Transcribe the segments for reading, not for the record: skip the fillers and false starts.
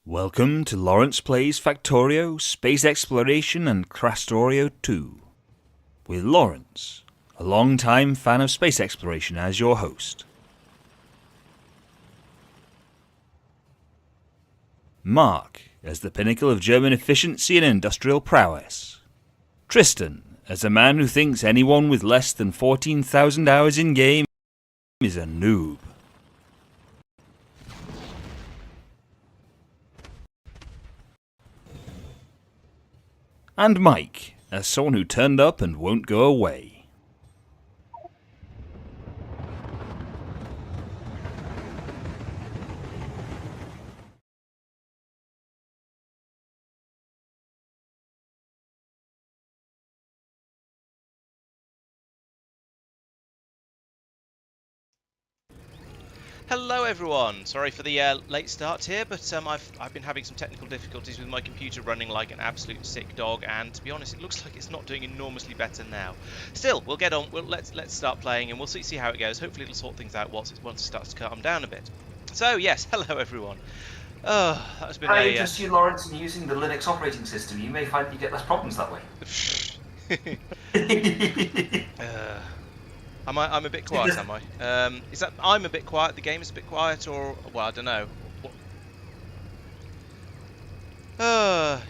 Welcome to Laurence Plays Factorio, Space Exploration and Krastorio² with Laurence, a long-time fan of space exploration, as your host. Marc as the pinnacle of German efficiency and industrial prowess. Tristan as a man who thinks anyone with less than 14,000 hours in game is a noob. And Mike as someone who turned up and won't go away. Hello everyone, sorry for the late start here, but I've been having some technical difficulties with my computer running like an absolute sick dog, and to be honest, it looks like it's not doing enormously better now. Still, we'll get on. Let's start playing, and we'll see how it goes. Hopefully, it'll sort things out once it starts to calm down a bit. So yes, hello everyone. Oh, that's been Hi, just you, Laurence, and using the Linux operating system, you may find you get less problems that way. I'm a bit quiet, am I? Is that I'm a bit quiet, the game is a bit quiet, or... well, I don't know.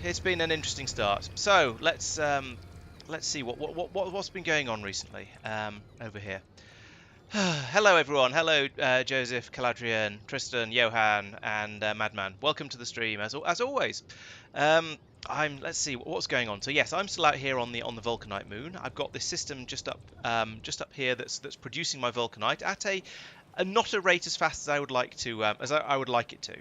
It's been an interesting start. So, let's see what's been going on recently over here. Hello everyone, hello Joseph, Caladrian, Tristan, Johan, and Madman. Welcome to the stream as always. Let's see what's going on. So yes, I'm still out here on the Volcanite moon. I've got this system just up here that's producing my Volcanite at a not a rate as fast as I would like to I would like it to.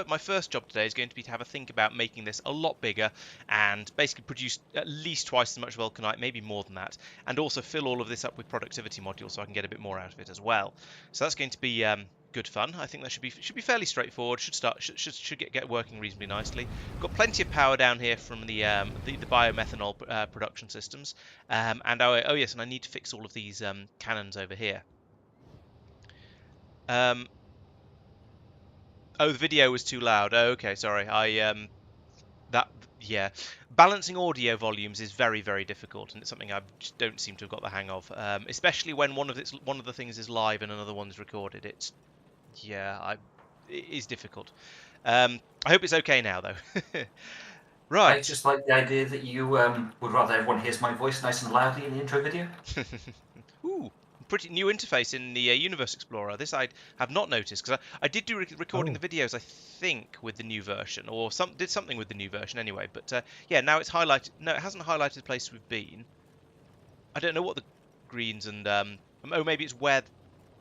My first job today is going to be to have a think about making this a lot bigger and basically produce at least twice as much Vulcanite, maybe more than that, and also fill all of this up with productivity modules so I can get a bit more out of it as well. So that's going to be good fun. I think that should be fairly straightforward. Should get working reasonably nicely. Got plenty of power down here from the biomethanol production systems, and oh yes, and I need to fix all of these cannons over here. Oh, the video was too loud. Oh, okay, sorry. Yeah. Balancing audio volumes is very, very difficult, and it's something I just don't seem to have got the hang of. Especially when one of the things is live and another one's recorded. It is difficult. I hope it's okay now, though. Right. I just like the idea that you would rather everyone hears my voice nice and loudly in the intro video. Ooh. Pretty new interface in the Universe Explorer. This I have not noticed because I did do recording the videos, I think, with the new version, or did something with the new version anyway. But yeah, now it's highlighted. No, it hasn't highlighted the place we've been. I don't know what the greens and oh, maybe it's where.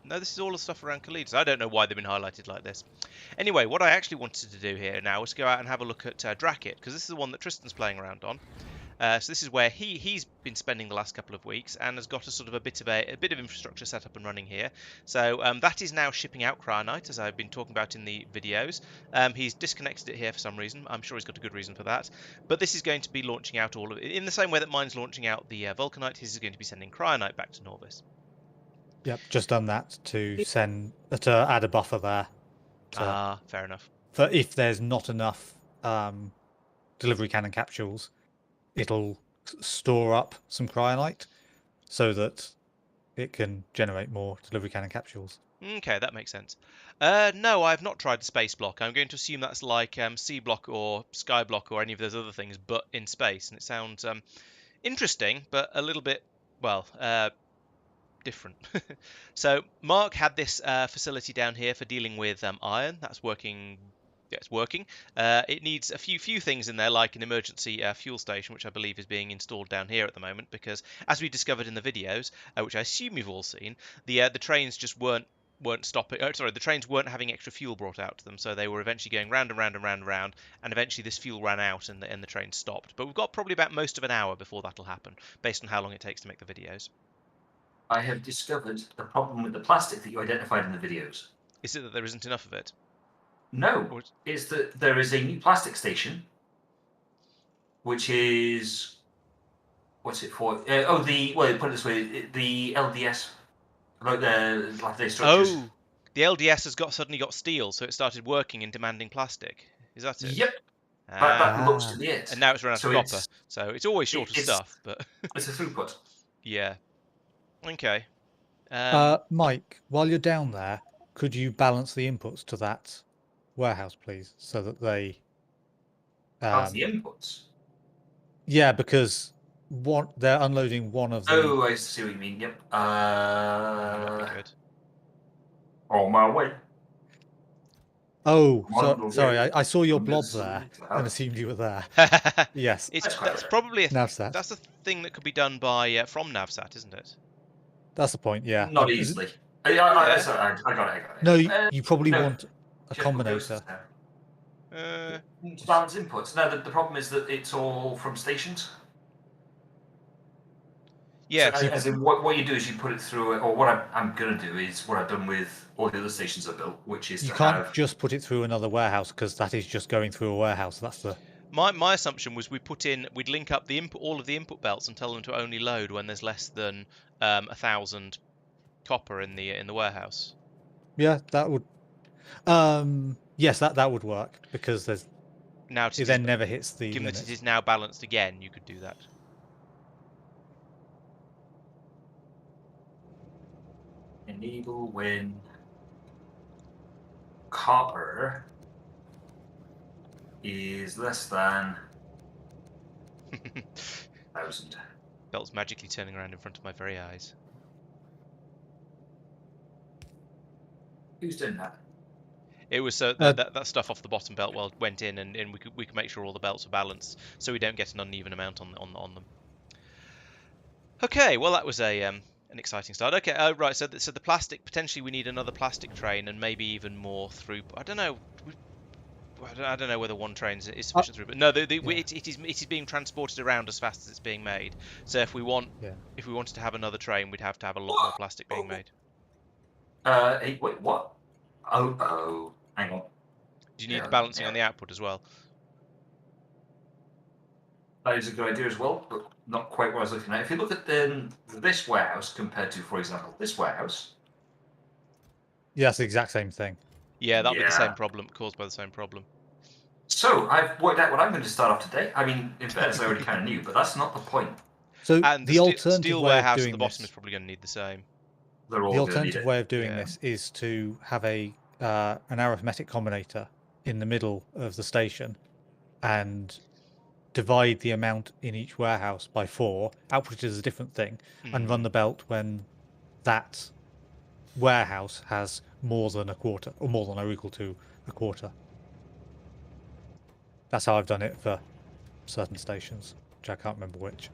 No, this is all the stuff around Khalid. I don't know why they've been highlighted like this. Anyway, what I actually wanted to do here now was go out and have a look at Dracket, because this is the one that Tristan's playing around on. So this is where he's been spending the last couple of weeks and has got a bit of infrastructure set up and running here. So that is now shipping out Cryonite, as I've been talking about in the videos. He's disconnected it here for some reason. I'm sure he's got a good reason for that. But this is going to be launching out all of it in the same way that mine's launching out the Vulcanite. His is going to be sending Cryonite back to Norvis. Yep, just done that to add a buffer there. Fair enough. For if there's not enough delivery cannon capsules, it'll store up some cryonite so that it can generate more delivery cannon capsules. Okay, that makes sense. No, I've not tried the space block. I'm going to assume that's like C block or sky block or any of those other things, but in space. And it sounds interesting, but a little bit, well, different. So Marc had this facility down here for dealing with iron. That's working. Yeah, it's working. It needs a few things in there, like an emergency fuel station, which I believe is being installed down here at the moment, because as we discovered in the videos, which I assume you've all seen, the trains just weren't stopping. Oh, sorry, the trains weren't having extra fuel brought out to them, so they were eventually going round and round and round and round, and eventually this fuel ran out and the train stopped. But we've got probably about most of an hour before that'll happen, based on how long it takes to make the videos. I have discovered the problem with the plastic that you identified in the videos. Is it that there isn't enough of it? No, it's that there is a new plastic station, which is what's it for? Put it this way, the LDS, like the structures. Oh, The LDS has suddenly got steel, so it started working and demanding plastic. Is that it? Yep, Ah. that looks to be it. And now it's run out So of copper, so it's always short of it's stuff. But it's a throughput. yeah, okay. Mike, while you're down there, could you balance the inputs to that warehouse, please, so that they? How's the inputs? Yeah, because they're unloading one of the. Oh, I see what you mean. Yep. That'd be good. On my way. Oh, One sorry, will I saw your be blob soon there to and have. assumed you were there. Yes, It's That's quite that's right. probably Navsat. that's a thing that could be done by from Navsat, isn't it? That's the point. Yeah, Not is it- easily. I got it. I got it. No, you probably no, want a just put ghosts combinator. there. To balance inputs. No, the problem is that it's all from stations. Yeah. So, as in, what you do is you put it through, or what I'm going to do is what I've done with all the other stations I built, which is You to can't have. just put it through another warehouse because that is just going through a warehouse. That's the. My assumption was we'd link up all of the input belts and tell them to only load when there's less than 1,000 copper in the warehouse. Yeah, that would. Yes, that would work because there's. Now It then never hits the given limit. that it is now balanced again, you could do that. Enable when copper is less than 1,000. Belt's magically turning around in front of my very eyes. Who's doing that? It was so that stuff off the bottom belt went in, and we could make sure all the belts are balanced, so we don't get an uneven amount on them. Okay, well that was an exciting start. Okay, right. So the plastic, potentially we need another plastic train and maybe even more through. I don't know. I don't know whether one train is sufficient through, but no, it is being transported around as fast as it's being made. So if we wanted to have another train, we'd have to have a lot more plastic being made. Hey, wait, what? Oh, hang on. Do you need the balancing on the output as well? That is a good idea as well, but not quite what I was looking at. If you look at this warehouse compared to, for example, this warehouse. Yeah, it's the exact same thing. Yeah, that'll be the same problem, caused by the same problem. So I've worked out what I'm going to start off today. I mean, in fairness, I already kind of knew, but that's not the point. So And the alternative steel way of warehouse at doing the bottom this, is probably going to need the same. They're all the going to need alternative it. way of doing Yeah. this is to have an arithmetic combinator in the middle of the station and divide the amount in each warehouse by 4, output is a different thing, and run the belt when that warehouse has more than a quarter, or more than or equal to a quarter. That's how I've done it for certain stations, which I can't remember which.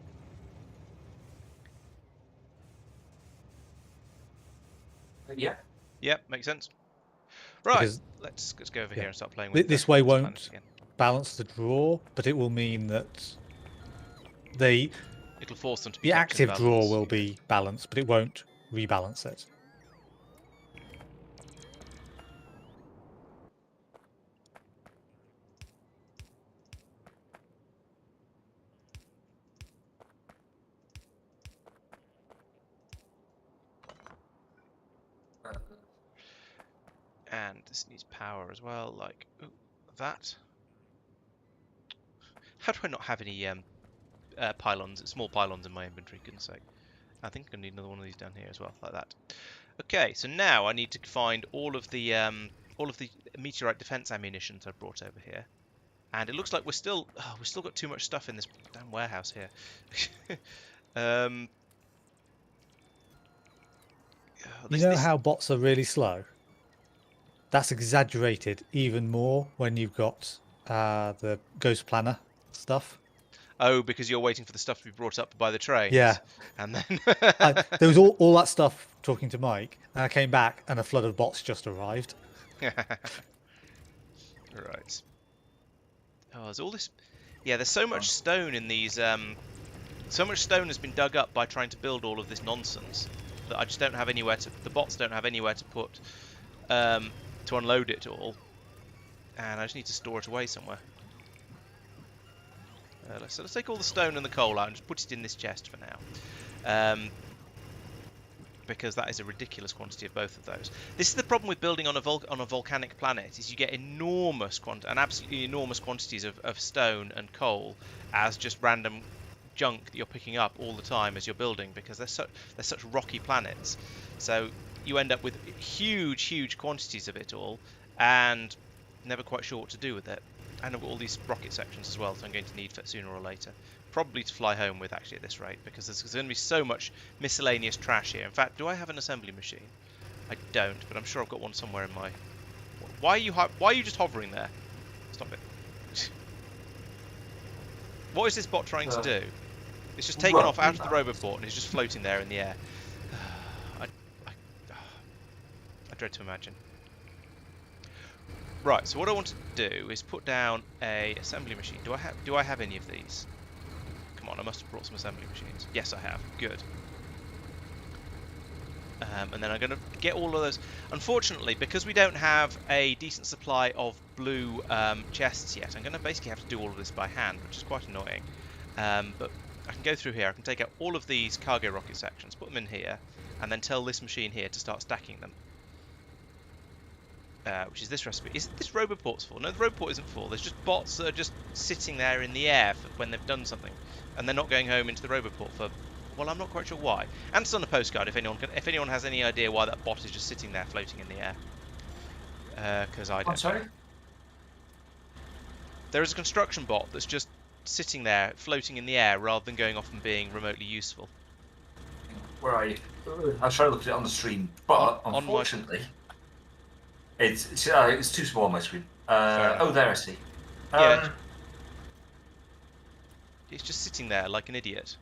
Yeah. Yeah, makes sense. Right, Because let's go over yeah. here and start playing with This way planets won't again. balance the draw, but it will mean that the It'll force them to be the kept in active draw balance. will be balanced, but it won't rebalance it. And this needs power as well, like that. How do I not have any pylons, small pylons in my inventory? Goodness sake. I think I'm going to need another one of these down here as well, like that. Okay, so now I need to find all of the meteorite defense ammunitions I've brought over here. And it looks like we've still got too much stuff in this damn warehouse here. You know how bots are really slow? That's exaggerated even more when you've got the Ghost Planner stuff. Oh, because you're waiting for the stuff to be brought up by the trains. Yeah. And then There was all that stuff talking to Mike, and I came back and a flood of bots just arrived. Right. Oh, there's all this. Yeah, there's so much stone in these. So much stone has been dug up by trying to build all of this nonsense that I just don't have anywhere to. The bots don't have anywhere to put to unload it all, and I just need to store it away somewhere. So let's take all the stone and the coal out and just put it in this chest for now. because that is a ridiculous quantity of both of those. This is the problem with building on a volcanic planet, is you get enormous absolutely enormous quantities of stone and coal as just random junk that you're picking up all the time as you're building, because they're such rocky planets. So you end up with huge quantities of it all, and never quite sure what to do with it. And I've got all these rocket sections as well, so I'm going to need for sooner or later. Probably to fly home with, actually, at this rate, because there's going to be so much miscellaneous trash here. In fact, do I have an assembly machine? I don't, but I'm sure I've got one somewhere in my... Why are you just hovering there? Stop it. What is this bot trying to do? It's just taken off out of the roboport and it's just floating there in the air. I dread to imagine. Right, so what I want to do is put down a assembly machine. Do I have any of these? Come on, I must have brought some assembly machines. Yes, I have. Good. And then I'm going to get all of those. Unfortunately, because we don't have a decent supply of blue chests yet, I'm going to basically have to do all of this by hand, which is quite annoying. But I can go through here. I can take out all of these cargo rocket sections, put them in here, and then tell this machine here to start stacking them. Which is this recipe. Is this roboport's full? No, the roboport isn't full. There's just bots that are just sitting there in the air when they've done something, and they're not going home into the roboport for... Well, I'm not quite sure why. Answer on a postcard if anyone has any idea why that bot is just sitting there floating in the air. Because I don't. I'm sorry? There is a construction bot that's just sitting there floating in the air rather than going off and being remotely useful. Where are you? I'll try to look at it on the stream, but unfortunately... It's too small on my screen. Oh, there I see. Yeah. It's just sitting there like an idiot.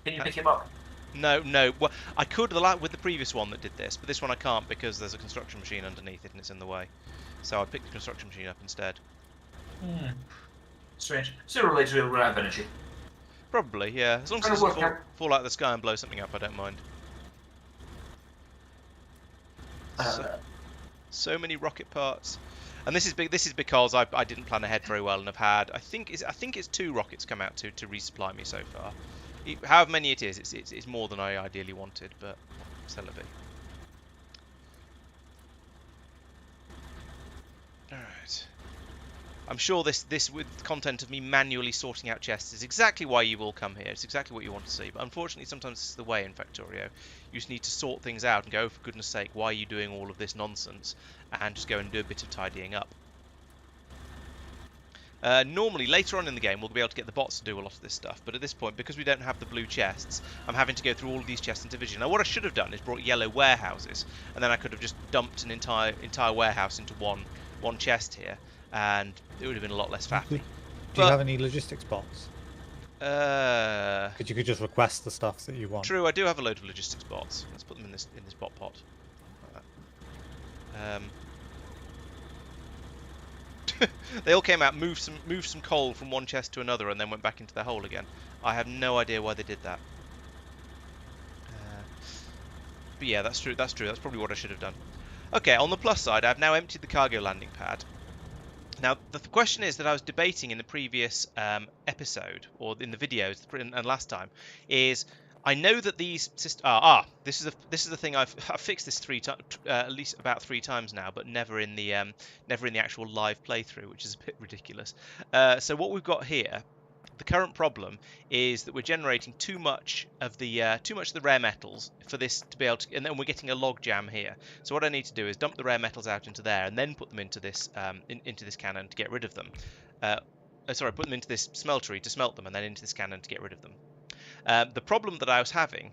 Can you pick him up? No. Well, I could with the previous one that did this, but this one I can't because there's a construction machine underneath it and it's in the way. So I picked the construction machine up instead. Strange. Sooner or later he'll run out of energy. Probably, yeah. As long as it doesn't fall out of the sky and blow something up, I don't mind. So many rocket parts, and this is because I didn't plan ahead very well and have had I think it's 2 rockets come out to resupply me so far. However many it is, it's more than I ideally wanted, but still a bit. All right. I'm sure this with content of me manually sorting out chests is exactly why you will come here. It's exactly what you want to see. But unfortunately, sometimes this is the way in Factorio. You just need to sort things out and go, for goodness sake, why are you doing all of this nonsense? And just go and do a bit of tidying up. Normally, later on in the game, we'll be able to get the bots to do a lot of this stuff. But at this point, because we don't have the blue chests, I'm having to go through all of these chests individually. Now, what I should have done is brought yellow warehouses. And then I could have just dumped an entire warehouse into one chest here. And it would have been a lot less faffy. Do you have any logistics bots? Because you could just request the stuff that you want. True, I do have a load of logistics bots. Let's put them in this bot pot. Like that. They all came out, moved some coal from one chest to another, and then went back into their hole again. I have no idea why they did that. But yeah, that's true. That's probably what I should have done. Okay, on the plus side, I've now emptied the cargo landing pad. Now, the question is that I was debating in the previous episode, or in the videos, and last time, is I know that these this is the thing I've fixed this at least about 3 times now, but never in the actual live playthrough, which is a bit ridiculous. So what we've got here, the current problem is that we're generating too much of the rare metals for this to be able to, and then we're getting a log jam here. So what I need to do is dump the rare metals out into there, and then put them into this cannon to get rid of them. Sorry, put them into this smeltery to smelt them, and then into this cannon to get rid of them. The problem that I was having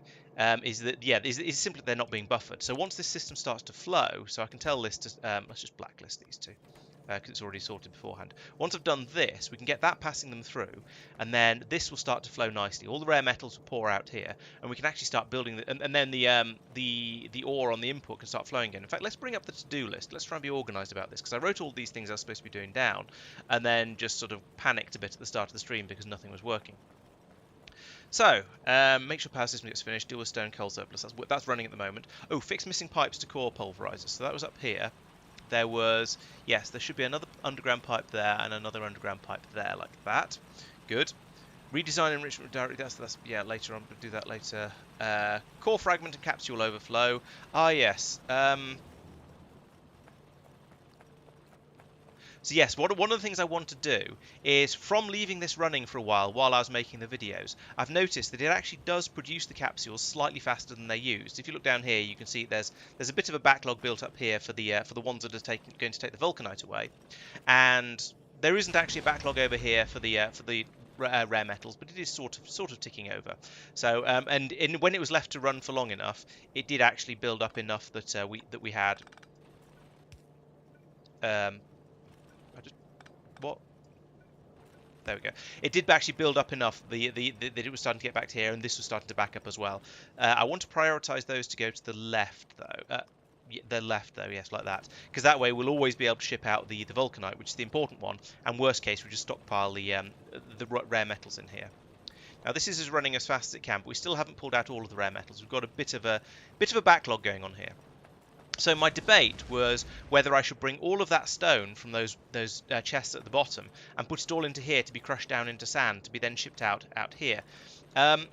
is that is simply they're not being buffered. So once this system starts to flow, so I can tell this to let's just blacklist these 2. Because it's already sorted beforehand. Once I've done this, we can get that passing them through, and then this will start to flow nicely. All the rare metals will pour out here, and we can actually start building, and then the ore on the input can start flowing again. In fact, let's bring up the to-do list. Let's try and be organised about this, because I wrote all these things I was supposed to be doing down, and then just sort of panicked a bit at the start of the stream because nothing was working. So, make sure power system gets finished, deal with stone coal surplus. That's running at the moment. Oh, fix missing pipes to core pulverizers. So that was up here. There was, yes, there should be another underground pipe there and another underground pipe there, like that. Good. Redesign enrichment directly. That's yeah. Later on, we'll do that later. Core fragment and capsule overflow. Ah yes. So yes, one of the things I want to do is, from leaving this running for a while I was making the videos, I've noticed that it actually does produce the capsules slightly faster than they're used. If you look down here, you can see there's a bit of a backlog built up here for the ones that are going to take the Volcanite away, and there isn't actually a backlog over here for the rare metals, but it is sort of ticking over. So when it was left to run for long enough, it did actually build up enough that we had. What? There we go. It did actually build up enough that it was starting to get back to here, and this was starting to back up as well. I want to prioritize those to go to the left, though. The left, though, yes, like that. Because that way we'll always be able to ship out the Volcanite, which is the important one, and worst case, we just stockpile the rare metals in here. Now, this is running as fast as it can, but we still haven't pulled out all of the rare metals. We've got a bit of a backlog going on here. So my debate was whether I should bring all of that stone from those chests at the bottom and put it all into here to be crushed down into sand to be then shipped out here. Now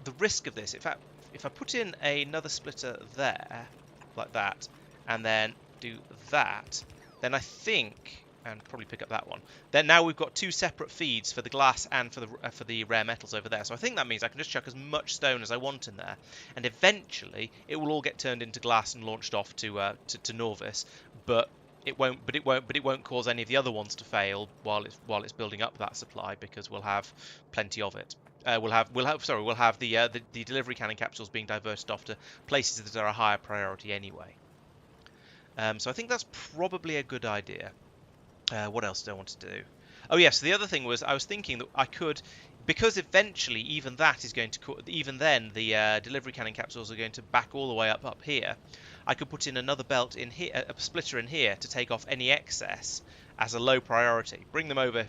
the risk of this, if I put in another splitter there like that and then do that, then I think, and probably pick up that one, then now we've got two separate feeds for the glass and for the rare metals over there. So I think that means I can just chuck as much stone as I want in there, and eventually it will all get turned into glass and launched off to Norvis, but it won't cause any of the other ones to fail while it's building up that supply, because we'll have plenty of it. We'll have the delivery cannon capsules being diverted off to places that are a higher priority anyway. So I think that's probably a good idea. What else do I want to do? Oh yes, the other thing was I was thinking that I could, because eventually even then the delivery cannon capsules are going to back all the way up here. I could put in another belt in here, a splitter in here, to take off any excess as a low priority. Bring them over,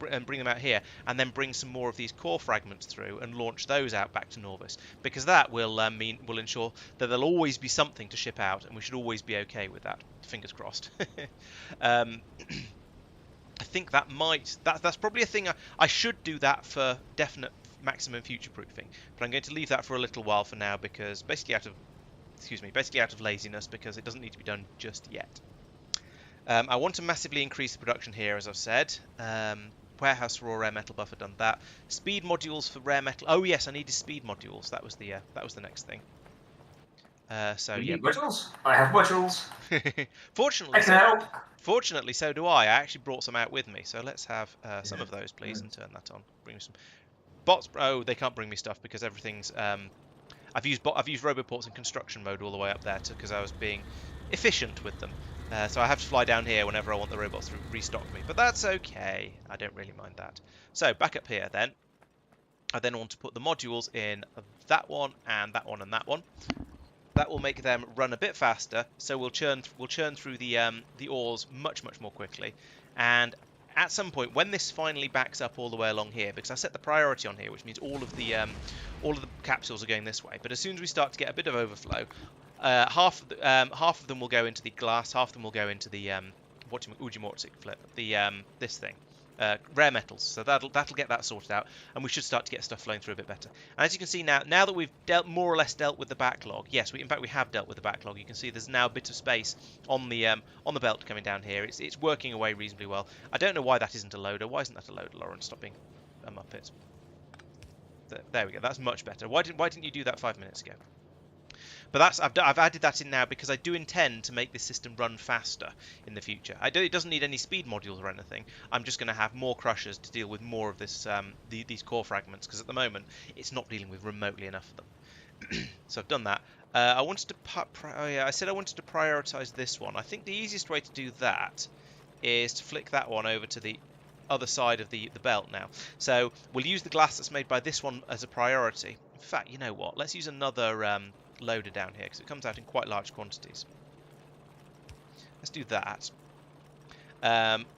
and bring them out here, and then bring some more of these core fragments through and launch those out back to Norvis, because that will ensure that there'll always be something to ship out, and we should always be okay with that. Fingers crossed. I think that's probably a thing. I should do that for definite maximum future proofing, but I'm going to leave that for a little while for now, because basically out of laziness, because it doesn't need to be done just yet. I want to massively increase the production here, as I've said. Warehouse for raw rare metal buffer, done that. Speed modules for rare metal. Oh yes, I needed speed modules. That was the next thing. So yeah. Modules? I have modules. Fortunately, so do I. I actually brought some out with me, so let's have some of those, please, and turn that on. Bring me some bots. Oh, they can't bring me stuff because everything's. I've used roboports in construction mode all the way up there because I was being efficient with them. So I have to fly down here whenever I want the robots to restock me, but that's okay. I don't really mind that. So back up here then. I then want to put the modules in that one and that one and that one. That will make them run a bit faster, so we'll churn through the ores much more quickly. And at some point, when this finally backs up all the way along here, because I set the priority on here, which means all of the capsules are going this way. But as soon as we start to get a bit of overflow, half of them will go into the glass, half of them will go into the this thing. Rare metals, so that'll get that sorted out, and we should start to get stuff flowing through a bit better. And as you can see now that we've more or less dealt with the backlog, yes, in fact we have dealt with the backlog. You can see there's now a bit of space on the belt coming down here. It's working away reasonably well. I don't know why that isn't a loader. Why isn't that a loader, Laurence? Stop being a muppet. There we go. That's much better. Why didn't you do that 5 minutes ago? But I've added that in now because I do intend to make this system run faster in the future. It doesn't need any speed modules or anything. I'm just going to have more crushers to deal with more of this these core fragments, because at the moment it's not dealing with remotely enough of them. So I've done that. I wanted to I said I wanted to prioritize this one. I think the easiest way to do that is to flick that one over to the other side of the belt now. So we'll use the glass that's made by this one as a priority. In fact, you know what? Let's use another loader down here, because it comes out in quite large quantities. Let's do that.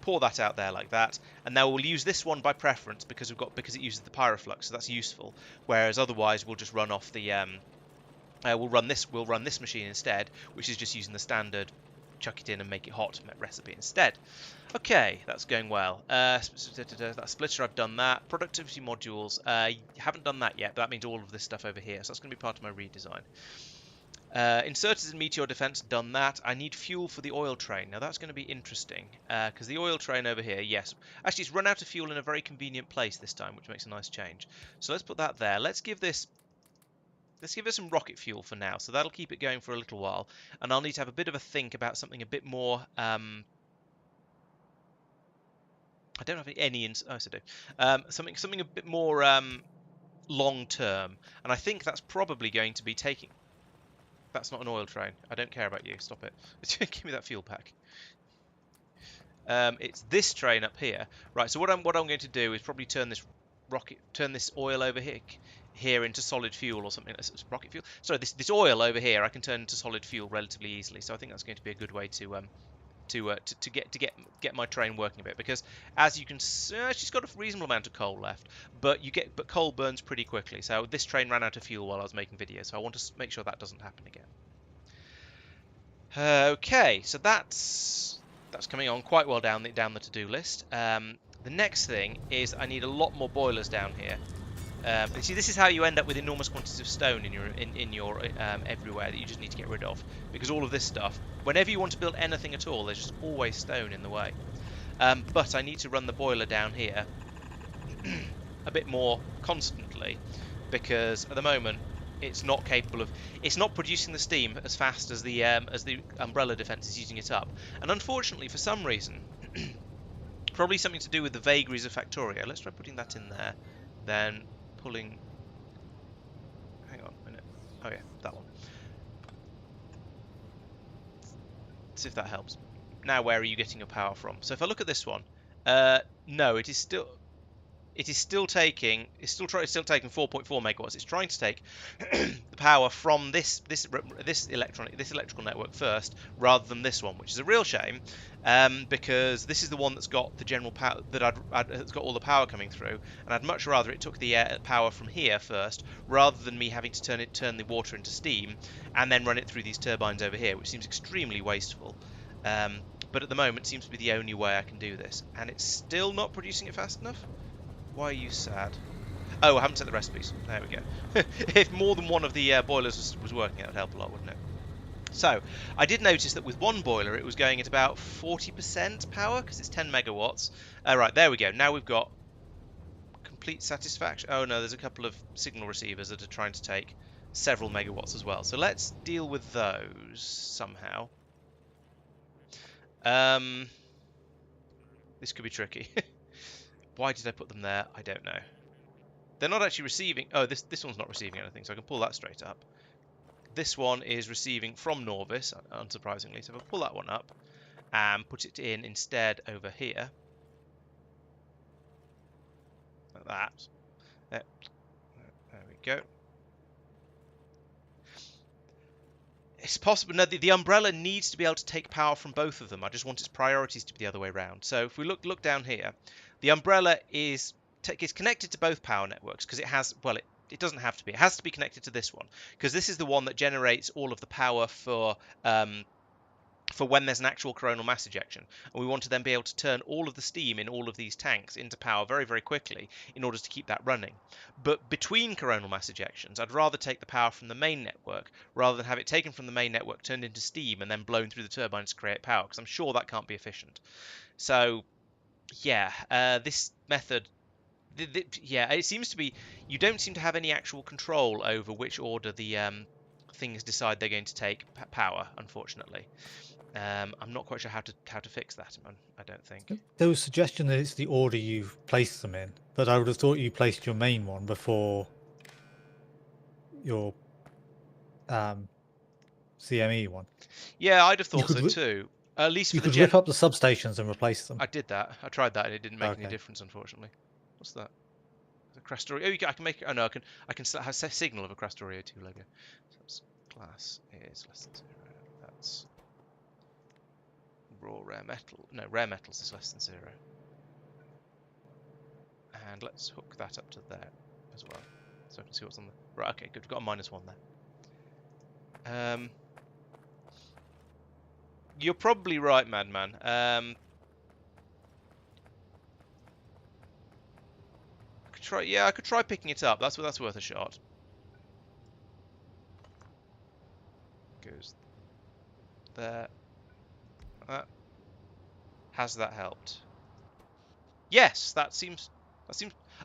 Pour that out there like that, and now we'll use this one by preference because it uses the pyroflux, so that's useful. Whereas otherwise we'll just run off the we'll run this machine instead, which is just using the standard chuck it in and make it hot recipe instead. Okay, that's going well. That splitter, I've done that. Productivity modules, haven't done that yet, but that means all of this stuff over here. So that's going to be part of my redesign. Inserters in meteor defense, done that. I need fuel for the oil train. Now that's going to be interesting, because the oil train over here, yes, actually it's run out of fuel in a very convenient place this time, which makes a nice change. So let's put that there. Let's give this some rocket fuel for now, so that'll keep it going for a little while. And I'll need to have a bit of a think about something a bit more. I don't have any. Oh, yes, I do. Something a bit more long term, and I think that's probably going to be taking. That's not an oil train. I don't care about you. Stop it. Give me that fuel pack. It's this train up here, right? So what I'm going to do is probably turn this oil over here into solid fuel or something. Rocket fuel. Sorry, this oil over here I can turn into solid fuel relatively easily. So I think that's going to be a good way to get my train working a bit, because as you can see, she's got a reasonable amount of coal left, but coal burns pretty quickly. So this train ran out of fuel while I was making videos, so I want to make sure that doesn't happen again. Okay, so that's coming on quite well down the to-do list. The next thing is I need a lot more boilers down here. And see, this is how you end up with enormous quantities of stone in your everywhere that you just need to get rid of, because all of this stuff, whenever you want to build anything at all, there's just always stone in the way. But I need to run the boiler down here a bit more constantly, because at the moment it's not producing the steam as fast as the umbrella defense is using it up. And unfortunately, for some reason, probably something to do with the vagaries of Factorio. Let's try putting that in there, then pulling. Hang on a minute. Oh yeah, that one. Let's see if that helps. Now, where are you getting your power from? So if I look at this one, no, it is still taking 4.4 megawatts. It's trying to take the power from this electrical network first, rather than this one, which is a real shame, because this is the one that's got the general power that's got all the power coming through, and I'd much rather it took the power from here first, rather than me having to turn the water into steam and then run it through these turbines over here, which seems extremely wasteful. But at the moment, it seems to be the only way I can do this, and it's still not producing it fast enough. Why are you sad? Oh, I haven't set the recipes. There we go. If more than one of the boilers was working, that would help a lot, wouldn't it? So, I did notice that with one boiler, it was going at about 40% power, because it's 10 megawatts. Right, there we go. Now we've got complete satisfaction. Oh no, there's a couple of signal receivers that are trying to take several megawatts as well. So let's deal with those somehow. This could be tricky. Why did I put them there? I don't know. They're not actually receiving. Oh, this one's not receiving anything, so I can pull that straight up. This one is receiving from Norvis, unsurprisingly. So if I pull that one up and put it in instead over here, like that. There we go. It's possible. No, the umbrella needs to be able to take power from both of them. I just want its priorities to be the other way around. So if we look down here, the umbrella is connected to both power networks, because it has. Well, it doesn't have to be. It has to be connected to this one, because this is the one that generates all of the power for when there's an actual coronal mass ejection, and we want to then be able to turn all of the steam in all of these tanks into power very, very quickly in order to keep that running. But between coronal mass ejections, I'd rather take the power from the main network rather than have it taken from the main network, turned into steam, and then blown through the turbines to create power, because I'm sure that can't be efficient. So, yeah, this method... yeah, it seems to be... You don't seem to have any actual control over which order the things decide they're going to take power, unfortunately. I'm not quite sure how to fix that. I don't think there was suggestion that it's the order you've placed them in, but I would have thought you placed your main one before your CME one. Yeah, I'd have thought so too. At least for you could rip up the substations and replace them. I did that. I tried that and it didn't make any difference, unfortunately. What's that? The Krastorio. Oh, I can make. Oh no, I can have a signal of a Krastorio² logo. So class is less than 0. That's raw rare metal. No, rare metals is less than 0. And let's hook that up to there as well, so I can see what's on the. Right. Okay. Good. We've got a -1 there. You're probably right, Madman. I could try picking it up. That's worth a shot. Goes there. Has that helped? Yes, that seems.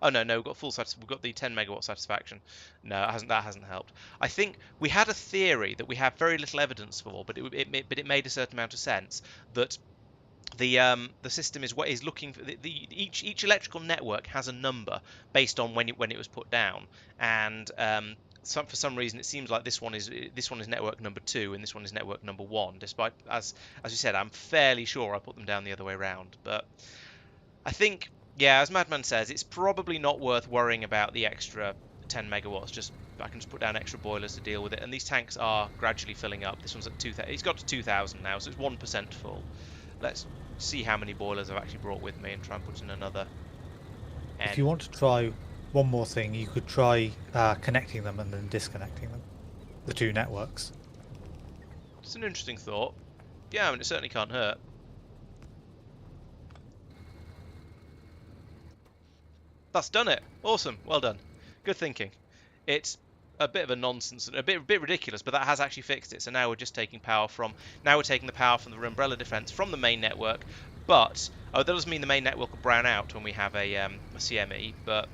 Oh no, we've got we've got the 10 megawatt satisfaction. No, that hasn't helped. I think we had a theory that we have very little evidence for, but it made a certain amount of sense that the system is looking for each electrical network has a number based on when it was put down, and for some reason it seems like this one is network number 2 and this one is network number 1. Despite as you said, I'm fairly sure I put them down the other way around, but I think, yeah, as Madman says, it's probably not worth worrying about the extra 10 megawatts. I can just put down extra boilers to deal with it, and these tanks are gradually filling up. This one's at 2,000. It's got to 2,000 now, so it's 1% full. Let's see how many boilers I've actually brought with me and try and put in another. If you want to try one more thing, you could try connecting them and then disconnecting them, the two networks. It's an interesting thought. Yeah, I mean, it certainly can't hurt. That's done it. Awesome. Well done. Good thinking. It's a bit of a nonsense and a bit ridiculous, but that has actually fixed it. So now we're just taking power from. Now we're taking the power from the umbrella defense from the main network. But that doesn't mean the main network will brown out when we have a CME. But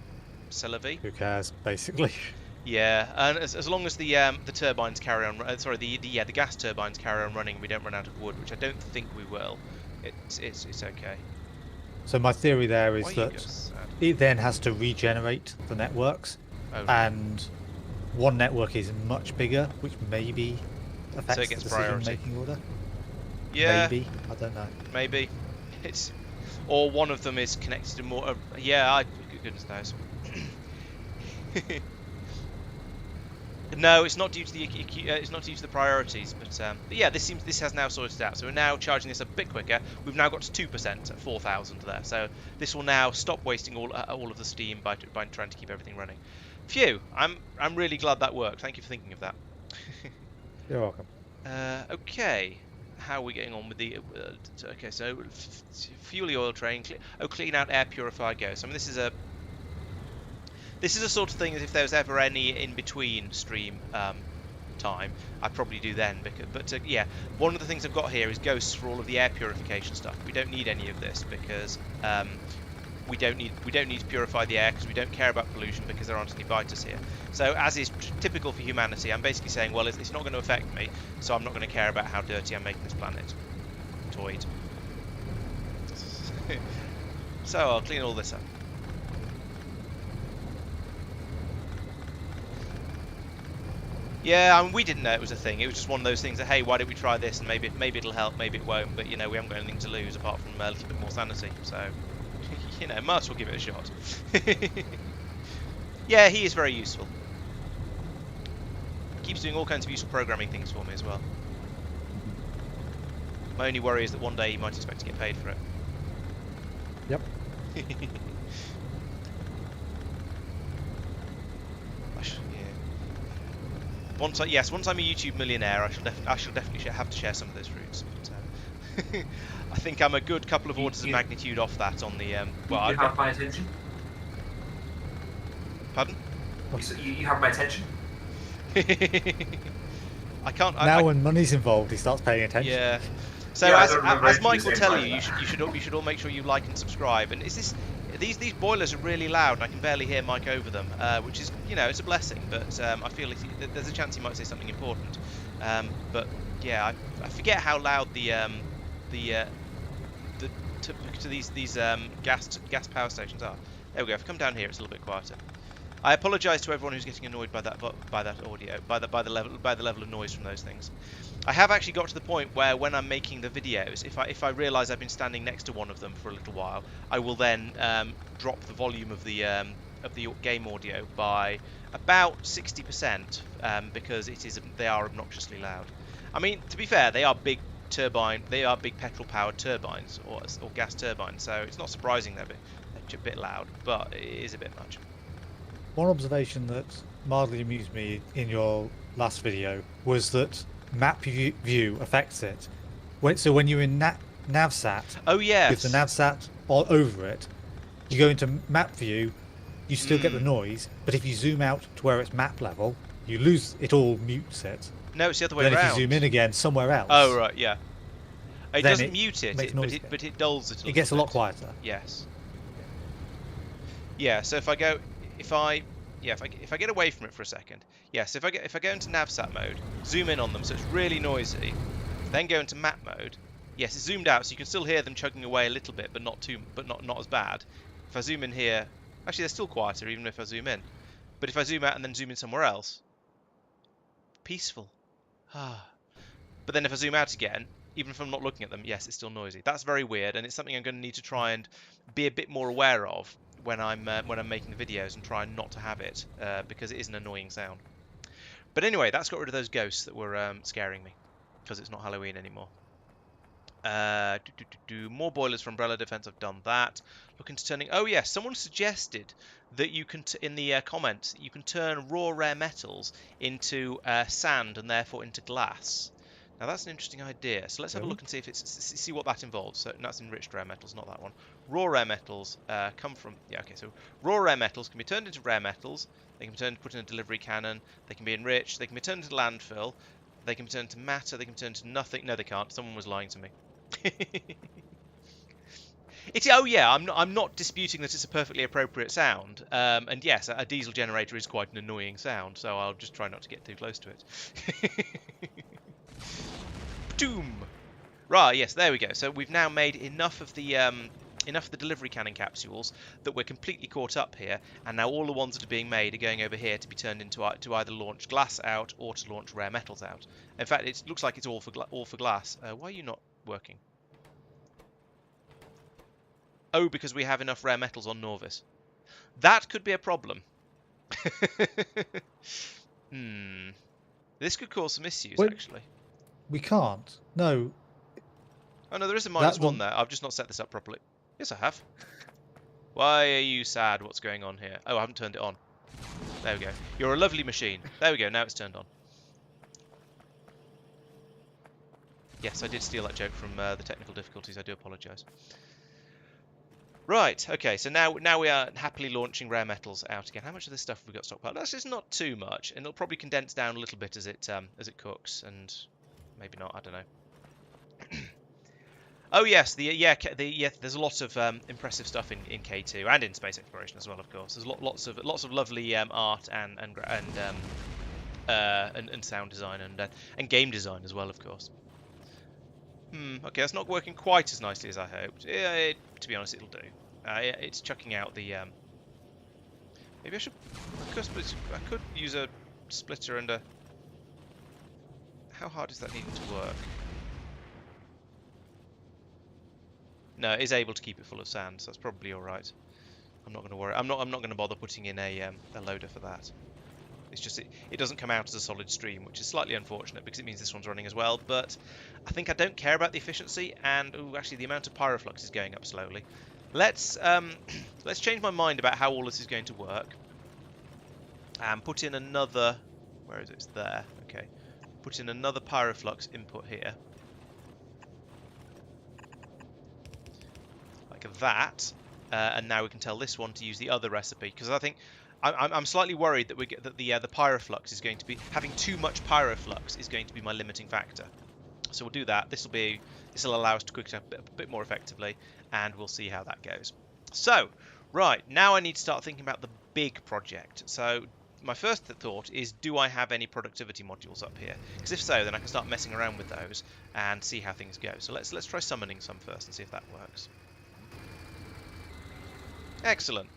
c'est la vie. Who cares, basically? Yeah, and as long as the turbines carry on. The gas turbines carry on running, we don't run out of wood, which I don't think we will. It's okay. So my theory there is that it then has to regenerate the networks, and one network is much bigger, which maybe affects the decision-making order. Yeah, maybe, I don't know. Maybe or one of them is connected to more. Yeah, goodness knows. No, it's not due to the priorities, but yeah, this has now sorted out. So we're now charging this a bit quicker. We've now got to 2% at 4,000 there. So this will now stop wasting all of the steam by trying to keep everything running. Phew! I'm really glad that worked. Thank you for thinking of that. You're welcome. Okay, how are we getting on with the? Okay, so fuel the oil train. Clean out, air, purify, go. So I mean, this is a sort of thing that if there was ever any in-between stream time, I'd probably do then. But yeah, one of the things I've got here is ghosts for all of the air purification stuff. We don't need any of this because we don't need to purify the air because we don't care about pollution because there aren't any biters here. So as is typical for humanity, I'm basically saying, well, it's not going to affect me, so I'm not going to care about how dirty I'm making this planet. Toyed. So I'll clean all this up. Yeah, I mean, we didn't know it was a thing. It was just one of those things that, hey, why don't we try this, and maybe it'll help, maybe it won't. But you know, we haven't got anything to lose apart from a little bit more sanity. So, you know, might as well give it a shot. Yeah, he is very useful. Keeps doing all kinds of useful programming things for me as well. My only worry is that one day he might expect to get paid for it. Yep. Once I'm a YouTube millionaire, I shall definitely have to share some of those fruits. But, I think I'm a good couple of orders of magnitude off that on the. Well, you have my attention. Pardon? You have my attention. I can't. When money's involved, he starts paying attention. Yeah. So yeah, as Mike will tell you, you should all make sure you like and subscribe. And these boilers are really loud, and I can barely hear Mike over them, which is, you know, it's a blessing. But I feel there's a chance he might say something important. But yeah, I forget how loud these gas power stations are. There we go. If I come down here, it's a little bit quieter. I apologise to everyone who's getting annoyed by that audio, by the level of noise from those things. I have actually got to the point where when I'm making the videos, if I realise I've been standing next to one of them for a little while, I will then drop the volume of the game audio by about 60% because they are obnoxiously loud. I mean, to be fair, they are big petrol-powered turbines or gas turbines, so it's not surprising they're a bit loud, but it is a bit much. One observation that mildly amused me in your last video was that map view affects it. So when you're in navsat, Oh yes. with the navsat all over it, you go into map view, you still get the noise, but if you zoom out to where it's map level, you lose it. All mutes it. No, it's the other way Then around. if you zoom in again somewhere else, Oh right, yeah. It then doesn't it mute it, makes noise again. but it dulls it. It gets a lot quieter. Yes. Yeah. So if I get away from it for a second. Yes. If I go into navsat mode, zoom in on them, so it's really noisy. Then go into map mode. Yes, it's zoomed out, so you can still hear them chugging away a little bit, but not as bad. If I zoom in here, actually they're still quieter even if I zoom in. But if I zoom out and then zoom in somewhere else, peaceful. But then if I zoom out again, even if I'm not looking at them, yes, it's still noisy. That's very weird, and it's something I'm going to need to try and be a bit more aware of when I'm making the videos and try not to have it, because it is an annoying sound. But anyway, that's got rid of those ghosts that were scaring me, because it's not Halloween anymore. More boilers for umbrella defense. I've done that. Looking to turning. Oh yes, someone suggested that you can in the comments you can turn raw rare metals into sand and therefore into glass. Now that's an interesting idea. So let's have a look and see if see what that involves. So that's enriched rare metals, not that one. Raw rare metals come from So raw rare metals can be turned into rare metals. They can be put in a delivery cannon. They can be enriched. They can be turned into landfill. They can be turned to matter. They can be turned to nothing. No, they can't. Someone was lying to me. I'm not disputing that it's a perfectly appropriate sound, and yes, a diesel generator is quite an annoying sound, so I'll just try not to get too close to it. Doom. Right, yes, there we go. So we've now made enough of the delivery cannon capsules that we're completely caught up here, and now all the ones that are being made are going over here to be turned into to either launch glass out or to launch rare metals out. In fact, it looks like it's all for glass. Why are you not working? Oh, because we have enough rare metals on Norvis. That could be a problem. This could cause some issues, actually. We can't. No. Oh no, there is a -1 there. I've just not set this up properly. Yes, I have. Why are you sad? What's going on here? Oh, I haven't turned it on. There we go. You're a lovely machine. There we go. Now it's turned on. Yes, I did steal that joke from the technical difficulties. I do apologise. Right. Okay. So now we are happily launching rare metals out again. How much of this stuff have we got stockpiled? That's just not too much, and it'll probably condense down a little bit as it cooks, and maybe not. I don't know. Oh yes, there's a lot of impressive stuff in K2 and in space exploration as well. Of course, there's lots of lovely art and sound design and game design as well. Of course. Okay, that's not working quite as nicely as I hoped. To be honest, it'll do. It's chucking out the. Maybe I could use a splitter and a. How hard is that needing to work? No, it is able to keep it full of sand, so that's probably all right. I'm not going to worry. I'm not going to bother putting in a loader for that. It's just it doesn't come out as a solid stream, which is slightly unfortunate because it means this one's running as well. But I think I don't care about the efficiency, and actually the amount of pyroflux is going up slowly. Let's change my mind about how all this is going to work, and put in another. Where is it? It's there. Okay. Put in another pyroflux input here. That, and now we can tell this one to use the other recipe, because I think I'm slightly worried that the pyroflux is going to be having too much pyroflux is going to be my limiting factor. So we'll do that. This will allow us to cook it up a bit more effectively, and we'll see how that goes. So right now I need to start thinking about the big project. So my first thought is, do I have any productivity modules up here? Because if so, then I can start messing around with those and see how things go. So let's try summoning some first and see if that works. Excellent.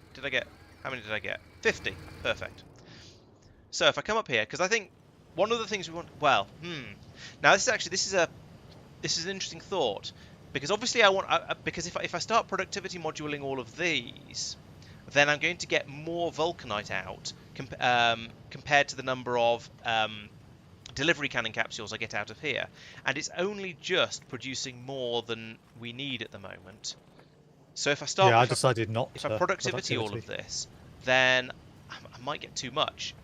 How many did I get? 50. Perfect. So if I come up here, because I think one of the things we want, now this is an interesting thought, because obviously I want, because if I start productivity moduling all of these, then I'm going to get more vulcanite out compared to the number of delivery cannon capsules I get out of here, and it's only just producing more than we need at the moment. So if I start, I decided not. If I productivity all of this, then I might get too much,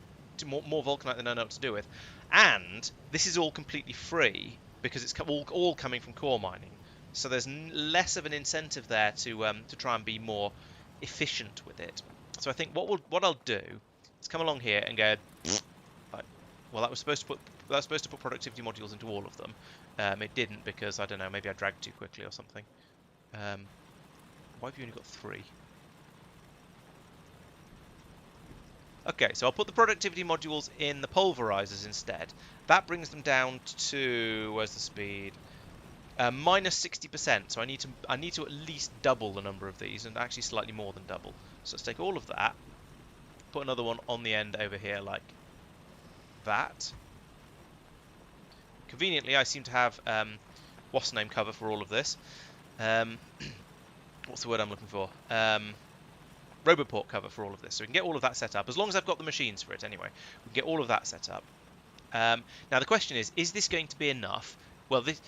more vulcanite than I know what to do with. And this is all completely free, because it's all coming from core mining. So there's less of an incentive there to try and be more efficient with it. So I think what I'll do is come along here and go, like, well, that was supposed to put productivity modules into all of them. It didn't because I don't know, maybe I dragged too quickly or something. Why have you only got 3? Okay, so I'll put the productivity modules in the pulverizers instead. That brings them down to, where's the speed? Minus 60%. So I need to at least double the number of these, and actually slightly more than double. So let's take all of that, put another one on the end over here like that. Conveniently, I seem to have what's the name cover for all of this. What's the word I'm looking for? Roboport cover for all of this, so we can get all of that set up, as long as I've got the machines for it anyway. We can get all of that set up. Now the question is this going to be enough? Well, this,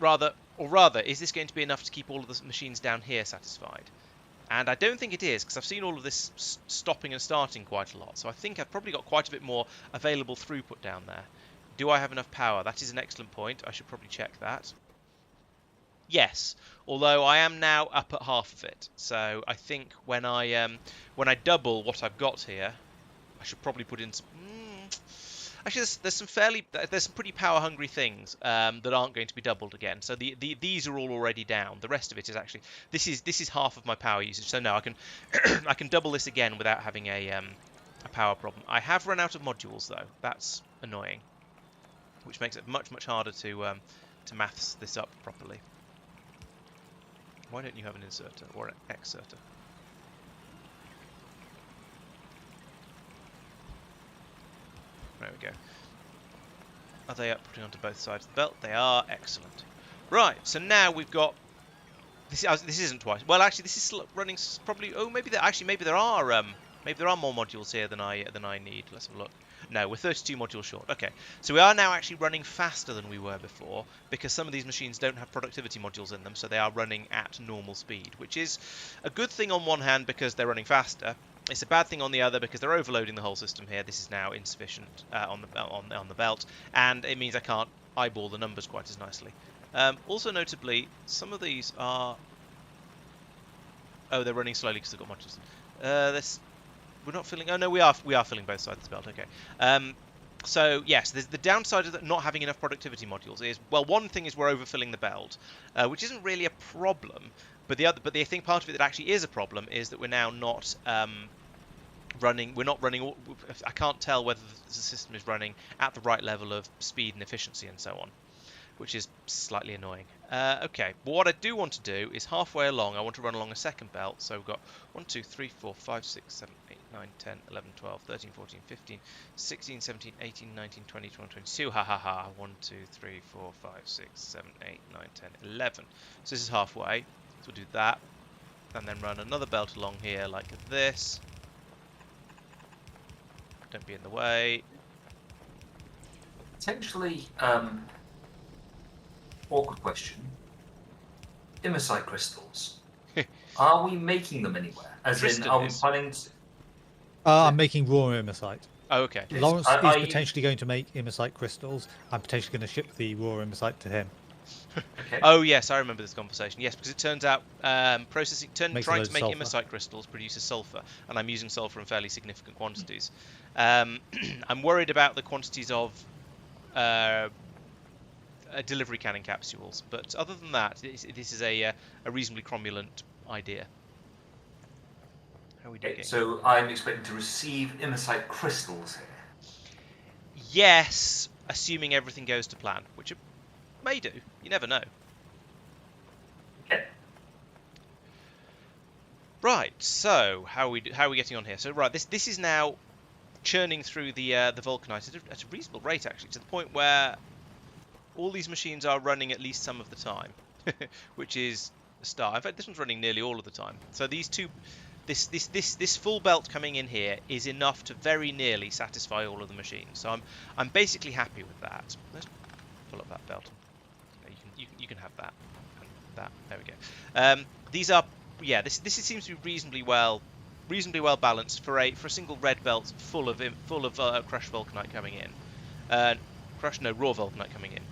rather, is this going to be enough to keep all of the machines down here satisfied? And I don't think it is, because I've seen all of this stopping and starting quite a lot, so I think I've probably got quite a bit more available throughput down there. Do I have enough power? That is an excellent point. I should probably check that. Yes, although I am now up at half of it, so I think when I double what I've got here, I should probably put in some. Actually, there's some pretty power hungry things that aren't going to be doubled again. So these are all already down. The rest of it is actually this is half of my power usage. So no, I can I can double this again without having a power problem. I have run out of modules though. That's annoying, which makes it much harder to maths this up properly. Why don't you have an inserter or an exerter? There we go. Are they putting onto both sides of the belt? They are. Excellent. Right, so now we've got this. This isn't twice. Well, actually, this is running probably. Oh, maybe there are more modules here than I need. Let's have a look. No, we're 32 modules short. Okay, so we are now actually running faster than we were before, because some of these machines don't have productivity modules in them, so they are running at normal speed, which is a good thing on one hand because they're running faster. It's a bad thing on the other because they're overloading the whole system here. This is now insufficient on the belt, and it means I can't eyeball the numbers quite as nicely. Also notably, some of these are... Oh, they're running slowly because they've got modules. We're not filling... Oh, no, we are filling both sides of the belt. Okay. So, yes, the downside of not having enough productivity modules is... Well, one thing is we're overfilling the belt, which isn't really a problem. But the thing, part of it that actually is a problem is that we're now not running... We're not running... I can't tell whether the system is running at the right level of speed and efficiency and so on, which is slightly annoying. Okay, but what I do want to do is halfway along, I want to run along a second belt. So we've got 1, 2, 3, 4, 5, 6, 7, 8, 9, 10, 11, 12, 13, 14, 15, 16, 17, 18, 19, 20, 21, 22. Ha ha ha. 1, 2, 3, 4, 5, 6, 7, 8, 9, 10, 11. So this is halfway. So we'll do that. And then run another belt along here like this. Don't be in the way. Potentially, awkward question. Immersite crystals. Are we making them anywhere? As Tristan in, are we is. planning to... I'm making raw Immersite. Oh, okay. Yes. Laurence is Are you- potentially going to make Immersite crystals. I'm potentially going to ship the raw Immersite to him. Okay. Oh yes, I remember this conversation. Yes, because it turns out trying Makes a to load of make sulfur. Immersite crystals produces sulfur, and I'm using sulfur in fairly significant quantities. I'm worried about the quantities of delivery cannon capsules, but other than that, this is a reasonably cromulent idea. How are we doing? Okay, so I'm expecting to receive Immersite crystals here. Yes, assuming everything goes to plan, which it may do. You never know. Okay. Right. So how are we getting on here? So right, this is now churning through the vulcanite at a reasonable rate, actually, to the point where all these machines are running at least some of the time, which is a start. In fact, this one's running nearly all of the time. So these two, this full belt coming in here is enough to very nearly satisfy all of the machines. So I'm basically happy with that. Let's pull up that belt. You can have that and that. There we go. These are this seems to be reasonably well balanced for a single red belt full of crushed vulcanite coming in. Raw vulcanite coming in.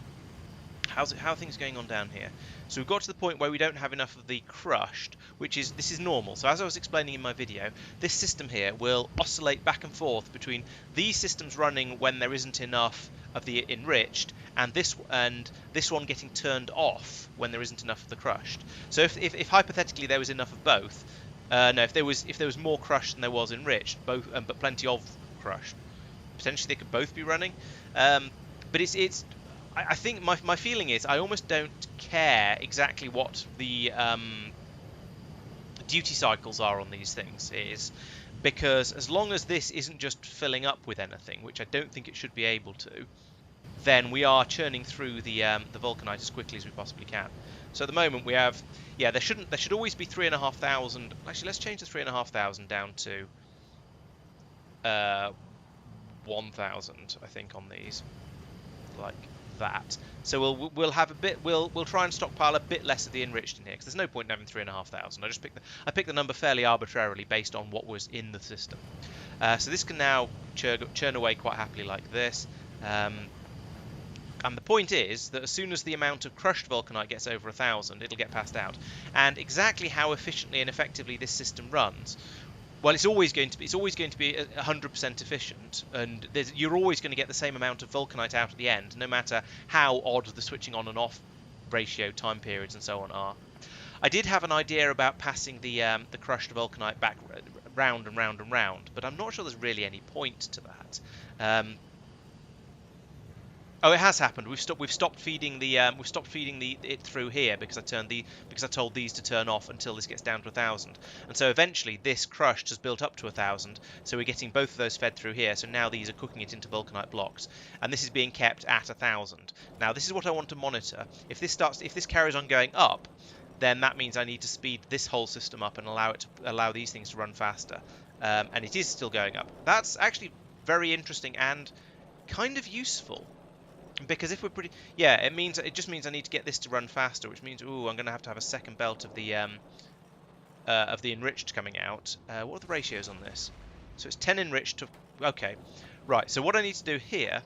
how are things going on down here? So we've got to the point where we don't have enough of the crushed, this is normal. So as I was explaining in my video, this system here will oscillate back and forth between these systems running when there isn't enough of the enriched, and this one getting turned off when there isn't enough of the crushed. So if hypothetically there was enough of both, no, if there was more crushed than there was enriched, both, but plenty of crushed, potentially they could both be running. But I think my feeling is I almost don't care exactly what the duty cycles are on these things because as long as this isn't just filling up with anything, which I don't think it should be able to, then we are churning through the vulcanite as quickly as we possibly can. So at the moment we have, there should always be 3,500. Actually, let's change the 3,500 down to 1,000, I think, on these, like that. So we'll have a bit. We'll try and stockpile a bit less of the enriched in here, because there's no point in having 3,500. I picked the number fairly arbitrarily based on what was in the system. So this can now churn away quite happily like this. And the point is that as soon as the amount of crushed vulcanite gets over 1,000, it'll get passed out. And exactly how efficiently and effectively this system runs, well, it's always going to be 100% efficient, and you're always going to get the same amount of vulcanite out at the end, no matter how odd the switching on and off ratio, time periods, and so on are. I did have an idea about passing the crushed vulcanite back round and round and round, but I'm not sure there's really any point to that. Oh, it has happened. We've stopped feeding it through here because I told these to turn off until this gets down to 1,000, and so eventually this crushed has built up to 1,000. So we're getting both of those fed through here. So now these are cooking it into vulcanite blocks, and this is being kept at 1,000. Now this is what I want to monitor. If this carries on going up, then that means I need to speed this whole system up and allow these things to run faster. And it is still going up. That's actually very interesting and kind of useful. Because if we're it just means I need to get this to run faster, which means I'm going to have a second belt of the enriched coming out. What are the ratios on this? So it's 10 enriched to right. So what I need to do here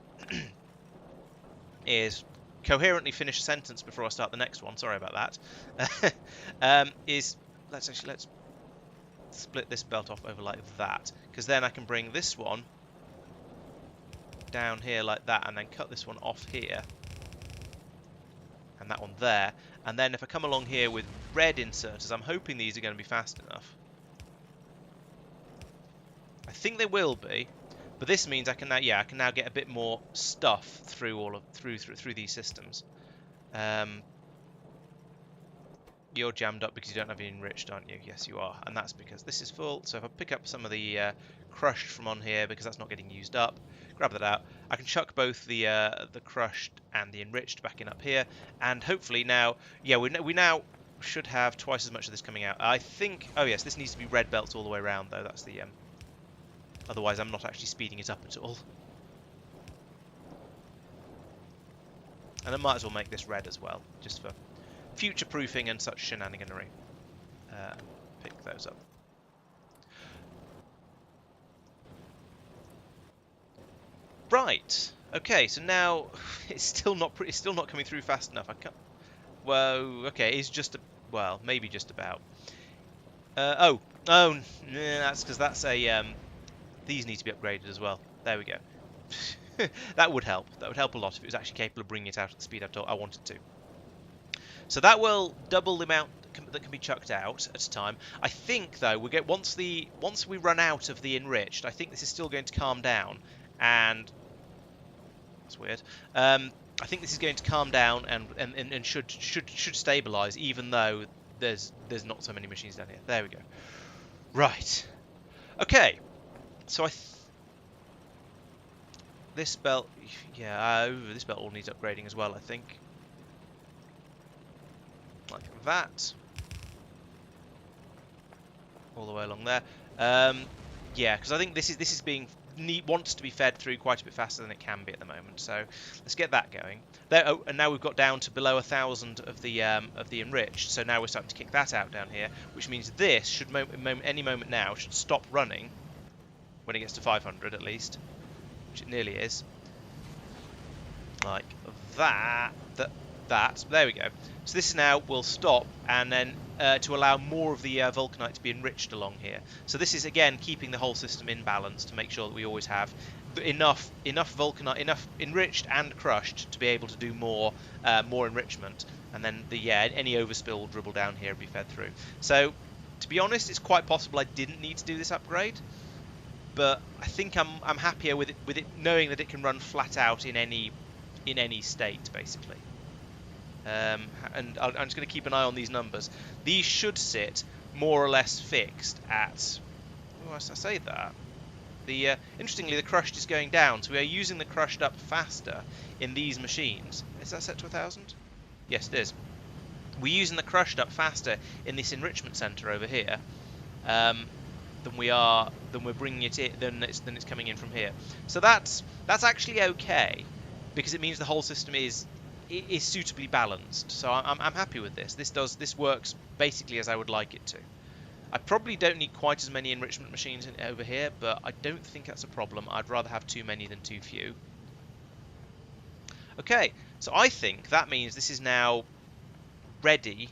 is coherently finish a sentence before I start the next one. Sorry about that. Let's split this belt off over like that, because then I can bring this one down here like that, and then cut this one off here and that one there, and then if I come along here with red inserters, I'm hoping these are going to be fast enough. I think they will be, but this means I can now get a bit more stuff through through these systems. You're jammed up because you don't have any enriched, aren't you? Yes, you are, and that's because this is full. So if I pick up some of the crushed from on here, because that's not getting used up, grab that out. I can chuck both the crushed and the enriched back in up here, and hopefully now, we now should have twice as much of this coming out. I think. Oh yes, this needs to be red belts all the way around though. That's the otherwise I'm not actually speeding it up at all. And I might as well make this red as well, just for future proofing and such shenaniganery. Pick those up. Right. Okay. So now it's still not coming through fast enough. I can't. Well, okay. It's just maybe just about. That's because that's a. These need to be upgraded as well. There we go. That would help. That would help a lot if it was actually capable of bringing it out at the speed I wanted to. So that will double the amount that can be chucked out at a time. I think though once we run out of the enriched, I think this is still going to calm down, and that's weird. I think this is going to calm down and should stabilize, even though there's not so many machines down here. There we go. Right. Okay. So this belt, this belt all needs upgrading as well, I think. Like that. All the way along there. Because I think this is wants to be fed through quite a bit faster than it can be at the moment. So let's get that going. There, and now we've got down to below 1,000 of the enriched. So now we're starting to kick that out down here, which means this should any moment now should stop running when it gets to 500 at least, which it nearly is. Like that. that. There we go. So this now will stop, and then to allow more of the vulcanite to be enriched along here. So this is again keeping the whole system in balance to make sure that we always have enough vulcanite, enough enriched and crushed to be able to do more enrichment, and then any overspill will dribble down here and be fed through. So to be honest, it's quite possible I didn't need to do this upgrade, but I think I'm happier with it knowing that it can run flat out in any state basically. And I'm just going to keep an eye on these numbers. These should sit more or less fixed at. Oh, I say that. Interestingly, the crushed is going down, so we are using the crushed up faster in these machines. Is that set to 1,000? Yes, it is. We're using the crushed up faster in this enrichment center over here than we're bringing it in than it's coming in from here. So that's actually okay, because it means the whole system is suitably balanced. So I'm happy with this. This works basically as I would like it to. I probably don't need quite as many enrichment machines over here, but I don't think that's a problem. I'd rather have too many than too few. Okay, so I think that means this is now ready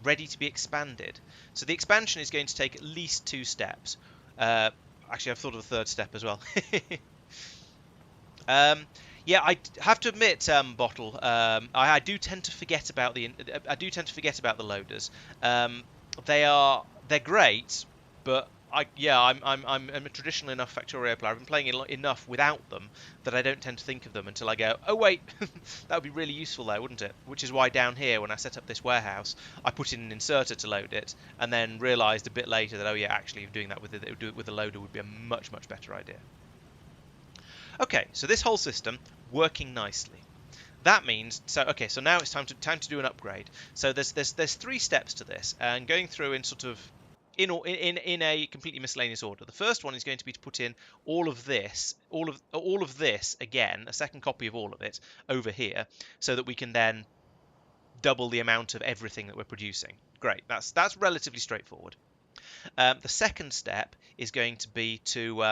to be expanded. So the expansion is going to take at least 2 steps. Actually, I've thought of a third step as well. Yeah, I have to admit, Bottle, I do tend to forget about the loaders. They're great, but I'm a traditional enough Factorio player. I've been playing enough without them that I don't tend to think of them until I go, oh wait, that would be really useful there, wouldn't it? Which is why down here, when I set up this warehouse, I put in an inserter to load it, and then realised a bit later that, oh yeah, actually doing that with a loader would be a much better idea. Okay, so this whole system working nicely. That means so now it's time to do an upgrade. So there's 3 steps to this, and going through in sort of in a completely miscellaneous order. The first one is going to be to put in all of this again, a second copy of all of it over here, so that we can then double the amount of everything that we're producing. Great, that's relatively straightforward. The second step is going to be to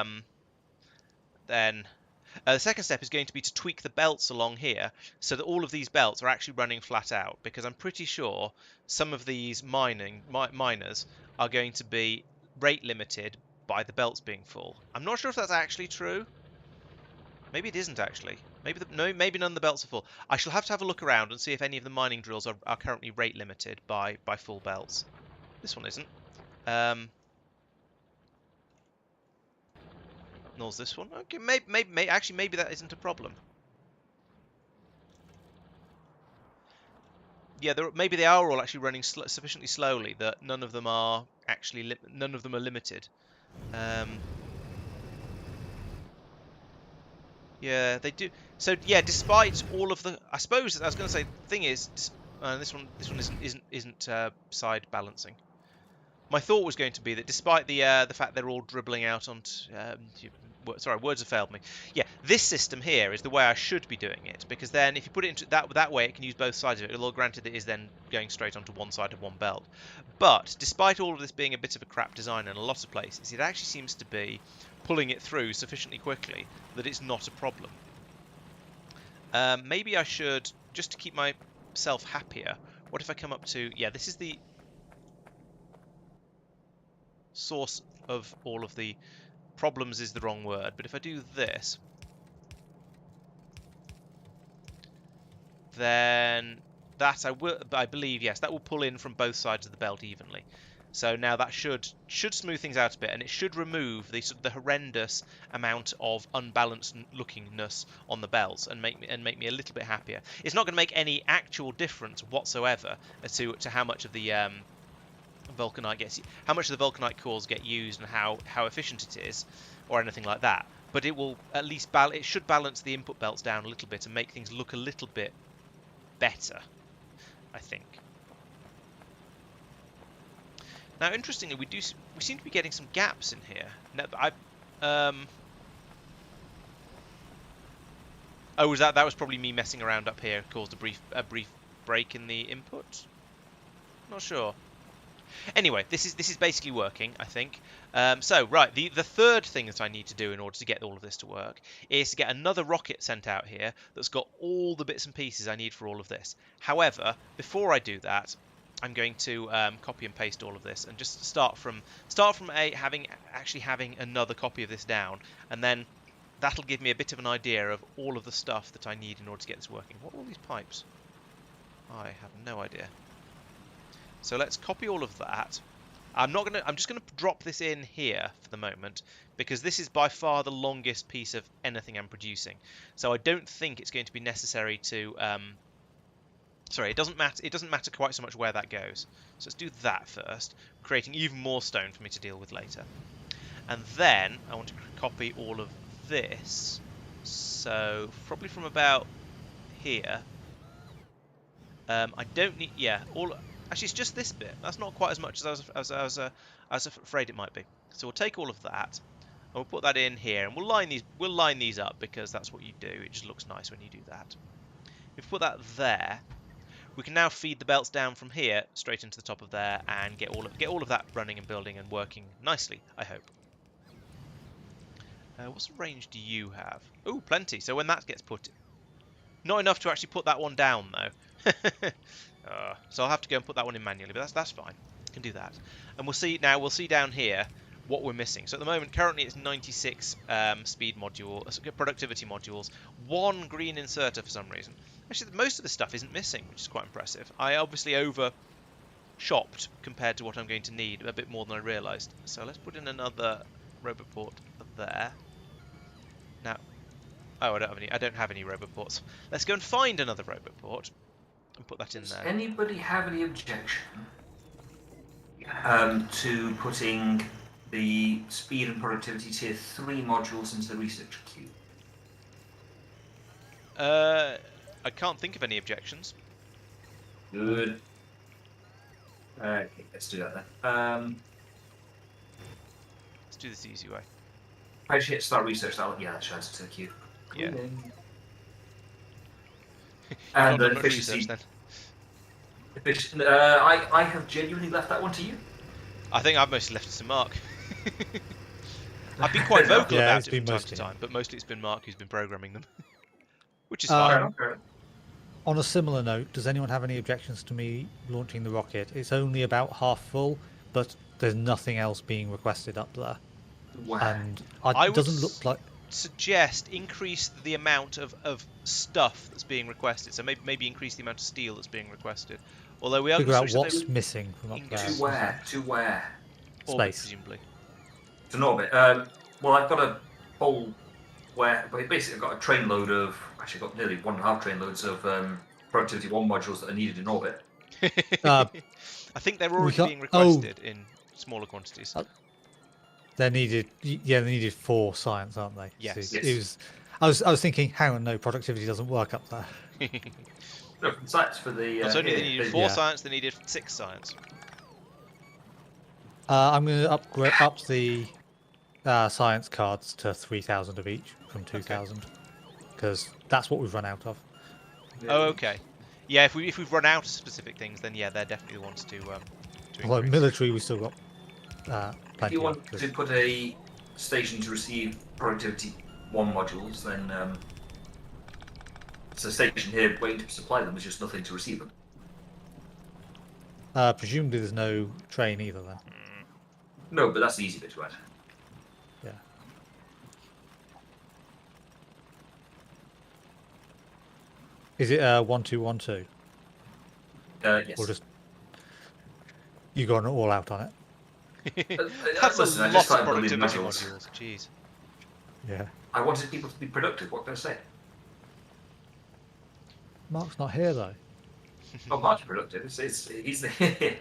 the second step is going to be to tweak the belts along here so that all of these belts are actually running flat out, because I'm pretty sure some of these miners are going to be rate limited by the belts being full. I'm not sure if that's actually true. Maybe it isn't actually. Maybe none of the belts are full. I shall have to have a look around and see if any of the mining drills are currently rate limited by full belts. This one isn't. Nor this one. Okay, maybe that isn't a problem. Yeah, maybe they are all actually running sufficiently slowly that none of them are limited. Yeah, they do. So yeah, despite all of the, I suppose I was going to say, the thing is, this one isn't side balancing. My thought was going to be that despite the fact they're all dribbling out onto sorry, words have failed me. Yeah, this system here is the way I should be doing it, because then if you put it into that way, it can use both sides of it. Although granted, it is then going straight onto one side of one belt. But despite all of this being a bit of a crap design in a lot of places, it actually seems to be pulling it through sufficiently quickly that it's not a problem. Maybe I should, just to keep myself happier, what if I come up to, yeah, this is the source of all of the problems is the wrong word, but if I do this, then that I believe, yes, that will pull in from both sides of the belt evenly. So now that should smooth things out a bit, and it should remove the horrendous amount of unbalanced lookingness on the belts and make me a little bit happier. It's not going to make any actual difference whatsoever as to how much of the how much of the vulcanite cores get used and how efficient it is, or anything like that. But it will at least it should balance the input belts down a little bit and make things look a little bit better, I think. Now, interestingly, we seem to be getting some gaps in here. Now, oh, that was probably me messing around up here, caused a brief break in the input. Not sure. Anyway, this is basically working, I think. So right, the third thing that I need to do in order to get all of this to work is to get another rocket sent out here that's got all the bits and pieces I need for all of this. However, before I do that, I'm going to copy and paste all of this and just start from having another copy of this down, and then that'll give me a bit of an idea of all of the stuff that I need in order to get this working. What are all these pipes? I have no idea. So let's copy all of that. I'm just gonna drop this in here for the moment because this is by far the longest piece of anything I'm producing. So I don't think it's going to be necessary to sorry, it doesn't matter quite so much where that goes. So let's do that first, creating even more stone for me to deal with later. And then I want to copy all of this. So probably from about here. I don't need, yeah, actually it's just this bit. That's not quite as much as I was afraid it might be. So we'll take all of that and we'll put that in here, and we'll line these up because that's what you do. It just looks nice when you do that. If we put that there, we can now feed the belts down from here straight into the top of there and get all of that running and building and working nicely, I hope. What's the range do you have? Oh, plenty. So when that gets put, not enough to actually put that one down though. So I'll have to go and put that one in manually, but that's fine. I can do that. And we'll see down here what we're missing. So at the moment, currently it's 96 speed module, productivity modules, 1 green inserter for some reason. Actually, most of the stuff isn't missing, which is quite impressive. I obviously over-shopped compared to what I'm going to need, a bit more than I realised. So let's put in another roboport there. Now, oh, I don't have any roboports. Let's go and find another roboport and put that in there. Does anybody have any objection to putting the speed and productivity tier 3 modules into the research queue? I can't think of any objections. Good. Okay, let's do that then. Let's do this the easy way. If I just hit start research, yeah, that shows it to the queue. Yeah. And Not the much research, then. I have genuinely left that one to you. I think I've mostly left it to Mark. I've been quite vocal about it from time to time, but mostly it's been Mark who's been programming them, which is fine. On a similar note, does anyone have any objections to me launching the rocket? It's only about half full, but there's nothing else being requested up there. Wow. And it doesn't look like... Suggest increase the amount of stuff that's being requested. So maybe increase the amount of steel that's being requested. Although we are figure out what's missing from up there. To where? Orbit, Space. presumably. To an orbit. Well, I've got a whole basically I've got a train load of, actually I've got nearly 1.5 train loads of productivity 1 modules that are needed in orbit. I think they're already being requested in smaller quantities. They're needed. Yeah, they needed 4 science, aren't they? Yes. Yes. I was thinking, hang on, no, productivity doesn't work up there. No, science for the. Not only they needed 4 science, they needed 6 science. I'm going to upgrade up the science cards to 3,000 of each from 2,000 because that's what we've run out of. Yeah. Oh, okay. Yeah, if we've run out of specific things, then yeah, they're definitely the ones to Although increase. military, we still got plenty. If you want to put a station to receive productivity 1 modules, then it's a station here waiting to supply them. There's just nothing to receive them. Presumably, there's no train either then. No, but that's the easy bit to add. Yeah. Is it 1212? Yes. Or just you gone all out on it? That's listen, a I just lot of started building productivity modules. modules. Jeez. Yeah. I wanted people to be productive. What can I say? Mark's not here though. Not much productive. He's the.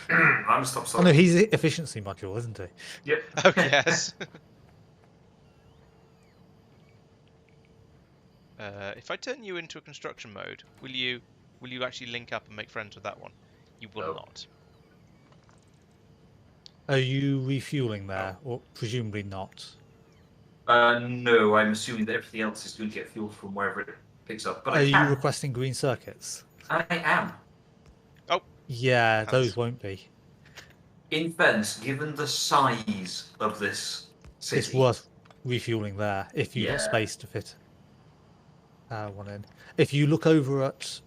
I'm stop. Oh no, he's the efficiency module, isn't he? Yep. Oh yes. If I turn you into a construction mode, will you actually link up and make friends with that one? You will not. Are you refueling there, or presumably not? No, I'm assuming that everything else is going to get fuel from wherever it picks up. But Are you requesting green circuits? I am. Oh. Yeah, those won't be. In fairness, given the size of this city, It's worth refueling there if you've got Yeah. space to fit one in. If you look over at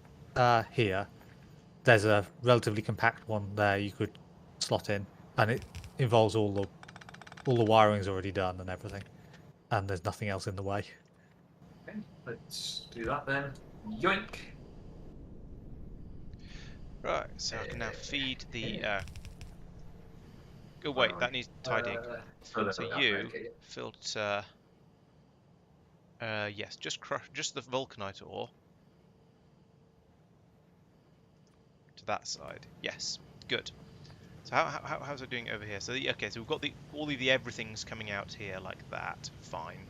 here, there's a relatively compact one there you could slot in, and it involves all the wiring's already done and everything, and there's nothing else in the way. Okay, let's do that then. Yoink. Right, so I can now feed the... Oh wait, that needs tidying. So you filter... yes, just the vulcanite ore to that side. Yes, good. So how's it doing over here? So okay, so we've got all of the everything's coming out here like that. Fine.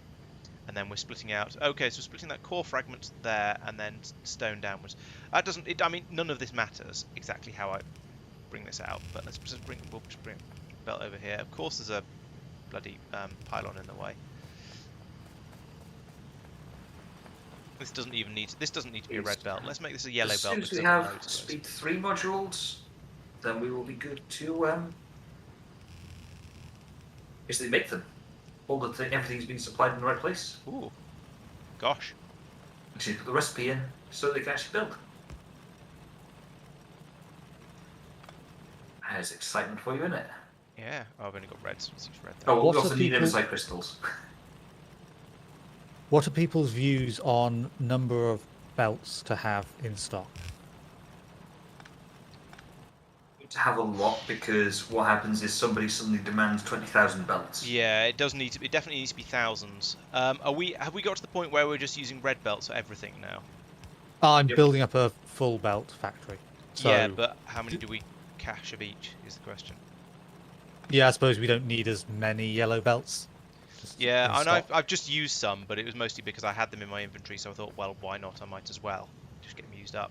And then we're splitting out. Okay, so we're splitting that core fragment there and then stone downwards. That doesn't. I mean, none of this matters exactly how I bring this out. But we'll just bring belt over here. Of course, there's a bloody pylon in the way. This doesn't even need. This doesn't need to be a red belt. Let's make this a yellow belt. As soon as we have speed 3 modules, then we will be good to basically make them. Everything's been supplied in the right place. Ooh, gosh. Actually, put the recipe in so they can actually build. There's excitement for you, innit? Yeah. Oh, I've only got reds. Let's use red there. Oh, What we are also need people- Immersite crystals. What are people's views on number of belts to have in stock? To have a lot, because what happens is somebody suddenly demands 20,000 belts. Yeah, it does need to. It definitely needs to be thousands. Have we got to the point where we're just using red belts for everything now? I'm Yep. building up a full belt factory. So, Yeah, but how many do we cache of each is the question. yeah, I suppose we don't need as many yellow belts. Just Yeah, in and stock. I've just used some, but it was mostly because I had them in my inventory, so I thought, well, why not? I might as well just get them used up.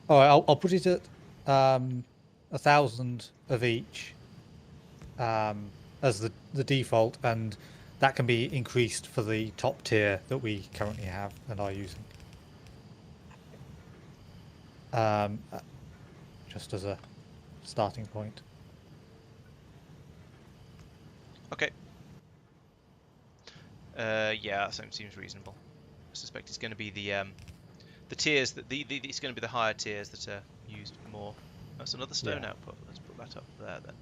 All right, I'll put it at 1,000 of each as the default, and that can be increased for the top tier that we currently have and are using. Just as a starting point. Okay. Yeah, that seems reasonable. I suspect it's going to be the tiers that it's going to be the higher tiers that are used more. That's another stone Yeah. output. Let's put that up there then.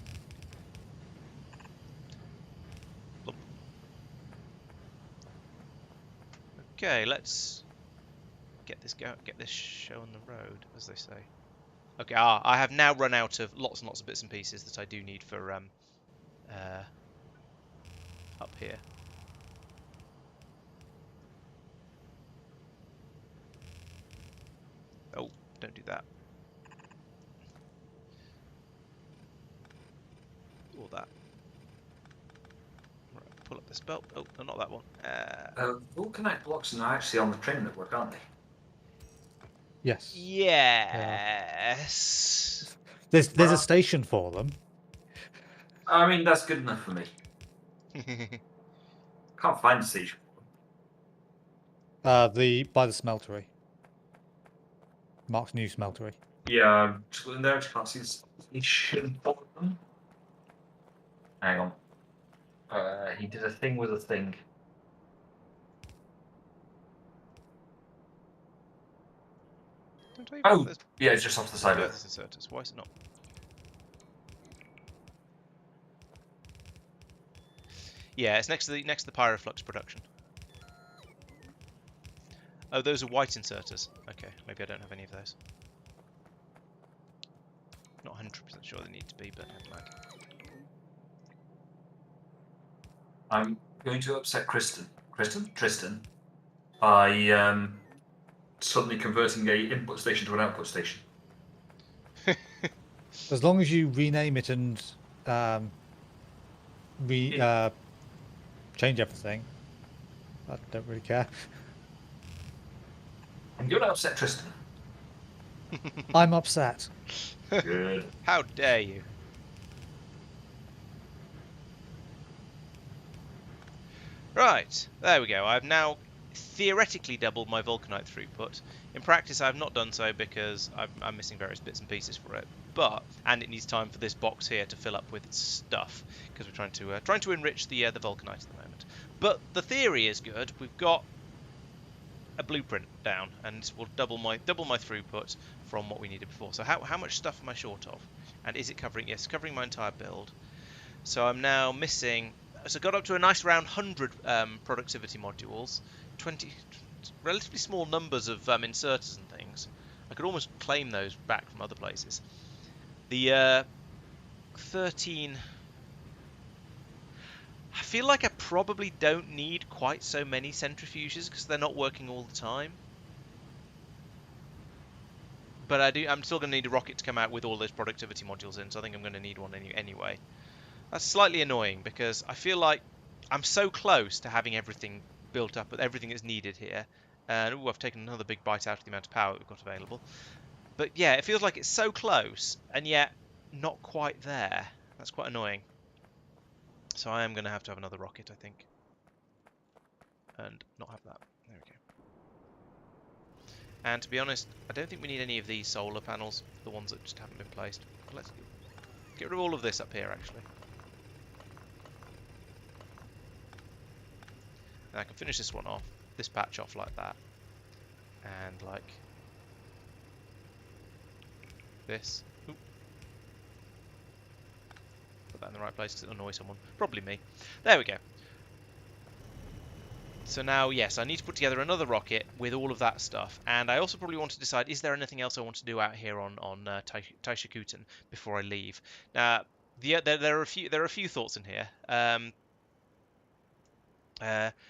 Plump. Okay, let's get this show on the road, as they say. Okay, I have now run out of lots and lots of bits and pieces that I do need for up here. Oh, don't do that. Or that. Right, pull up this belt. Oh, no, not that one. Vulcanite blocks are now actually on the train network, aren't they? Yes. Yes. There's Well- a station for them. I mean, that's good enough for me. Can't find a station. By the smeltery. Marc's new smeltery. Yeah, I'm just going there. I just can't see the station for them. Hang on. He did a thing with a thing. Don't tell you Oh, about this. yeah, it's just off the side of it. Earth inserters. Why is it not? Yeah, it's next to the pyroflux production. Oh, those are white inserters. Okay, maybe I don't have any of those. Not 100% sure they need to be, but I'd like. I'm going to upset Tristan by suddenly converting a input station to an output station. As long as you rename it and change everything, I don't really care. I'm going to upset Tristan. I'm upset. Good. How dare you? Right, there we go. I've now theoretically doubled my vulcanite throughput. In practice, I've not done so because I'm missing various bits and pieces for it. and it needs time for this box here to fill up with stuff because we're trying to enrich the vulcanite at the moment. But the theory is good. We've got a blueprint down, and this will double my throughput from what we needed before. So how much stuff am I short of? And is it covering? Yes, covering my entire build. So I'm now missing. So I got up to a nice round 100 productivity modules, 20 relatively small numbers of inserters and things. I could almost claim those back from other places. The 13. I feel like I probably don't need quite so many centrifuges because they're not working all the time. But I'm still going to need a rocket to come out with all those productivity modules in, so I think I'm going to need one anyway. That's slightly annoying because I feel like I'm so close to having everything built up, everything that's needed here. And I've taken another big bite out of the amount of power that we've got available. But yeah, it feels like it's so close, and yet not quite there. That's quite annoying. So I am going to have another rocket, I think. And not have that. There we go. And to be honest, I don't think we need any of these solar panels, the ones that just haven't been placed. Let's get rid of all of this up here, actually. And I can finish this one off, this patch off like that. And like this. Oop. Put that in the right place because it'll annoy someone. Probably me. There we go. So now, yes, I need to put together another rocket with all of that stuff, and I also probably want to decide, is there anything else I want to do out here on Taishakuten before I leave? Now, there are a few thoughts in here.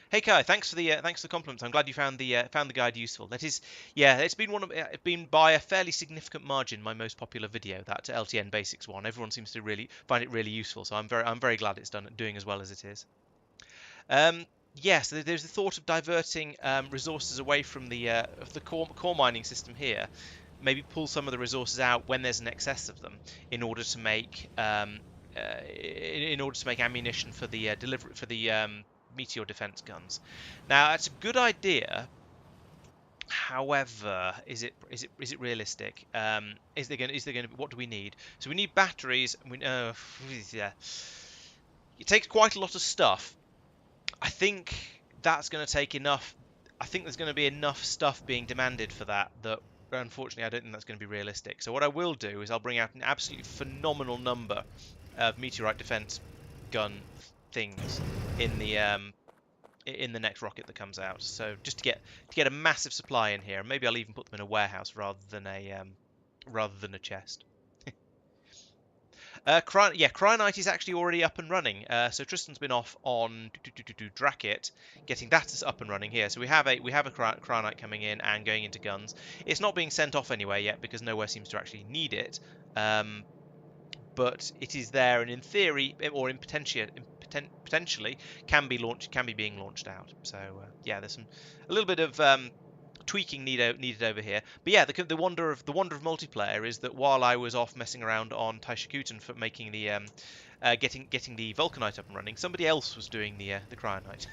Hey Kai, thanks for the compliment. I'm glad you found the guide useful. That is, yeah, it's been by a fairly significant margin my most popular video, that LTN Basics one. Everyone seems to really find it really useful, so I'm very glad it's doing as well as it is. Yes, there's the thought of diverting resources away from the core mining system here. Maybe pull some of the resources out when there's an excess of them, in order to make ammunition for the meteor defense guns. Now that's a good idea. However, is it realistic? Is there going to be, what do we need? So we need batteries. Yeah. It takes quite a lot of stuff. I think that's going to take enough. I think there's going to be enough stuff being demanded for that unfortunately I don't think that's going to be realistic. So what I will do is I'll bring out an absolutely phenomenal number of meteorite defense gun things in the next rocket that comes out. So just to get a massive supply in here. Maybe I'll even put them in a warehouse rather than a chest. Cryonite is actually already up and running. So Tristan's been off on Dracket, getting that up and running here. So we have a Cryonite coming in and going into guns. It's not being sent off anywhere yet because nowhere seems to actually need it. But it is there, and in theory, or in potentially, can be being launched out. So yeah, there's a little bit of tweaking needed over here. But yeah, the wonder of multiplayer is that while I was off messing around on Taishakuten for making the getting the vulcanite up and running, somebody else was doing the cryonite.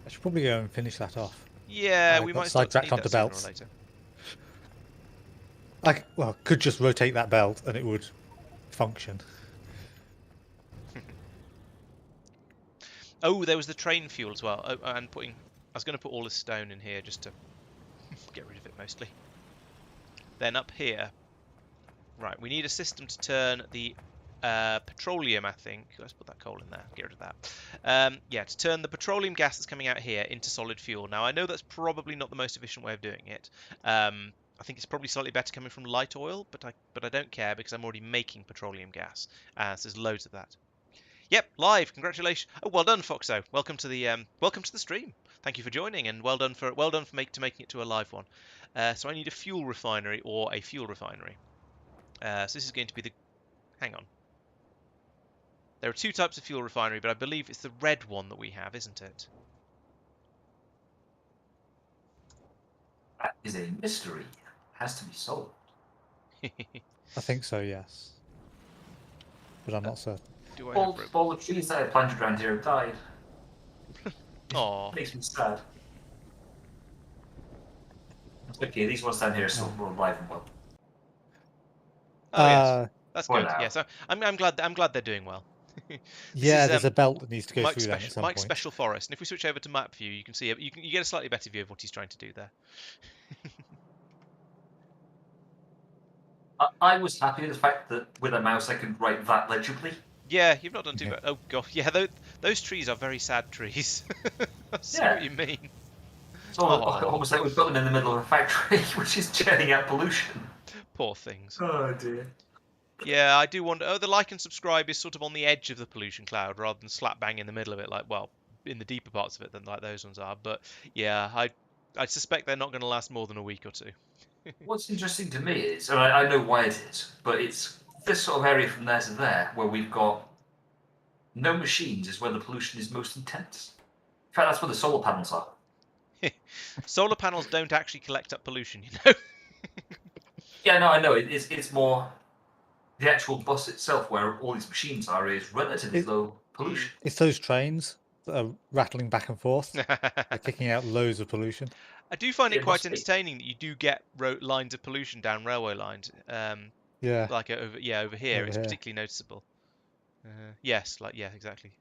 I should probably go and finish that off. Yeah, we might start to need onto that sooner or belts. later. Could just rotate that belt and it would function. Oh, there was the train fuel as well. Oh, and I was going to put all this stone in here just to get rid of it mostly. Then up here, right, we need a system to turn the petroleum, I think. Let's put that coal in there, get rid of that. Yeah, to turn the petroleum gas that's coming out here into solid fuel. Now, I know that's probably not the most efficient way of doing it. I think it's probably slightly better coming from light oil, but I don't care because I'm already making petroleum gas. So there's loads of that. Yep, live. Congratulations. Oh, well done, Foxo. Welcome to the stream. Thank you for joining, and well done for making it to a live one. So I need a fuel refinery or a fuel refinery. So this is going to be the. Hang on. There are two types of fuel refinery, but I believe it's the red one that we have, isn't it? That is a mystery. Has to be solved. I think so, yes. But I'm not certain. Do I all the trees that I planted around here have died. Aww. Makes me sad. Okay, these ones down here are still alive and well. Oh yes, Uh, that's For good. now. Yeah, so I'm glad they're doing well. This yeah, is there's a belt that needs to go Mike's through them at some Mike's point. special forest, and if we switch over to map view, you can see you get a slightly better view of what he's trying to do there. I was happy with the fact that with a mouse I could write that legibly. Yeah, you've not done too Yeah. bad. Oh god, yeah, those trees are very sad trees. I see Yeah. what you mean. It's almost like we've got them in the middle of a factory, which is churning out pollution. Poor things. Oh dear. Yeah, I do wonder. Oh, the like and subscribe is sort of on the edge of the pollution cloud rather than slap bang in the middle of it, like, well, in the deeper parts of it than like those ones are. But yeah, I suspect they're not going to last more than a week or two. What's interesting to me is, and I know why it is, but it's this sort of area from there to there where we've got no machines is where the pollution is most intense. In fact, that's where the solar panels are. Solar panels don't actually collect up pollution, you know. Yeah, no, I know. It's more the actual bus itself where all these machines are is relatively low pollution. It's those trains that are rattling back and forth. They're kicking out loads of pollution. I do find it It quite must be. entertaining that you do get lines of pollution down railway lines. Yeah. Like over here, Over it's here. particularly noticeable. Yes, like yeah, exactly.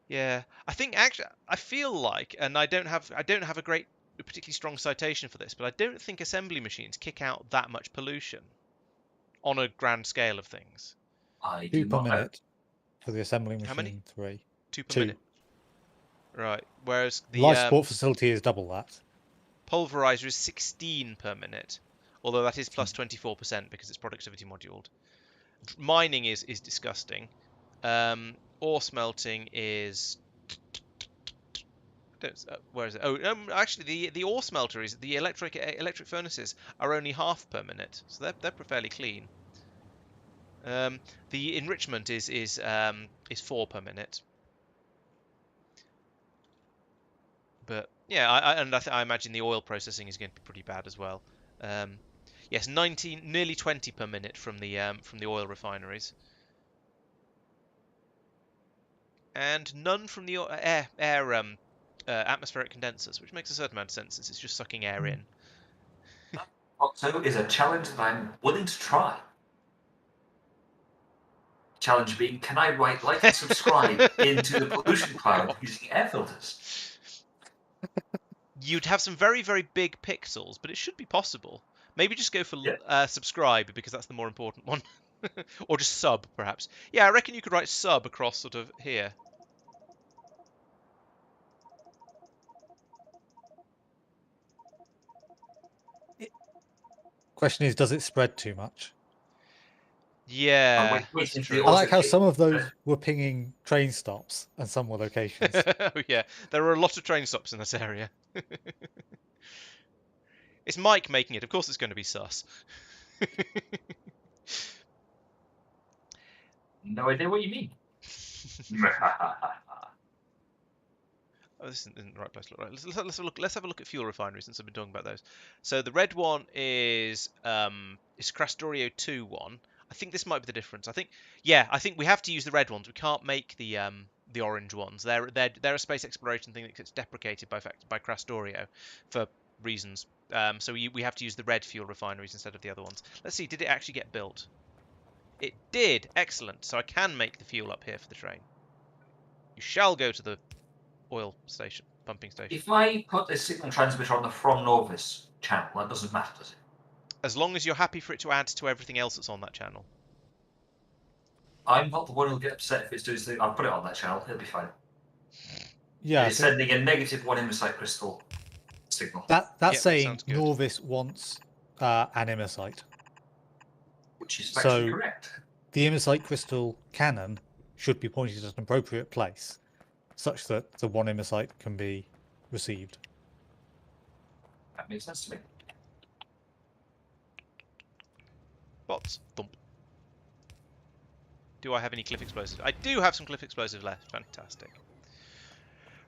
Yeah, I think actually I feel like, and I don't have a particularly strong citation for this, but I don't think assembly machines kick out that much pollution on a grand scale of things. I 2 do per not know. minute for the assembly machine. How many? 3. 2 per 2. minute. Right. Whereas the Life support facility is double that. pulverizer is 16 per minute, although that is plus 24% because it's productivity moduled. Mining is disgusting. Ore smelting is. Where is it? Oh, actually, the ore smelter is the electric furnaces are only half per minute, so they're fairly clean. The enrichment is 4 per minute. But yeah, I imagine the oil processing is going to be pretty bad as well. Yes, 19, nearly 20 per minute from the oil refineries, and none from the air atmospheric condensers, which makes a certain amount of sense since it's just sucking air in. So is a challenge that I'm willing to try. Challenge being, can I write like and subscribe into the pollution cloud using air filters? You'd have some very, very big pixels, but it should be possible. Maybe just go for subscribe because that's the more important one. Or just sub, perhaps. Yeah, I reckon you could write sub across sort of here. Question is, does it spread too much? Yeah, wait, that's true. I like how some of those were pinging train stops and some were locations. Oh yeah, there are a lot of train stops in this area. It's Mike making it. Of course, it's going to be sus. No idea what you mean. Oh, this isn't the right place to look. Right, let's have a look at fuel refineries since I've been talking about those. So the red one is Krastorio² one. I think this might be the difference. I think we have to use the red ones. We can't make the orange ones. They're a space exploration thing that gets deprecated by Krastorio for reasons. So we have to use the red fuel refineries instead of the other ones. Let's see. Did it actually get built? It did. Excellent. So I can make the fuel up here for the train. You shall go to the oil station, pumping station. If I put a signal transmitter on the From Norvis channel, that doesn't matter, does it? As long as you're happy for it to add to everything else that's on that channel. I'm not the one who'll get upset if it's doing something. I'll put it on that channel. It'll be fine. Yeah, It's sending a negative 1 Immersite crystal signal. that's saying sounds good. Norvis wants an Immersite. Which is factually So- correct. The Immersite crystal cannon should be pointed at an appropriate place, such that the 1 Immersite can be received. That makes sense to me. Bots. Thump. Do I have any cliff explosives? I do have some cliff explosives left. Fantastic.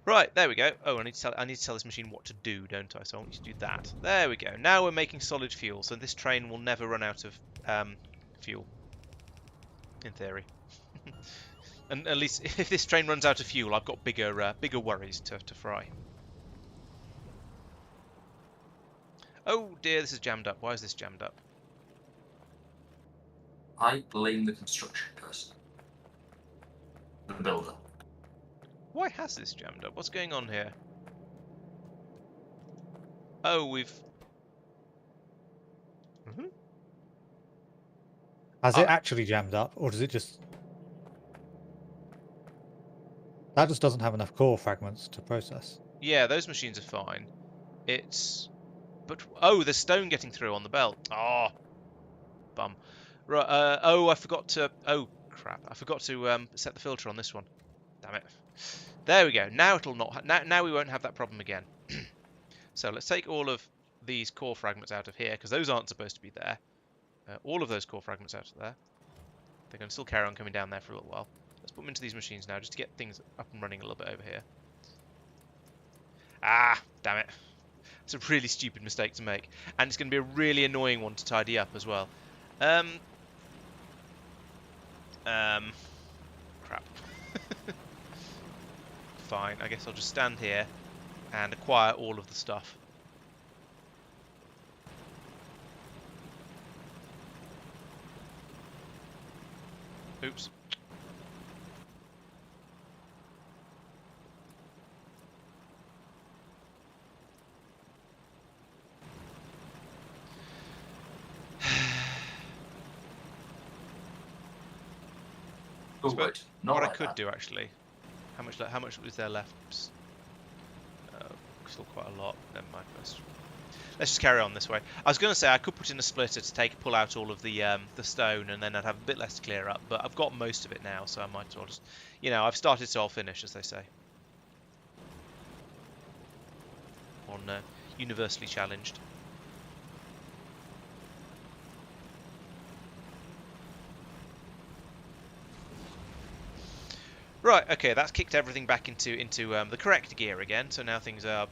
Right, there we go. Oh, I need to tell this machine what to do, don't I? So I want you to do that. There we go. Now we're making solid fuel, so this train will never run out of fuel. In theory. And at least if this train runs out of fuel, I've got bigger worries to fry. Oh dear, this is jammed up. Why is this jammed up? I blame the construction person. The builder. Why has this jammed up? What's going on here? Oh, we've... Has it actually jammed up, or does it just... That just doesn't have enough core fragments to process. Yeah, those machines are fine. It's... But... Oh, there's stone getting through on the belt. Oh, bum. Right, oh, I forgot to... Oh, crap. I forgot to set the filter on this one. Damn it. There we go. Now it'll not... Now we won't have that problem again. So let's take all of these core fragments out of here, because those aren't supposed to be there. All of those core fragments out of there. They're going to still carry on coming down there for a little while. Let's put them into these machines now, just to get things up and running a little bit over here. Ah, damn it. It's a really stupid mistake to make. And it's going to be a really annoying one to tidy up as well. Crap. Fine, I guess I'll just stand here and acquire all of the stuff. Oops. Oh, wait. Not What I like could that. do actually, how much was there left? Still quite a lot. Never mind. Let's just carry on this way. I was going to say I could put in a splitter to pull out all of the stone, and then I'd have a bit less to clear up. But I've got most of it now, so I might as well just, I've started, so I'll finish, as they say. On universally challenged. Right, okay, that's kicked everything back into the correct gear again. So now things are,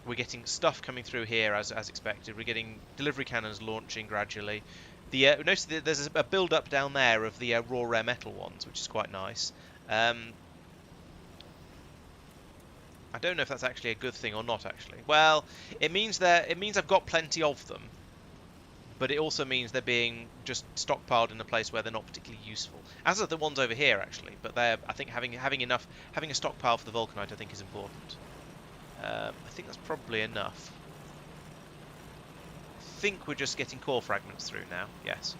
we're getting stuff coming through here as expected. We're getting delivery cannons launching gradually. Notice that there's a build up down there of the raw rare metal ones, which is quite nice. I don't know if that's actually a good thing or not. Actually, well, it means I've got plenty of them. But it also means they're being just stockpiled in a place where they're not particularly useful. As are the ones over here, actually. But I think having a stockpile for the Volcanite, I think, is important. I think that's probably enough. I think we're just getting core fragments through now. Yes.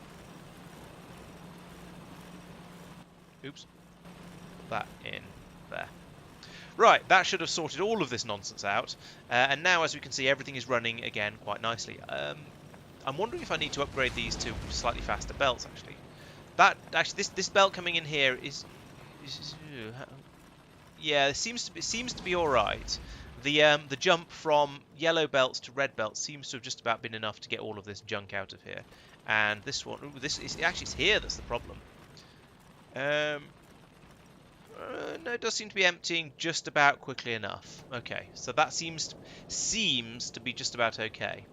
Oops. Put that in there. Right, that should have sorted all of this nonsense out. And now, as we can see, everything is running again quite nicely. I'm wondering if I need to upgrade these to slightly faster belts, actually. This belt coming in here is yeah, it seems to be all right. The jump from yellow belts to red belts seems to have just about been enough to get all of this junk out of here. And this one, it's here that's the problem. No, it does seem to be emptying just about quickly enough. Okay, so that seems to be just about okay.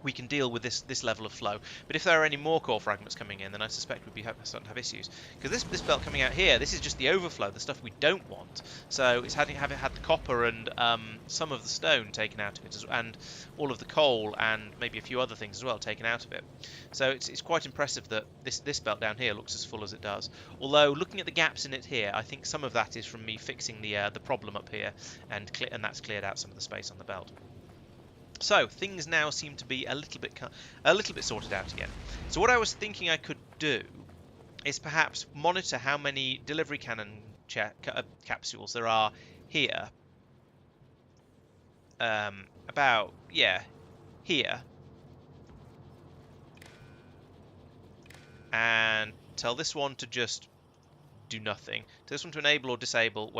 We can deal with this level of flow. But if there are any more core fragments coming in, then I suspect we'd be starting to have issues. Because this belt coming out here, this is just the overflow, the stuff we don't want. So it's had the copper and some of the stone taken out of it, and all of the coal and maybe a few other things as well taken out of it. So it's quite impressive that this belt down here looks as full as it does. Although looking at the gaps in it here, I think some of that is from me fixing the problem up here, and that's cleared out some of the space on the belt. So things now seem to be a little bit sorted out again. So what I was thinking I could do is perhaps monitor how many delivery cannon capsules there are here. Here. And tell this one to just do nothing. Tell this one to enable or disable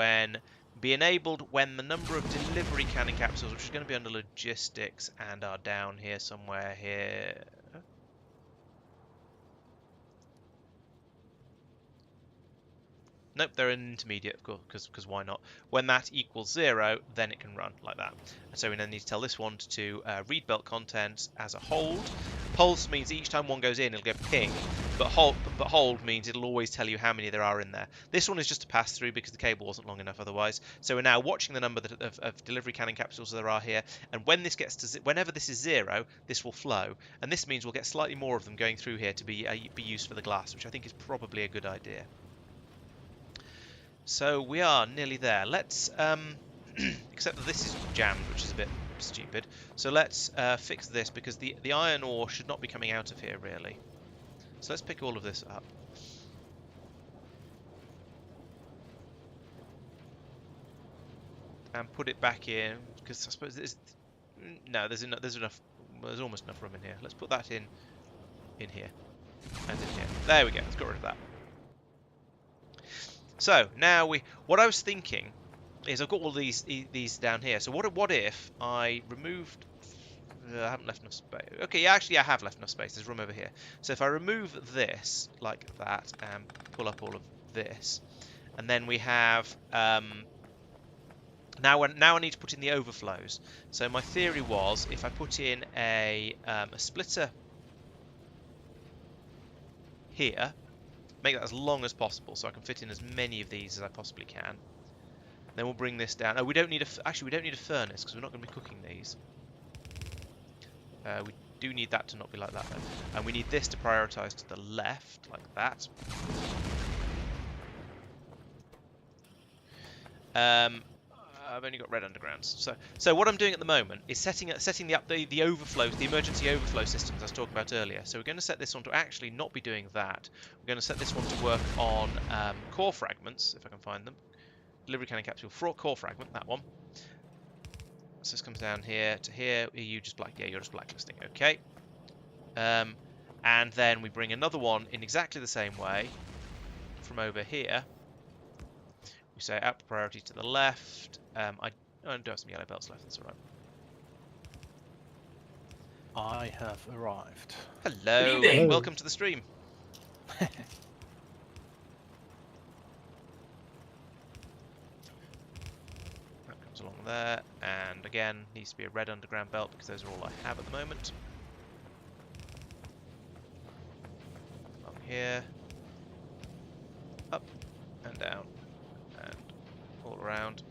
be enabled when the number of delivery cannon capsules, which is going to be under logistics and are down here somewhere here. Nope, they're an intermediate, of course, because why not? When that equals 0, then it can run like that. And so we then need to tell this one to read belt contents as a hold, Pulse means each time one goes in, it'll go ping, but hold means it'll always tell you how many there are in there. This one is just a pass through because the cable wasn't long enough otherwise. So we're now watching the number of delivery cannon capsules there are here, and when this gets to whenever this is 0, this will flow, and this means we'll get slightly more of them going through here to be used for the glass, which I think is probably a good idea. So we are nearly there. Let's except that this is jammed, which is a bit stupid. So let's fix this, because the iron ore should not be coming out of here really. So let's pick all of this up. And put it back in, because I suppose there's almost enough room in here. Let's put that in here and in here. There we go. Let's get rid of that. So now what I was thinking is I've got all these down here. So what if I removed? I haven't left enough space. Okay, yeah, actually I have left enough space. There's room over here. So if I remove this like that and pull up all of this, and then we have now I need to put in the overflows. So my theory was if I put in a splitter here, make that as long as possible so I can fit in as many of these as I possibly can. Then we'll bring this down. Oh, we don't need actually we don't need a furnace because we're not going to be cooking these. We do need that to not be like that though. And we need this to prioritize to the left like that. I've only got red undergrounds. So what I'm doing at the moment is setting up the overflows, the emergency overflow systems I was talking about earlier. So we're going to set this one to actually not be doing that. We're going to set this one to work on core fragments, if I can find them. Delivery cannon capsule core fragment, that one. So this comes down here to here. You're just blacklisting. Okay. And then we bring another one in exactly the same way from over here. We say up priority to the left. I do have some yellow belts left, that's alright. I have arrived. Hello, Good evening. welcome to the stream. That comes along there, and again, needs to be a red underground belt because those are all I have at the moment. Along here, up and down, and all around.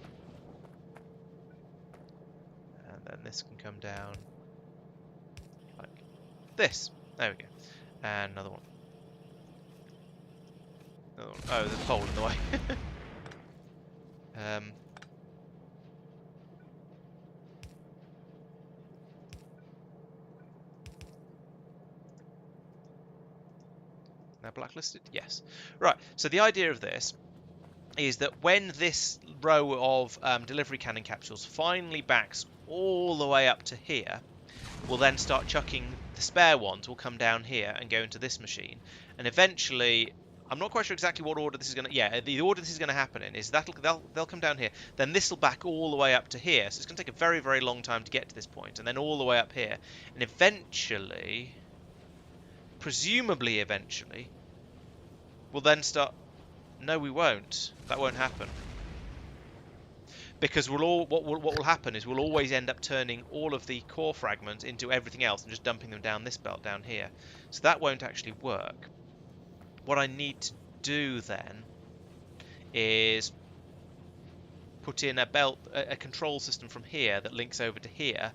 And then this can come down like this. There we go. And another one. Another one. Oh, there's a pole in the way. Now blacklisted? Yes. Right, so the idea of this is that when this row of delivery cannon capsules finally backs all the way up to here, we'll then start chucking the spare ones will come down here and go into this machine, and eventually I'm not quite sure exactly what order this is going to... Yeah, the order this is going to happen in is that they'll come down here, then this will back all the way up to here, so it's going to take a very, very long time to get to this point, and then all the way up here, and eventually, presumably eventually, we'll then start... No, we won't. That won't happen. Because what will happen is we'll always end up turning all of the core fragments into everything else and just dumping them down this belt down here. So that won't actually work. What I need to do then is put in a control system from here that links over to here,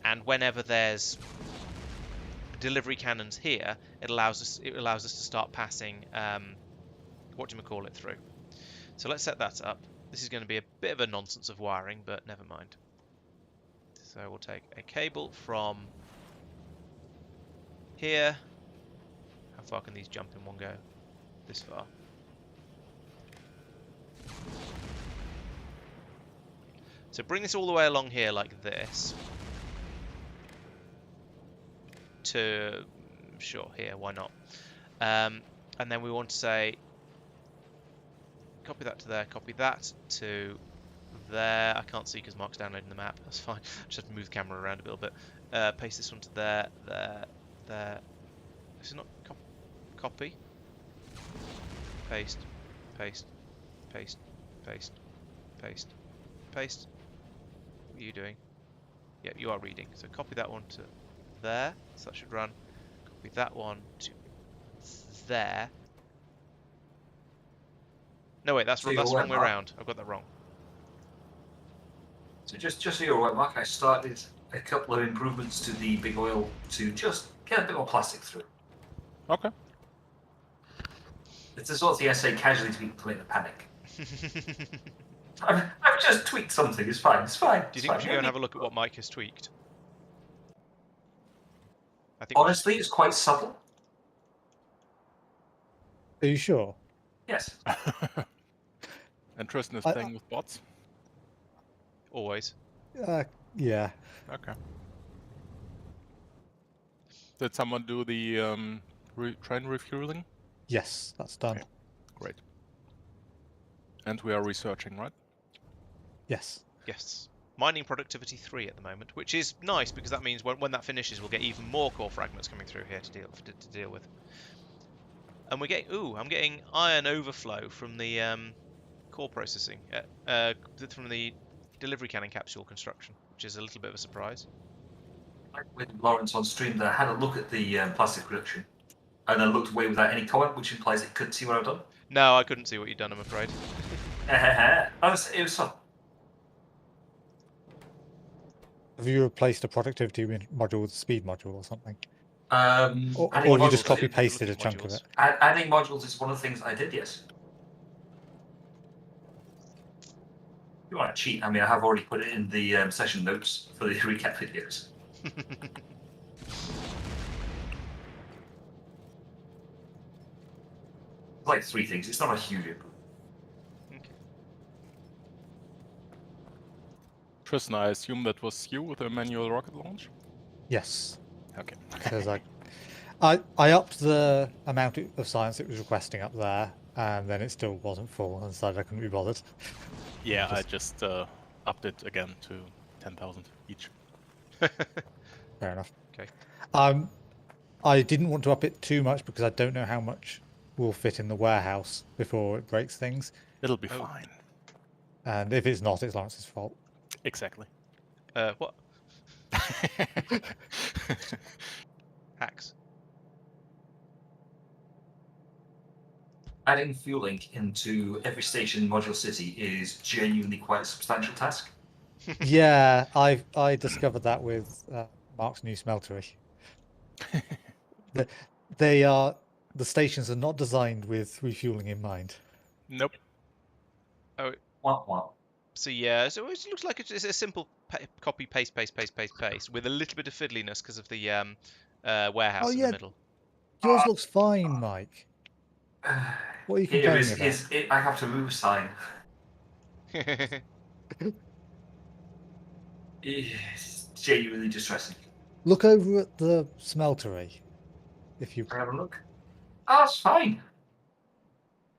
and whenever there's delivery cannons here, it allows us to start passing whatchamacallit through. So let's set that up. This is going to be a bit of a nonsense of wiring, but never mind. So we'll take a cable from here. How far can these jump in one go? This far. So bring this all the way along here like this. To, sure, here, why not? And then we want to say, copy that to there, copy that to there. I can't see because Mark's downloading the map. That's fine. Just have to move the camera around a little bit. Paste this one to there, there, there. This is not copy. Paste, paste, paste, paste, paste, paste. What are you doing? Yeah, you are reading. So copy that one to there. So that should run. copy that one to there. No, wait, that's So you're the wrong way aware, Mark? around. I've got that wrong. So just so you're aware, Mark, I started a couple of improvements to the big oil to just get a bit more plastic through. Okay. It's the sort of thing I say casually to people to make them panic. I've just tweaked something. It's fine. It's fine. Do you think we should go and have a look at what Mike has tweaked? I think. Honestly, it's quite subtle. Are you sure? Yes. And Tristan is I- playing with bots? Always. Yeah. Okay. Did someone do the train refueling? Yes, that's done. Okay. Great. And we are researching, right? Yes. Yes. Mining productivity 3 at the moment, which is nice because that means when that finishes, we'll get even more core fragments coming through here to deal with. And we're getting I'm getting iron overflow from the core processing, from the delivery cannon capsule construction, which is a little bit of a surprise. With Laurence on stream there, I had a look at the plastic production, and then looked away without any comment, which implies it couldn't see what I've done. No, I couldn't see what you'd done, I'm afraid. It was fun. Have you replaced a productivity module with a speed module or something? Or Adding you modules- just copy pasted a looking chunk of modules. it? Adding modules is one of the things I did, yes. If you want to cheat, I mean, I have already put it in the session notes for the recap videos. It's like 3 things. It's not a huge improvement. Tristan, I assume that was you with a manual rocket launch? Yes. Okay. Because I upped the amount of science it was requesting up there, and then it still wasn't full, and decided I couldn't be bothered. Yeah, I just upped it again to 10,000 each. Fair enough. Okay. I didn't want to up it too much because I don't know how much will fit in the warehouse before it breaks things. It'll be Oh. fine. And if it's not, it's Laurence's fault. Exactly. What? Hacks. Adding fueling into every station in Module City is genuinely quite a substantial task. Yeah, I discovered that with Marc's new smeltery. The stations are not designed with refueling in mind. Nope. Wah, wah. So yeah, so it looks like it's a simple copy paste with a little bit of fiddliness because of the warehouse in yeah. the middle. Yours looks fine, Mike. What are you Here complaining about? is it, I have to move sign. It's genuinely distressing. Look over at the smeltery. If you, Can I have a look? Oh, it's fine.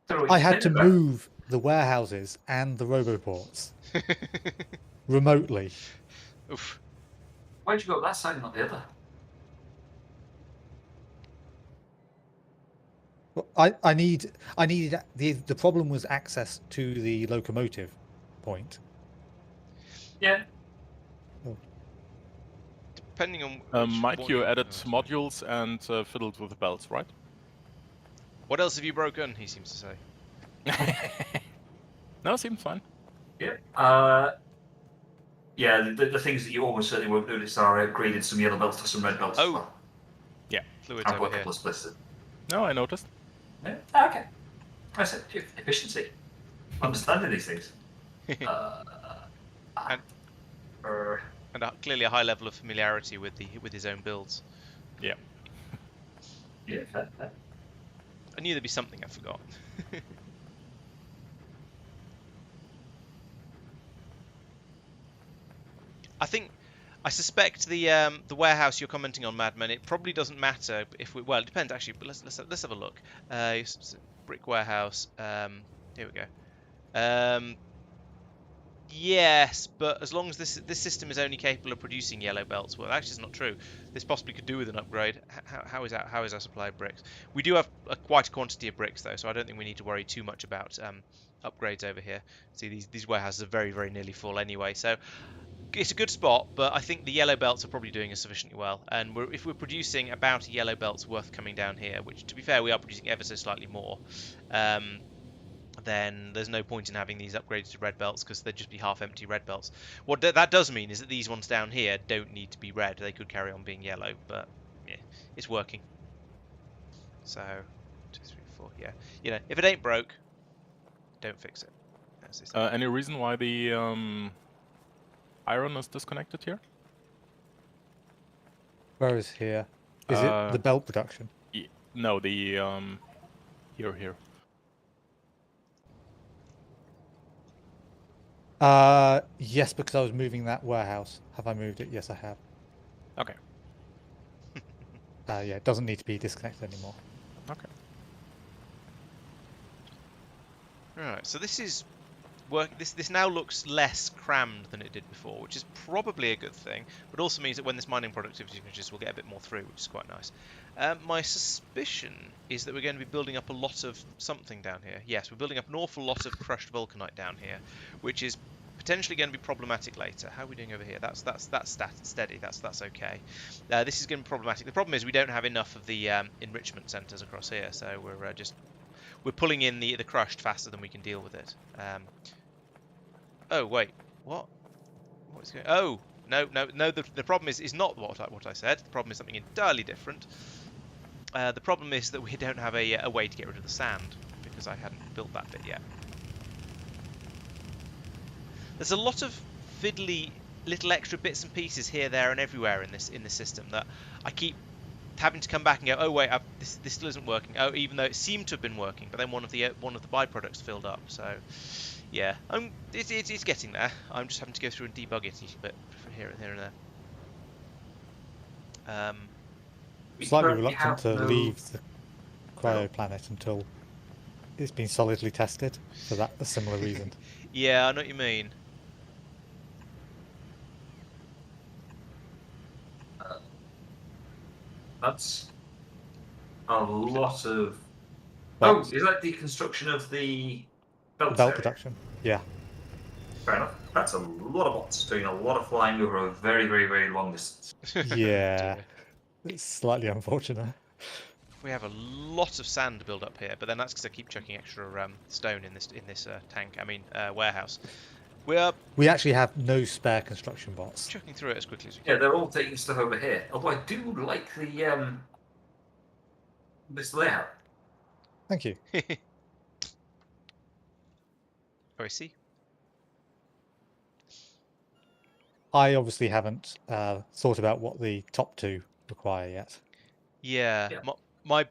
Don't know what I you're had to complaining about. move the warehouses and the roboports remotely. Oof. Why'd you go that side and not the other? Well, I needed the problem was access to the locomotive point. Yeah. Depending on Mike, what you added oh. modules and fiddled with the belts, right? What else have you broken? He seems to say. No, seems fine. Yeah. Yeah, the things that you almost certainly won't notice are I upgraded some yellow belts to some red belts as Oh. well. Fluids I've over got a here. couple of splits. No, I noticed. Yeah. Okay. I said efficiency. Understanding these things. And- And clearly a high level of familiarity with his own builds. Yeah. Yeah, fair. I knew there'd be something I forgot. I suspect the warehouse you're commenting on, Madman. It probably doesn't matter if we. Well, it depends actually. But let's have a look. Brick warehouse. Here we go. Yes, but as long as this system is only capable of producing yellow belts, well, actually, it's not true. This possibly could do with an upgrade. How is our supply of bricks? We do have quite a quantity of bricks though, so I don't think we need to worry too much about upgrades over here. See, these warehouses are very nearly full anyway. So it's a good spot, but I think the yellow belts are probably doing us sufficiently well. And if we're producing about a yellow belt's worth coming down here, which to be fair we are producing ever so slightly more, then there's no point in having these upgraded to red belts because they'd just be half-empty red belts. What that does mean is that these ones down here don't need to be red. They could carry on being yellow, but yeah, it's working. So 2, 3, 4, yeah. You know, if it ain't broke, don't fix it. That's this. Any reason why the iron is disconnected here? Where is here? Is it the belt production? No, the here. Yes, because I was moving that warehouse. Have I moved it? Yes, I have. Okay. Yeah, it doesn't need to be disconnected anymore. Okay. Right, so this is this now looks less crammed than it did before, which is probably a good thing, but also means that when this mining productivity increases, we'll get a bit more through, which is quite nice. My suspicion is that we're going to be building up a lot of something down here. Yes, we're building up an awful lot of crushed vulcanite down here, which is potentially going to be problematic later. How are we doing over here? That's steady. That's okay. This is going to be problematic. The problem is we don't have enough of the enrichment centers across here, so we're pulling in the crushed faster than we can deal with it. Oh wait, what? What's going? Oh no. The problem is not what I said. The problem is something entirely different. The problem is that we don't have a way to get rid of the sand because I hadn't built that bit yet. There's a lot of fiddly little extra bits and pieces here, there, and everywhere in this system that I keep having to come back and go, oh wait, this still isn't working. Oh, even though it seemed to have been working, but then one of the byproducts filled up. So yeah, it's getting there. I'm just having to go through and debug it a little bit here and there. Slightly reluctant to leave the cryo planet until it's been solidly tested for that a similar reason. Yeah, I know what you mean. That's a lot of... Oh, is that the construction of the belt area? Production, yeah. Fair enough. That's a lot of bots doing a lot of flying over a very, very, very long distance. Yeah, it's slightly unfortunate. We have a lot of sand build up here, but then that's because I keep chucking extra stone in this tank. I mean warehouse. We actually have no spare construction bots. Chucking through it as quickly as we Yeah, can. they're all taking stuff over here. Although I do like the this layout. Thank you. Oh, I see. I obviously haven't thought about what the top two require yet. Yeah. I'm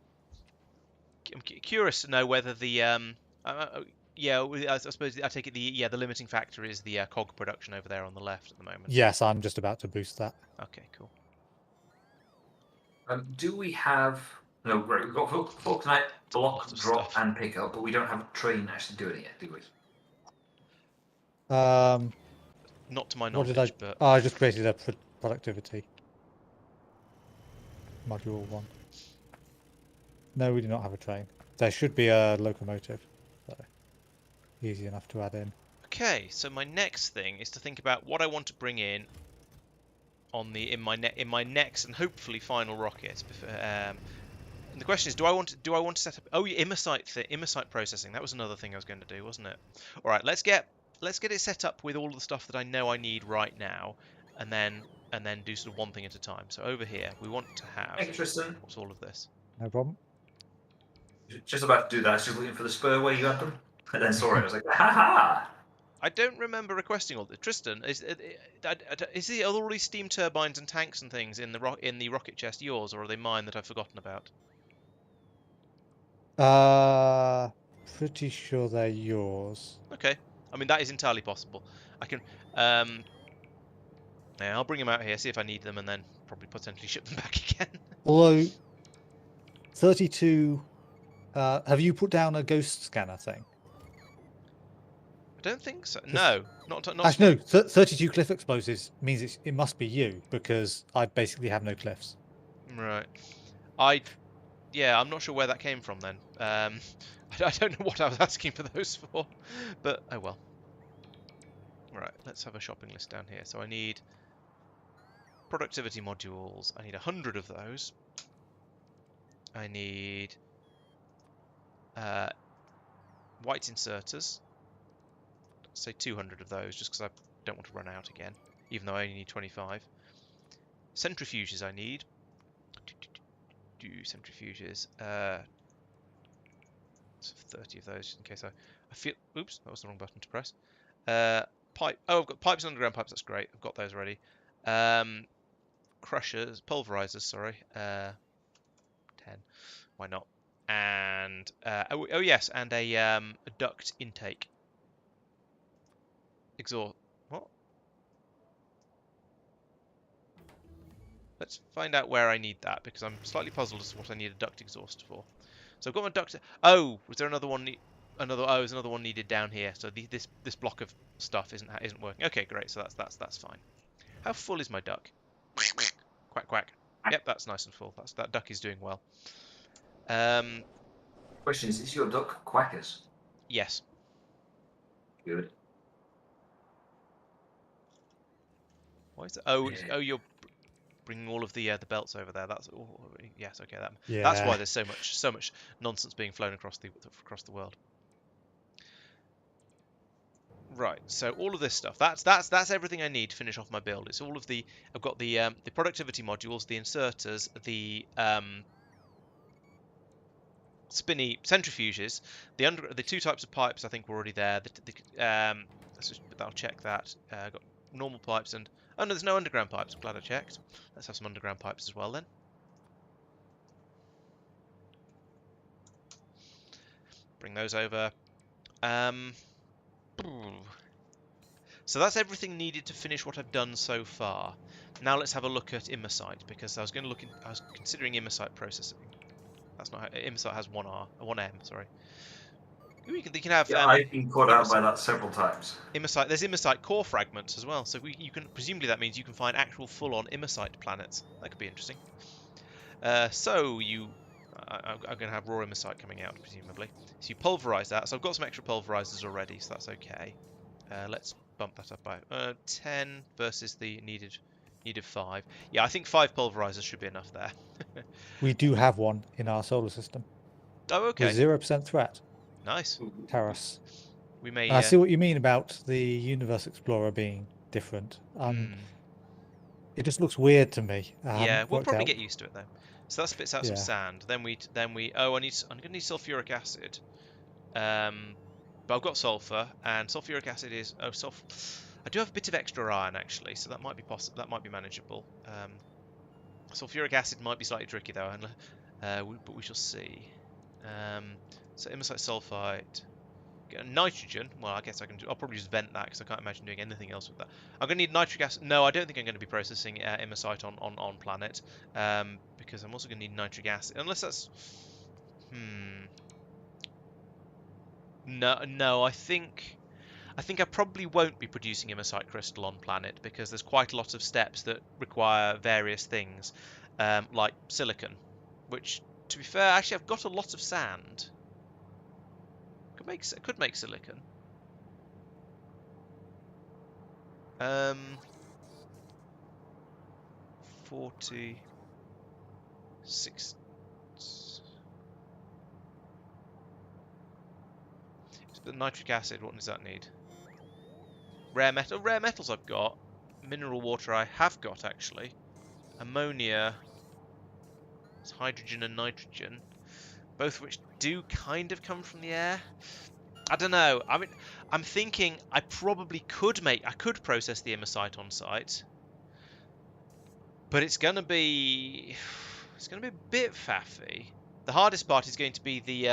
curious to know whether the yeah, I suppose I take it the limiting factor is the cog production over there on the left at the moment. Yes, I'm just about to boost that. Okay, cool. Do we have... No, right, we've got Volcanite, block, drop, stuff. and pick up, but we don't have a train actually doing it yet, do we? Not to my What knowledge, did I... but Oh, I just created a productivity. Module 1. No, we do not have a train. There should be a locomotive. So easy enough to add in. okay. So my next thing is to think about what I want to bring in on in my next and hopefully final rocket. And the question is, do I want to set up? Oh, Immersite processing. That was another thing I was going to do, wasn't it? All right, let's get it set up with all the stuff that I know I need right now, and then do sort of one thing at a time. So over here, we want to have... Thank you, Tristan. What's all of this? No problem. Just about to do that. I was just looking for the spur where you had them, and then saw it. I was like, ha ha! I don't remember requesting all this. Tristan, is all these steam turbines and tanks and things in the rocket chest yours, or are they mine that I've forgotten about? Pretty sure they're yours. Okay. I mean, that is entirely possible. I can... yeah, I'll bring them out here, see if I need them, and then probably potentially ship them back again. Although, 32... have you put down a ghost scanner thing? I don't think so. No. Not Actually, no. 32 cliff explosives means it must be you, because I basically have no cliffs. Right. Yeah, I'm not sure where that came from then. I don't know what I was asking for those for, but oh well. Right, let's have a shopping list down here. So I need productivity modules. I need 100 of those. I need white inserters. Let's say 200 of those, just because I don't want to run out again, even though I only need 25. Centrifuges I need. Centrifuges. 30 of those, in case I feel... Oops, that was the wrong button to press. Pipe. Oh, I've got pipes and underground pipes. That's great. I've got those already. Crushers, pulverizers. Sorry. 10. Why not? And oh yes, and a duct intake. Exhaust. What? Let's find out where I need that, because I'm slightly puzzled as to what I need a duct exhaust for. So I've got my duct. Oh, was there another one? There's another one needed down here. So this block of stuff isn't working. Okay, great. So that's fine. How full is my duck? Quack quack. Yep, that's nice and full. That duck is doing well. Question is your duck quackers? Yes. Good. Why is that? Oh, Yeah. oh, you're bringing all of the belts over there. That's yes, okay. Yeah. That's why there's so much nonsense being flown across the world. Right. So all of this stuff. That's everything I need to finish off my build. It's all of the. I've got the productivity modules, the inserters, the spinny centrifuges, the two types of pipes I think were already there. I'll check that. Got normal pipes and oh no, there's no underground pipes. I'm glad I checked. Let's have some underground pipes as well then. Bring those over. So that's everything needed to finish what I've done so far. Now let's have a look at Immersite, because I was considering Immersite processing. That's not how Immersite has one M. Sorry. You can have. Yeah, I've been caught out by that several times. Immersite. There's Immersite core fragments as well. So you can presumably that means you can find actual full-on Immersite planets. That could be interesting. I'm going to have raw Immersite coming out presumably. So you pulverize that. So I've got some extra pulverizers already, so that's okay. Let's bump that up by 10 versus the needed 5. Yeah, I think 5 pulverizers should be enough there. We do have one in our solar system. Oh, okay. With 0% threat. Nice. Terrace. We may. I see what you mean about the Universe Explorer being different. It just looks weird to me. Yeah, we'll probably get used to it though. So that spits out some Yeah. sand. Then we. Oh, I'm gonna need sulfuric acid. But I've got sulfur, and sulfuric acid is I do have a bit of extra iron actually, so that might be possible. That might be manageable. Sulfuric acid might be slightly tricky though, but we shall see. So Immersite sulfite, get nitrogen. Well, I guess I'll probably just vent that because I can't imagine doing anything else with that. I'm going to need nitric acid. No, I don't think I'm going to be processing Immersite on planet, because I'm also going to need nitric acid. Unless that's... No, I think I probably won't be producing Immersite crystal on planet because there's quite a lot of steps that require various things, like silicon, which, to be fair, actually I've got a lot of sand. Could make silicon. 46. The nitric acid, what does that need? Rare metals I've got. Mineral water I have got actually. Ammonia. It's hydrogen and nitrogen. Both of which do kind of come from the air. I don't know. I mean, I'm thinking I probably could process the Immersite on site. But it's gonna be a bit faffy. The hardest part is going to be the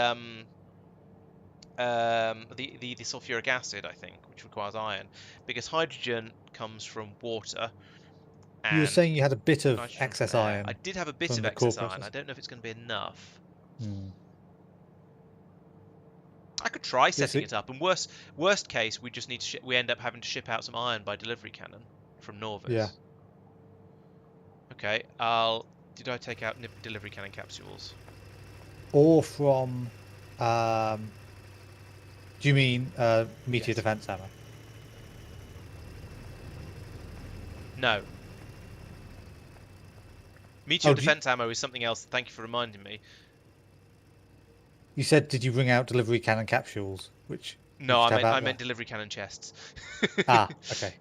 sulfuric acid, I think, which requires iron, because hydrogen comes from water. You were saying you had a bit of excess iron. I did have a bit of excess iron. I don't know if it's going to be enough. I could try setting it up, and worst case, we just need to we end up having to ship out some iron by delivery cannon from Norvis. Yeah. Okay. Did I take out delivery cannon capsules? Or from. Do you mean meteor Yes. defense ammo? No. Meteor Oh, defense ammo is something else. Thank you for reminding me. You said, did you bring out delivery cannon capsules? Which you No, should have out I there? meant delivery cannon chests. Ah, okay.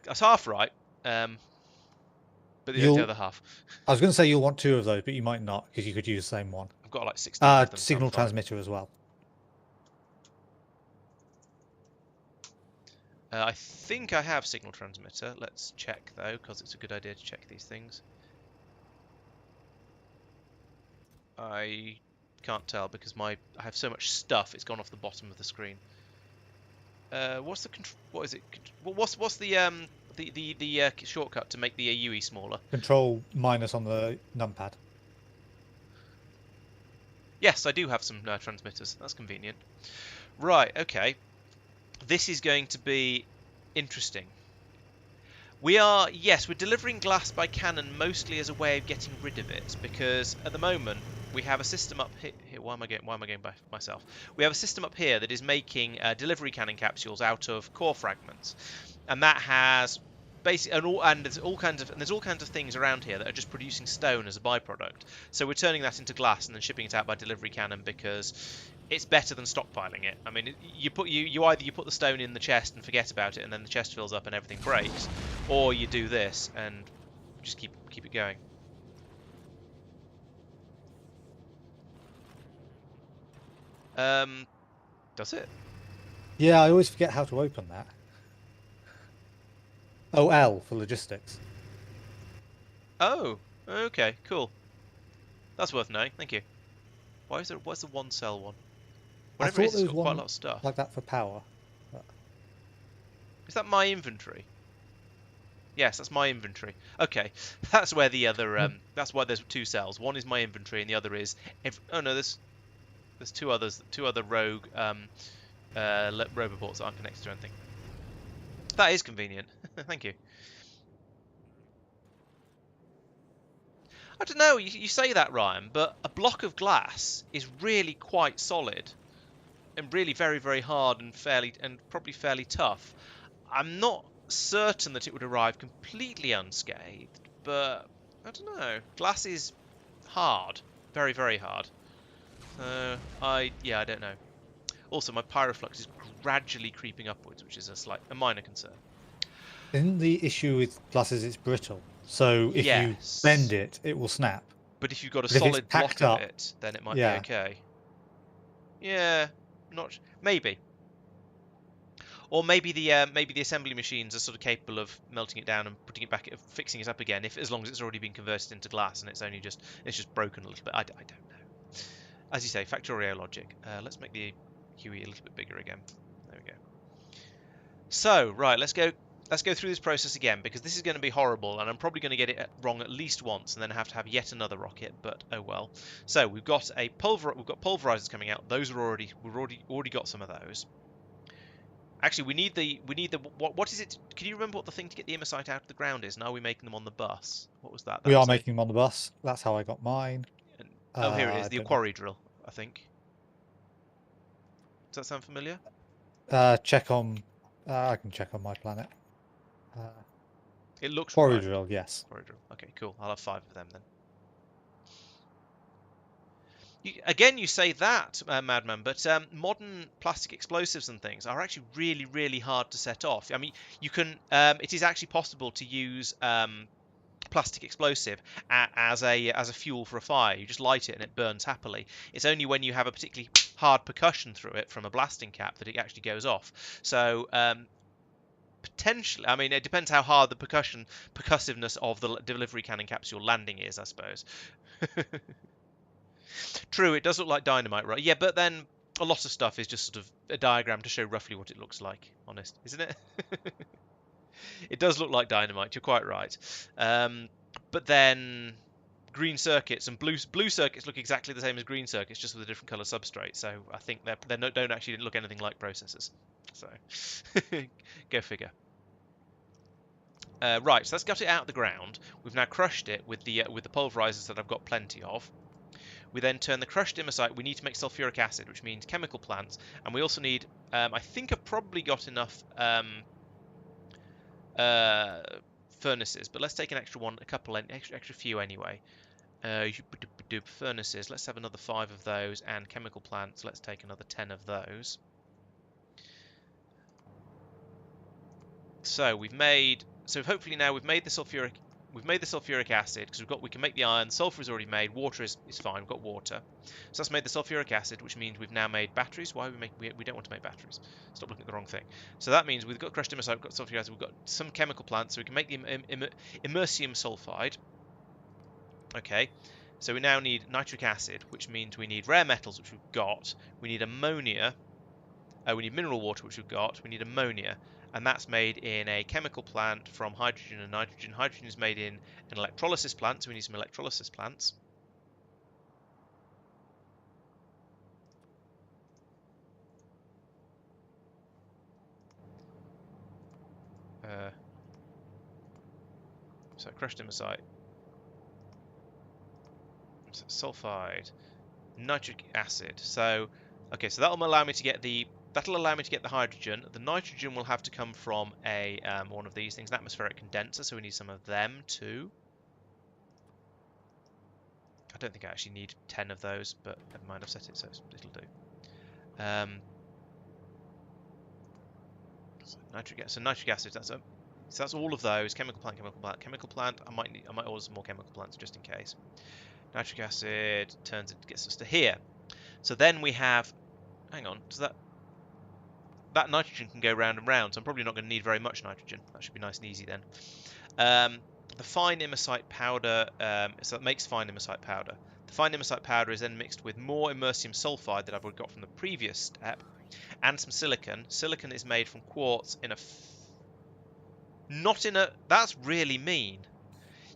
That's half right. But the You'll. other half. I was going to say you'll want 2 of those, but you might not because you could use the same one. I've got like 16 of them. So I'm Signal fine. transmitter as well. I think I have signal transmitter. Let's check though, because it's a good idea to check these things. I can't tell because I have so much stuff. It's gone off the bottom of the screen. What's the what is it? What's the shortcut to make the UE smaller? Control minus on the numpad. Yes, I do have some transmitters. That's convenient. Right. Okay. This is going to be interesting. We're delivering glass by cannon mostly as a way of getting rid of it, because at the moment we have a system up here. Why am I going by myself? We have a system up here that is making delivery cannon capsules out of core fragments, and that has basically there's all kinds of things around here that are just producing stone as a byproduct. So we're turning that into glass and then shipping it out by delivery cannon because it's better than stockpiling it. I mean, you either put the stone in the chest and forget about it, and then the chest fills up and everything breaks, or you do this and just keep it going. Does it? Yeah, I always forget how to open that. Oh, L for logistics. Oh, okay, cool. That's worth knowing. Thank you. What's the one cell one? Whatever it is, it's got quite a lot of stuff. Like that for power. But... Is that my inventory? Yes, that's my inventory. Okay, that's where the other that's why there's 2 cells. One is my inventory, and the other is oh no, there's 2 others, 2 other rogue roboports that aren't connected to anything. That is convenient. Thank you. I don't know. You say that, Ryan, but a block of glass is really quite solid, and really very, very hard and probably fairly tough. I'm not certain that it would arrive completely unscathed, but I don't know. Glass is hard, very, very hard. I don't know. Also, my pyroflux is gradually creeping upwards, which is a minor concern. Isn't the issue with glass is it's brittle? So if you bend it, it will snap. But if you've got a solid block of it, then it might be okay. Yeah, maybe. Or maybe the assembly machines are sort of capable of melting it down and putting it back, fixing it up again, as long as it's already been converted into glass and it's just broken a little bit. I don't know. As you say, Factorio logic. Let's make the QE a little bit bigger again. There we go. So right, let's go through this process again, because this is going to be horrible, and I'm probably going to get it wrong at least once, and then have to have yet another rocket. But oh well. So we've got pulverizers coming out. We've already got some of those. Actually, we need the what is it? Can you remember what the thing to get the Immersite out of the ground is? And are we making them on the bus? What was that? We are making them on the bus. That's how I got mine. And, here it is, the quarry drill, I think. Does that sound familiar? Check on. I can check on my planet. It looks quarry right. drill, yes. Quarry drill. Okay, cool. I'll have 5 of them then. You say that, Madman, but modern plastic explosives and things are actually really, really hard to set off. I mean, you can. It is actually possible to use plastic explosive as a fuel for a fire. You just light it and it burns happily. It's only when you have a particularly hard percussion through it from a blasting cap that it actually goes off. So potentially, I mean, it depends how hard the percussiveness of the delivery cannon capsule landing is, I suppose. True, it does look like dynamite, right? Yeah, but then a lot of stuff is just sort of a diagram to show roughly what it looks like, honest, isn't it? It does look like dynamite, you're quite right. But then green circuits and blue circuits look exactly the same as green circuits, just with a different colour substrate. So I think they don't actually look anything like processors. So go figure. Right, so let's get it out of the ground. We've now crushed it with the pulverizers that I've got plenty of. We then turn the crushed immersite. We need to make sulfuric acid, which means chemical plants, and we also need. I think I've probably got enough furnaces, but let's take an extra one, a couple, extra few anyway. Furnaces, let's have another 5 of those, and chemical plants, let's take another 10 of those. So hopefully now we've made the sulfuric acid, because we can make the iron. Sulfur is already made. Water is fine. We've got water. So that's made the sulfuric acid, which means we've now made batteries. Why we don't want to make batteries? Stop looking at the wrong thing. So that means we've got crushed immersite, we've got sulfuric acid, we've got some chemical plants, so we can make the immersium sulfide. Okay. So we now need nitric acid, which means we need rare metals, which we've got. We need ammonia. We need mineral water, which we've got. We need ammonia. And that's made in a chemical plant from hydrogen and nitrogen. Hydrogen is made in an electrolysis plant, so we need some electrolysis plants. So crushed immersite, sulfide, nitric acid. So, okay, so that'll allow me to get the hydrogen. The nitrogen will have to come from a one of these things, an atmospheric condenser, so we need some of them too. I don't think I actually need 10 of those, but never mind, I've set it so it'll do. So nitric acid, that's all of those. Chemical plant. I might order some more chemical plants just in case. Nitric acid gets us to here. So then we have, hang on, so that nitrogen can go round and round, so I'm probably not going to need very much nitrogen. That should be nice and easy then. The fine immersite powder, so that makes fine immersite powder. The fine immersite powder is then mixed with more immersium sulfide that I've already got from the previous step, and some silicon. Silicon is made from quartz that's really mean.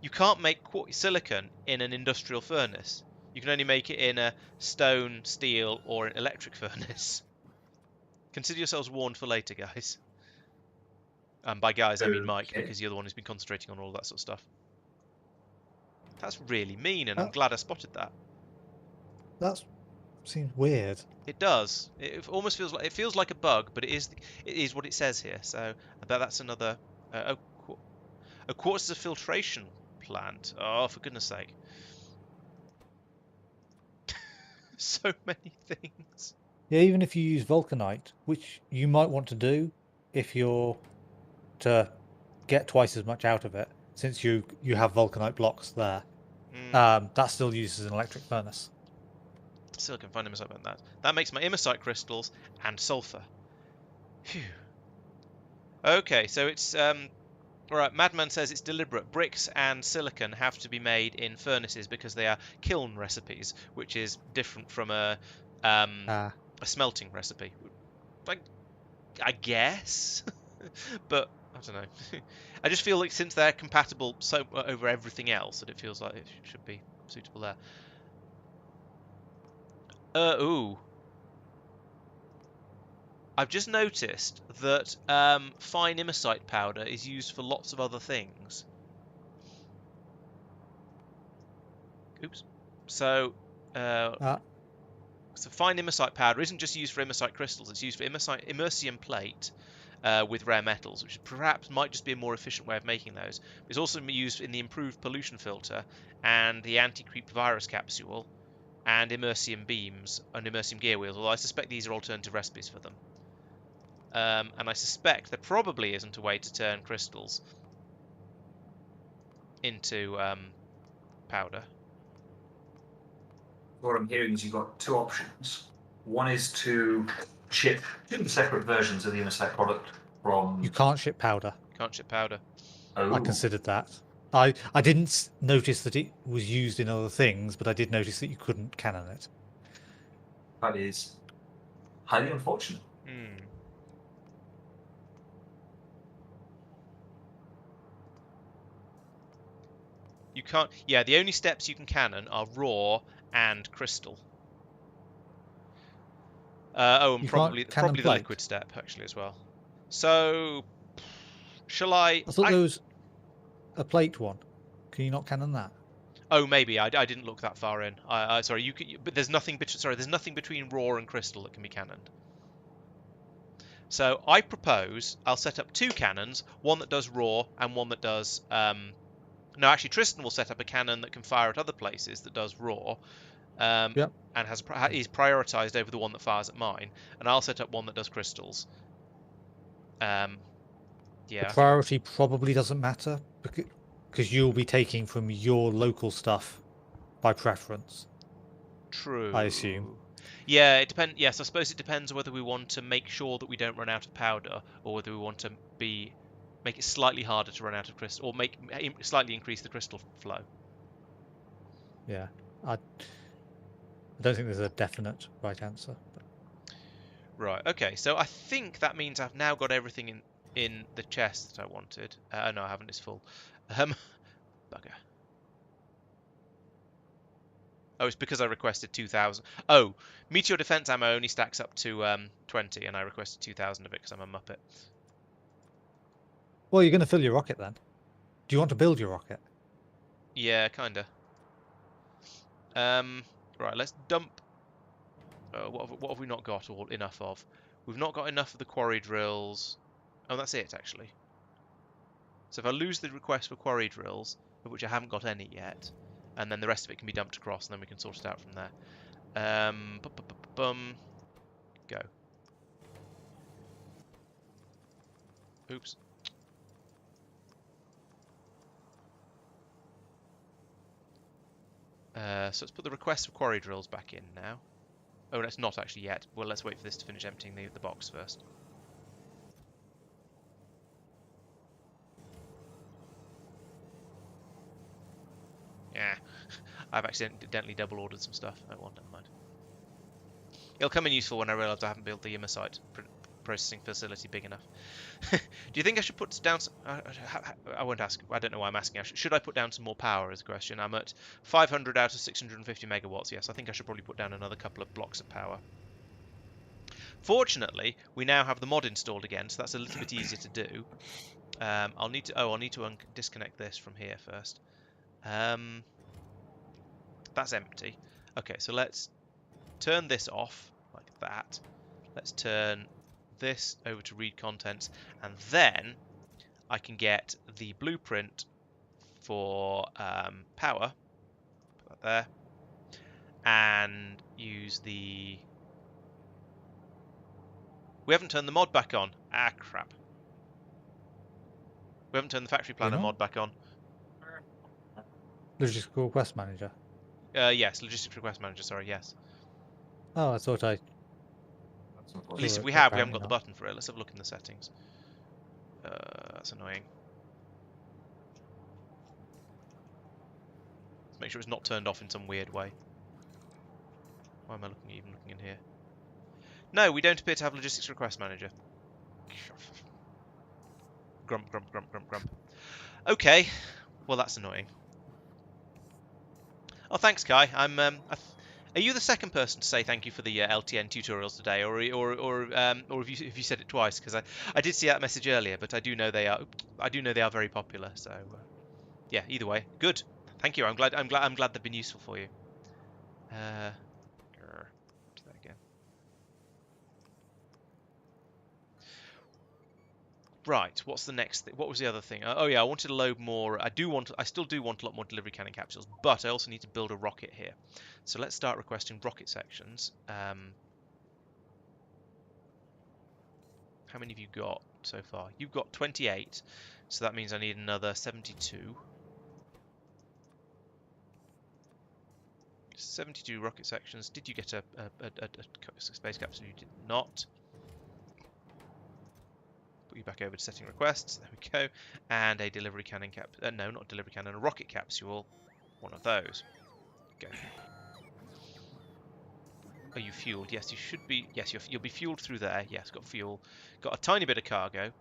You can't make silicon in an industrial furnace. You can only make it in a stone, steel, or an electric furnace. Consider yourselves warned for later, guys. And by guys, I mean Mike, because you're the one who's been concentrating on all that sort of stuff. That's really mean, and I'm glad I spotted that. That seems weird. It does. It almost feels like a bug, but it is what it says here. So I bet that's another. A quartz is a filtration plant. Oh, for goodness sake! So many things. Yeah, even if you use vulcanite, which you might want to do if you're to get twice as much out of it, since you have vulcanite blocks there, that still uses an electric furnace. Silicon, fine immersite about that. That makes my immersite crystals and sulfur. Phew. Okay, so it's alright, Madman says it's deliberate. Bricks and silicon have to be made in furnaces because they are kiln recipes, which is different from a smelting recipe. Like, I guess, but I don't know. I just feel like since they're compatible so over everything else, that it feels like it should be suitable there. Ooh. I've just noticed that fine immersite powder is used for lots of other things. Oops. So, so fine immersite powder isn't just used for immersite crystals. It's used for immersium plate with rare metals, which perhaps might just be a more efficient way of making those. It's also used in the improved pollution filter and the anti-creep virus capsule and immersium beams and immersium gear wheels, although I suspect these are alternative recipes for them. And I suspect there probably isn't a way to turn crystals into powder. What I'm hearing is you've got two options. One is to ship two separate versions of the Immersite product from... You can't ship powder. Can't ship powder. Oh. I considered that. I didn't notice that it was used in other things, but I did notice that you couldn't cannon it. That is highly unfortunate. You can't... Yeah, the only steps you can cannon are raw and crystal. And probably the liquid step, actually, as well. So, shall I... I thought there was a plate one. Can you not cannon that? Oh, maybe. I didn't look that far in. Sorry, you can, but there's nothing. There's nothing between raw and crystal that can be cannoned. So I propose I'll set up 2 cannons, one that does raw and one that does... no, actually, Tristan will set up a cannon that can fire at other places that does raw, Yep. and is prioritised over the one that fires at mine. And I'll set up one that does crystals. Yeah. The priority probably doesn't matter because you'll be taking from your local stuff by preference. True. I assume. Yeah, it depends. Yes, I suppose it depends whether we want to make sure that we don't run out of powder, or whether we want to make it slightly harder to run out of crystal, or slightly increase the crystal flow. Yeah, I don't think there's a definite right answer. But... Right. Okay. So I think that means I've now got everything in the chest that I wanted. No, I haven't. It's full. Bugger. Oh, it's because I requested 2,000. Oh, meteor defense ammo only stacks up to 20, and I requested 2,000 of it because I'm a muppet. Well, you're going to fill your rocket then. Do you want to build your rocket? Yeah, kinda. Right, let's dump. What have we not got enough of? We've not got enough of the quarry drills. Oh, that's it actually. So if I lose the request for quarry drills, of which I haven't got any yet, and then the rest of it can be dumped across, and then we can sort it out from there. Go. Oops. So let's put the request for quarry drills back in now. Oh, that's not actually yet. Well, let's wait for this to finish emptying the box first. Yeah, I've accidentally double ordered some stuff. Oh well, never mind. It'll come in useful when I realise I haven't built the Immersite processing facility big enough. Do you think I should put down some... I won't ask. I don't know why I'm asking. Should I put down some more power is the question. I'm at 500 out of 650 megawatts. Yes, I think I should probably put down another couple of blocks of power. Fortunately, we now have the mod installed again, so that's a little bit easier to do. I'll need to disconnect this from here first. That's empty. Okay, so let's turn this off like that. Let's turn this over to read contents, and then I can get the blueprint for power. Put that there, and use the... We haven't turned the mod back on. Ah, crap. We haven't turned the factory planner mod back on. Logistical request manager. Yes, logistics request manager. Sorry, yes. Oh, I thought I... At least if we haven't got the button for it. Let's have a look in the settings. That's annoying. Let's make sure it's not turned off in some weird way. Why am I even looking in here? No, we don't appear to have logistics request manager. Grump, grump, grump, grump, grump. Okay, well that's annoying. Oh, thanks, Kai. Are you the second person to say thank you for the LTN tutorials today, or have you said it twice? Because I did see that message earlier, but I do know they are very popular. So yeah, either way, good. Thank you. I'm glad they've been useful for you. That again. Right, what's the next thing? What was the other thing? Oh yeah, I wanted to load more. I still do want a lot more delivery cannon capsules, but I also need to build a rocket here. So let's start requesting rocket sections. How many have you got so far? You've got 28, so that means I need another 72. 72 rocket sections. Did you get a space capsule? You did not. Put you back over to setting requests. There we go. And a delivery cannon no, not delivery cannon. A rocket capsule. One of those. Go. Are you fueled? Yes, you should be. Yes, you'll be fueled through there. Yes, got fuel. Got a tiny bit of cargo.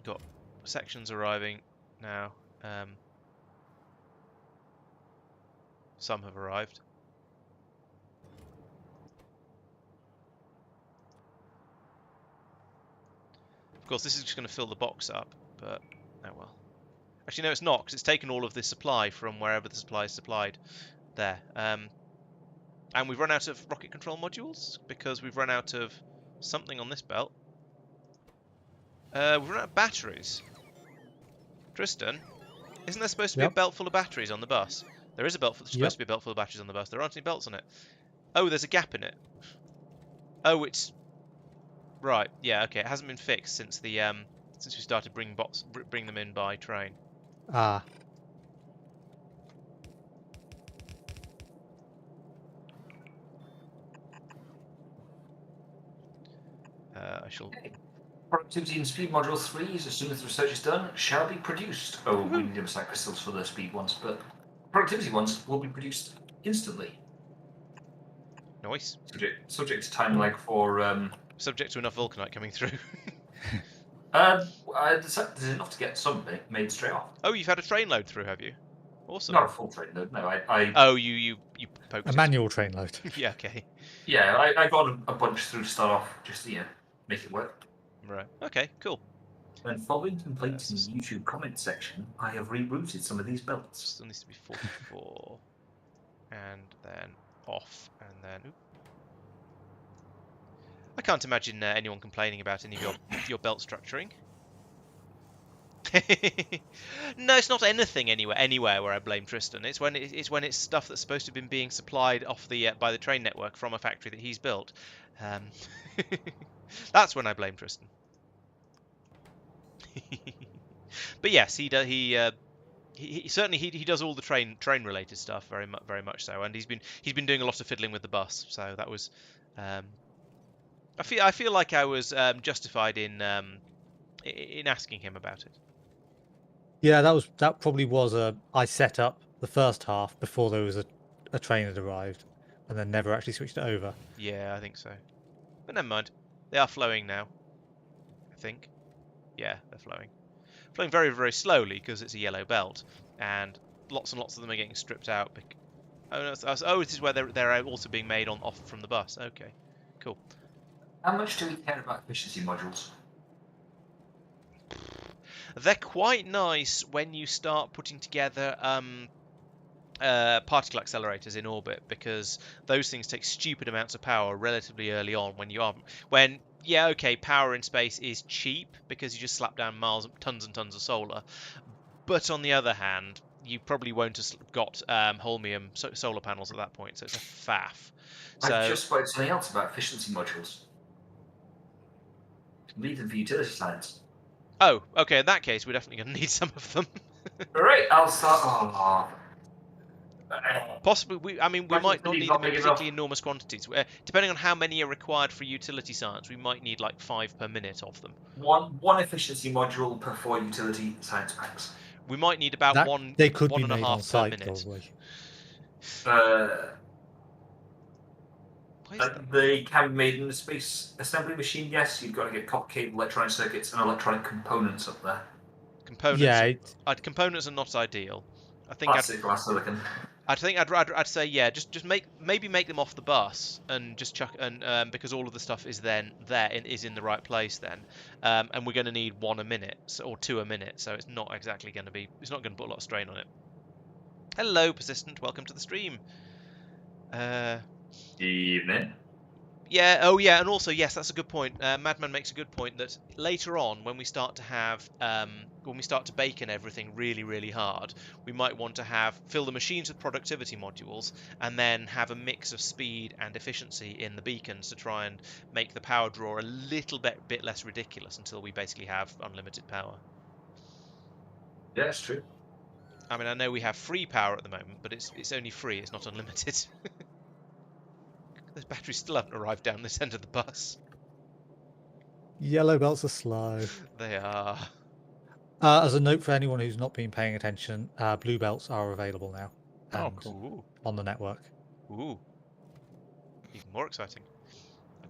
Got sections arriving now. Some have arrived. Of course, this is just going to fill the box up, but oh well. Actually, no, it's not, because it's taken all of the supply from wherever the supply is supplied. There. And we've run out of rocket control modules, because we've run out of something on this belt. We've run out of batteries. Tristan, isn't there supposed to be a Yep. belt full of batteries on the bus? There is a belt. There's supposed to be a belt full of batteries on the bus. There aren't any belts on it. Oh, there's a gap in it. Oh, it's right. Yeah, okay. It hasn't been fixed since the since we started bring them in by train. Ah. I shall. Productivity in speed module 3s, as soon as the research is done, shall be produced. Oh, we need Immersite crystals for the speed ones, but productivity ones will be produced instantly. Nice. Subject to time lag for. Subject to enough vulcanite coming through. There's enough to get some made straight off. Oh, you've had a train load through, have you? Awesome. Not a full train load, no. Oh, you poked A it. manual train load. Yeah, okay. Yeah, I got a bunch through to start off, just to make it work. Right. Okay, cool. And following complaints in the YouTube comment section, I have rerouted some of these belts. Still needs to be 44. And then off. And then... Oop. I can't imagine anyone complaining about any of your belt structuring. No, it's not anything anywhere where I blame Tristan. It's when it's stuff that's supposed to have been being supplied off the by the train network from a factory that he's built. That's when I blame Tristan. But yes, he certainly does all the train related stuff very much so, and he's been doing a lot of fiddling with the bus. So that was I feel like I was justified in asking him about it. Yeah, that probably was I set up the first half before there was a train had arrived, and then never actually switched it over. Yeah, I think so. But never mind. They are flowing now. I think. Yeah, they're flowing. Flowing very, very slowly because it's a yellow belt, and lots of them are getting stripped out. Oh no! This is where they're also being made off from the bus. Okay, cool. How much do we care about efficiency modules? They're quite nice when you start putting together particle accelerators in orbit, because those things take stupid amounts of power relatively early on. Yeah, okay, power in space is cheap because you just slap down tons and tons of solar. But on the other hand, you probably won't have got holmium solar panels at that point, so it's a faff. I've just spoken something else about efficiency modules. Leave them for utility science. Oh, okay, in that case, we're definitely going to need some of them. Alright, I'll start. Possibly, we might not need them in particularly enormous quantities. Depending on how many are required for utility science, we might need like 5 per minute of them. One efficiency module per 4 utility science packs. We might need about one. They could one be and a made half on site, per minute. probably. They can be made in the space assembly machine. Yes, you've got to get copper cable, electronic circuits, and electronic components up there. Components. Yeah. Components are not ideal. I think Plastic glass silicon. I'd say yeah. Just maybe make them off the bus and just chuck because all of the stuff is then is in the right place then, and we're going to need 1 a minute or 2 a minute. So it's not exactly going to be. It's not going to put a lot of strain on it. Hello, persistent. Welcome to the stream. Evening. Yeah, oh yeah, and also, yes, that's a good point. Madman makes a good point that later on, when we start to bacon everything really, really hard, we might want to fill the machines with productivity modules, and then have a mix of speed and efficiency in the beacons to try and make the power draw a little bit less ridiculous until we basically have unlimited power. Yeah, it's true. I mean, I know we have free power at the moment, but it's only free, it's not unlimited. Those batteries still haven't arrived down this end of the bus. Yellow belts are slow. They are. As a note for anyone who's not been paying attention, blue belts are available now. Oh, cool. On the network. Ooh. Even more exciting.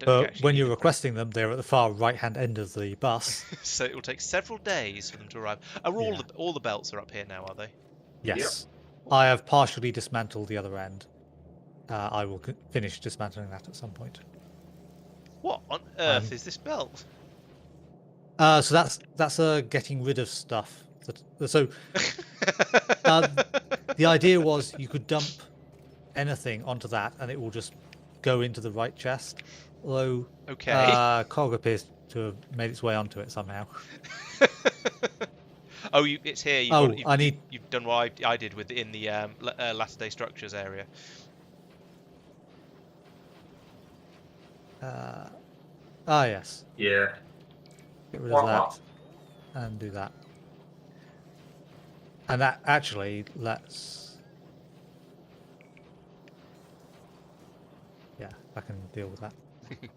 But when you're requesting them, they're at the far right-hand end of the bus. So it will take several days for them to arrive. All the belts are up here now, are they? Yes. Yep. I have partially dismantled the other end. I will finish dismantling that at some point. What on earth is this belt? So that's getting rid of stuff. So the idea was you could dump anything onto that, and it will just go into the right chest. Although Okay. Cog appears to have made its way onto it somehow. Oh, it's here. I need. You've done what I did with in the latter day structures area. Yes. Yeah. Get rid of that and do that. And that actually let's. Yeah, I can deal with that.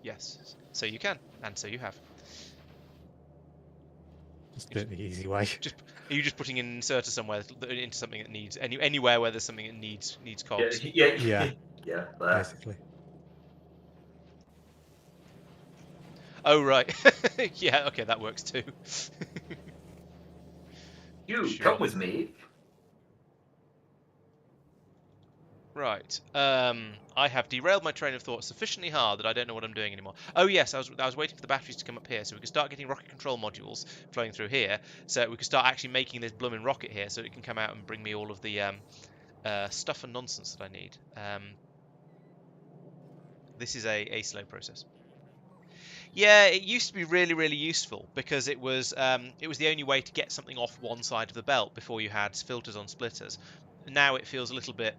Yes. So you can, and so you have. Just do it the easy way. Are you just putting an inserter somewhere into something that needs anywhere where there's something that needs cogs? Yeah. Yeah, There. basically. Oh right. Yeah. Okay, that works too. You Sure. come with me. Right. I have derailed my train of thought sufficiently hard that I don't know what I'm doing anymore. Oh yes, I was waiting for the batteries to come up here so we could start getting rocket control modules flowing through here, so we could start actually making this blooming rocket here, so it can come out and bring me all of the stuff and nonsense that I need. This is a slow process. Yeah, it used to be really, really useful because it was the only way to get something off one side of the belt before you had filters on splitters. Now it feels a little bit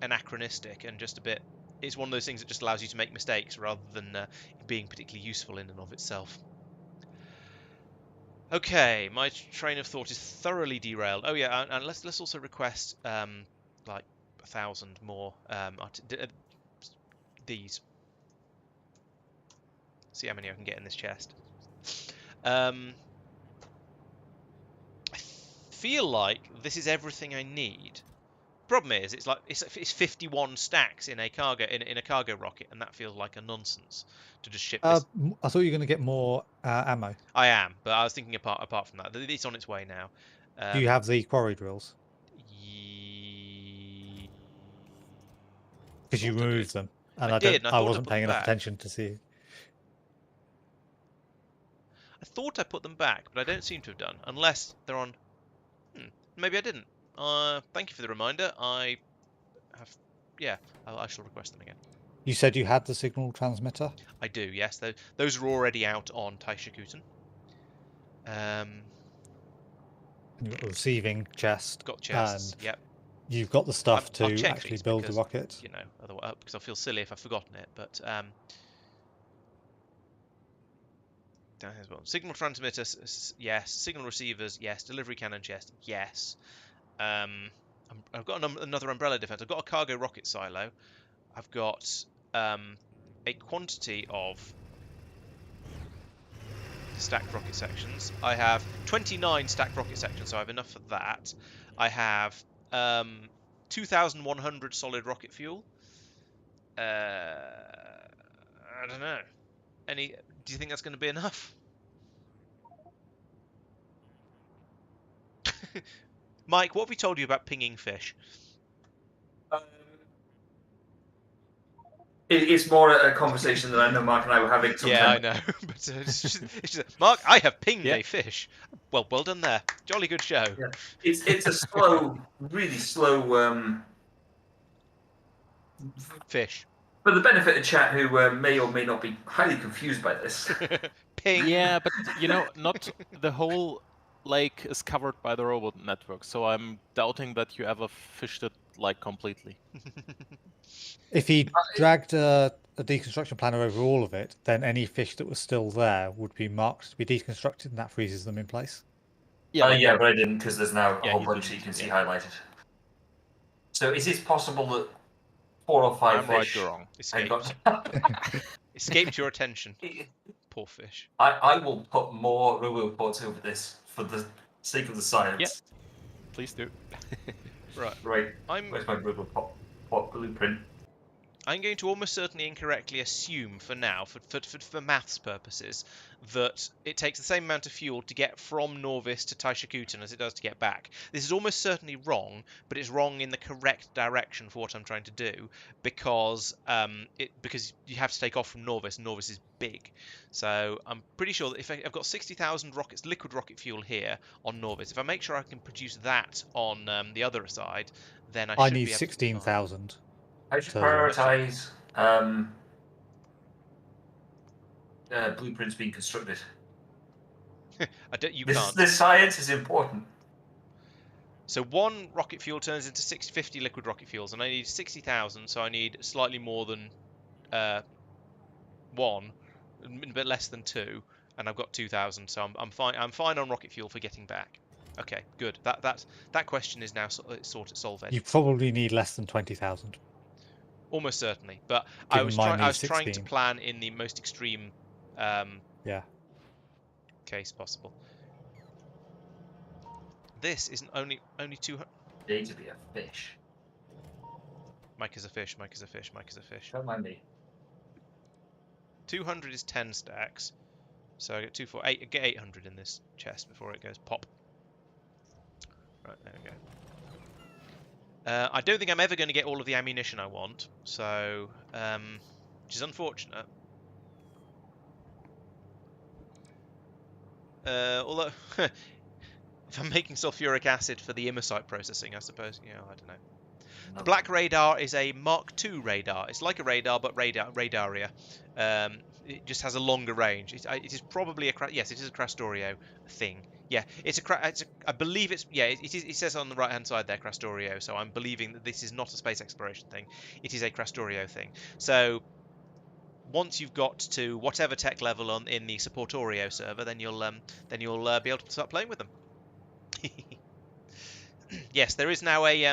anachronistic and just a bit. It's one of those things that just allows you to make mistakes rather than being particularly useful in and of itself. Okay, my train of thought is thoroughly derailed. Oh yeah, and let's also request like 1,000 more these. See how many I can get in this chest. I feel like this is everything I need. Problem is, it's like it's 51 stacks in a cargo in a cargo rocket, and that feels like a nonsense to just ship this. I thought you were going to get more ammo. I am, but I was thinking apart from that, it's on its way now. Do you have the quarry drills? Because you removed them, and I did, and I thought I wasn't put paying them enough back. attention to see. I thought I put them back, but I don't seem to have done, unless they're on. Maybe I didn't. Thank you for the reminder. I have. Yeah, I shall request them again. You said you had the signal transmitter? I do, yes. Those are already out on Taishakuten. And you've got the receiving chest. Got chests, and yep. You've got the stuff I'll to check actually these build because, the rocket. you know, otherwise, because I feel silly if I've forgotten it. But signal transmitters, yes. Signal receivers, yes. Delivery cannon chest, yes. I've got another umbrella defense. I've got a cargo rocket silo. I've got a quantity of stacked rocket sections. I have 29 stacked rocket sections, so I have enough for that. I have 2,100 solid rocket fuel. I don't know. Do you think that's going to be enough? Mike, what have we told you about pinging fish? It's more a conversation that I know Mark and I were having. Yeah, I know. But it's just, Mark, I have pinged a fish. Well done there. Jolly good show. Yeah. It's a slow, really slow fish. For the benefit of chat who may or may not be highly confused by this. Ping. Yeah, but you know, not the whole lake is covered by the robot network, so I'm doubting that you ever fished it like completely. If he dragged a deconstruction planner over all of it, then any fish that was still there would be marked to be deconstructed, and that freezes them in place. Yeah, but I didn't, because there's now a whole he's bunch that you can see highlighted. So is it possible that 4 or 5 I'm right, fish you're wrong. Escaped your attention. Poor fish. I will put more robo reports over this for the sake of the science. Yeah. Please do. Right. Where's my robo report blueprint? I'm going to almost certainly incorrectly assume for now, for maths purposes, that it takes the same amount of fuel to get from Norvis to Taishakuten as it does to get back. This is almost certainly wrong, but it's wrong in the correct direction for what I'm trying to do, because because you have to take off from Norvis, and Norvis is big. So I'm pretty sure that if I've got 60,000 rockets, liquid rocket fuel here on Norvis, if I make sure I can produce that on the other side, then I should need be able 16,000. I should prioritise blueprints being constructed. You can't. This science is important. So 1 rocket fuel turns into 50 liquid rocket fuels, and I need 60,000, so I need slightly more than 1, a bit less than 2, and I've got 2,000, so I'm fine. I'm fine on rocket fuel for getting back. Okay, good. That question is now solved. You probably need less than 20,000. Almost certainly, but I Given was mine trying needs to 16. plan in the most extreme Yeah. case possible. This isn't only 200. Need to be a fish. Mike is a fish. Mike is a fish. Mike is a fish. Don't mind me. 200 is 10 stacks, so I get 2, 4, 8. I get 800 in this chest before it goes pop. Right, there we go. I don't think I'm ever going to get all of the ammunition I want, so which is unfortunate. Although if I'm making sulfuric acid for the Immersite processing, I suppose, I don't know. The black radar is a Mark II radar. It's like a radar, but radarier. It just has a longer range. It is probably yes, it is a Krastorio thing. Yeah, I believe it's It says on the right hand side there Krastorio. So I'm believing that this is not a space exploration thing. It is a Krastorio thing. So once you've got to whatever tech level in the Supportorio server, then you'll be able to start playing with them. Yes, there is now a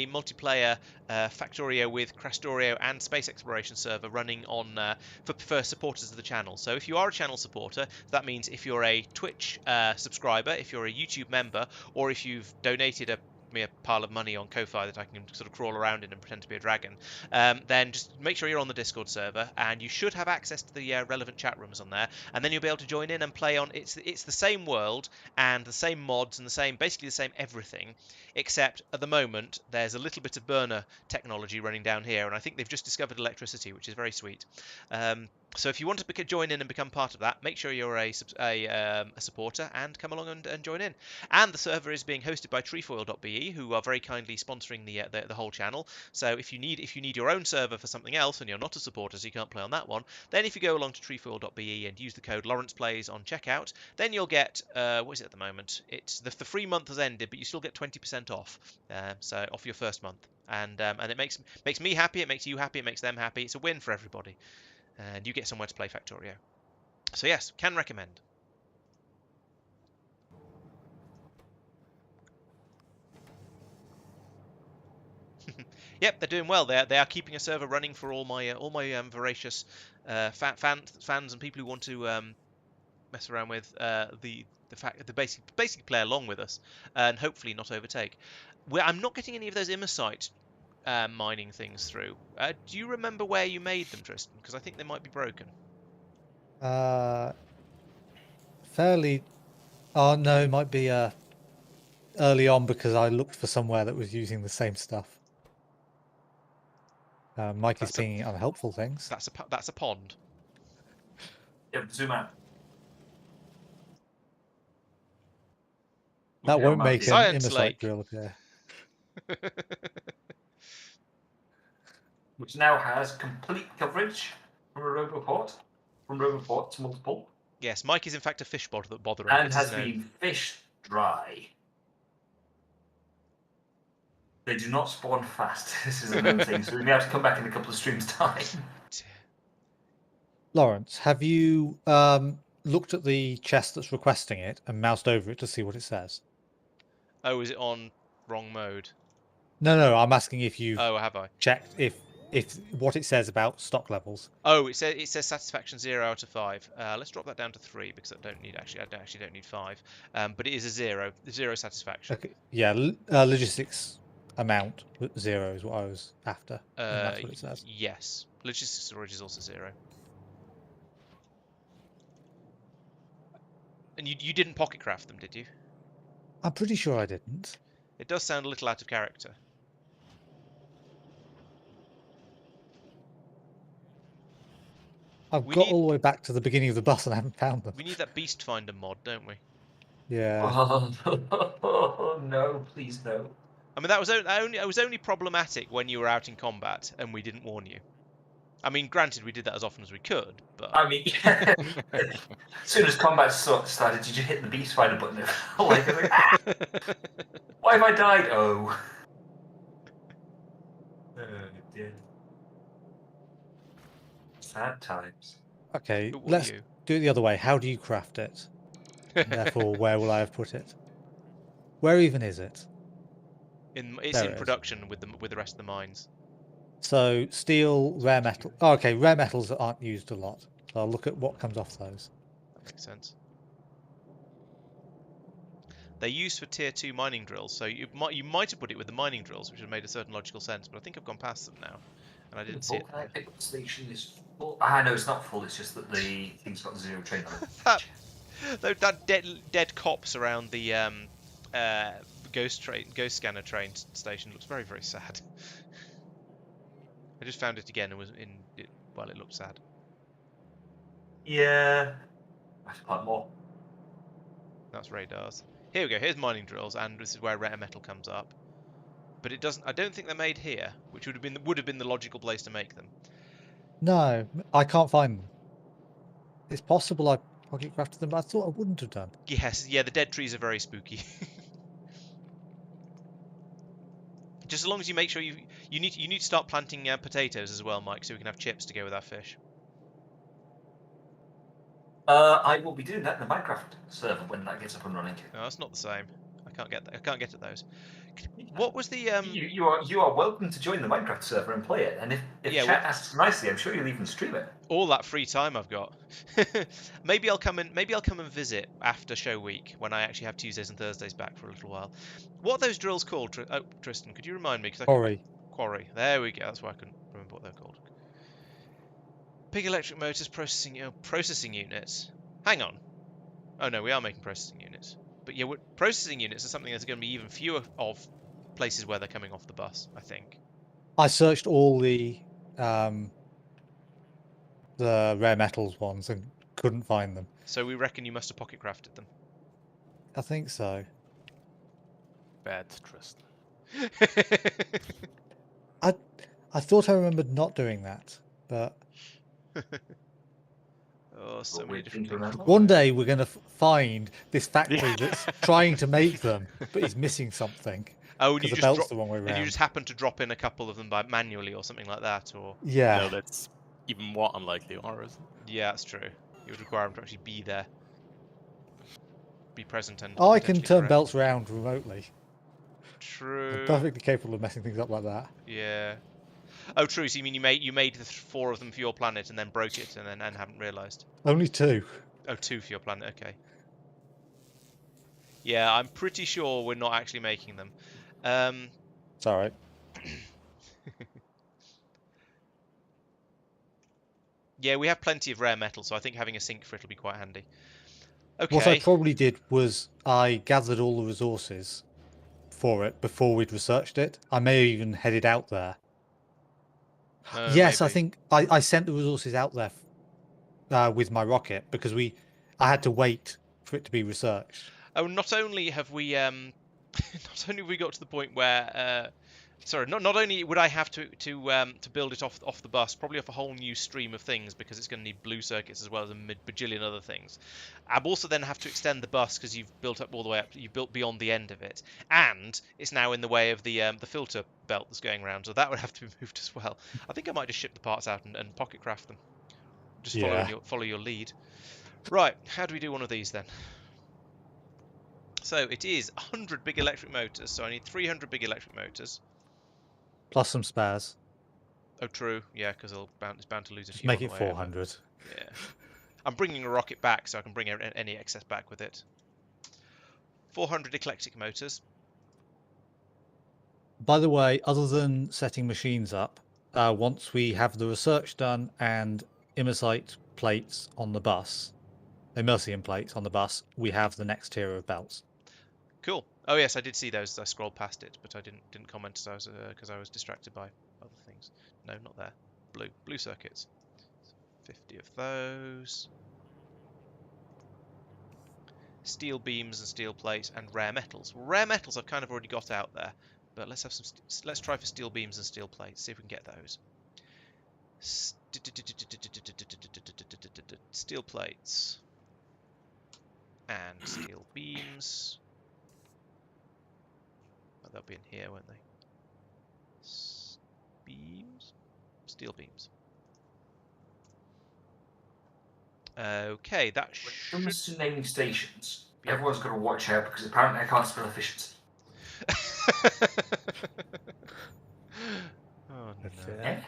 multiplayer Factorio with Krastorio and space exploration server running on for supporters of the channel. So if you are a channel supporter, that means if you're a Twitch subscriber, if you're a YouTube member, or if you've donated a pile of money on Ko-Fi that I can sort of crawl around in and pretend to be a dragon, then just make sure you're on the Discord server, and you should have access to the relevant chat rooms on there, and then you'll be able to join in and play on. It's the same world and the same mods and basically the same everything, except at the moment there's a little bit of burner technology running down here, and I think they've just discovered electricity, which is very sweet. So if you want to join in and become part of that, make sure you're a supporter and come along and join in. And the server is being hosted by trefoil.be, who are very kindly sponsoring the whole channel. So if you need your own server for something else and you're not a supporter, so you can't play on that one, then if you go along to trefoil.be and use the code LaurencePlays on checkout, then you'll get what is it at the moment? It's the free month has ended, but you still get 20% off. So off your first month, and it makes me happy, it makes you happy, it makes them happy. It's a win for everybody. And you get somewhere to play Factorio. So yes, can recommend. Yep, they're doing well. They are keeping a server running for all my voracious fans and people who want to mess around with basically play along with us and hopefully not overtake. I'm not getting any of those Immersite mining things through. Do you remember where you made them, Tristan? Because I think they might be broken. Fairly. Oh no, it might be early on because I looked for somewhere that was using the same stuff. Mike is pinging unhelpful things. That's a pond. Yeah, zoom out. That won't make an Science Immersite lake. drill appear. Which now has complete coverage from a roboport, to multiple. Yes, Mike is in fact a fish botherer. And has been fished dry. They do not spawn fast. This is another thing, so we may have to come back in a couple of streams' time. Laurence, have you looked at the chest that's requesting it and moused over it to see what it says? Oh, is it on wrong mode? No, I'm asking if you've have I checked if what it says about stock levels. Oh, it says satisfaction 0 out of 5. Let's drop that down to 3 because I don't need 5. But it is a 0 satisfaction. Okay, yeah, logistics amount 0 is what I was after. And that's what it says. Yes, logistics storage is also 0. And you didn't pocket craft them, did you? I'm pretty sure I didn't. It does sound a little out of character. I've got all the way back to the beginning of the bus and I haven't found them. We need that Beast Finder mod, don't we? Yeah. Oh, no, please no. I mean, that was only problematic when you were out in combat and we didn't warn you. I mean, granted, we did that as often as we could, but I mean, as soon as combat started, did you hit the B spider button? Like, I was like, ah, why have I died? Oh. Oh dear. Sad times. Okay, Who were let's you? do it the other way. How do you craft it? And therefore, where will I have put it? Where even is it? It's There in it is. production with the rest of the mines. So steel, rare metal. Oh, okay, rare metals aren't used a lot. So I'll look at what comes off those. That makes sense. They're used for tier 2 mining drills, so you might have put it with the mining drills, which would have made a certain logical sense, but I think I've gone past them now, and I The didn't see it. Volcanite pickup station is full. Ah, no, it's not full. It's just that the thing's got 0 train on it. that dead cops around the ghost scanner train station looks very, very sad. I just found it again and was in it. Well, it looked sad. Yeah. I have to plant more. That's radars. Here we go. Here's mining drills, and this is where rare metal comes up. But it doesn't. I don't think they're made here, which would have been the logical place to make them. No, I can't find them. It's possible I pocket crafted them, but I thought I wouldn't have done. Yes, yeah. The dead trees are very spooky. Just as long as you make sure you need to start planting potatoes as well, Mike, so we can have chips to go with our fish. I will be doing that in the Minecraft server when that gets up and running. No, that's not the same. I can't get at those. What was the You are welcome to join the Minecraft server and play it. And if Yeah, chat asks nicely, I'm sure you'll even stream it. all that free time I've got? Maybe I'll come and visit after show week when I actually have Tuesdays and Thursdays back for a little while. What are those drills called? Tristan, could you remind me? Quarry. There we go. That's why I couldn't remember what they're called. Big electric motors, processing units. Hang on. Oh no, we are making processing units. But yeah, processing units are something that's going to be even fewer of places where they're coming off the bus, I think. I searched all the rare metals ones and couldn't find them. So we reckon you must have pocket crafted them. I think so. Bad Tristan. I thought I remembered not doing that, but Oh, so What many weird different things things. remember. one day we're going to find this factory that's trying to make them, but is missing something. Oh, and Because you the just belt's the wrong way and you around. just happen to drop in a couple of them manually or something like that, or Yeah. No, that's even more unlikely, or is it? yeah, that's true. It would require them to actually be there, be present, and I can potentially turn correct. belts around remotely. True. I'm perfectly capable of messing things up like that. Yeah. Oh, true. So you mean you made the 4 of them for your planet and then broke it and haven't realised? Only 2. Oh, 2 for your planet. Okay. Yeah, I'm pretty sure we're not actually making them. It's alright. Yeah, we have plenty of rare metal, so I think having a sink for it will be quite handy. Okay. What I probably did was I gathered all the resources for it before we'd researched it. I may have even headed out there. Yes, I Maybe. think I sent the resources out there with my rocket because I had to wait for it to be researched. Oh, not only have we got to the point where not only would I have to build it off the bus, probably off a whole new stream of things because it's going to need blue circuits as well as a bajillion other things. I'll also then have to extend the bus because you've built up all the way up, you've built beyond the end of it, and it's now in the way of the filter belt that's going around, so that would have to be moved as well. I think I might just ship the parts out and pocket craft them. Just follow your lead. Right, how do we do one of these then? So it is 100 big electric motors, so I need 300 big electric motors. Plus some spares. Oh, true. Yeah, because it's bound to lose a Just few. make on it the way over. 400. Yeah. I'm bringing a rocket back, so I can bring any excess back with it. 400 eclectic motors. By the way, other than setting machines up, once we have the research done and Immersite plates on the bus, Immersium plates on the bus, we have the next tier of belts. Cool. Oh yes, I did see those. I scrolled past it, but I didn't comment because I was distracted by other things. No, not there. Blue circuits. 50 of those. Steel beams and steel plates and rare metals. Well, rare metals I've kind of already got out there, but let's have some. Let's try for steel beams and steel plates. See if we can get those. Steel plates and steel beams. Oh, they'll be in here, won't they? Beams, steel beams. Okay, that When it should. comes to naming stations, everyone's got to watch out because apparently I can't spell efficiency. Oh That's no. it. Eh?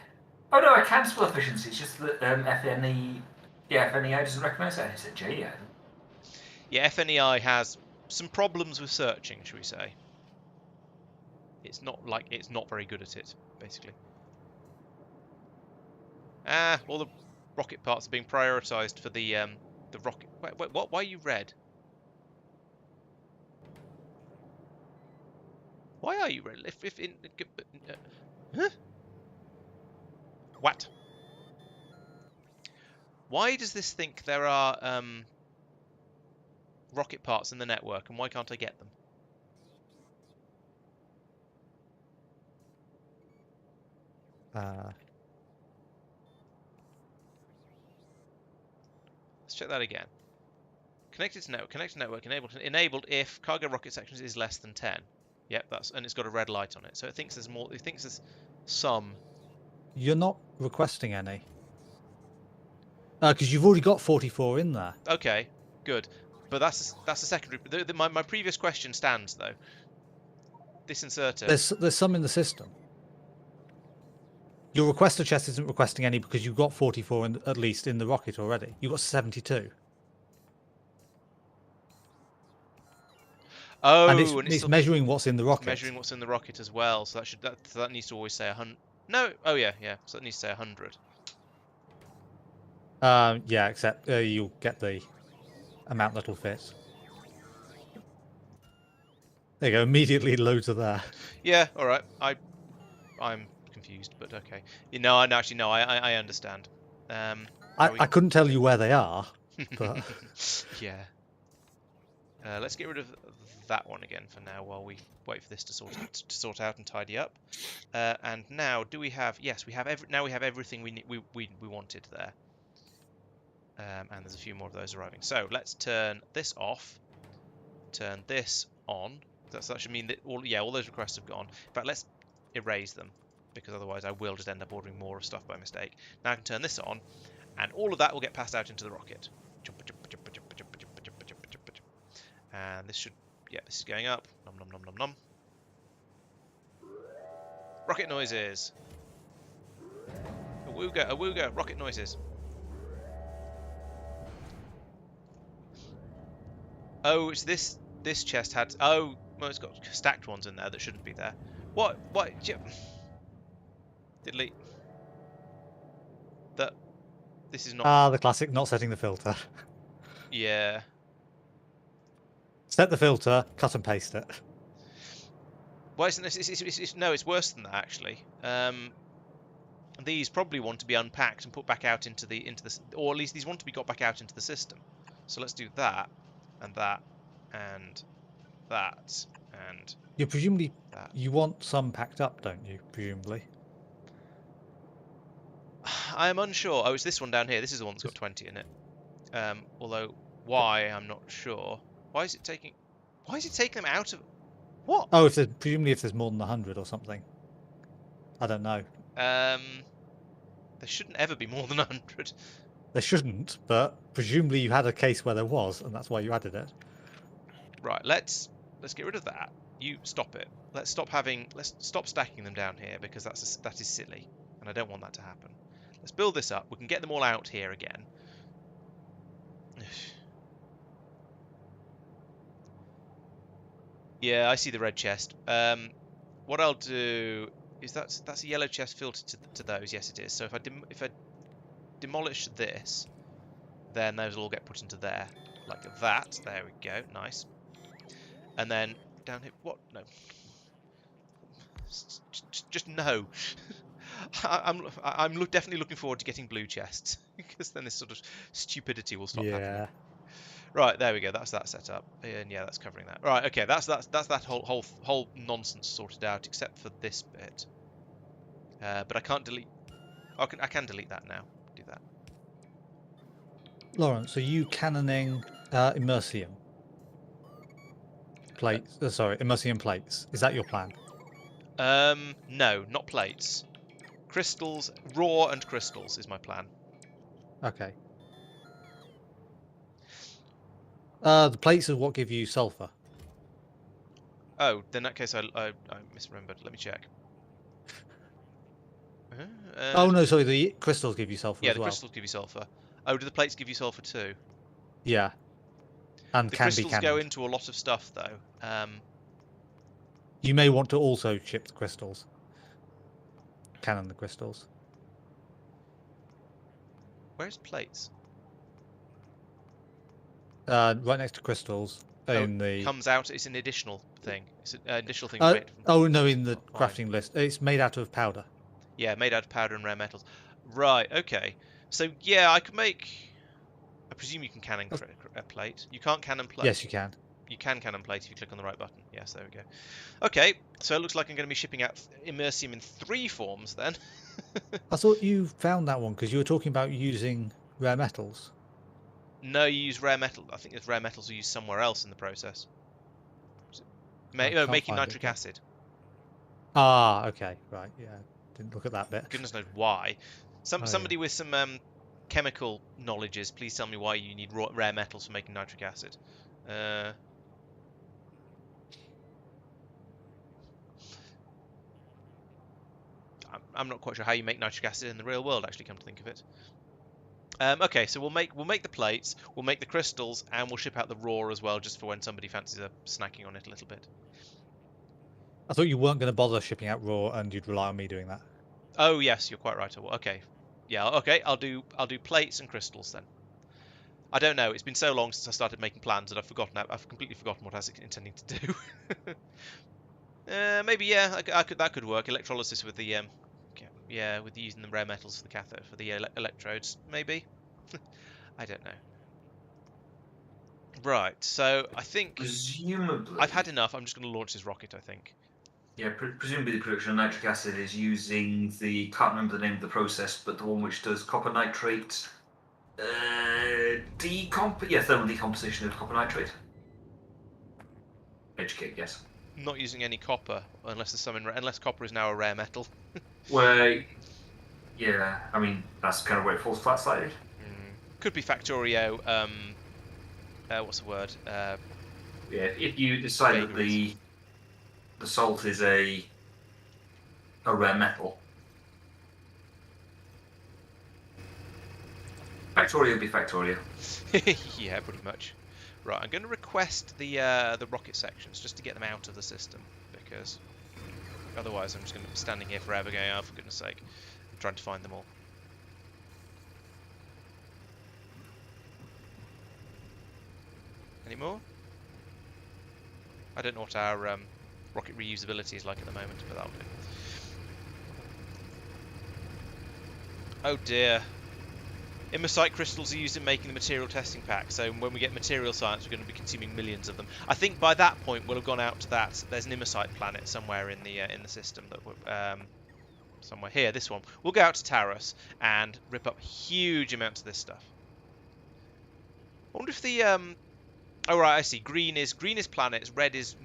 Oh no, I can spell efficiency. It's just that FNE, FNEI doesn't recognise that. It's a J. Yeah, FNEI has some problems with searching, shall we say? It's not very good at it, basically. All the rocket parts are being prioritised for the rocket. Wait, what? Why are you red? Why are you red? Huh? What? Why does this think there are rocket parts in the network, and why can't I get them? Let's check that again. Connected to network, enabled if cargo rocket sections is less than 10. Yep, and it's got a red light on it. So it thinks there's more. It thinks there's some. You're not requesting any. Because you've already got 44 in there. Okay, good. But that's a secondary. My previous question stands though. This inserter. There's some in the system. Your requester chest isn't requesting any because you've got 44 at least in the rocket already. You've got 72. Oh, and and it's measuring what's in the rocket. Measuring what's in the rocket as well. So that needs to always say 100. No. Oh yeah. So it needs to say 100. Yeah, except you'll get the amount that'll fit. There you go. Immediately loads are there. Yeah. All right. I'm confused, but okay. I understand. I couldn't tell you where they are, but yeah. Let's get rid of that one again for now while we wait for this to sort out and tidy up. And now, do we have? Yes, we have. Now we have everything we wanted there. And there's a few more of those arriving. So let's turn this off. Turn this on. That should mean that all those requests have gone. In fact, let's erase them because otherwise I will just end up ordering more stuff by mistake. Now I can turn this on, and all of that will get passed out into the rocket. And this should, this is going up. Nom nom nom nom nom. Rocket noises. Awooga, rocket noises. Oh, it's this chest had. Oh, well, it's got stacked ones in there that shouldn't be there. What? Delete. This is not. the classic not setting the filter. Yeah. Set the filter, cut and paste it. Why isn't this? No, it's worse than that actually. These probably want to be unpacked and put back out into the or at least these want to be got back out into the system. So let's do that, and that, and that, and. You presumably that. you want some packed up, don't you? Presumably. I am unsure. Oh, it's this one down here. This is the one that's got 20 in it. Although why I'm not sure. Why is it taking them out of what? Oh, presumably if there's more than 100 or something. I don't know. There shouldn't ever be more than 100. There shouldn't, but presumably you had a case where there was, and that's why you added it. Right, let's get rid of that. You stop it. Let's stop stacking them down here because that is silly, and I don't want that to happen. Let's build this up. We can get them all out here again. Yeah, I see the red chest. What I'll do is that's a yellow chest filtered to those. Yes, it is. So if I demolish this, then those will all get put into there like that. There we go. Nice. And then down here. What? No. Just no. I'm definitely looking forward to getting blue chests because then this sort of stupidity will stop happening. Right, there we go. That's that set up, and yeah, that's covering that. Right, okay, that's that whole nonsense sorted out, except for this bit. But I can't delete. I can delete that now. Laurence, are you cannoning Immersium plates? Sorry, Immersium plates. Is that your plan? No, not plates. Crystals, raw and crystals is my plan. Okay. The plates are what give you sulfur. Oh, then in that case I misremembered. Let me check. Oh no, sorry. The crystals give you sulfur yeah, as the well. crystals give you sulfur. Oh, do the plates give you sulfur too? Yeah, and The can be crystals go cannoned. into a lot of stuff though. You may want to also chip the crystals. Cannon the crystals. Where's plates? Right next to crystals Oh, in the. comes out. It's an additional thing. It's an additional thing made from. Oh no, in the Oh, fine. crafting list, it's made out of powder. Yeah, made out of powder and rare metals. Right. Okay. So yeah, I could make. I presume you can cannon a plate. You can't cannon plate. Yes, you can. You can cannon plate if you click on the right button. Yes, there we go. Okay, so it looks like I'm going to be shipping out Immersium in 3 forms then. I thought you found that one because you were talking about using rare metals. No, you use rare metal. I think there's rare metals are used somewhere else in the process. Can't Making find it, nitric but- acid. Ah, okay, right, yeah. Didn't look at that bit. Goodness knows why. Oh, yeah. Somebody with some chemical knowledges, please tell me why you need rare metals for making nitric acid. I'm not quite sure how you make nitric acid in the real world. Actually, come to think of it. Okay, so we'll make the plates, we'll make the crystals, and we'll ship out the raw as well, just for when somebody fancies snacking on it a little bit. I thought you weren't going to bother shipping out raw, and you'd rely on me doing that. Oh yes, you're quite right. Okay, yeah, okay. I'll do plates and crystals then. I don't know. It's been so long since I started making plans that I've completely forgotten what I was intending to do. Maybe yeah, that could work. Electrolysis with the yeah, with using the rare metals for the cathode for the electrodes. Maybe. I don't know. Right. So I think Presumably. I've had enough. I'm just going to launch this rocket. I think. Yeah, presumably the production of nitric acid is using the, can't remember the name of the process, but the one which does copper nitrate, thermal decomposition of copper nitrate. Educate, yes. Not using any copper unless there's unless copper is now a rare metal. Where, yeah, I mean that's kind of where it falls flat-sided. Could be Factorio. What's the word? Yeah, if you decide that the salt is a rare metal, Factorio would be Factorio. Yeah, pretty much. Right, I'm going to request the rocket sections just to get them out of the system, because otherwise I'm just going to be standing here forever going, oh, for goodness sake, I'm trying to find them all. Any more? I don't know what our rocket reusability is like at the moment, but that'll do. Oh dear. Immersite crystals are used in making the material testing pack, so when we get material science we're going to be consuming millions of them. I think by that point we'll have gone out to that. There's an Immersite planet somewhere in the system that we're, somewhere here, this one. We'll go out to Taros and rip up huge amounts of this stuff. I wonder if the oh right, I see. Green is planets, red is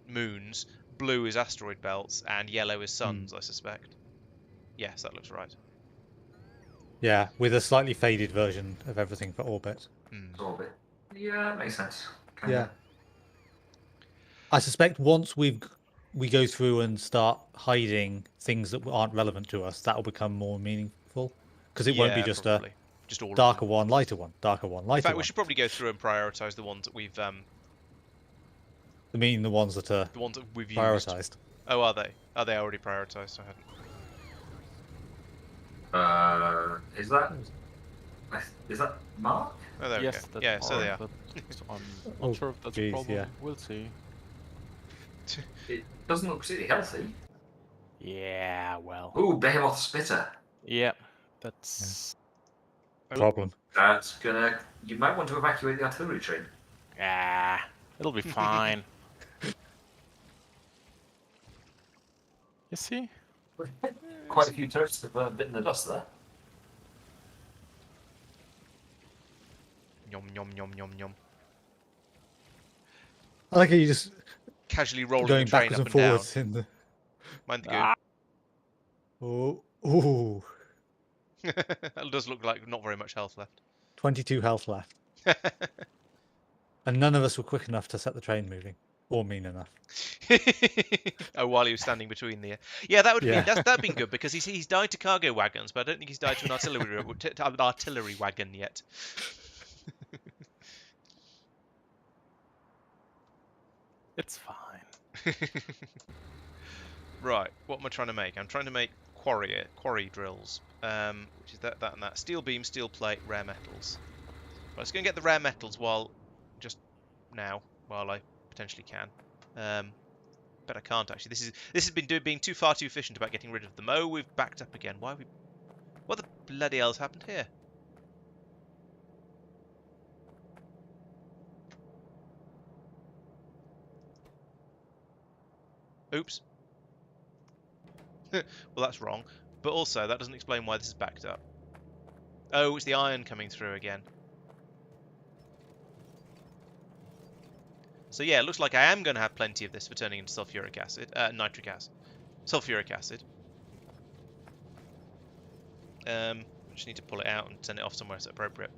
moons, blue is asteroid belts, and yellow is suns, I suspect. Yes, that looks right. Yeah, with a slightly faded version of everything for orbit. Orbit. Yeah, that makes sense. Yeah. I suspect once we go through and start hiding things that aren't relevant to us, that will become more meaningful. Because it won't be just probably. a Just all darker of them. one, lighter one, darker one, lighter In fact, one. we should probably go through and prioritise the ones that we've I mean the ones that are used. prioritized. Oh, are they? Are they already prioritised? I hadn't. Is that Marc? Oh, there Yes, we go. that's Yeah, so they are. but I'm Oh, not sure if that's geez, a problem. yeah. We'll see. It doesn't look particularly healthy. Yeah, well. Ooh, behemoth spitter. Yeah, that's. Problem. That's gonna. You might want to evacuate the artillery train. Ah, it'll be fine. You see? Quite a few turrets have bitten the dust there. Yum, yum, yum, yum, yum. I like how you just Casually rolling going the train backwards up and and down. forwards in the. Mind the Ah. Oh, ooh, goo. That does look like not very much health left. 22 health left, and none of us were quick enough to set the train moving, or mean enough. Oh, while he was standing between the... Yeah, that would have been... Yeah. That'd been good, because he's died to cargo wagons, but I don't think he's died to an artillery wagon yet. It's fine. Right, what am I trying to make? I'm trying to make quarry drills, which is that and that. Steel beam, steel plate, rare metals. Well, let's go and get the rare metals while I potentially can. But I can't actually. This has been being far too efficient about getting rid of them. Oh, we've backed up again. Why we? What the bloody hell's happened here? Oops. Well, that's wrong. But also, that doesn't explain why this is backed up. Oh, it's the iron coming through again. So yeah, it looks like I am going to have plenty of this for turning into sulfuric acid, nitric acid, sulfuric acid. I just need to pull it out and send it off somewhere that's appropriate.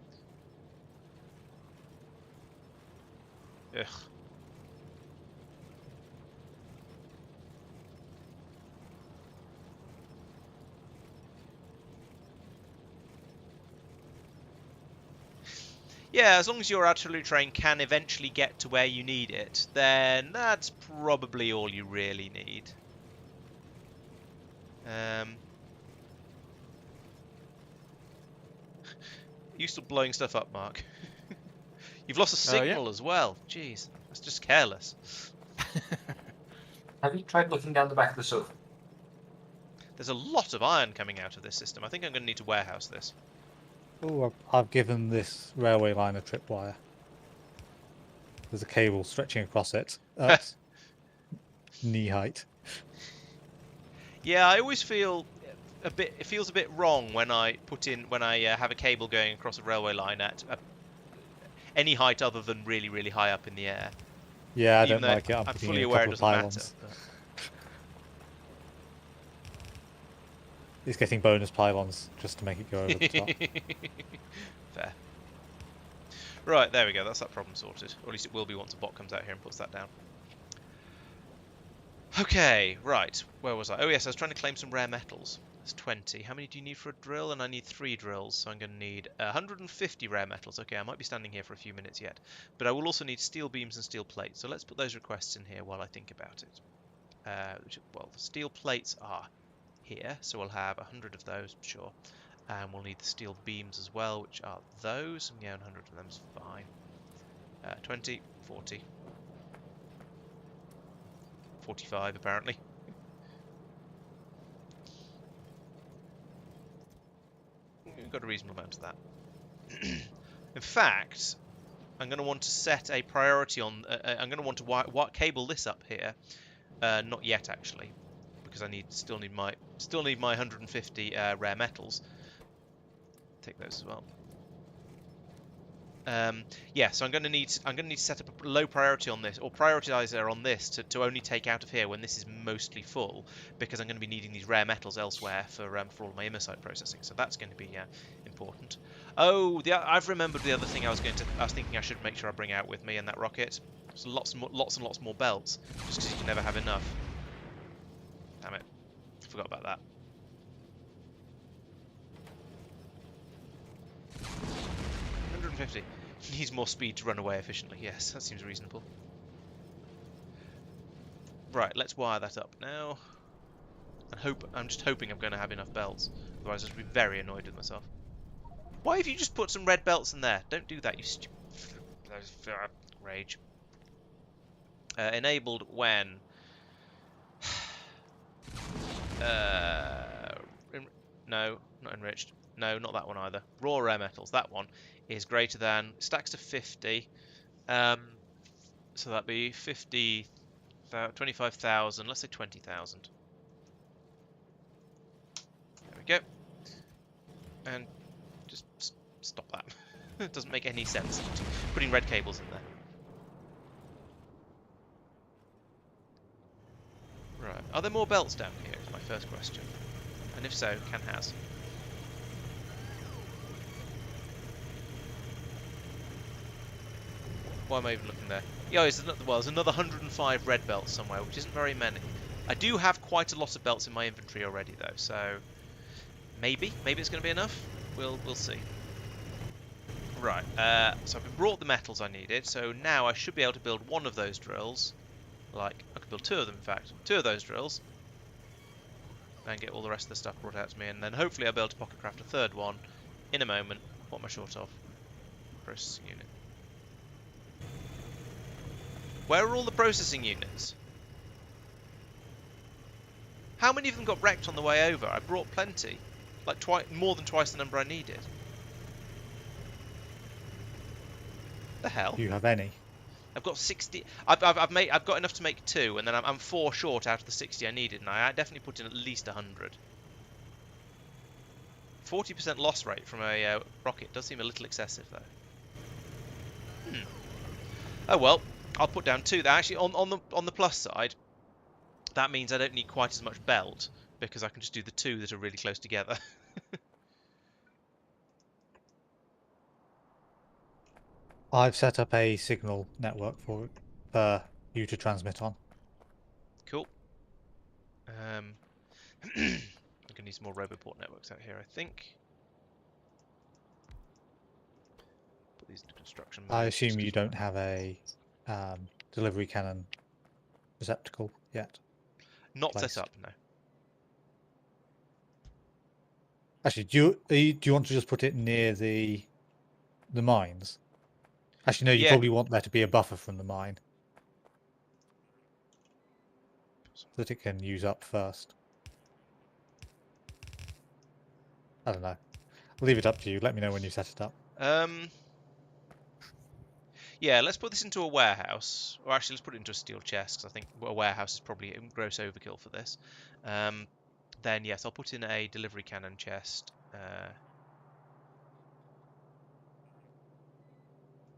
Ugh. Yeah, as long as your artillery train can eventually get to where you need it, then that's probably all you really need. You still blowing stuff up, Mark? You've lost a signal as well. Jeez, that's just careless. Have you tried looking down the back of the sofa? There's a lot of iron coming out of this system. I think I'm going to need to warehouse this. Oh, I've given this railway line a tripwire. There's a cable stretching across it at knee height. Yeah, I always feel it feels a bit wrong when I have a cable going across a railway line at any height other than really, really high up in the air. Yeah, I Even don't though like it. I'm putting fully in a aware it couple of doesn't matter. pylons. It's getting bonus pylons just to make it go over the top. Fair. Right, there we go. That's that problem sorted. Or at least it will be once a bot comes out here and puts that down. Okay, right. Where was I? Oh yes, I was trying to claim some rare metals. There's 20. How many do you need for a drill? And I need 3 drills, so I'm going to need 150 rare metals. Okay, I might be standing here for a few minutes yet. But I will also need steel beams and steel plates. So let's put those requests in here while I think about it. Well, the steel plates are here, so we'll have 100 of those, sure. And we'll need the steel beams as well, which are those. And yeah, 100 of them is fine. 20, 40, 45 apparently. We've got a reasonable amount of that. In fact, I'm going to want to set a priority on. I'm going to want to cable this up here. Not yet, actually, because I still need my 150 rare metals. Take those as well. Yeah, so I'm going to need to set up a low priority on this, or prioritizer on this, to only take out of here when this is mostly full, because I'm going to be needing these rare metals elsewhere for all of my Immersite processing. So that's going to be important. Oh, I've remembered the other thing I was thinking I should make sure I bring out with me in that rocket. So lots and lots more belts, just because you can never have enough. Damn it, forgot about that. 150. Needs more speed to run away efficiently. Yes, that seems reasonable. Right, let's wire that up now. And I'm just hoping I'm going to have enough belts. Otherwise, I'll just be very annoyed with myself. Why have you just put some red belts in there? Don't do that, you stupid... Rage. Enabled when... No, not enriched. No, not that one either. Raw rare metals. That one is greater than... Stacks to 50. So that'd be 50... 25,000. Let's say 20,000. There we go. And just stop that. It doesn't make any sense putting red cables in there. Right. Are there more belts down here? Is my first question. And if so, can has. Why am I even looking there? Yeah, there's another 105 red belts somewhere, which isn't very many. I do have quite a lot of belts in my inventory already, though, so maybe it's going to be enough. We'll see. Right. So I've brought the metals I needed, so now I should be able to build one of those drills. Like, I could build two of them, in fact. Two of those drills. And get all the rest of the stuff brought out to me, and then hopefully I'll be able to pocket craft a third one in a moment. What am I short of? Processing unit. Where are all the processing units? How many of them got wrecked on the way over? I brought plenty. Like more than twice the number I needed. The hell? Do you have any? I've got 60. I've got enough to make 2, and then I'm 4 short out of the 60 I needed, and I definitely put in at least 100. 40% loss rate from a rocket does seem a little excessive, though. Oh well, I'll put down 2. Actually, on the plus side, that means I don't need quite as much belt because I can just do the 2 that are really close together. I've set up a signal network for you to transmit on. Cool. I'm gonna need some more Roboport networks out here, I think. Put these into construction mode. I assume you don't have a delivery cannon receptacle yet. Not placed. set up, no. Actually, do you want to just put it near the mines? Actually, no. You Yeah. probably want there to be a buffer from the mine that it can use up first. I don't know. I'll leave it up to you. Let me know when you set it up. Yeah, let's put this into a warehouse. Or actually, let's put it into a steel chest, because I think a warehouse is probably a gross overkill for this. Then, yes, I'll put in a delivery cannon chest.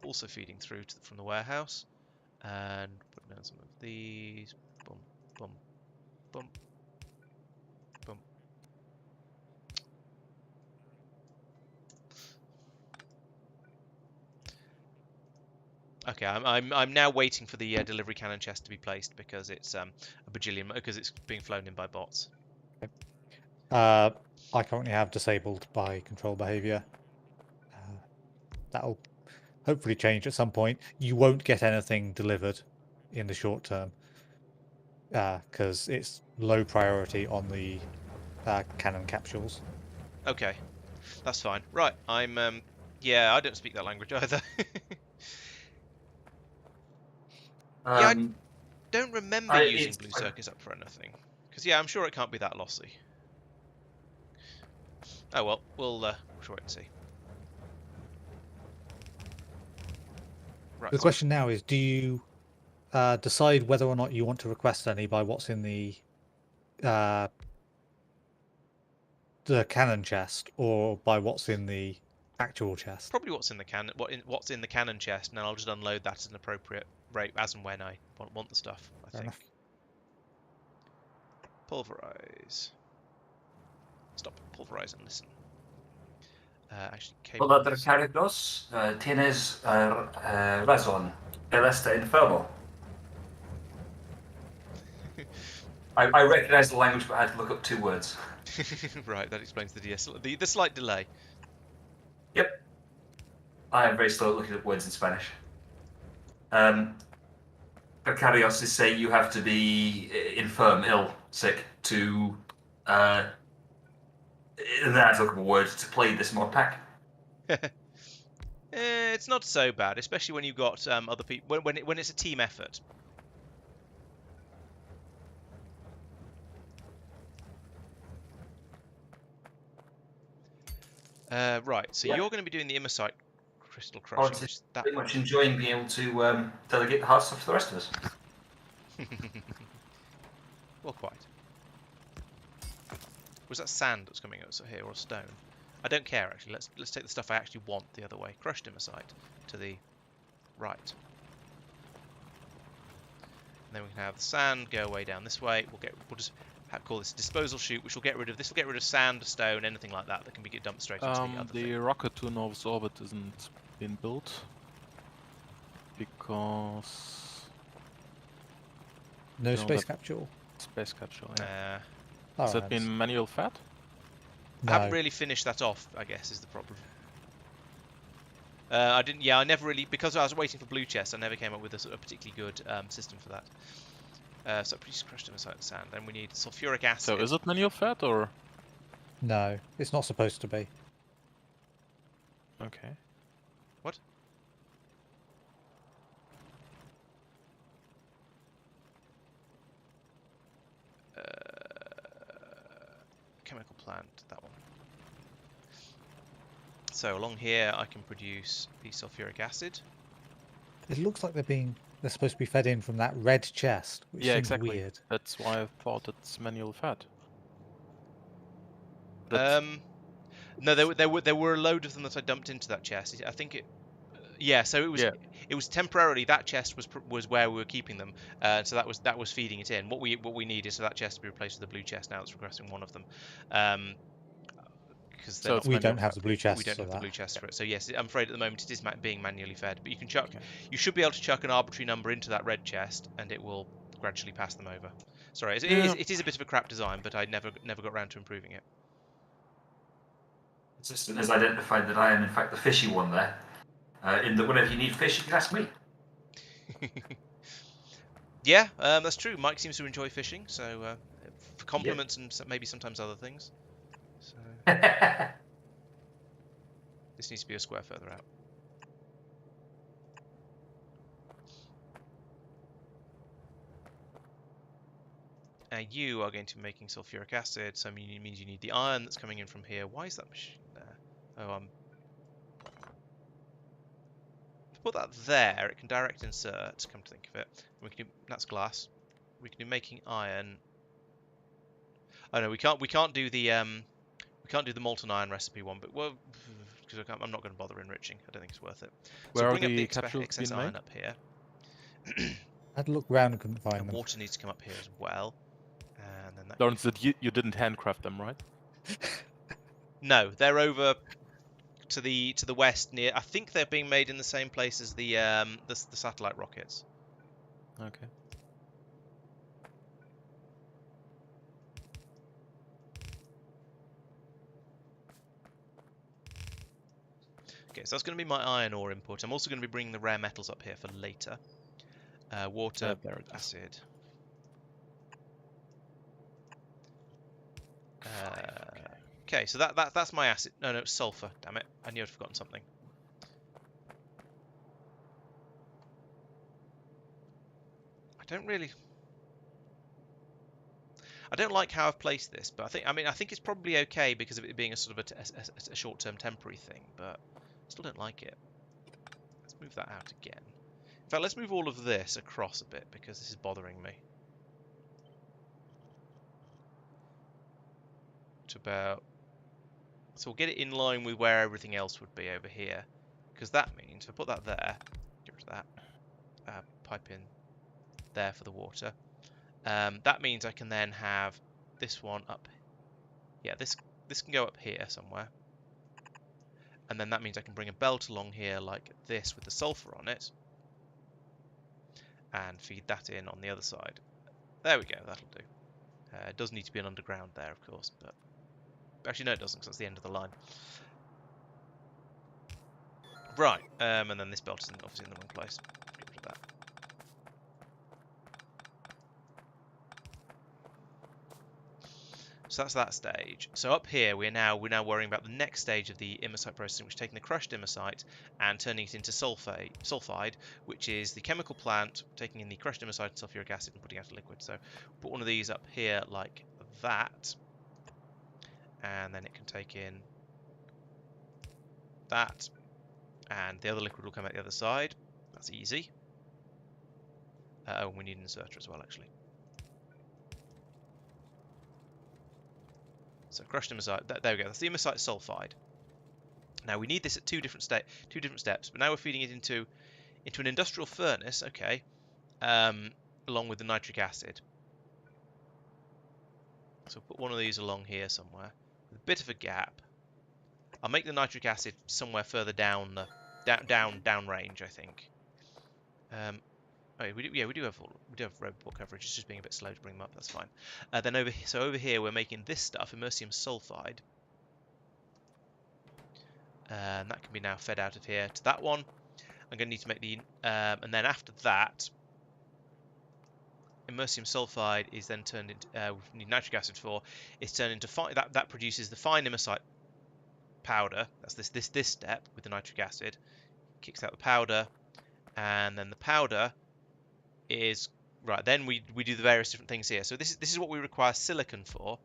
Also feeding through from the warehouse. And put down some of these. Boom, boom, boom, boom. Okay, I'm now waiting for the delivery cannon chest to be placed because it's a bajillion because it's being flown in by bots. I currently have disabled by control behavior. That'll hopefully change at some point. You won't get anything delivered in the short term because it's low priority on the cannon capsules. Okay, that's fine. Right, yeah, I don't speak that language either. Yeah, I don't remember using blue circuits up for anything. Because, yeah, I'm sure it can't be that lossy. Oh well, we'll wait and see. Right, The question now is, do you decide whether or not you want to request any by what's in the cannon chest or by what's in the actual chest? Probably what's in the cannon. What's in the cannon chest, and then I'll just unload that at an appropriate rate as and when I want the stuff. I Fair think. enough. Pulverize. Stop. Pulverize and listen. Actually, cables. Hola, Carlos. Tienes razón. El está enfermo. I recognise the language, but I had to look up 2 words. Right, that explains the slight delay. Yep. I am very slow at looking up words in Spanish. Carlos is saying you have to be infirm, ill, sick to. And then I had to look up a word to play this mod pack. It's not so bad, especially when you've got other people. When it's a team effort. Right, so you're going to be doing the Immersite crystal crushing. Laurence Which is that pretty much enjoying being able to delegate the hard stuff to the rest of us. Well, quite. Was that sand that's coming out here, or stone? I don't care actually. Let's take the stuff I actually want the other way. Crushed Immersite to the right. And then we can have the sand go away down this way. We'll just call this a disposal chute, which will get rid of this. Will get rid of sand, stone, anything like that that can be dumped straight into the other The thing. rocket to Novus orbit isn't been built because No No, space that- capsule. space capsule. Yeah. Oh, Has that been manual fed? I haven't really finished that off, I guess, is the problem. I didn't. Yeah, I never really, because I was waiting for blue chest. I never came up with a sort of particularly good system for that. So I produced crushed Immersite sand. Then we need sulfuric acid. So is it manual fed or? No, it's not supposed to be. Okay. What? Chemical plant, that one. So along here, I can produce the sulfuric acid. It looks like they're supposed to be fed in from that red chest, which Yeah, seems exactly. weird. That's why I thought it's manual fed. No, there were a load of them that I dumped into that chest. I think it. Yeah, so it was temporarily that chest was where we were keeping them, so that was feeding it in. What we need is for that chest to be replaced with the blue chest. Now it's regressing one of them, because So it's We manual don't have fed. the blue chest. we don't for have the that. blue chest for it. So yes, I'm afraid at the moment it is being manually fed. But you can chuck, Okay. you should be able to chuck an arbitrary number into that red chest, and it will gradually pass them over. Sorry, it is a bit of a crap design, but I never got around to improving it. Tristan has identified that I am in fact the fishy one there. In that whenever you need fish, you can ask me. Yeah, that's true. Mike seems to enjoy fishing, so for compliments and maybe sometimes other things. So this needs to be a square further out. You are going to be making sulfuric acid, so it means you need the iron that's coming in from here. Why is that machine there? Oh, to put that there, it can direct insert. Come to think of it, we can do, that's glass. We can do making iron. Oh no, we can't do the molten iron recipe one, but well, because I'm not going to bother enriching. I don't think it's worth it. So Where are bring up the the capsules excess being iron made? up here. I had to look around and couldn't find And them. water needs to come up here as well. And then that. Laurence, you didn't handcraft them, right? No, they're over to the west near. I think they're being made in the same place as the satellite rockets. Okay. Okay, so that's going to be my iron ore input. I'm also going to be bringing the rare metals up here for later. Water, there it is. acid. Okay, so that's my acid. No, it's sulfur. Damn it! I knew I'd forgotten something. I don't like how I've placed this, but I think it's probably okay because of it being a sort of a short-term temporary thing. But I still don't like it. Let's move that out again. In fact, let's move all of this across a bit because this is bothering me. To about. So we'll get it in line with where everything else would be over here, because that means if I put that there, get rid of that, pipe in there for the water. That means I can then have this one up. Yeah, this can go up here somewhere, and then that means I can bring a belt along here like this with the sulfur on it, and feed that in on the other side. There we go. That'll do. It does need to be an underground there, of course, but actually no, it doesn't, because that's the end of the line. Right, and then this belt is obviously in the wrong place. Get rid of that. So that's that stage. So up here we're now worrying about the next stage of the Immersite processing, which is taking the crushed Immersite and turning it into sulfide, which is the chemical plant taking in the crushed Immersite and sulfuric acid and putting out a liquid. So put one of these up here like that, and then it can take in that, and the other liquid will come out the other side. That's easy. Oh, we need an inserter as well, actually. So crushed Immersite, there we go, that's the Immersite sulfide. Now we need this at two different steps, but now we're feeding it into an industrial furnace, okay, along with the nitric acid. So put one of these along here somewhere, with a bit of a gap. I'll make the nitric acid somewhere further down the down range, I think. Oh, we do have robot coverage. It's just being a bit slow to bring them up. That's fine. Then over here we're making this stuff, immersium sulfide, and that can be now fed out of here to that one. I'm going to need to make the and then after that, immersium sulfide is then turned into we need nitric acid for. It's turned into that produces the fine immersite powder. That's this step with the nitric acid. Kicks out the powder, and then the powder is right. Then we do the various different things here. So this is what we require silicon for,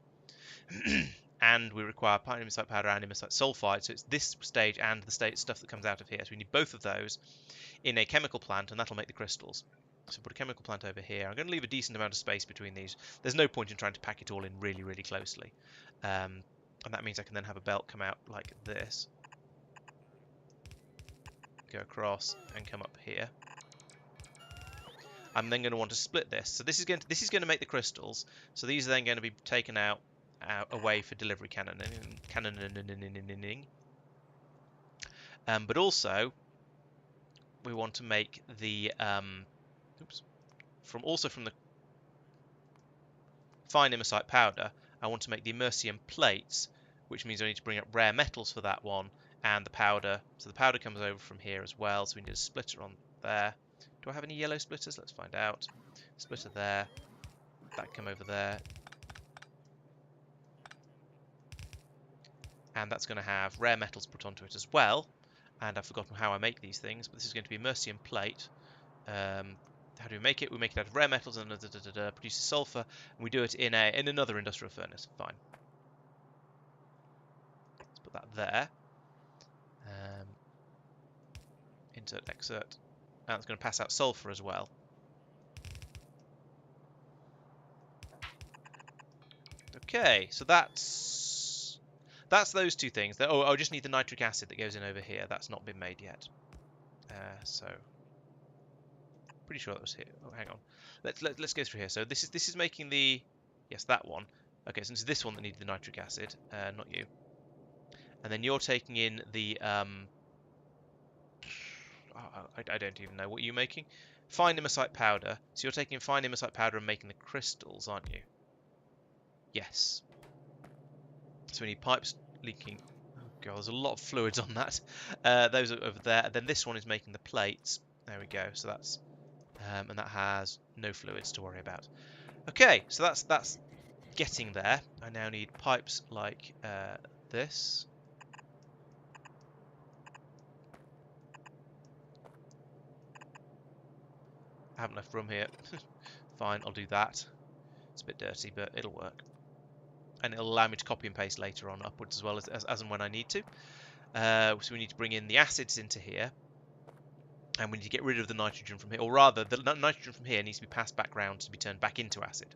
and we require fine immersite powder and immersite sulfide. So it's this stage and the stuff that comes out of here. So we need both of those in a chemical plant, and that'll make the crystals. So put a chemical plant over here. I'm going to leave a decent amount of space between these. There's no point in trying to pack it all in really, really closely. And that means I can then have a belt come out like this. Go across and come up here. I'm then going to want to split this. So this is going to make the crystals. So these are then going to be taken out away for delivery cannoning. But also we want to make the from the fine immersite powder, I want to make the immersium plates, which means I need to bring up rare metals for that one, and the powder. So the powder comes over from here as well, so we need a splitter on there. Do I have any yellow splitters? Let's find out. Splitter there. That come over there. And that's going to have rare metals put onto it as well. And I've forgotten how I make these things, but this is going to be immersium plate. How do we make it? We make it out of rare metals and produces sulfur, and we do it in another industrial furnace. Fine. Let's put that there. Insert, exert. And it's going to pass out sulfur as well. Okay, so that's those two things. Oh, I just need the nitric acid that goes in over here. That's not been made yet. So pretty sure that was here. Oh, hang on. Let's go through here. So this is making the that one. Okay, so it's this one that needed the nitric acid, not you. And then you're taking in the I don't even know what you're making. Fine immersite powder. So you're taking fine immersite powder and making the crystals, aren't you? Yes. So we need pipes leaking. Oh god, there's a lot of fluids on that. Those are over there. And then this one is making the plates. There we go. So that's and that has no fluids to worry about. Okay, so that's getting there. I now need pipes like this. I haven't left room here. Fine, I'll do that. It's a bit dirty, but it'll work. And it'll allow me to copy and paste later on upwards as well as and when I need to. So we need to bring in the acids into here. And we need to get rid of the nitrogen from here. Or rather, the nitrogen from here needs to be passed back round to be turned back into acid.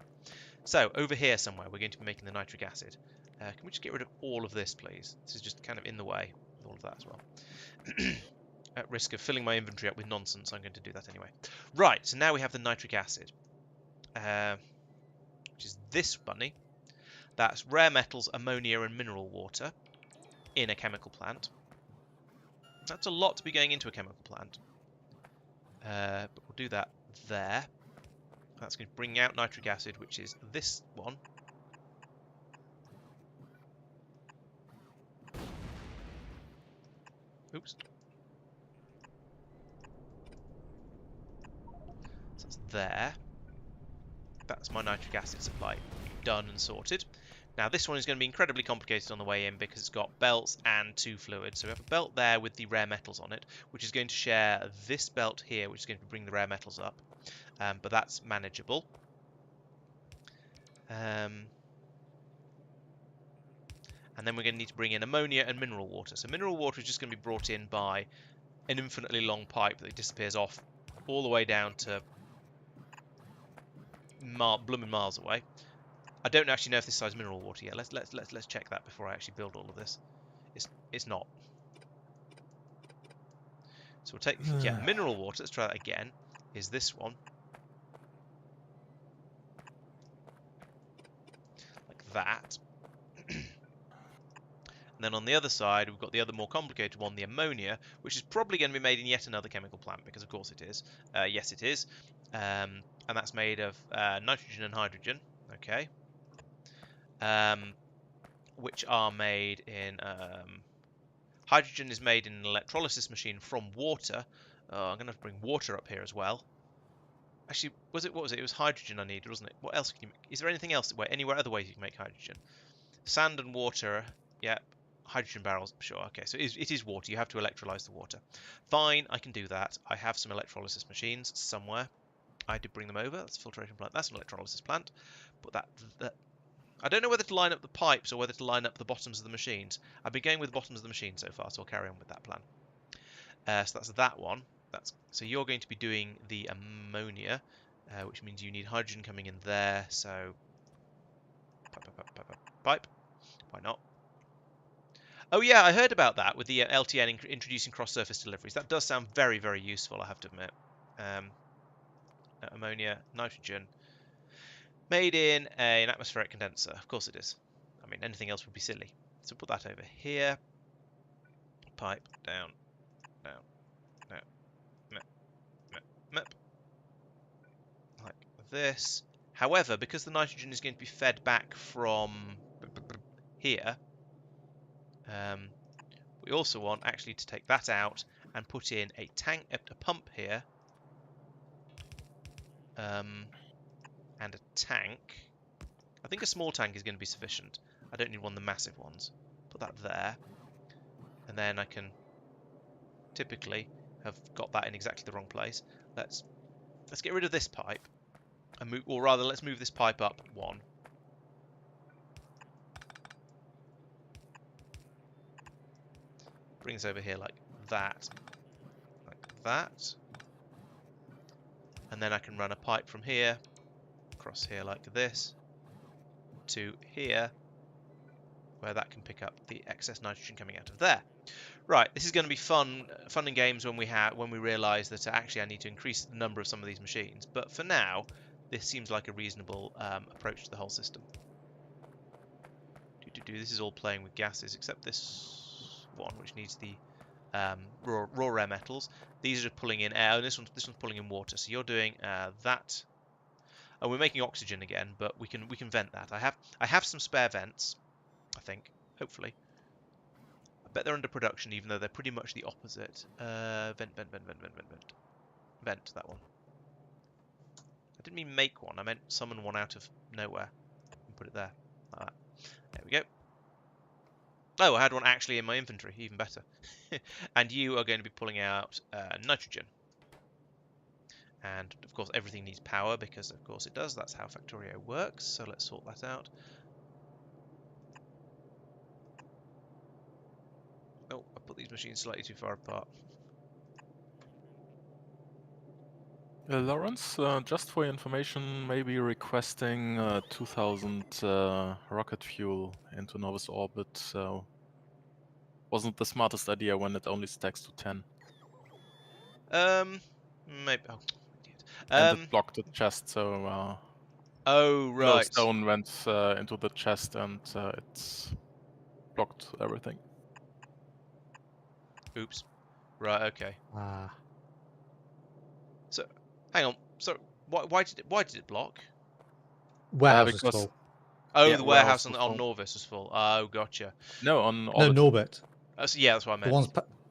So, over here somewhere, we're going to be making the nitric acid. Can we just get rid of all of this, please? This is just kind of in the way with all of that as well. At risk of filling my inventory up with nonsense, I'm going to do that anyway. Right, so now we have the nitric acid. Which is this bunny. That's rare metals, ammonia and mineral water in a chemical plant. That's a lot to be going into a chemical plant. But we'll do that there. That's going to bring out nitric acid, which is this one. Oops. So that's there. That's my nitric acid supply done and sorted. Now this one is going to be incredibly complicated on the way in because it's got belts and two fluids. So we have a belt there with the rare metals on it, which is going to share this belt here, which is going to bring the rare metals up. But that's manageable. And then we're going to need to bring in ammonia and mineral water. So mineral water is just going to be brought in by an infinitely long pipe that disappears off all the way down to blooming miles away. I don't actually know if this size mineral water yet. Let's check that before I actually build all of this. It's not. So we'll take, yeah, mineral water. Let's try that again. Is this one. Like that. And then on the other side, we've got the other more complicated one, the ammonia, which is probably going to be made in yet another chemical plant, because of course it is. Yes, it is. And that's made of nitrogen and hydrogen, okay, which are made in... hydrogen is made in an electrolysis machine from water. I'm going to bring water up here as well. Actually, what was it? It was hydrogen I needed, wasn't it? What else can you make? Is there anything else, anywhere other ways you can make hydrogen? Sand and water, yeah. Hydrogen barrels, sure, okay, so it is water. You have to electrolyze the water. Fine, I can do that. I have some electrolysis machines somewhere. I did bring them over. That's a filtration plant. That's an electrolysis plant. But that I don't know whether to line up the pipes or whether to line up the bottoms of the machines. I've been going with the bottoms of the machine so far, so I'll carry on with that plan. So that's that one. So you're going to be doing the ammonia, which means you need hydrogen coming in there. So pipe. Why not? Oh yeah, I heard about that with the LTN introducing cross-surface deliveries. That does sound very, very useful, I have to admit. Ammonia, nitrogen, made in an atmospheric condenser. Of course it is. I mean, anything else would be silly. So put that over here. Pipe down, down, down, like this. However, because the nitrogen is going to be fed back from here, we also want actually to take that out and put in a tank, a pump here, and a tank. I think a small tank is going to be sufficient. I don't need one of the massive ones. Put that there, and then I can typically have got that in exactly the wrong place. Let's get rid of this pipe, and move, or rather, let's move this pipe up one. Bring this over here like that, and then I can run a pipe from here across here like this to here, where that can pick up the excess nitrogen coming out of there. Right, this is going to be fun and games when we realise that actually I need to increase the number of some of these machines. But for now, this seems like a reasonable approach to the whole system. This is all playing with gases, except this one, which needs the raw rare metals. These are pulling in air, and this one's pulling in water. So you're doing that. And we're making oxygen again, but we can vent that. I have some spare vents, I think, hopefully. I bet they're under production, even though they're pretty much the opposite. Vent, that one. I didn't mean make one, I meant summon one out of nowhere and put it there, like that. There we go. Oh, I had one actually in my inventory, even better. And you are going to be pulling out nitrogen. And of course everything needs power, because of course it does. That's how Factorio works. So let's sort that out. Oh, I put these machines slightly too far apart. Laurence, just for your information, maybe requesting 2000 rocket fuel into Novus orbit wasn't the smartest idea when it only stacks to 10. Maybe. Oh, idiot. And it blocked the chest, so oh no right. stone went into the chest, and it's blocked everything. Oops. Right. Okay. Ah. So, hang on. So, why did it block? Warehouse is because- full. Oh, Yeah, the warehouse warehouse was on full. Norvis was full. Oh, gotcha. No, on No, orbit. Norbit. So, yeah, that's what I The meant. one's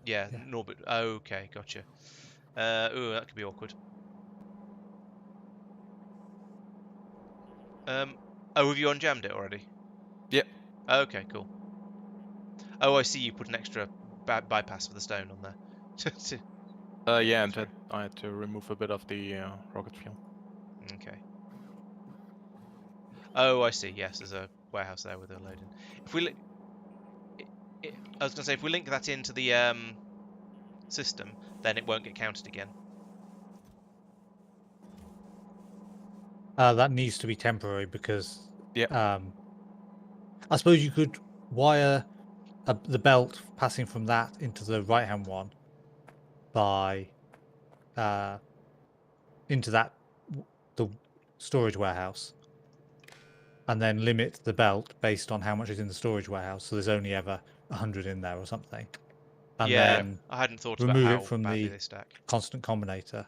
Yeah, yeah. Norbit. Okay, gotcha. Ooh, that could be awkward. Oh, have you unjammed it already? Yep. Okay, cool. Oh, I see. You put an extra bypass for the stone on there. Yeah, and Sorry. I had to remove a bit of the rocket fuel. Okay. Oh, I see. Yes, there's a warehouse there with a load in. If we, I was gonna say, if we link that into the system, then it won't get counted again. That needs to be temporary because Yeah. I suppose you could wire the belt passing from that into the right-hand one, by into the storage warehouse, and then limit the belt based on how much is in the storage warehouse. So there's only ever 100 in there or something, and Yeah, then I hadn't thought about remove it how from badly the they stack. constant combinator,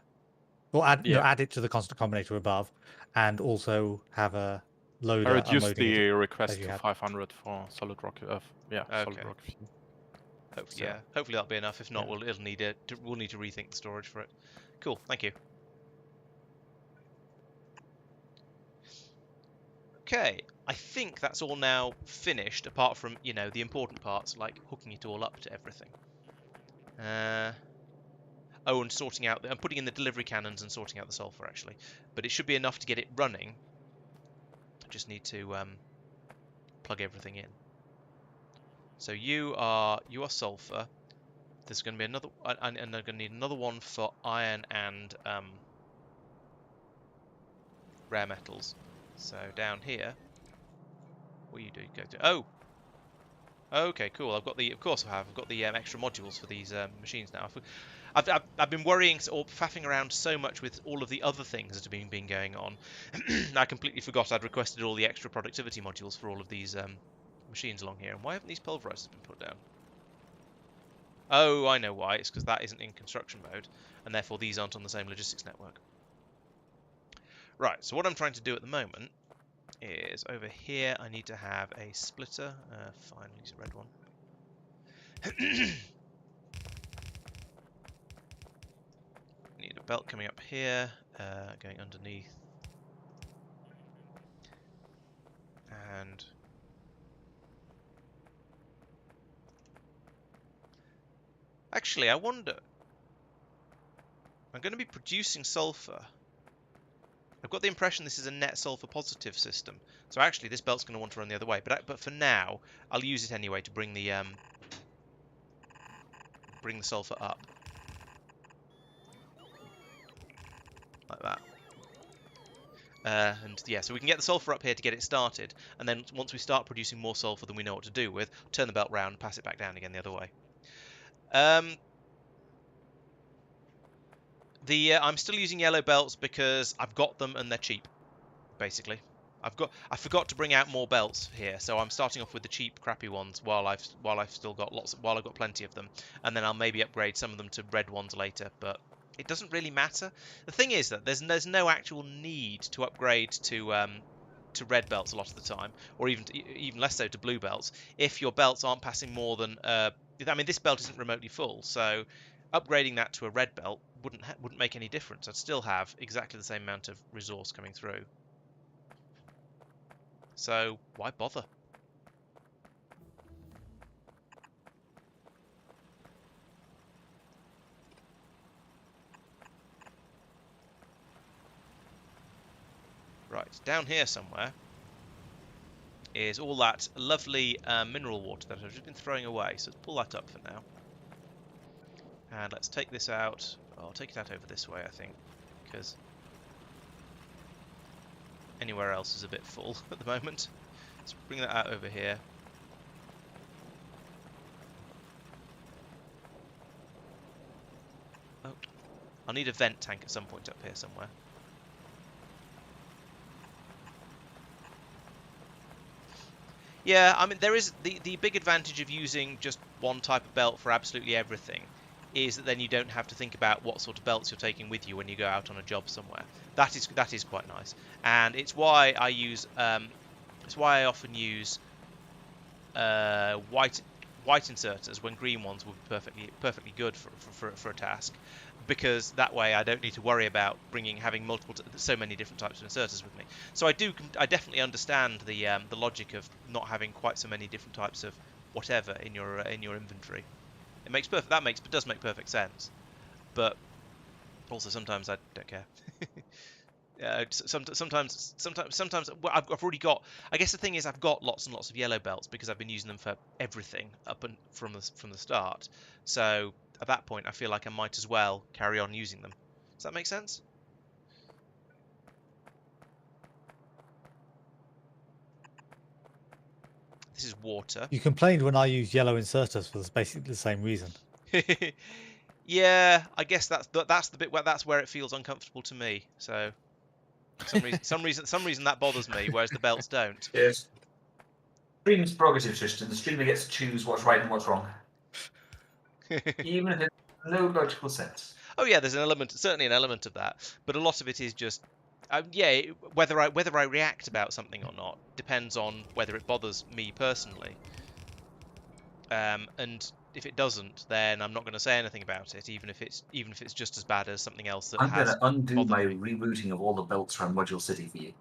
or add it to the constant combinator above, and also have a I loader reduced unloading the it request as you to had. 500 for solid rock. Solid Okay. rock fuel. Hopefully, So- yeah. Hopefully that'll be enough. If not, Yeah. we'll need to rethink the storage for it. Cool. Thank you. Okay, I think that's all now finished, apart from, the important parts, like hooking it all up to everything. Oh, and sorting out... I'm putting in the delivery cannons and sorting out the sulfur, actually. But it should be enough to get it running. I just need to plug everything in. So you are sulfur. There's going to be another... and I'm going to need another one for iron and rare metals. So down here... What you do? Go to... Oh! Okay, cool. Of course I have. I've got the extra modules for these machines now. I've been worrying or faffing around so much with all of the other things that have been going on. I completely forgot I'd requested all the extra productivity modules for all of these machines along here. And why haven't these pulverizers been put down? Oh, I know why. It's because that isn't in construction mode, and therefore these aren't on the same logistics network. Right. So what I'm trying to do at the moment is over here I need to have a splitter. Fine, use a red one. Need a belt coming up here, going underneath. And actually, I wonder, I'm going to be producing sulfur. I've got the impression this is a net sulfur positive system. So actually this belt's going to want to run the other way, but for now I'll use it anyway to bring the sulfur up. Like that. And yeah, so we can get the sulfur up here to get it started, and then once we start producing more sulfur than we know what to do with, turn the belt round and pass it back down again the other way. I'm still using yellow belts because I've got them and they're cheap, basically. I forgot to bring out more belts here, so I'm starting off with the cheap, crappy ones while I've still got while I've got plenty of them, and then I'll maybe upgrade some of them to red ones later. But it doesn't really matter. The thing is that there's no actual need to upgrade to red belts a lot of the time, or even less so to blue belts, if your belts aren't passing more than I mean, this belt isn't remotely full, so upgrading that to a red belt wouldn't make any difference. I'd still have exactly the same amount of resource coming through. So why bother? Right, down here somewhere is all that lovely mineral water that I've just been throwing away. So let's pull that up for now. And let's take this out. I'll take it out over this way, I think, because anywhere else is a bit full at the moment. Let's bring that out over here. Oh, I'll need a vent tank at some point up here somewhere. Yeah, I mean, there is the big advantage of using just one type of belt for absolutely everything is that then you don't have to think about what sort of belts you're taking with you when you go out on a job somewhere. That is quite nice, and it's why I use it's why I often use white inserters when green ones would be perfectly good for a task, because that way I don't need to worry about having so many different types of inserters with me. So I definitely understand the logic of not having quite so many different types of whatever in your inventory. It does make perfect sense, but also sometimes I don't care. Sometimes well, I've already got. I guess the thing is I've got lots and lots of yellow belts because I've been using them for everything from the start. So at that point, I feel like I might as well carry on using them. Does that make sense? This is water. You complained when I used yellow inserters for basically the same reason. Yeah, I guess that's the bit where it feels uncomfortable to me. So some reason that bothers me, whereas the belts don't. Yes. Stream's prerogative, Tristan. The streamer gets to choose what's right and what's wrong, even if it has no logical sense. Oh yeah, there's certainly an element of that, but a lot of it is just, yeah, whether I react about something or not depends on whether it bothers me personally. And if it doesn't, then I'm not going to say anything about it, even if it's just as bad as something else that I'm going has to undo my bothered me. rebooting of all the belts around Module City for you.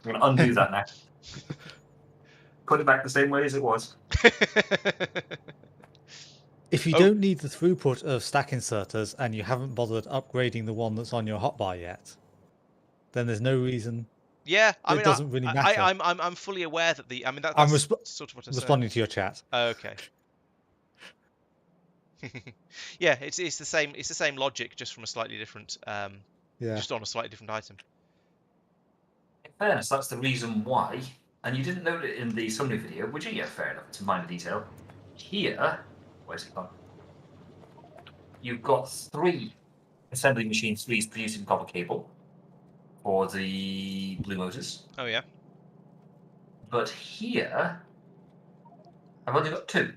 I'm going to undo that now. Put it back the same way as it was. If you Oh. don't need the throughput of stack inserters and you haven't bothered upgrading the one that's on your hotbar yet, then there's no reason. Yeah, I It mean, doesn't really matter. I'm fully aware that I mean, I'm that's sort of what I said. responding to your chat. Oh, okay. Yeah, it's the same logic, just from a slightly different Yeah. just on a slightly different item. In fairness, that's the reason why, and you didn't note it in the summary video, would you? Yeah, fair enough. It's a minor detail. Here, where's it gone? You've got 3 assembly machine 3s producing copper cable for the blue motors. Oh yeah. But here, I've only got 2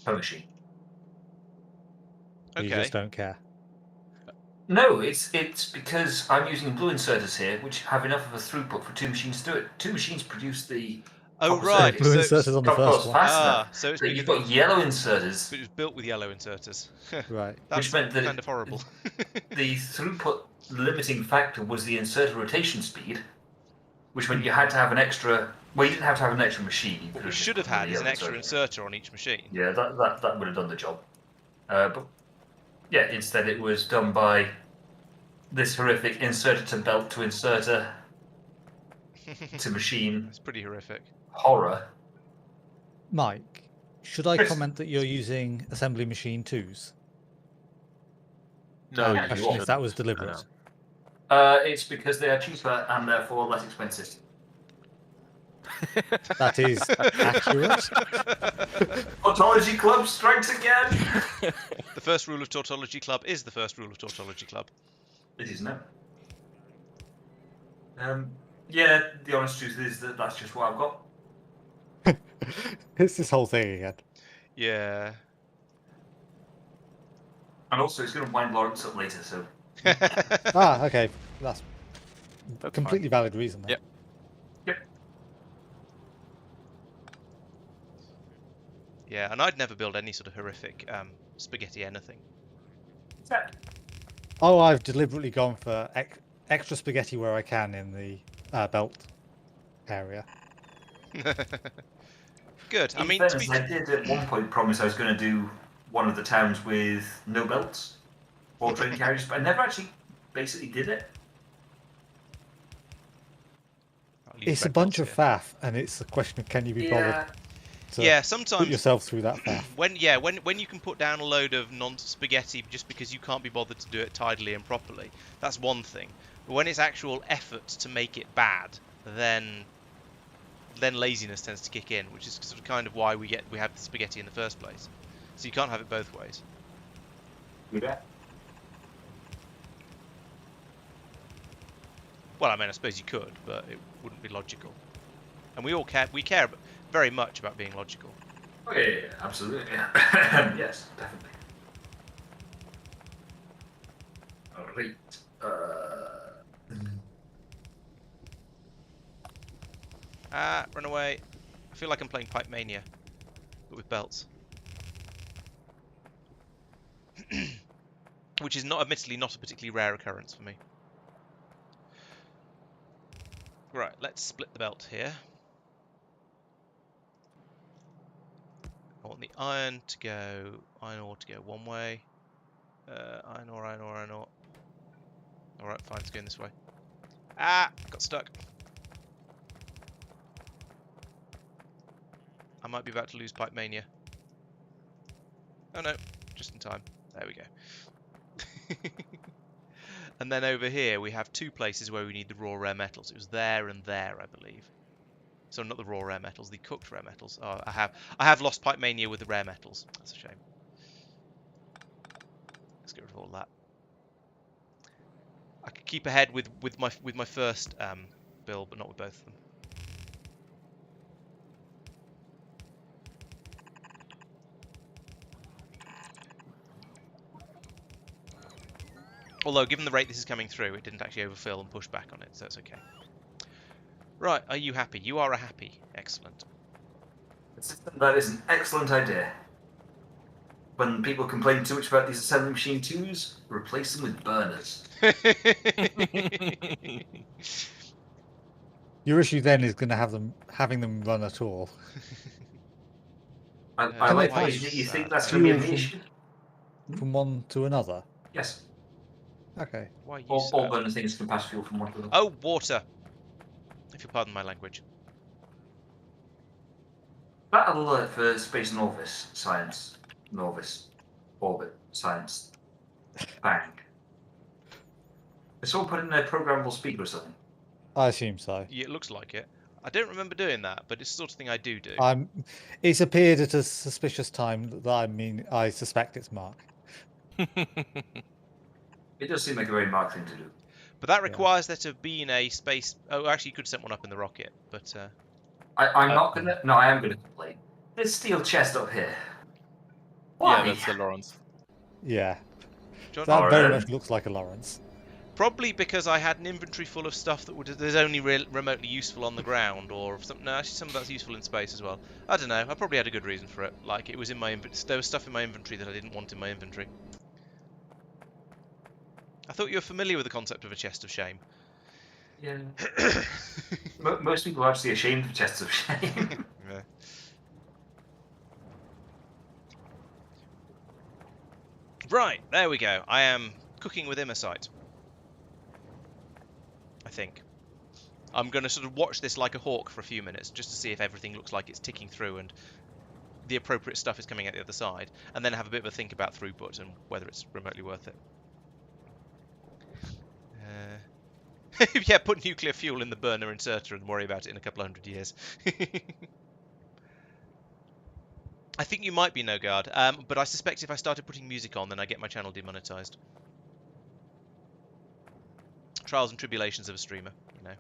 per machine. You Okay. just don't care. No, it's because I'm using blue inserters here, which have enough of a throughput for 2 machines to do it. 2 machines produce the Oh copper right. Blue circuits. inserters on the Copper first goes one. fast enough. So it's But because you've got yellow inserters, it was built with yellow inserters. Right. That's meant that kind of horrible. the throughput limiting factor was the inserter rotation speed, which meant you had to have an extra. Well, you didn't have to have an extra machine. You What could we have should just have put had is an the extra inserter on each machine. Yeah, that would have done the job. But yeah, instead it was done by this horrific inserter to belt to inserter to machine It's pretty horrific. horror. Mike, should I Chris. comment that you're using assembly machine 2s? No, Yeah, you Question if shouldn't. that was I deliberate. know. It's because they are cheaper and therefore less expensive. That is accurate. Tautology Club strikes again! The first rule of Tautology Club is the first rule of Tautology Club. It is now. Yeah, the honest truth is that that's just what I've got. It's this whole thing again. Yeah. And also, it's going to wind Laurence up later, so. Ah, okay. That's That's completely valid reason. Then. Yep. Yep. Yeah, and I'd never build any sort of horrific spaghetti anything. Oh, I've deliberately gone for extra spaghetti where I can in the belt area. Good. I In mean, to fairness, be, I did at one point promise I was going to do one of the towns with no belts or train carriages, but I never actually basically did it. I'll leave It's a red bunch belts of here. faff, and it's a question of can you be bothered Yeah. to Yeah, put sometimes yourself through that faff. when you can put down a load of non-spaghetti just because you can't be bothered to do it tidily and properly, that's one thing. But when it's actual effort to make it bad, then laziness tends to kick in, which is sort of kind of why we have the spaghetti in the first place. So you can't have it both ways. Do that. Well, I mean, I suppose you could, but it wouldn't be logical. And we care very much about being logical. Oh, yeah, absolutely. Yes, definitely. Alright. Run away. I feel like I'm playing Pipe Mania, but with belts. Which is admittedly not a particularly rare occurrence for me. Right, let's split the belt here. I want the iron ore to go one way. Iron ore. Alright, fine, it's going this way. Ah, got stuck. I might be about to lose Pipe Mania. Oh no, just in time. There we go. And then over here we have 2 places where we need the raw rare metals. It was there and there, I believe. So not the raw rare metals, the cooked rare metals. Oh, I have lost Pipe Mania with the rare metals. That's a shame. get rid of all that. I could keep ahead with my first build, but not with both of them. Although, given the rate this is coming through, it didn't actually overfill and push back on it, so it's okay. Right, are you happy? You are happy. Excellent. That is an excellent idea. When people complain too much about these assembly machine 2s, replace them with burners. Your issue then is going to have having them run at all. I like why the is idea. You think that? that's going to be an Fuel issue? from one to another. Yes. Okay. Why are you All sad? burner things can pass fuel from one to another. Oh, water! If you'll pardon my language. That alert for Space Novice Science. Novice. Orbit Science. Bang. It's all put in a programmable speaker or something. I assume so. Yeah, it looks like it. I don't remember doing that, but it's the sort of thing I do. It's appeared at a suspicious time that I suspect it's Marc. It does seem like a very Mark thing to do. But that requires there to have been a space... Oh, actually, you could set one up in the rocket, but... I'm not gonna... No, I am gonna complain. This steel chest up here. Why? Yeah, that's the Laurence. Yeah. John, That very Alright. much looks like a Laurence. probably because I had an inventory full of stuff that is only remotely useful on the ground, or something. No, actually, some of that's useful in space as well. I don't know. I probably had a good reason for it. Like, it was in my there was stuff in my inventory that I didn't want in my inventory. I thought you were familiar with the concept of a chest of shame. Yeah. Most people are actually ashamed of chests of shame. Yeah. Right, there we go. I am cooking with Immersite. I think. I'm going to sort of watch this like a hawk for a few minutes, just to see if everything looks like it's ticking through and the appropriate stuff is coming out the other side, and then have a bit of a think about throughput and whether it's remotely worth it. Yeah, put nuclear fuel in the burner inserter and worry about it in a couple of 100 years. I think you might be no guard, but I suspect if I started putting music on, then I get my channel demonetized. Trials and tribulations of a streamer, you know.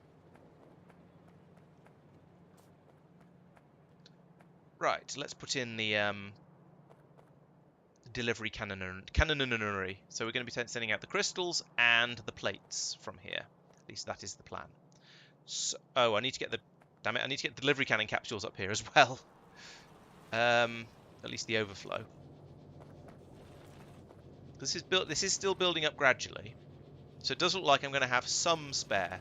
Right, let's put in the delivery cannonery. So we're going to be sending out the crystals and the plates from here. At least that is the plan. So, oh, I need to get the... Damn it, I need to get delivery cannon capsules up here as well. At least the overflow. This is still building up gradually. So it does look like I'm going to have some spare.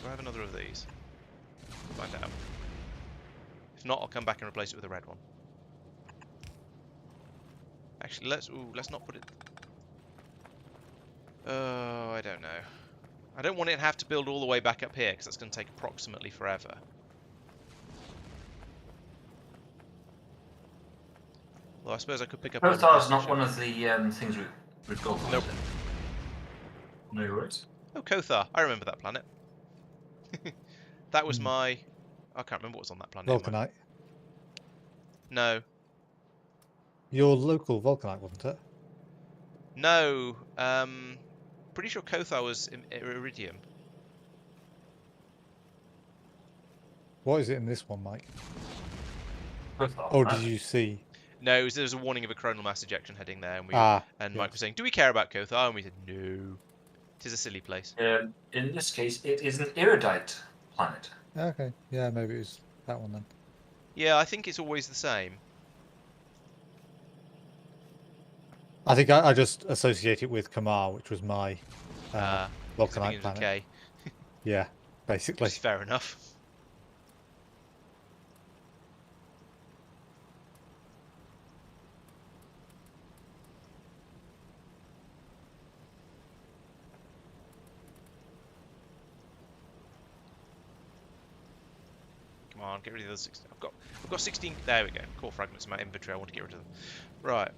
Do I have another of these? Find out. If not, I'll come back and replace it with a red one. Actually, let's not put it... Oh, I don't know. I don't want it to have to build all the way back up here, because that's going to take approximately forever. Well, I suppose I could pick up... Protar's not one of the things we've got. Nope. No worries. Oh, Kothar. I remember that planet. That was my... I can't remember what was on that planet. Volcanite. No. Your local Volcanite, wasn't it? No. Pretty sure Kothar was iridium. What is it in this one, Mike? Protar. Oh, did you see? No, there was a warning of a coronal mass ejection heading there, and Mike was saying, "Do we care about Kothar?" And we said, "No, it is a silly place." In this case, it is an iridite planet. Okay, yeah, maybe it was that one then. Yeah, I think it's always the same. I think I just associate it with Kamar, which was my Because it Volcanite begins with planet. K, Yeah, basically. which is fair enough. Come on, get rid of those 16. I've got 16. There we go. Core fragments in my inventory. I want to get rid of them. Right.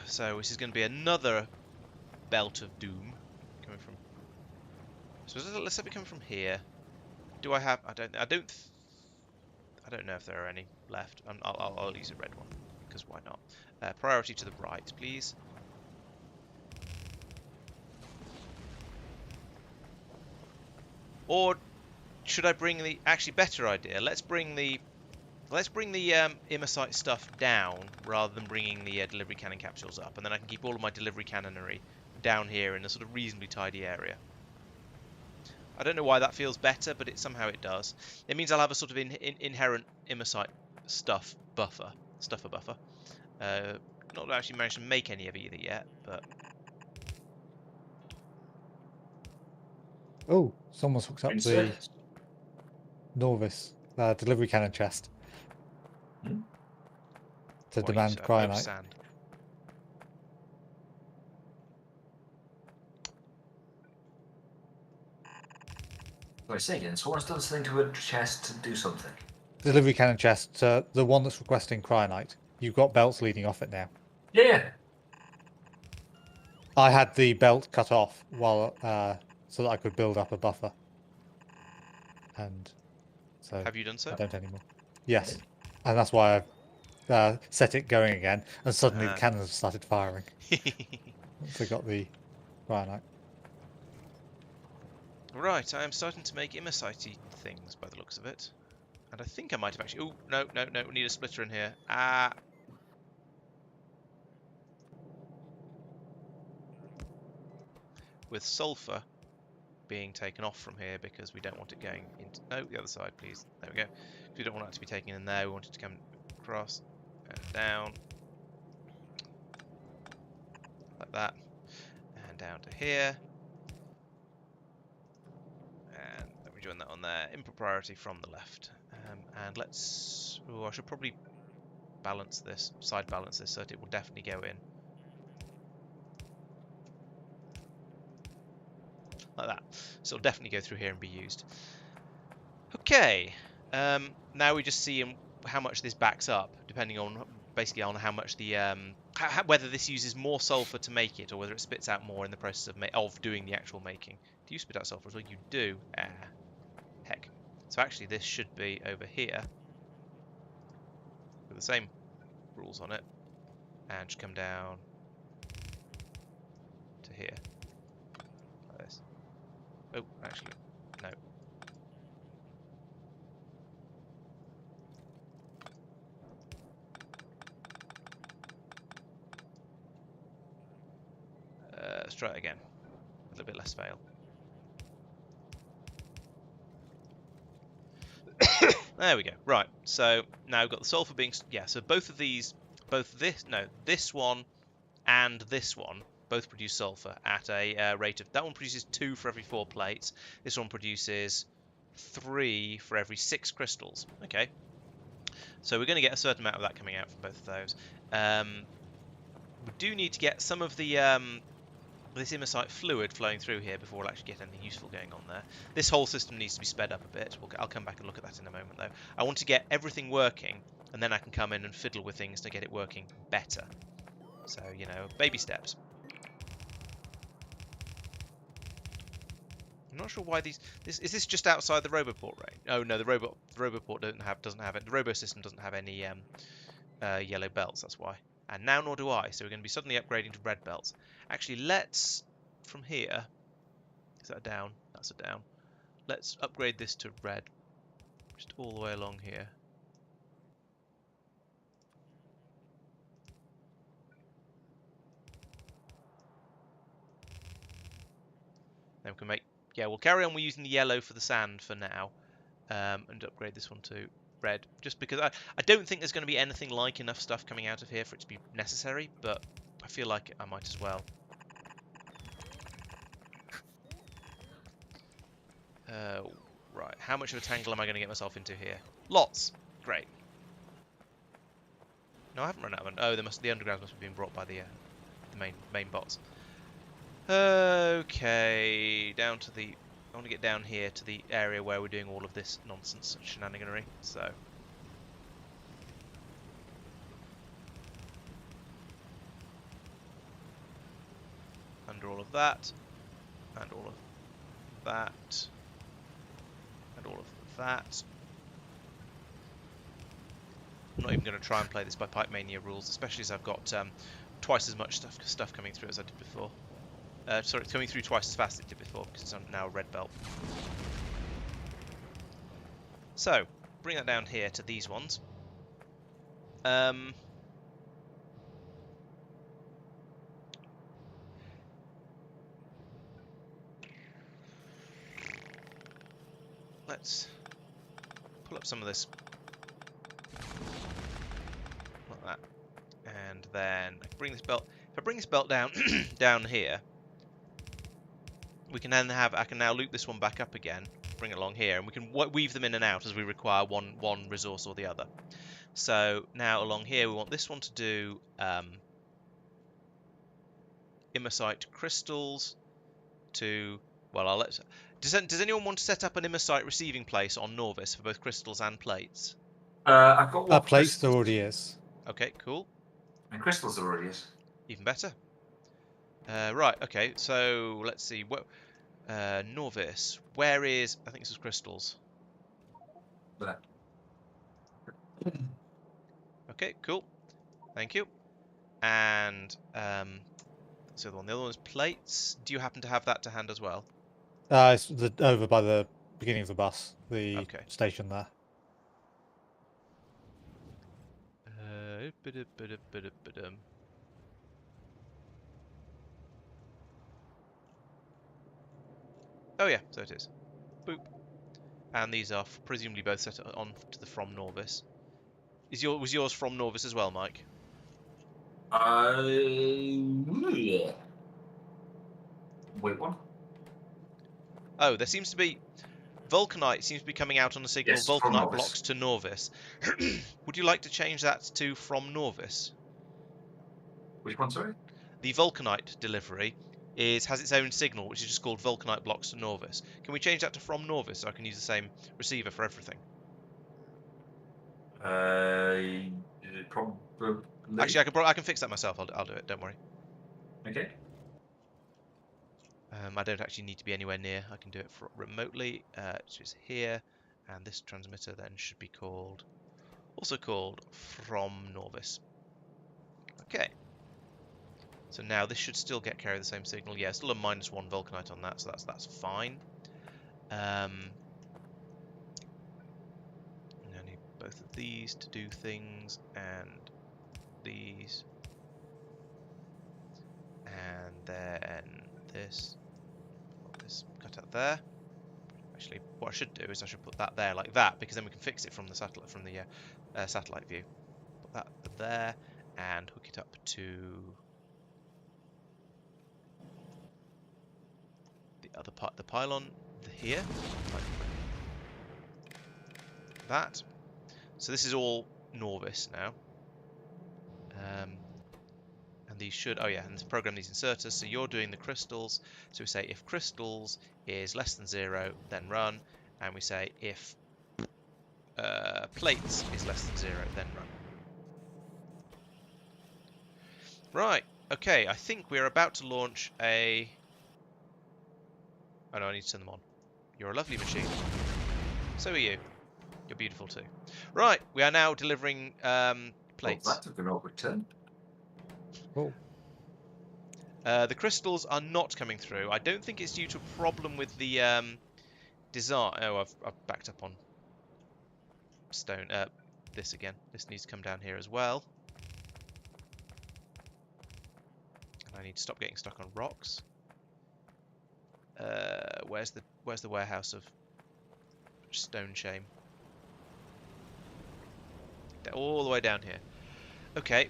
So this is going to be another belt of doom coming from. So let's have it coming from here. Do I have? I I don't know if there are any left. I'll use a red one, because why not? Priority to the right, please. Or should I bring the... Actually, better idea. Let's bring the Immersite stuff down rather than bringing the delivery cannon capsules up, and then I can keep all of my delivery cannonry down here in a sort of reasonably tidy area. I don't know why that feels better, but somehow it does. It means I'll have a sort of inherent Immersite stuffer buffer. Not actually managed to make any of either yet, but Oh, someone's hooked up the Insert. Norvis delivery cannon chest Hmm? to what demand over cryonite. sand. Sorry, say again. Someone's done something to a chest to do something. Delivery cannon chest, the one that's requesting cryonite. You've got belts leading off it now. Yeah. I had the belt cut off while so that I could build up a buffer, and so Have you done so? I don't anymore. Yes, and that's why I've set it going again, and suddenly the cannons have started firing. Once I got the cryonite. Right, I am starting to make Immersite things by the looks of it. And I think I might have actually... Oh, no, we need a splitter in here. Ah. With sulfur being taken off from here because we don't want it going into... No, the other side, please. There we go. We don't want it to be taken in there. We want it to come across and down. Like that. And down to here. And then we join that on there. Input priority from the left. And let's... Oh, I should probably balance this, side balance this so that it will definitely go in. Like that. So it'll definitely go through here and be used. Okay. Now we just see how much this backs up, depending on basically on how much the whether this uses more sulfur to make it or whether it spits out more in the process of doing the actual making. Do you spit out sulfur as well? You do. Heck. So actually this should be over here with the same rules on it, and should come down to here like this. Oh, actually, no. Let's try it again. A little bit less fail. There we go. Right. So now we've got the sulfur being... Yeah, so both of these... this one and this one both produce sulfur at a rate of... That one produces 2 for every 4 plates. This one produces 3 for every 6 crystals. Okay. So we're going to get a certain amount of that coming out from both of those. We do need to get some of the... this Immersite fluid flowing through here before we'll actually get anything useful going on there. This whole system needs to be sped up a bit. I'll come back and look at that in a moment, though. I want to get everything working, and then I can come in and fiddle with things to get it working better. So, you know, baby steps. I'm not sure why these... Is this just outside the Roboport range? Oh, no, the Roboport doesn't have it. The Robo system doesn't have any yellow belts, that's why. And now nor do I, so we're going to be suddenly upgrading to red belts. Actually, let's, from here, is that a down? That's a down. Let's upgrade this to red, just all the way along here. Then we can make, yeah, we'll carry on with using the yellow for the sand for now, and upgrade this one to red, just because I don't think there's going to be anything like enough stuff coming out of here for it to be necessary, but I feel like I might as well. Right, how much of a tangle am I going to get myself into here? Lots. Great. No, I haven't run out of... Oh, the underground must have been brought by the main bots. Okay, down to the... I want to get down here to the area where we're doing all of this nonsense shenaniganery, so... Under all of that, and all of that, and all of that. not even going to try and play this by Pipe Mania rules, especially as I've got twice as much stuff coming through as I did before. Sorry, it's coming through twice as fast as it did before, because I'm now a red belt. So, bring that down here to these ones. Let's pull up some of this, like that, and then I can bring this belt. If I bring this belt down down here, we can then have. I can now loop this one back up again, bring it along here, and we can weave them in and out as we require one resource or the other. So now along here, we want this one to do Immersite crystals to. Well, I'll let. Does anyone want to set up an Immersite receiving place on Norvis for both crystals and plates? I've got one. Plates there already is. Okay, cool. And crystals there already is. Even better. Right, okay, so let's see. Norvis. Where is... I think this is crystals. There. Okay, cool. Thank you. And so the other one is plates. Do you happen to have that to hand as well? It's over by the beginning of the bus, the Okay. station there. Oh yeah, so it is. Boop. And these are presumably both set on to the from Norvis. Was yours from Norvis as well, Mike? Yeah. Wait, one. Oh, there seems to be... Vulcanite seems to be coming out on the signal Yes, from Vulcanite Norvis. blocks to Norvis. Would you like to change that to from Norvis? Which one, sorry? The Vulcanite delivery has its own signal, which is just called Vulcanite blocks to Norvis. Can we change that to from Norvis so I can use the same receiver for everything? Probably. Actually, I can fix that myself. I'll do it. Don't worry. Okay. I don't actually need to be anywhere near. I can do it remotely, which is here, and this transmitter then should be also called from Norvis. Okay. So now this should still carry the same signal. Yeah, still a -1 Vulcanite on that, so that's fine. I need both of these to do things, and these, and then this. Cut out there. Actually, what I should do is I should put that there like that, because then we can fix it from the satellite satellite view. Put that there and hook it up to the other part, the pylon here, like that. So this is all Norvis now. And these should, oh yeah, and program these inserters. So you're doing the crystals. So we say if crystals is less than 0, then run. And we say if plates is less than 0, then run. Right, okay, I think we're about to launch a... Oh no, I need to turn them on. You're a lovely machine. So are you. You're beautiful too. Right, we are now delivering plates. Well, that took an awkward turn. Oh. The crystals are not coming through. I don't think it's due to a problem with the design. Oh, I've backed up on stone. This again. This needs to come down here as well. And I need to stop getting stuck on rocks. Where's the warehouse of stone shame? All the way down here. Okay.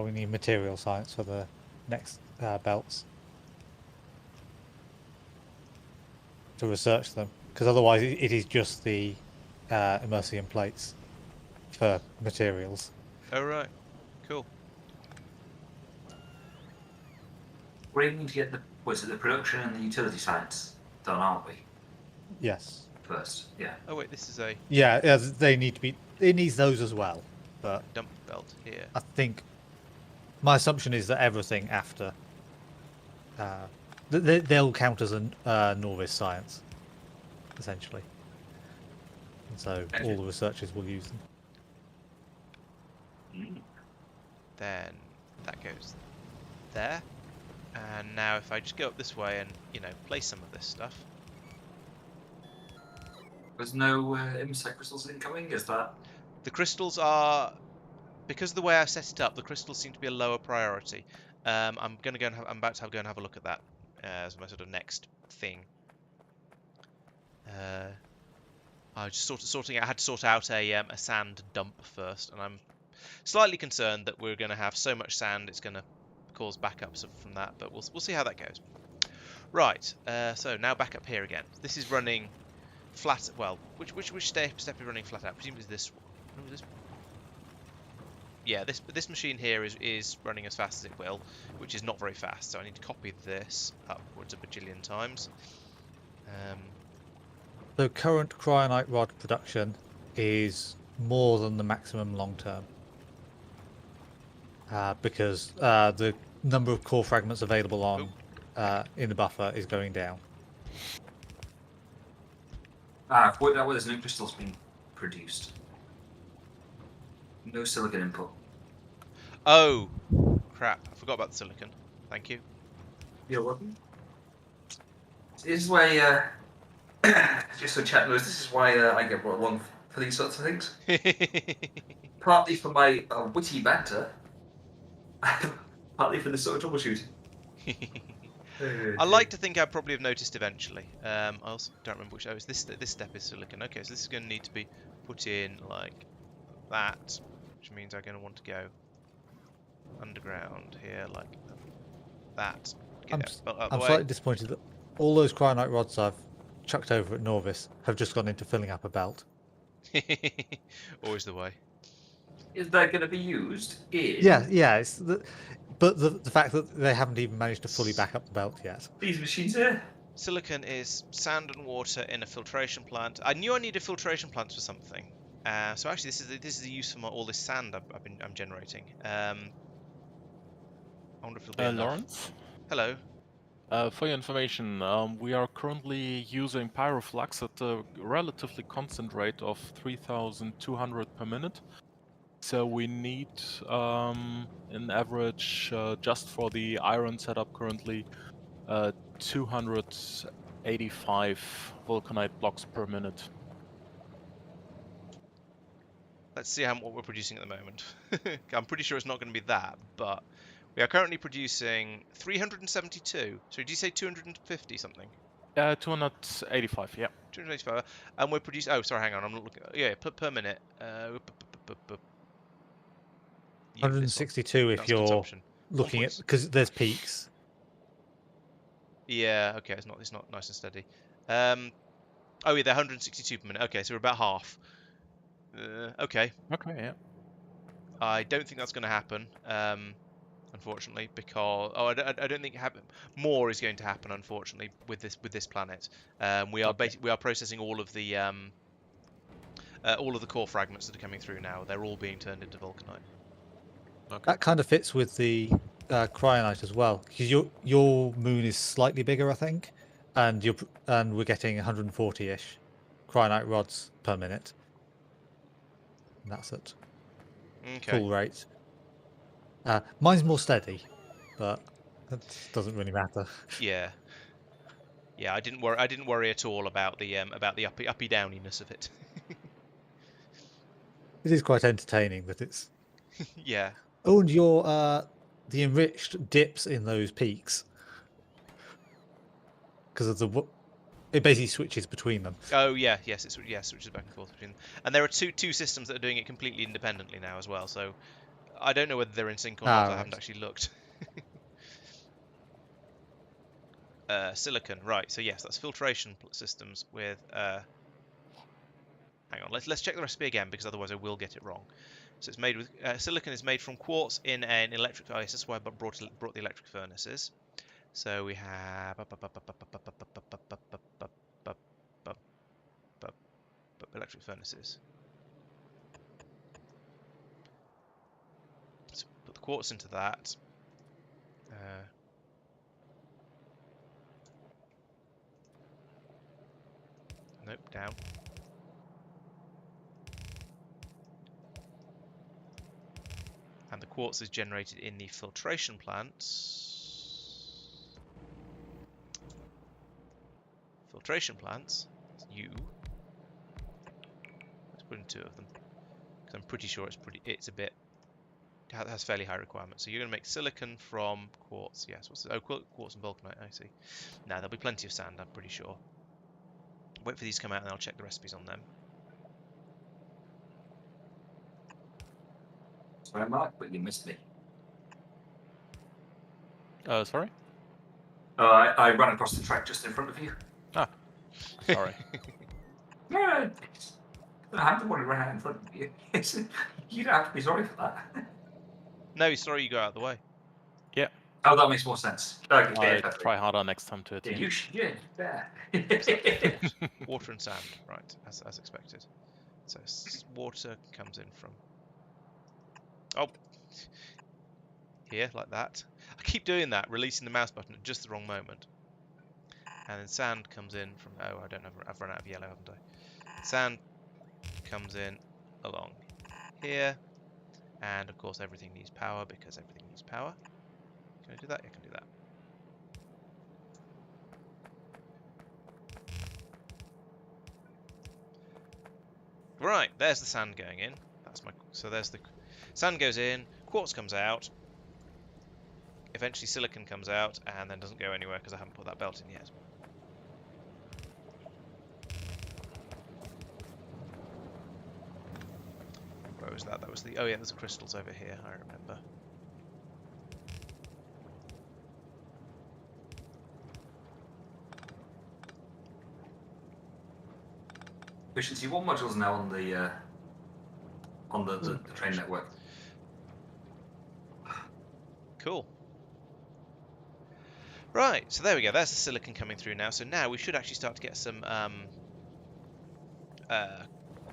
We need material science for the next belts to research them, because otherwise it is just the immersium plates for materials. Oh right, cool. We're aiming to get the production and the utility science done, aren't we? Yes. First, yeah. Oh wait, this is a Yeah, they need to be. It needs those as well, but dump belt here. I think my assumption is that everything after they'll count as a novice science, essentially. And so all the researchers will use them. Then that goes there. And now if I just go up this way and, place some of this stuff. There's no Immersite crystals incoming, is that? The crystals are, because of the way I set it up, the crystals seem to be a lower priority. I'm about to go and have a look at that as my sort of next thing. I was just I had to sort out a sand dump first, and I'm slightly concerned that we're going to have so much sand it's going to cause backups from that, but we'll see how that goes. Right, so now back up here again. This is running flat. Well, which step is running flat out? Presumably this one. This. Yeah, this machine here is running as fast as it will, which is not very fast. So I need to copy this upwards a bajillion times. The current cryonite rod production is more than the maximum long term. Because the number of core fragments available on in the buffer is going down. I've worked out where there's no crystals being produced. No silicon input. Oh, crap. I forgot about the silicon. Thank you. You're welcome. This is why, just so chat knows, this is why I get brought along for these sorts of things. Partly for my witty banter, partly for this sort of troubleshooting. I like to think I probably have noticed eventually. I also don't remember which. Oh, it's this step is silicon. Okay, so this is going to need to be put in like that, which means I'm going to want to go underground here like that. I'm slightly disappointed that all those cryonite rods I've chucked over at Norvis have just gone into filling up a belt. Always the way. Is that going to be used? Yeah. But the fact that they haven't even managed to fully back up the belt yet. These machines here. Silicon is sand and water in a filtration plant. I knew I needed filtration plants for something. So actually, this is a use for all this sand I'm generating. I wonder if it'll be enough. Laurence? Hello. For your information, we are currently using pyroflux at a relatively constant rate of 3,200 per minute. So we need, an average, just for the iron setup currently, 285 vulcanite blocks per minute. Let's see what we're producing at the moment. I'm pretty sure it's not going to be that, but we are currently producing 372. So did you say 250 something? 285, yeah. 285. And we're producing. Oh, sorry, hang on. I'm not looking. Yeah, per minute. 162 if you're looking at, because there's peaks. Yeah, okay, it's not nice and steady. Oh yeah, they're 162 per minute. Okay, so we're about half. Okay. Okay, yeah. I don't think that's going to happen, unfortunately, because I don't think more is going to happen, unfortunately, with this planet. We are processing all of the core fragments that are coming through now. They're all being turned into vulcanite. Okay. That kind of fits with the cryonite as well, because your moon is slightly bigger, I think, and we're getting 140-ish cryonite rods per minute. And that's at full rate. Mine's more steady, but that doesn't really matter. Yeah. Yeah, I didn't worry at all about the uppy downiness of it. It is quite entertaining that it's. Yeah. Oh, and the enriched dips in those peaks because of it basically switches between them. Oh yeah, yes, it switches back and forth between them. And there are two systems that are doing it completely independently now as well. So I don't know whether they're in sync or not. Right. I haven't actually looked. Silicon, right? So yes, that's filtration systems with. Hang on, let's check the recipe again because otherwise I will get it wrong. So it's made with silicon is made from quartz in an electric. Oh, yes, that's why I brought the electric furnaces. So we have electric furnaces. So put the quartz into that. Nope, down. And the quartz is generated in the filtration plants. Filtration plants. You. Let's put in 2 of them. Because I'm pretty sure it's a bit. It has fairly high requirements. So you're going to make silicon from quartz. Yes. What's it? Oh, quartz and vulcanite. I see. Now there'll be plenty of sand. I'm pretty sure. Wait for these to come out, and I'll check the recipes on them. Sorry, Mark, but you missed me. Sorry? I ran across the track just in front of you. Ah, sorry. No, I'm the one who ran out in front of you. You don't have to be sorry for that. No, sorry, you go out of the way. Yeah, Oh, that makes more sense. Okay, I'll try harder next time to Yeah, attain. you should. Yeah. Water and sand, right, as expected. So water comes in from... Oh! Here, like that. I keep doing that, releasing the mouse button at just the wrong moment. And then sand comes in from... Oh, I don't know, I've run out of yellow, haven't I? Sand comes in along here. And, of course, everything needs power, because everything needs power. Can I do that? Yeah, I can do that. Right, there's the sand going in. That's my... So there's the... Sand goes in, quartz comes out. Eventually silicon comes out, and then doesn't go anywhere because I haven't put that belt in yet. Where was that? That was the... Oh yeah, there's the crystals over here, I remember. Efficiency 1 module's now on the train network. Cool. Right, so there we go. There's the silicon coming through now. So now we should actually start to get some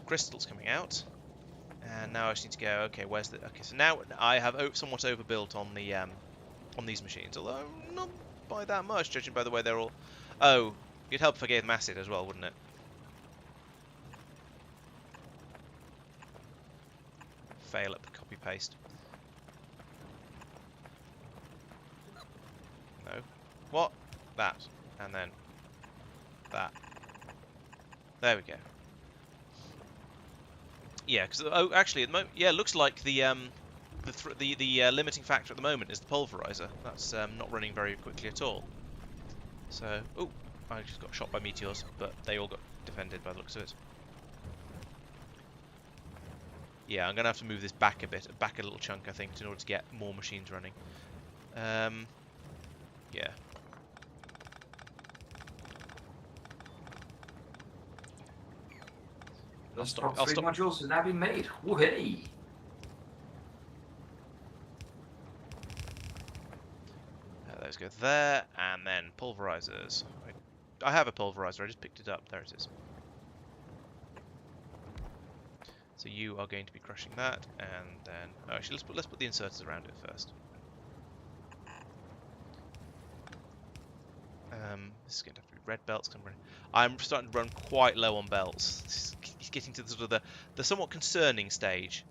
crystals coming out. And now I just need to go. Okay, where's the? Okay, so now I have somewhat overbuilt on the on these machines, although not by that much, judging by the way they're all. Oh, it'd help if I gave them acid as well, wouldn't it? Fail at the copy paste. No. What? That. And then that. There we go. Yeah, because oh, actually, at the moment, yeah, it looks like the limiting factor at the moment is the pulverizer. That's not running very quickly at all. So, oh, I just got shot by meteors, but they all got defended by the looks of it. Yeah, I'm gonna have to move this back a bit, back a little chunk, I think, in order to get more machines running. Yeah. I'll stop. Modules have now been made. Woohoo! Those go there, and then pulverizers. I have a pulverizer. I just picked it up. There it is. So you are going to be crushing that, and then oh, actually let's put the inserters around it first. This is going to have to be red belts. I'm starting to run quite low on belts. This is getting to the sort of the somewhat concerning stage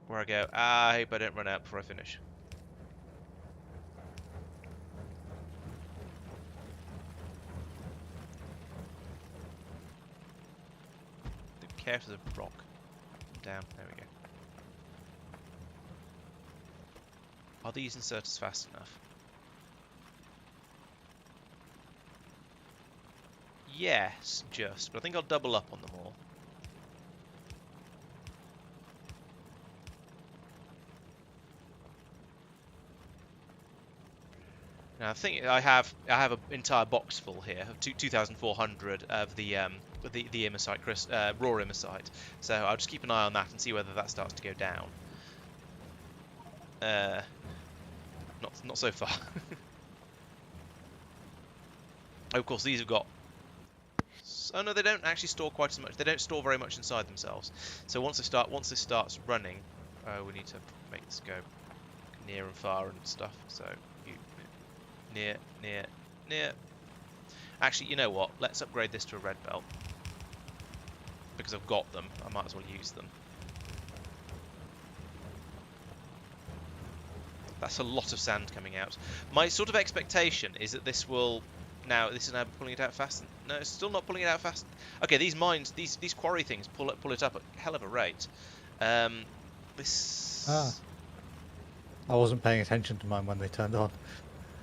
where I go, I hope I don't run out before I finish. Don't care if there's a rock. Down. There we go. Are these inserters fast enough? Yes, just. But I think I'll double up on them all. Now I think I have an entire box full here of 2,400 of the Immersite, raw Immersite. So I'll just keep an eye on that and see whether that starts to go down. Not so far. Oh, of course, these have got. Oh no, they don't actually store quite as much. They don't store very much inside themselves. So once this starts running, we need to make this go near and far and stuff. So you near. Actually, you know what? Let's upgrade this to a red belt. Because I've got them. I might as well use them. That's a lot of sand coming out. My sort of expectation is that this will... Now, this is now pulling it out fast. No, it's still not pulling it out fast. Okay, these mines, these quarry things pull it up at a hell of a rate. This... I wasn't paying attention to mine when they turned on.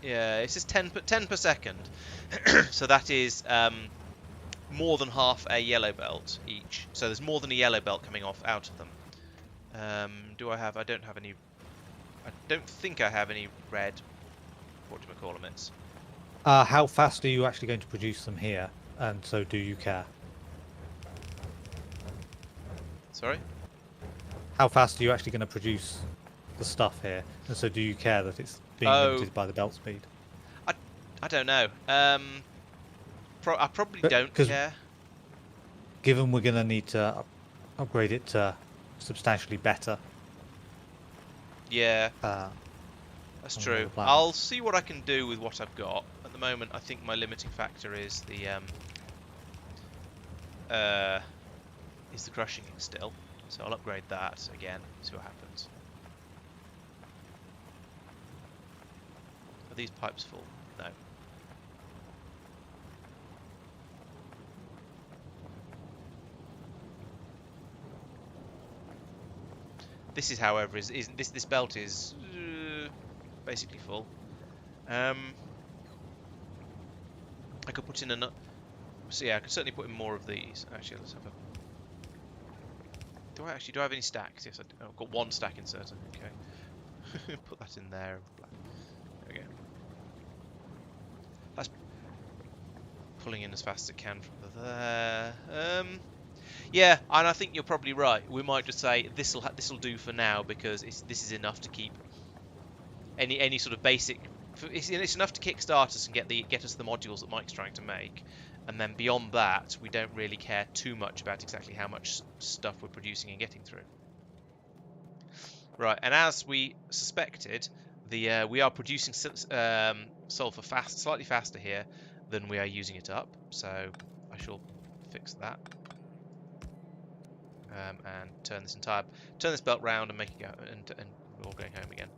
Yeah, it says 10 per second. So that is more than half a yellow belt each. So there's more than a yellow belt coming off out of them. Do I have... I don't have any... I don't think I have any red... What do I call them? It's... How fast are you actually going to produce them here? And so do you care? Sorry? How fast are you actually going to produce the stuff here? And so do you care that it's being limited by the belt speed? I don't know. I probably don't 'cause care. Given we're going to need to upgrade it to substantially better. Yeah, That's that's true. I'll see what I can do with what I've got. At the moment, I think my limiting factor is the crushing still. So I'll upgrade that again. See what happens. Are these pipes full? No. This is, however, this belt is basically full. I could put in another. So yeah, I could certainly put in more of these. Actually, let's have a. Do I have any stacks? Yes, I've got one stack inserted. Okay, put that in there. There we go. That's pulling in as fast as it can from there. Yeah, and I think you're probably right. We might just say this'll do for now because this is enough to keep any sort of basic. It's enough to kickstart us and get us the modules that Mike's trying to make, and then beyond that, we don't really care too much about exactly how much stuff we're producing and getting through. Right, and as we suspected, we are producing sulfur slightly faster here than we are using it up. So I shall fix that. And turn this belt round and make it go, and we're all going home again.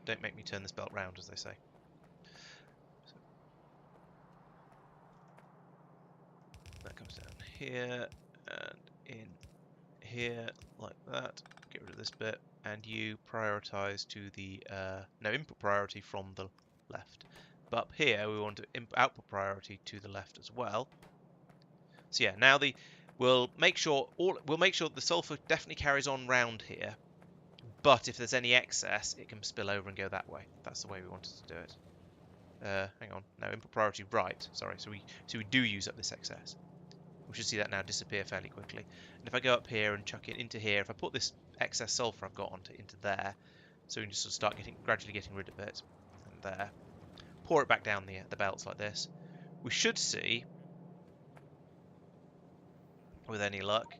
Don't make me turn this belt round, as they say. So that comes down here and in here like that. Get rid of this bit, and you prioritize to the input priority from the left. But up here we want to output priority to the left as well. So yeah, now we'll make sure the sulfur definitely carries on round here. But if there's any excess, it can spill over and go that way. That's the way we wanted to do it. Hang on, no, input priority right. Sorry, so we do use up this excess. We should see that now disappear fairly quickly. And if I go up here and chuck it into here, if I put this excess sulfur I've got into there, so we can just sort of start gradually getting rid of it. And there. Pour it back down the belts like this. We should see, with any luck,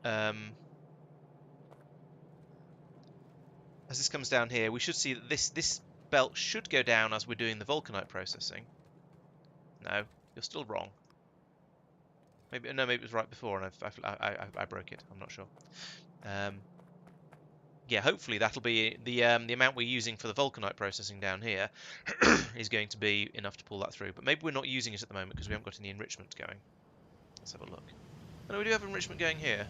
as this comes down here, we should see that this belt should go down as we're doing the vulcanite processing. No, you're still wrong. Maybe it was right before, and I broke it. I'm not sure. Yeah, hopefully that'll be the amount we're using for the vulcanite processing down here is going to be enough to pull that through. But maybe we're not using it at the moment because we haven't got any enrichment going. Let's have a look. Oh, no, we do have enrichment going here.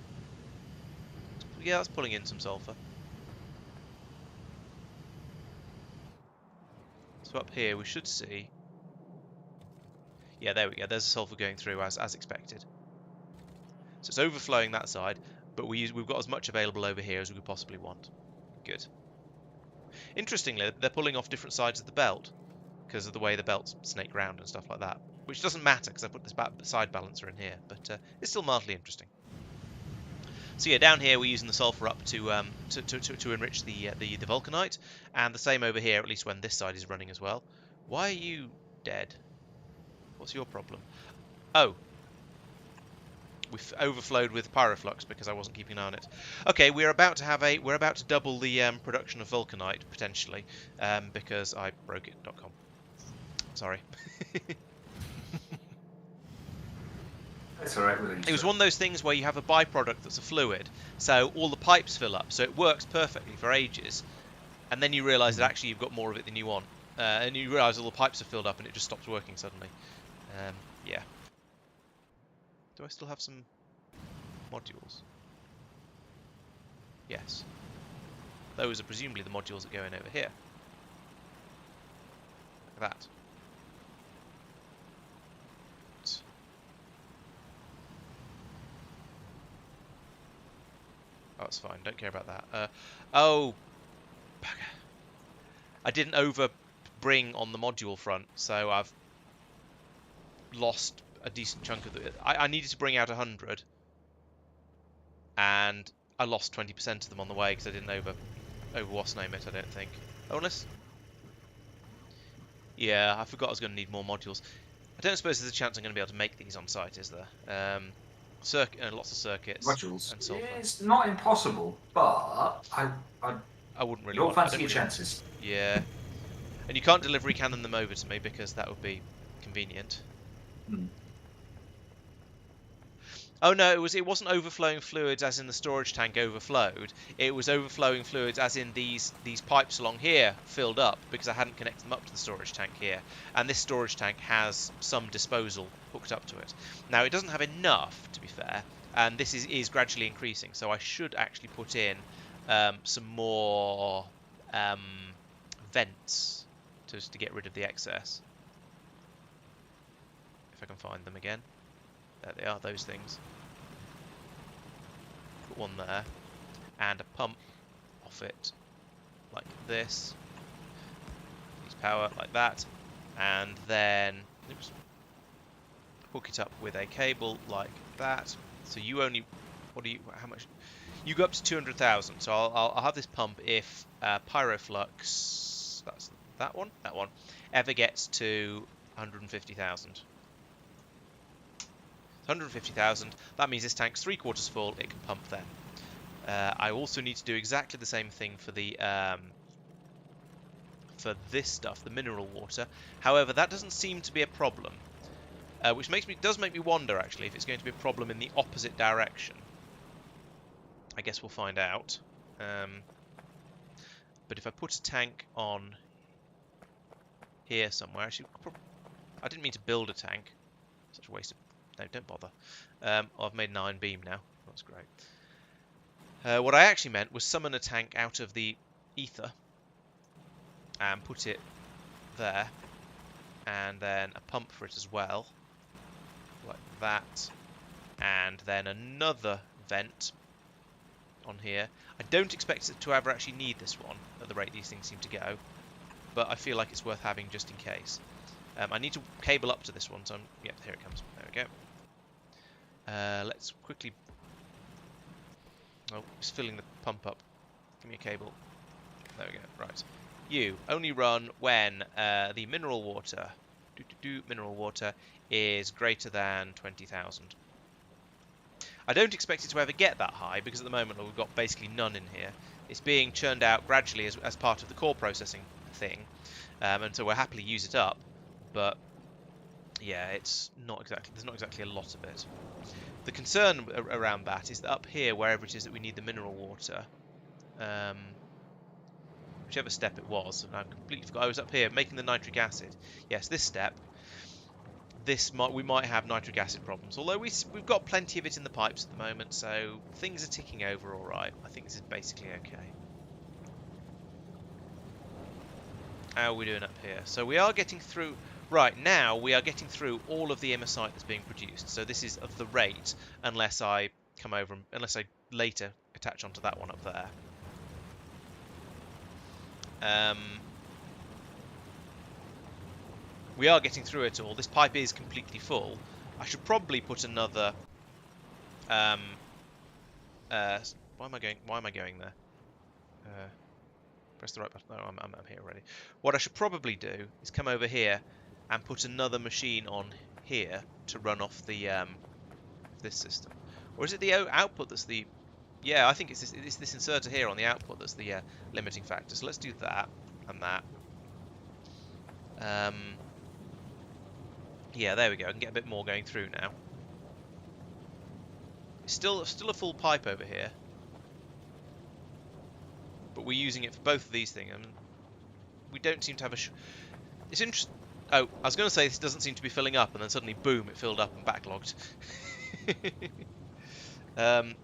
Yeah, that's pulling in some sulfur. So up here we should see. Yeah, there we go. There's the sulfur going through as expected. So it's overflowing that side, but we've got as much available over here as we could possibly want. Good. Interestingly, they're pulling off different sides of the belt because of the way the belts snake round and stuff like that, which doesn't matter because I put this side balancer in here, but it's still mildly interesting. So yeah, down here we're using the sulfur up to enrich the vulcanite, and the same over here, at least when this side is running as well. Why are you dead? What's your problem? Oh, we've overflowed with pyroflux because I wasn't keeping an eye on it. Okay, we're about to double the production of vulcanite potentially, because I broke it.com. Sorry. It's alright. It was one of those things where you have a byproduct that's a fluid, so all the pipes fill up, so it works perfectly for ages, and then you realise that actually you've got more of it than you want, and you realise all the pipes are filled up and it just stops working suddenly. Yeah. Do I still have some modules? Yes. Those are presumably the modules that go in over here. Like that. Oh, it's fine. Don't care about that. Oh, bugger. I didn't overbring on the module front, so I've lost a decent chunk of it. I needed to bring out 100, and I lost 20% of them on the way because I didn't over wasname it. I don't think. Oh, unless. Yeah, I forgot I was going to need more modules. I don't suppose there's a chance I'm going to be able to make these on site, is there? Lots of circuits. Modules. And sulfur. It's not impossible, but I wouldn't really don't want. fancy your chances. Yeah, and you can't delivery cannon them over to me because that would be convenient. Hmm. Oh no, it wasn't overflowing fluids as in the storage tank overflowed. It was overflowing fluids as in these pipes along here filled up because I hadn't connected them up to the storage tank here. And this storage tank has some disposal hooked up to it. Now it doesn't have enough, to be fair, and this is gradually increasing. So I should actually put in some more vents to get rid of the excess. If I can find them again. There they are, those things. Put one there, and a pump off it, like this. Use power like that, and then hook it up with a cable like that. So you only, how much? You go up to 200,000. So I'll have this pump if pyroflux, that's that one, ever gets to 150,000. 150,000, that means this tank's 3/4 full, it can pump then. I also need to do exactly the same thing for the for this stuff, the mineral water. However, that doesn't seem to be a problem, which does make me wonder actually if it's going to be a problem in the opposite direction. I guess we'll find out. But if I put a tank on here somewhere, actually, I didn't mean to build a tank. Such a waste of. No, don't bother. I've made an iron beam now. That's great. What I actually meant was summon a tank out of the ether and put it there, and then a pump for it as well, like that, and then another vent on here. I don't expect it to ever actually need this one at the rate these things seem to go, but I feel like it's worth having just in case. I need to cable up to this one, so yeah, here it comes. There we go. Let's quickly. Oh, it's filling the pump up. Give me a cable. There we go. Right. You only run when the mineral water, mineral water, is greater than 20,000. I don't expect it to ever get that high because at the moment we've got basically none in here. It's being churned out gradually as part of the core processing thing, and so we'll happily use it up. But yeah, it's not exactly. There's not exactly a lot of it. The concern around that is that up here, wherever it is that we need the mineral water, whichever step it was, and I completely forgot. I was up here making the nitric acid. Yes, this step. We might have nitric acid problems. Although we've got plenty of it in the pipes at the moment, so things are ticking over all right. I think this is basically okay. How are we doing up here? So we are getting through. Right, now we are getting through all of the Immersite that's being produced. So this is of the rate, unless I come over, unless I later attach onto that one up there. We are getting through it all. This pipe is completely full. I should probably put another. Why am I going there? Press the right button. No, I'm here already. What I should probably do is come over here and put another machine on here to run off the this system. Or is it the output that's the... Yeah, I think it's this inserter here on the output that's the limiting factor. So let's do that and that. Yeah, there we go. I can get a bit more going through now. It's still a full pipe over here, but we're using it for both of these things. I mean, we don't seem to have a... It's interesting. Oh, I was going to say this doesn't seem to be filling up, and then suddenly, boom, it filled up and backlogged.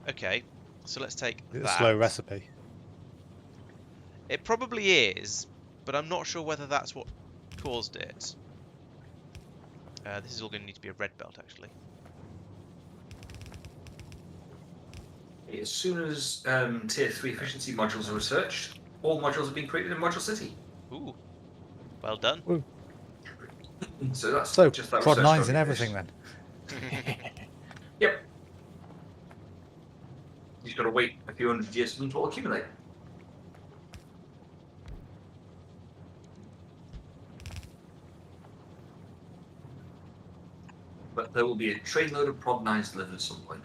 Okay, so let's take It's that. a slow recipe. It probably is, but I'm not sure whether that's what caused it. This is all going to need to be a red belt, actually. As soon as Tier 3 efficiency modules are researched, all modules have been created in Module City. Ooh, well done. Ooh. So that's So, just that prod research 9s and program everything finished. then. Yep. You've got to wait a few hundred years for them to all accumulate. But there will be a trainload of prod 9s delivered at some point.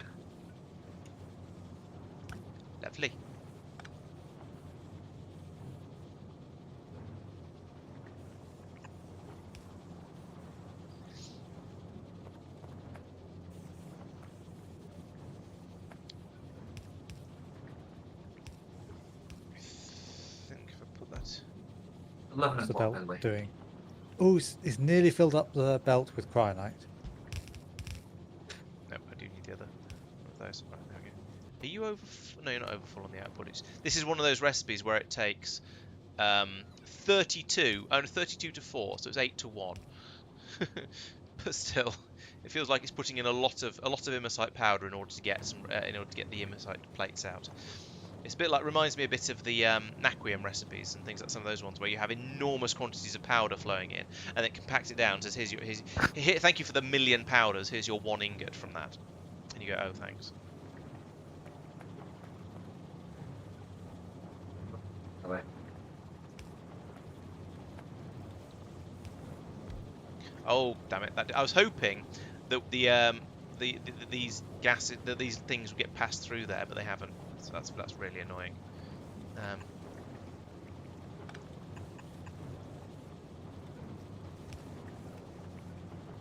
Lovely. I think if I put that... 11 What's the o'clock, by belt the way. doing? Oh, it's nearly filled up the belt with cryonite. No, I do need the other one of those. Right, there we go. Are you over... No, you're not overfull on the output. This is one of those recipes where it takes 32 to 4, so it's 8 to 1. But still, it feels like it's putting in a lot of Immersite powder in order to get the Immersite plates out. It's a bit like, reminds me a bit of the Naquium recipes and things like some of those ones where you have enormous quantities of powder flowing in and then compact it down. Says here, thank you for the 1,000,000 powders. Here's your 1 ingot from that, and you go, oh thanks. Away. Oh damn it! I was hoping that these gases, these things would get passed through there, but they haven't. So that's really annoying.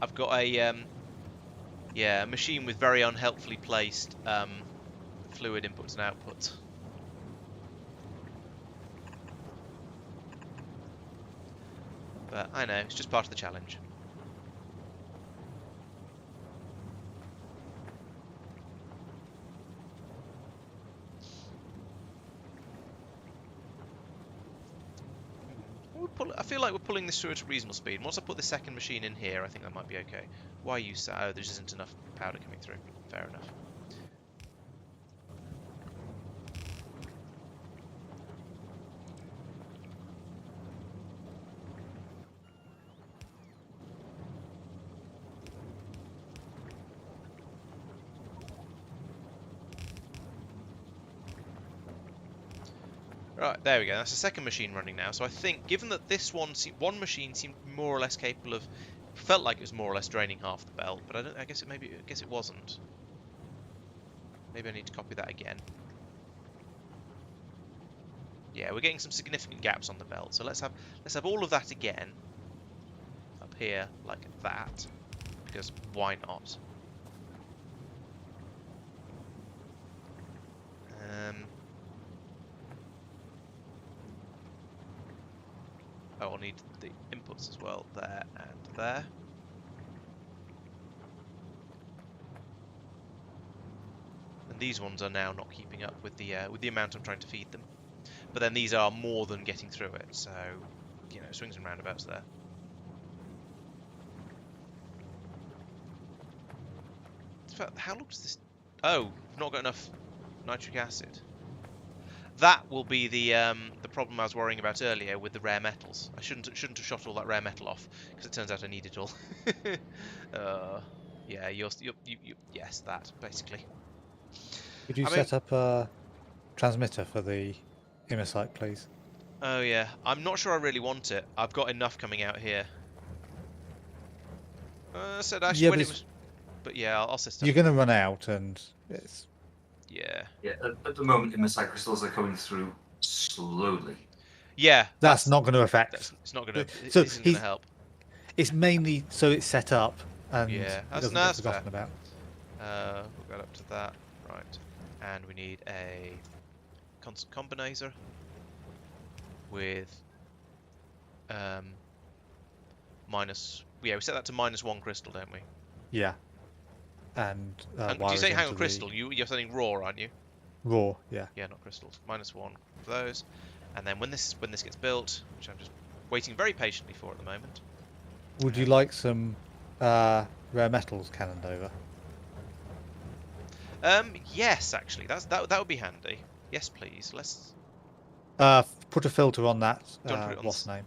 I've got a machine with very unhelpfully placed fluid inputs and outputs. But I know, it's just part of the challenge. I feel like we're pulling this through at a reasonable speed. Once I put the second machine in here, I think that might be okay. Why you say? Oh, there just isn't enough powder coming through. Fair enough. Right, there we go. That's the second machine running now. So I think, given that this one machine seemed more or less capable of, felt like it was more or less draining half the belt, but I guess it wasn't. Maybe I need to copy that again. Yeah, we're getting some significant gaps on the belt. So let's have all of that again up here like that, because why not? Oh, I'll need the inputs as well, there and there. And these ones are now not keeping up with the amount I'm trying to feed them. But then these are more than getting through it, so you know, swings and roundabouts there. In fact, how long does this? Oh, not got enough nitric acid. That will be the problem I was worrying about earlier with the rare metals. I shouldn't have shot all that rare metal off, because it turns out I need it all. Yeah, yes, that basically. Could you set up a transmitter for the Immersite, please? Oh yeah, I'm not sure I really want it. I've got enough coming out here. Said actually Yeah, when but it was, but yeah, I'll set it up. You're going to run out, and It's Yeah. Yeah, at the moment, Immersite crystals are coming through slowly. Yeah. that's not going to affect. It's not gonna. So It isn't gonna help. It's mainly so it's set up and Yeah. it That's doesn't no, get that's fair. forgotten about. We'll go up to that. Right. And we need a constant combinator with minus. Yeah, we set that to -1 crystal, don't we? Yeah. And Do you wires say hang into on the crystal? You're setting raw, aren't you? raw, yeah. Yeah, not crystals. -1 for those. And then when this gets built, which I'm just waiting very patiently for at the moment. Would you like some rare metals cannoned over? Yes, actually, that would be handy. Yes, please. Let's. Put a filter on that Do you want to put it on what's name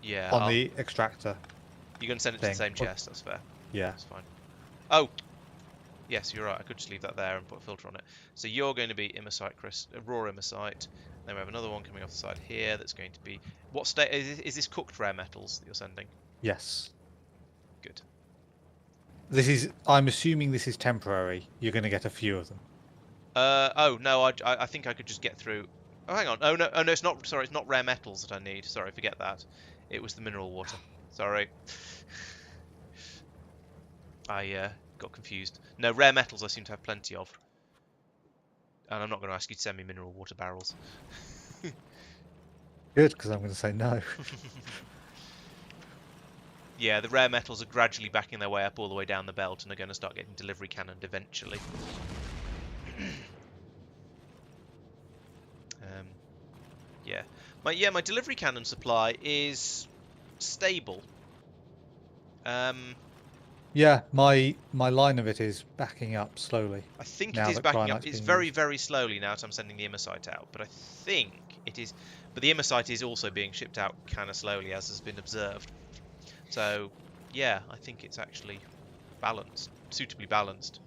Yeah. on the extractor. You're going to send it to the thing. same chest. That's fair. Yeah. That's fine. Oh, yes, you're right. I could just leave that there and put a filter on it. So you're going to be Immersite, raw Immersite. Then we have another one coming off the side here that's going to be. What state is this? Cooked rare metals that you're sending? Yes. Good. This is. I'm assuming this is temporary. You're going to get a few of them. Oh no, I think I could just get through. Oh, hang on. Oh no, it's not. Sorry, it's not rare metals that I need. Sorry, forget that. It was the mineral water. Sorry. I got confused. No, rare metals I seem to have plenty of. And I'm not going to ask you to send me mineral water barrels. Good, because I'm going to say no. Yeah, the rare metals are gradually backing their way up all the way down the belt and are going to start getting delivery cannoned eventually. My delivery cannon supply is stable. Yeah, my line of it is backing up slowly. I think Now it is that backing up. granite's It's being very, used. very slowly now as I'm sending the Immersite out, but I think it is. But the Immersite is also being shipped out kind of slowly, as has been observed. So, yeah, I think it's actually balanced, suitably balanced.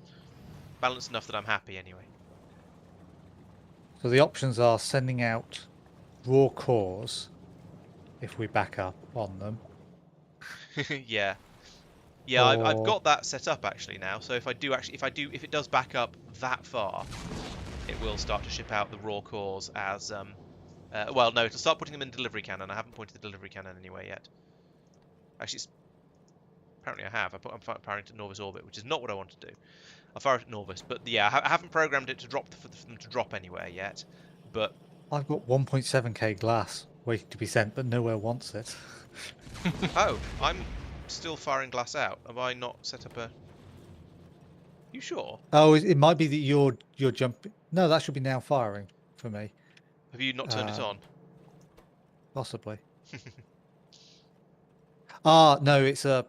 Balanced enough that I'm happy anyway. So the options are sending out raw cores if we back up on them. Yeah. Yeah, I've Or- got that set up actually now. So if it does back up that far, it will start to ship out the raw cores as well, no, it'll start putting them in delivery cannon. I haven't pointed the delivery cannon anyway yet. Actually, apparently I have. I'm firing to Norvis orbit, which is not what I want to do. I'll fire it at Norvis, but yeah, I haven't programmed it to drop for them to drop anywhere yet. But I've got 1.7k glass waiting to be sent, but nowhere wants it. oh, I'm still firing glass out. Have I not set up a? You sure? Oh, it might be that you're jumping. No, that should be now firing for me, Have you not turned it on? possibly. Ah, no, it's a.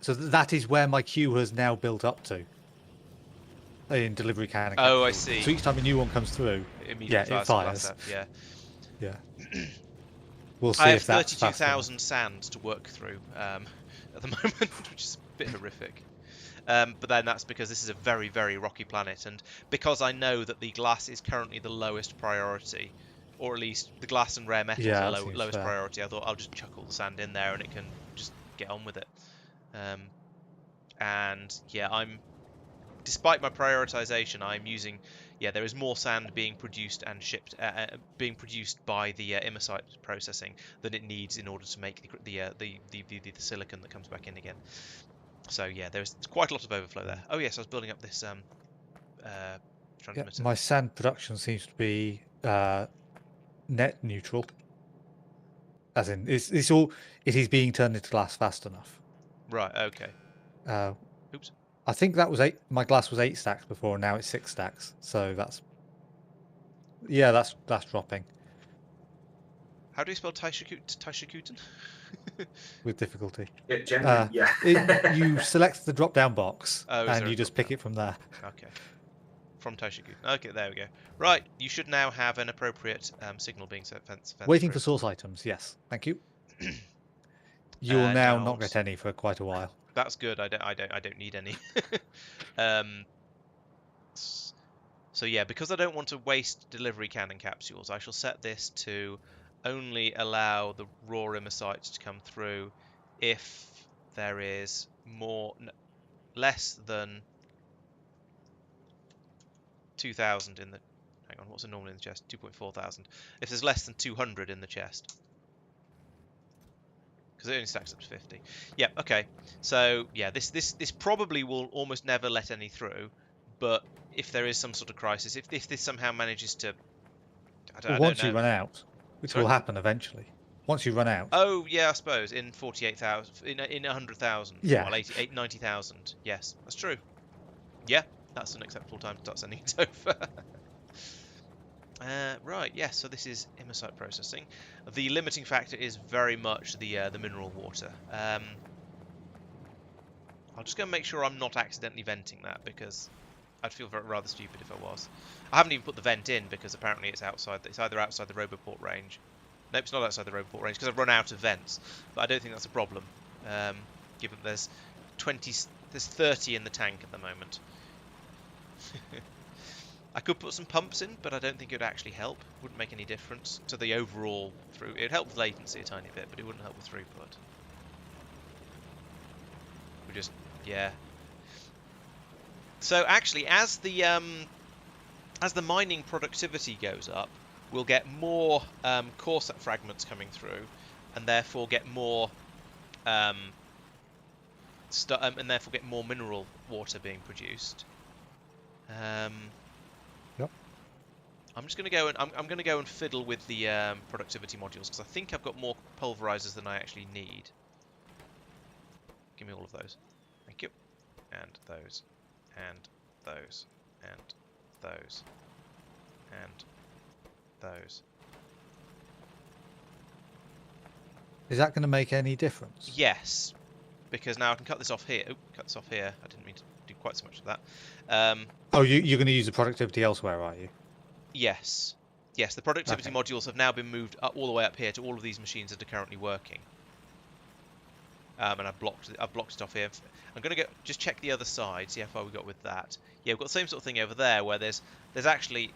So that is where my queue has now built up to. In delivery cannon. Oh, I capsule. see. So each time a new one comes through, It immediately it fires. fires. Glass out. Yeah. Yeah. We'll see I have if that's 32,000 sands to work through at the moment, which is a bit horrific. But then that's because this is a very, very rocky planet, and because I know that the glass is currently the lowest priority, or at least the glass and rare metals Yeah, are that seems lowest fair. priority, I thought I'll just chuck all the sand in there and it can just get on with it. And yeah, despite my prioritization, I'm using. Yeah, there is more sand being produced and shipped, being produced by the Immersite processing than it needs in order to make the silicon that comes back in again. So yeah, there's quite a lot of overflow there. Oh yes, I was building up this Yeah, transmitter. my sand production seems to be net neutral. As in, it's all. It is being turned into glass fast enough. Right. Okay. Oops. I think that was 8. My glass was 8 stacks before, and now it's 6 stacks. So that's. Yeah, that's dropping How do you spell Taishakuten? with difficulty. Yeah, generally, You select the drop-down box, Oh, is there and a you just pick drop-down? it from there. Okay. From Taishakuten. Okay, there we go. Right, you should now have an appropriate signal being sent Waiting for through. source items. Yes, thank you. You will now not get any for quite a while. That's good. I don't need any. So yeah, because I don't want to waste delivery cannon capsules, I shall set this to only allow the raw Immersites to come through if there is less than 2,000 in the... Hang on, what's the normal in the chest? 2.4 thousand. If there's less than 200 in the chest. Because it only stacks up to 50. Yeah, okay. So, yeah, this probably will almost never let any through. But if there is some sort of crisis, if this somehow manages to... I don't Once know. you run out, which Sorry? will happen eventually. Once you run out. Oh, yeah, I suppose. In 48,000... In 100,000. Yeah. Well, 90,000. Yes, that's true. Yeah, that's an acceptable time to start sending it over. Right, yes, so this is Immersite processing. The limiting factor is very much the mineral water. I'll just go and make sure I'm not accidentally venting that, because I'd feel rather stupid if I was. I haven't even put the vent in, because apparently it's outside. It's either outside the Roboport range. Nope, it's not outside the Roboport range, because I've run out of vents. But I don't think that's a problem, given there's 30 in the tank at the moment. I could put some pumps in, but I don't think it would actually help. Wouldn't make any difference to the overall through. It'd help with latency a tiny bit, but it wouldn't help with throughput. We just, yeah. So actually, as the mining productivity goes up, we'll get more core set fragments coming through, and therefore get more and therefore get more mineral water being produced. Yep. I'm just going to go and I'm going to go and fiddle with the productivity modules, because I think I've got more pulverizers than I actually need. Give me all of those. Thank you. And those. And those. And those. And those. Is that going to make any difference? Yes, because now I can cut this off here. Oh, cut this off here. I didn't mean to do quite so much of that. Oh, you're going to use the productivity elsewhere, are you? Yes. Yes, the productivity modules have now been moved up, all the way up here to all of these machines that are currently working. And I've blocked it off here. I'm going to go just check the other side, see how far we got with that. Yeah, we've got the same sort of thing over there, where there's actually,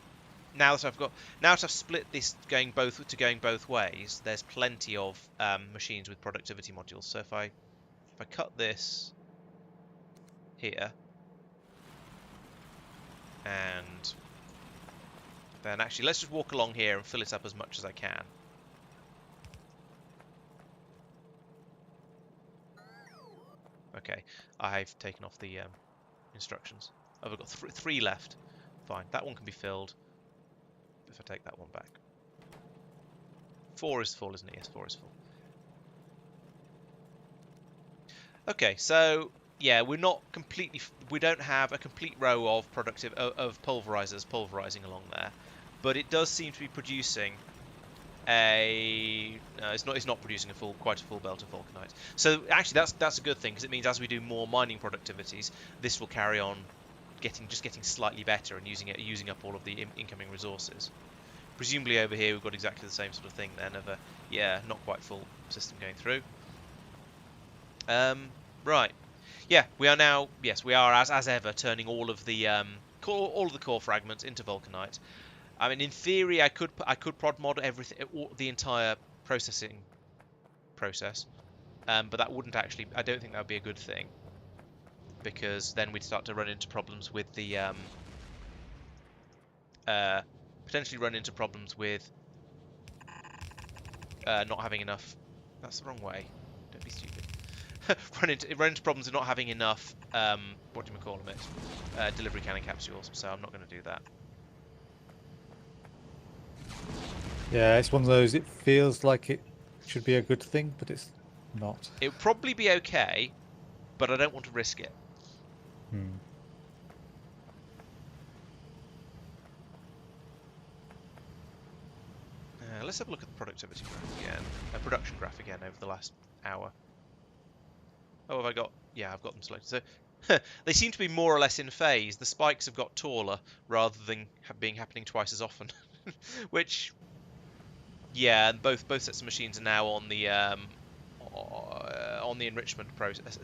now that I've split this going both ways, there's plenty of machines with productivity modules. So if I cut this here, and then actually let's just walk along here and fill it up as much as I can. Okay, I've taken off the instructions. Oh, I've got three left. Fine, that one can be filled. If I take that one back. 4 is full, isn't it? Yes, 4 is full. Okay, so yeah, we don't have a complete row of pulverizers pulverizing along there, but it does seem to be producing it's not producing quite a full belt of vulcanite. So actually that's a good thing, because it means as we do more mining productivities, this will carry on getting slightly better and using up all of the incoming resources. Presumably over here we've got exactly the same sort of thing then, of a not quite full system going through. Right. Yeah, we are now, yes, we are as ever turning all of the core fragments into vulcanite. I mean, in theory, I could prod mod everything, the entire processing process, but that wouldn't actually. I don't think that would be a good thing, because then we'd start to run into problems with the potentially run into problems with not having enough. That's the wrong way. Don't be stupid. run into problems with not having enough. What do we call them? Delivery cannon capsules. So I'm not going to do that. Yeah, it's one of those, it feels like it should be a good thing, but it's not. It would probably be okay, but I don't want to risk it. Let's have a look at the productivity graph again. Production graph again over the last hour. Oh, have I got... Yeah, I've got them selected. So they seem to be more or less in phase. The spikes have got taller rather than happening twice as often. Which... Yeah, and both sets of machines are now on the enrichment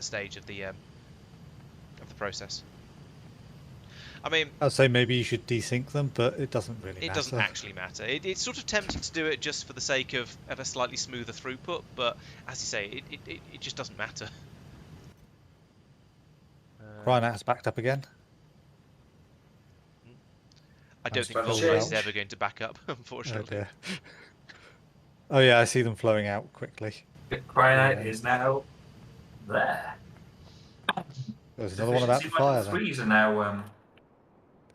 stage of the process. I mean, I'd say maybe you should desync them, but it doesn't really matter. It doesn't actually matter. It's sort of tempting to do it just for the sake of a slightly smoother throughput, but as you say, it just doesn't matter. Rhino's backed up again. I don't think special Volcanite is change. ever going to back up, Oh unfortunately. dear. Oh yeah, I see them flowing out quickly. Cryonite Yeah. is now there. There's another one about to Efficiency fire module then. 3s are now.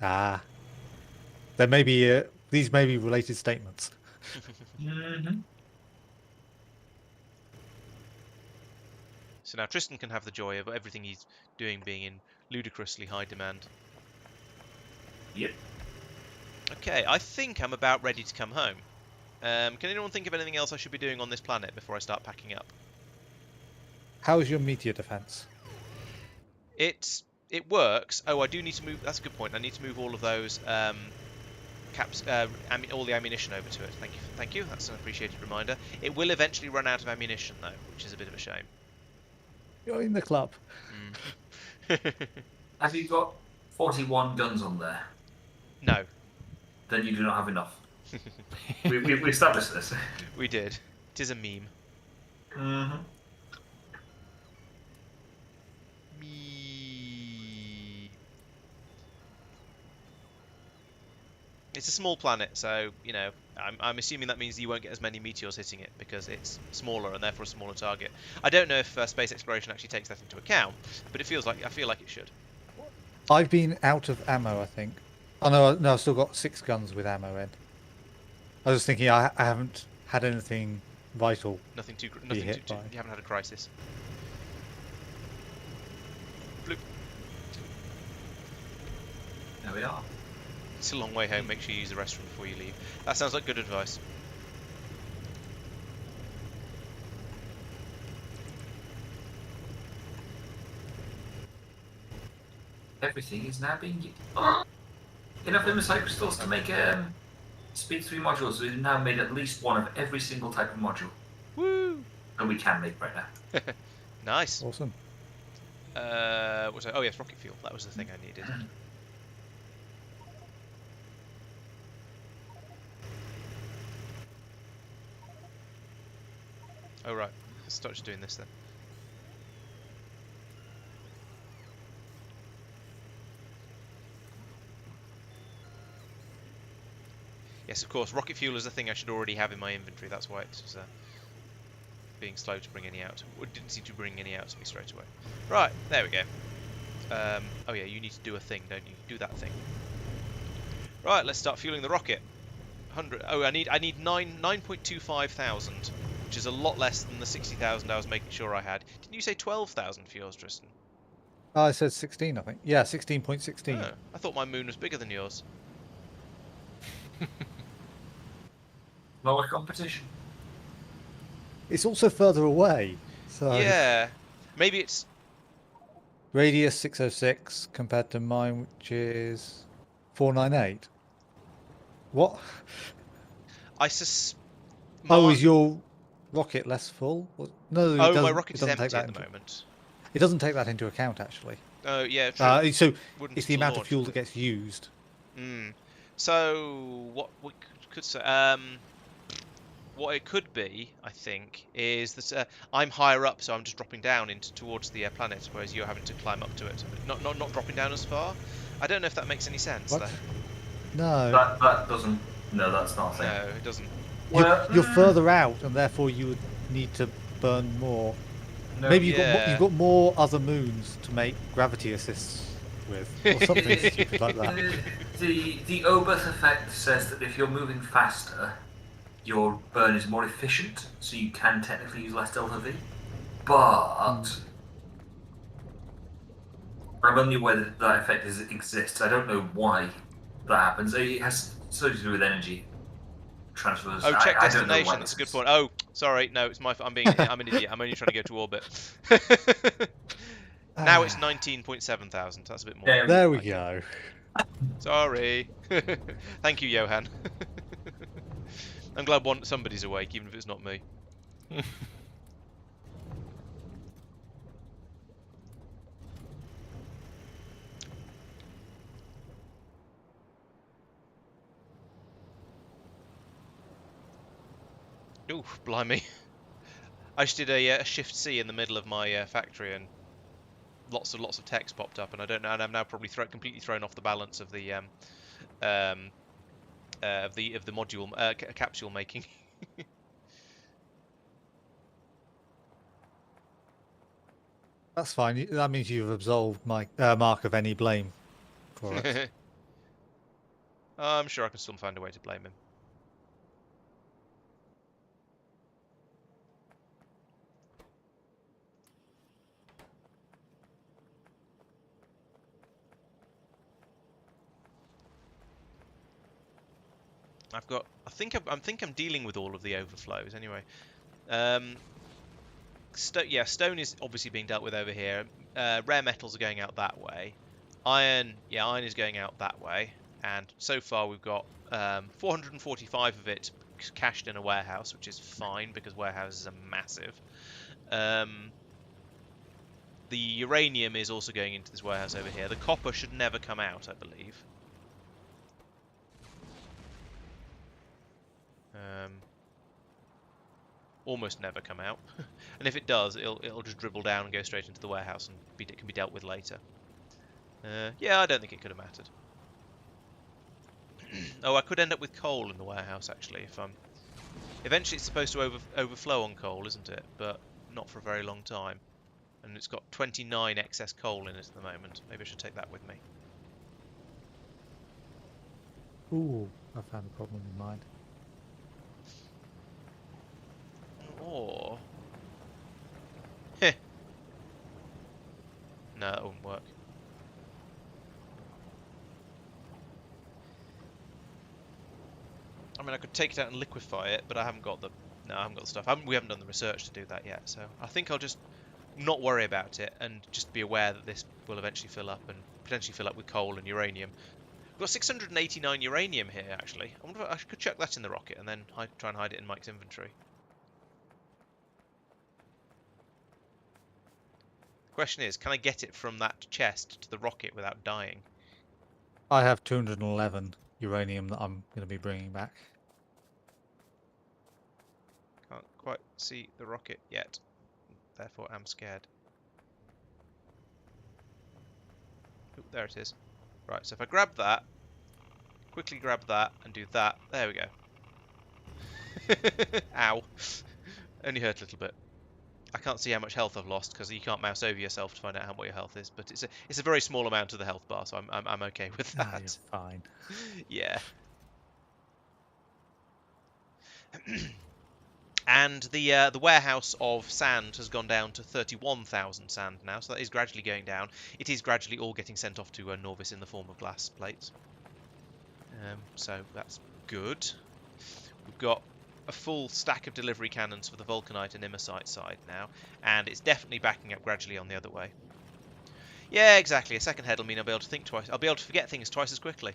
Ah. There may be these may be related statements. Mhm. So now Tristan can have the joy of everything he's doing being in ludicrously high demand. Yep. Okay, I think I'm about ready to come home. Can anyone think of anything else I should be doing on this planet before I start packing up? How is your meteor defense? It works. Oh, I do need to move. That's a good point. I need to move all of those caps, all the ammunition over to it. Thank you. That's an appreciated reminder. It will eventually run out of ammunition though, which is a bit of a shame. You're in the club. Have you got 41 guns on there? No, Then you do not have enough. we established this. we did. It is a meme. Mm-hmm. It's a small planet, so you know I'm assuming that means you won't get as many meteors hitting it because it's smaller and therefore a smaller target. I don't know if space exploration actually takes that into account, but I feel like it should. I've been out of ammo, I think. Oh no, I've still got 6 guns with ammo in. I was thinking I haven't had anything vital. Nothing too. Be hit by. You haven't had a crisis. Bloop. There we are. It's a long way home. Make sure you use the restroom before you leave. That sounds like good advice. Everything is now being used. Enough Immersite crystals to make speed 3 modules. So we've now made at least one of every single type of module. Woo! That we can make right now. Nice. Awesome. What's that? Oh yes, rocket fuel. That was the thing I needed. Oh right, let's start just doing this then. Yes, of course, rocket fuel is a thing I should already have in my inventory. That's why it was being slow to bring any out. It didn't seem to bring any out to me straight away. Right, there we go. Oh yeah, you need to do a thing, don't you? Do that thing. Right, let's start fueling the rocket. 100. Oh, I need 9.25 thousand, which is a lot less than the 60,000 I was making sure I had. Didn't you say 12,000 for yours, Tristan? Oh, I said 16, I think. Yeah, 16.16. Oh, I thought my moon was bigger than yours. Lower competition. It's also further away. So Yeah, maybe it's. radius 606 compared to mine, which is 498. What? I sus. Oh, is your rocket less full? No, it Oh, doesn't, my rocket it is doesn't empty take that at the into, moment. It doesn't take that into account, actually. Oh yeah, true. So Wouldn't it's the to amount of launch, fuel would that it? gets used. So what we could say, what it could be, I think, is that I'm higher up, so I'm just dropping down towards the planet, whereas you're having to climb up to it. Not dropping down as far. I don't know if that makes any sense. What? Though. No. That doesn't. No, that's not a thing. No, it doesn't. You're further out, and therefore you would need to burn more. No, Maybe Yeah. you've got more other moons to make gravity assists with, or something stupid like that. The Oberth effect says that if you're moving faster, your burn is more efficient, so you can technically use less delta V. But I'm only aware that that effect exists. I don't know why that happens. It has something to do with energy transfers. Oh, check I don't know why destination. That's a this good is. point. Oh, sorry. No, it's my. I'm an idiot. I'm only trying to go to orbit. Now it's 19.7 thousand. That's a bit more. There we go. Sorry. Thank you, Johan. I'm glad somebody's awake, even if it's not me. Ooh, blimey. I just did a shift C in the middle of my factory, and lots of text popped up, and I don't know, and I'm now probably completely thrown off the balance of the of the module capsule making. That's fine. That means you've absolved Mark of any blame for it. I'm sure I can still find a way to blame him. I think I'm dealing with all of the overflows anyway. Stone is obviously being dealt with over here. Rare metals are going out that way. Iron is going out that way. And so far we've got 445 of it cached in a warehouse, which is fine because warehouses are massive. The uranium is also going into this warehouse over here. The copper should never come out, I believe. Almost never come out, and if it does, it'll just dribble down and go straight into the warehouse, and it can be dealt with later. Yeah, I don't think it could have mattered. Oh, I could end up with coal in the warehouse actually. Eventually it's supposed to overflow on coal, isn't it? But not for a very long time, and it's got 29 excess coal in it at the moment. Maybe I should take that with me. Ooh, I found a problem in mind. Or... Heh. No, that won't work. I mean, I could take it out and liquefy it, but I haven't got the... No, I haven't got the stuff. We haven't done the research to do that yet, so I think I'll just not worry about it and just be aware that this will eventually fill up and potentially fill up with coal and uranium. We've got 689 uranium here, actually. I wonder if I could chuck that in the rocket and then try and hide it in Mike's inventory. Question is, can I get it from that chest to the rocket without dying? I have 211 uranium that I'm going to be bringing back. Can't quite see the rocket yet, therefore I'm scared. Ooh, there it is. Right, so if I grab that, quickly grab that and do that, there we go. Ow. Only hurt a little bit. I can't see how much health I've lost because you can't mouse over yourself to find out what your health is, but it's a very small amount of the health bar, so I'm okay with that. Ah, you're fine. Yeah. And the warehouse of sand has gone down to 31,000 sand now, so that is gradually going down. It is gradually all getting sent off to Norvis in the form of glass plates. So that's good. We've got a full stack of delivery cannons for the Volcanite and Immersite side now, and it's definitely backing up gradually on the other way. Yeah, exactly. A second head will mean I'll be able to think twice. I'll be able to forget things twice as quickly.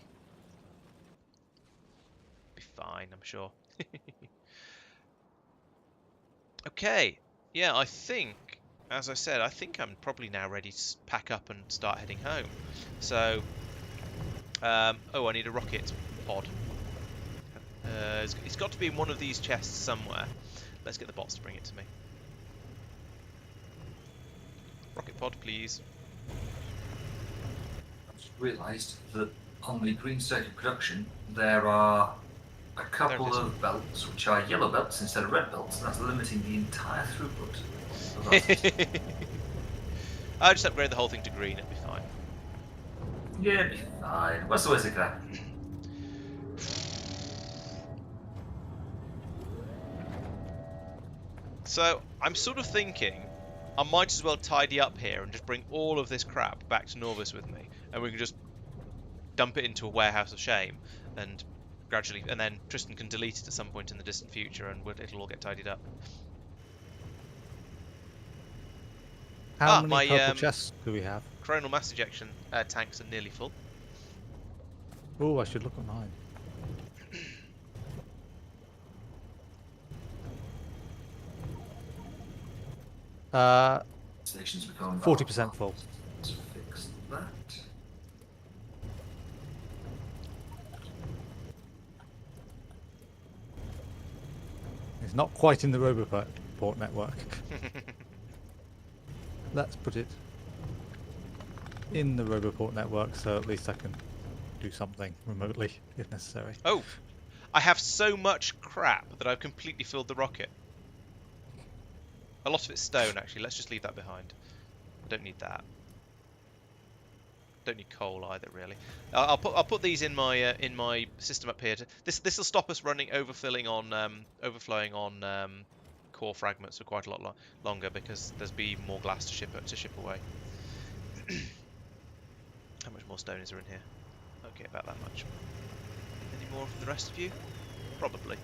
Be fine, I'm sure. Okay. Yeah, I think, as I said, I think I'm probably now ready to pack up and start heading home. So, oh, I need a rocket pod. It's got to be in one of these chests somewhere. Let's get the bots to bring it to me. Rocket pod, please. I just realised that on the green circuit production there are a couple of belts which are yellow belts instead of red belts, and that's limiting the entire throughput. I'll just upgrade the whole thing to green, it'll be fine. Yeah, it'll be fine. What's the worst it can happen? So, I'm sort of thinking I might as well tidy up here and just bring all of this crap back to Norvis with me, and we can just dump it into a warehouse of shame, and gradually, and then Tristan can delete it at some point in the distant future, and it'll all get tidied up. How many my purple chests do we have? coronal mass ejection tanks are nearly full. Oh, I should look at mine. Stations become 40% full. Let's fix that. It's not quite in the Roboport network. Let's put it in the Roboport network so at least I can do something remotely if necessary. Oh, I have so much crap that I've completely filled the rocket. A lot of it's stone, actually. Let's just leave that behind. I don't need that. Don't need coal either, really. I'll put these in my system up here. This will stop us overflowing on core fragments for quite a lot longer because there's be more glass to ship away. How much more stone is there in here? Okay, about that much. Any more from the rest of you? Probably.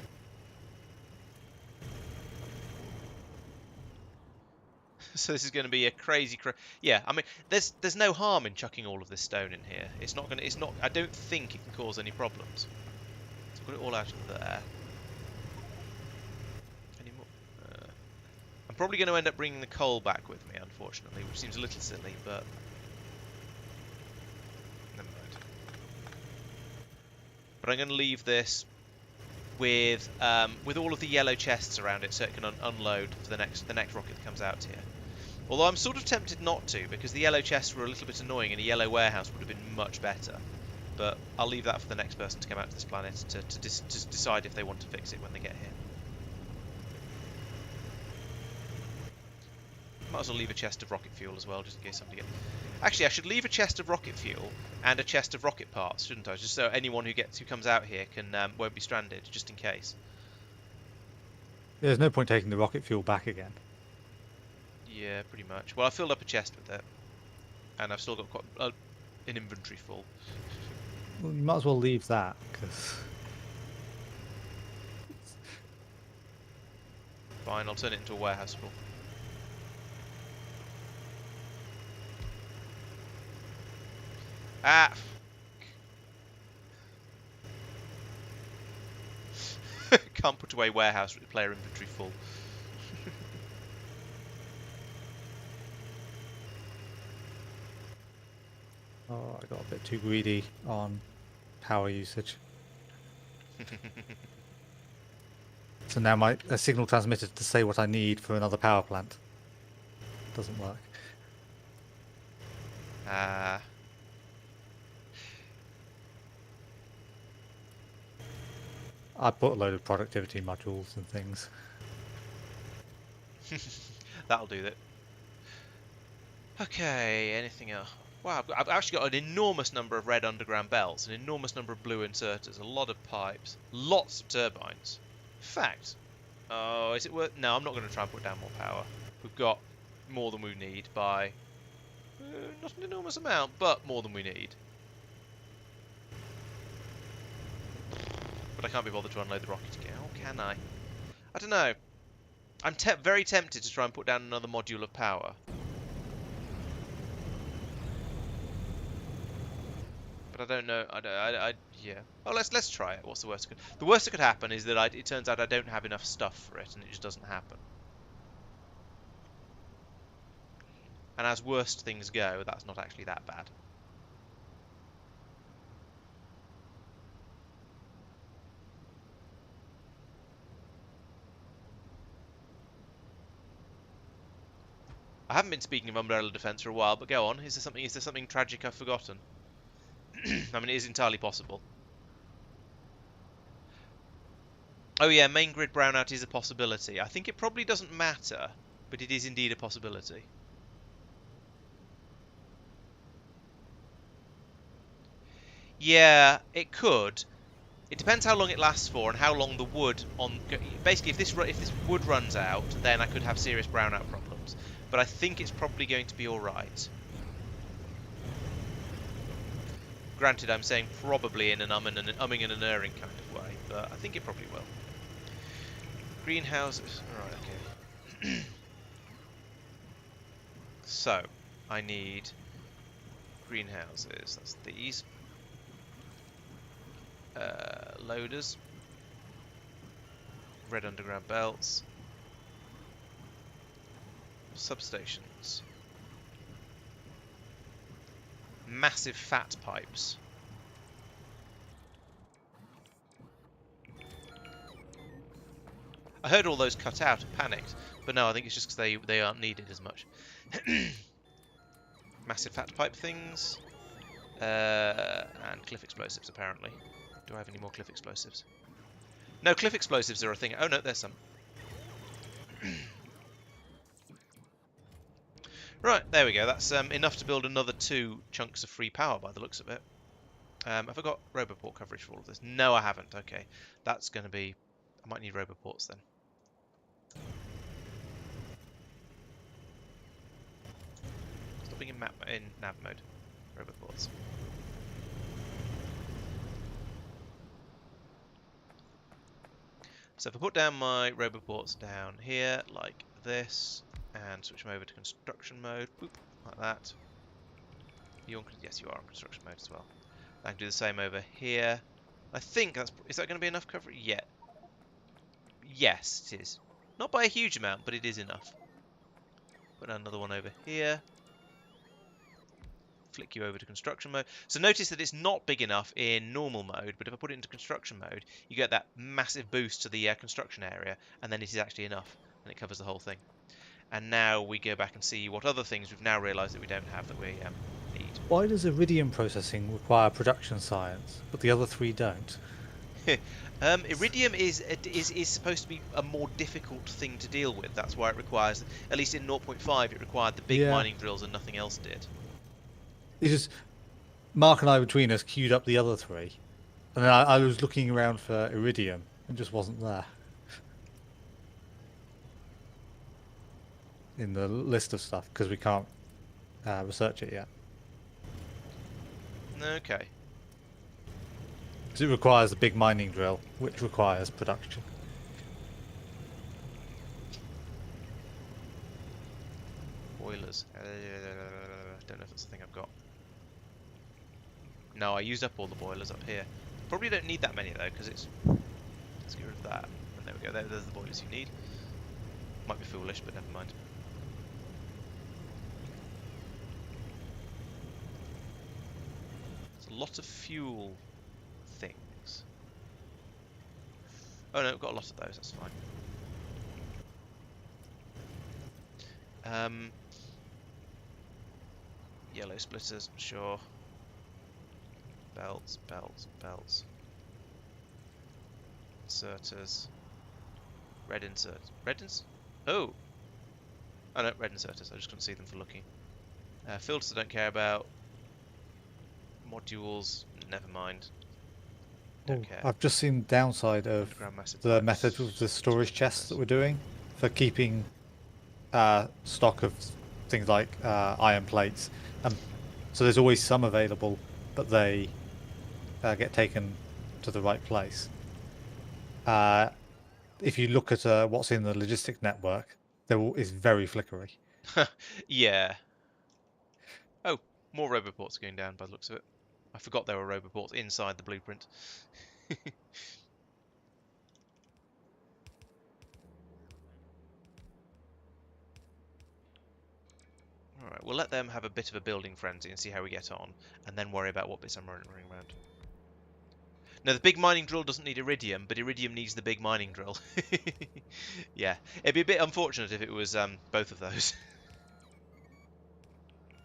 So this is going to be a crazy. Yeah, I mean, there's no harm in chucking all of this stone in here. It's not going to. It's not. I don't think it can cause any problems. So put it all out of there. Any more? I'm probably going to end up bringing the coal back with me, unfortunately, which seems a little silly, but never mind. But I'm going to leave this with all of the yellow chests around it, so it can unload for the next rocket that comes out here. Although I'm sort of tempted not to, because the yellow chests were a little bit annoying and a yellow warehouse would have been much better. But I'll leave that for the next person to come out to this planet to decide if they want to fix it when they get here. Might as well leave a chest of rocket fuel as well, just in case somebody gets... Actually, I should leave a chest of rocket fuel and a chest of rocket parts, shouldn't I? Just so anyone who comes out here won't be stranded, just in case. There's no point taking the rocket fuel back again. Yeah, pretty much. Well, I filled up a chest with it, and I've still got quite an inventory full. Well, you might as well leave that, because... Fine, I'll turn it into a warehouse full. Ah! Can't put away warehouse with player inventory full. Oh, I got a bit too greedy on power usage. So now my signal transmitter to say what I need for another power plant doesn't work. Ah. I put a load of productivity modules and things. That'll do that. Okay, anything else? Wow, I've actually got an enormous number of red underground belts, an enormous number of blue inserters, a lot of pipes, lots of turbines. In fact, oh, is it worth... No, I'm not going to try and put down more power. We've got more than we need by... not an enormous amount, but more than we need. But I can't be bothered to unload the rocket again. Oh, can I? I don't know. I'm very tempted to try and put down another module of power. But I don't know. Yeah. Oh, let's try it. What's the worst? The worst that could happen is that it turns out I don't have enough stuff for it, and it just doesn't happen. And as worst things go, that's not actually that bad. I haven't been speaking of umbrella defense for a while, but go on. Is there something tragic I've forgotten? I mean, it is entirely possible. Oh yeah, main grid brownout is a possibility. I think it probably doesn't matter, but it is indeed a possibility. Yeah, it could. It depends how long it lasts for and how long the wood on... Basically, if this wood runs out, then I could have serious brownout problems. But I think it's probably going to be alright. Granted, I'm saying probably in an umming and an erring kind of way, but I think it probably will. Greenhouses. Alright, okay. So, I need greenhouses. That's these. Loaders. Red underground belts. Substations. Massive fat pipes. I heard all those cut out and panicked, but no, I think it's just because they aren't needed as much. Massive fat pipe things. And cliff explosives, apparently. Do I have any more cliff explosives? No, cliff explosives are a thing. Oh no, there's some. Right, there we go. That's enough to build another 2 chunks of free power by the looks of it. Have I got Roboport coverage for all of this? No, I haven't. Okay, that's going to be... I might need Roboports then. Stopping in nav mode. Roboports. So if I put down my Roboports down here, like this, and switch them over to construction mode, boop, like that. Yes, you are on construction mode as well. I can do the same over here. I think that's... Is that going to be enough coverage? Yeah. Yes, it is. Not by a huge amount, but it is enough. Put another one over here. Flick you over to construction mode. So notice that it's not big enough in normal mode, but if I put it into construction mode, you get that massive boost to the construction area, and then it is actually enough, and it covers the whole thing. And now we go back and see what other things we've now realised that we don't have that we need. Why does iridium processing require production science, but the other 3 don't? Iridium is supposed to be a more difficult thing to deal with. That's why it requires, at least in 0.5, it required the big mining drills and nothing else did. It's just Mark and I between us queued up the other 3, and then I was looking around for iridium and just wasn't there in the list of stuff because we can't research it yet. Okay. Because it requires a big mining drill, which requires production. Boilers. Don't know if that's the thing I've got. No, I used up all the boilers up here. Probably don't need that many though, because it's... Let's get rid of that. And there we go, there's the boilers you need. Might be foolish, but never mind. There's a lot of fuel things. Oh no, we've got a lot of those, that's fine. Yellow splitters, sure. Belts, belts, belts. Inserters. Red inserters. Red ins... Oh! Oh no, red inserters. I just couldn't see them for looking. Filters I don't care about. Modules, never mind. Don't care. I've just seen the downside of the method of the storage chests that we're doing for keeping stock of things like iron plates. So there's always some available, but they get taken to the right place. If you look at what's in the logistic network, is very flickery. Yeah. Oh, more Roboports going down by the looks of it. I forgot there were Roboports inside the blueprint. Alright, we'll let them have a bit of a building frenzy and see how we get on, and then worry about what bits I'm running around. No, the big mining drill doesn't need iridium, but iridium needs the big mining drill. Yeah, it'd be a bit unfortunate if it was both of those.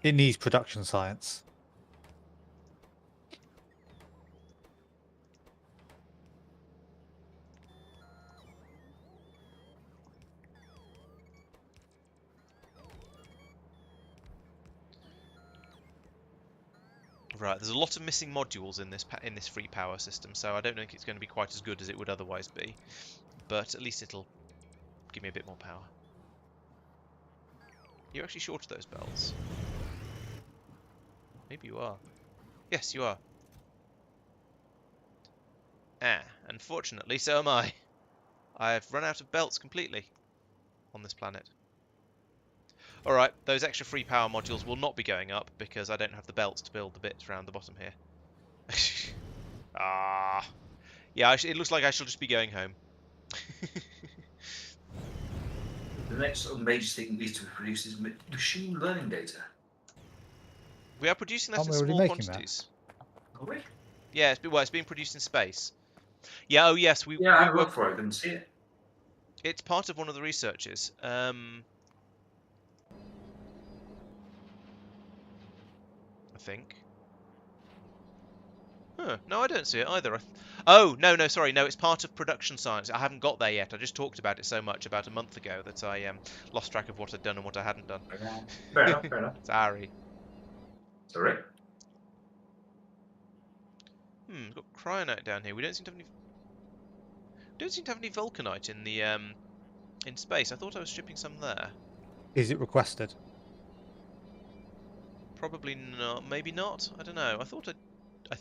It needs production science. Right, there's a lot of missing modules in this free power system, so I don't think it's going to be quite as good as it would otherwise be. But at least it'll give me a bit more power. You're actually short of those belts. Maybe you are. Yes, you are. Ah, unfortunately, so am I. I've run out of belts completely on this planet. Alright, those extra free power modules will not be going up because I don't have the belts to build the bits around the bottom here. Ah. Yeah, it looks like I shall just be going home. The next sort of major thing that needs to be produced is machine learning data. We are producing that Aren't in we already small making quantities. Are we? Yeah, it's being produced in space. Yeah, oh yes, Yeah, I had a look for it, I didn't see it. It's part of one of the researches. I think. Huh, no, I don't see it either. Oh, no, sorry, no, it's part of production science. I haven't got there yet. I just talked about it so much about a month ago that I lost track of what I'd done and what I hadn't done. Fair enough, fair enough. Sorry. Sorry. We've got cryonite down here. We don't seem to have any. Don't seem to have any vulcanite in the in space. I thought I was shipping some there. Is it requested? Probably not. Maybe not. I don't know. I thought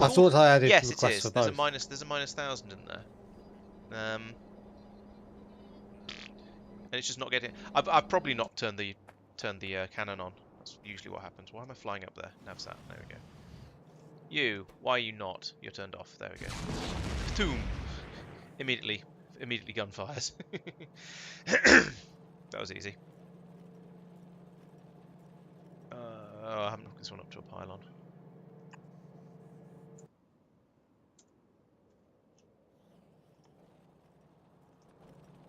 I thought I added yes, it requests is. for There's a both. minus. There's a -1,000 in there. And it's just not getting. I've probably not turned the cannon on. That's usually what happens. Why am I flying up there? Nav's that. There we go. You. Why are you not? You're turned off. There we go. Boom. Immediately gunfires. That was easy. Oh, I haven't hooked this one up to a pylon.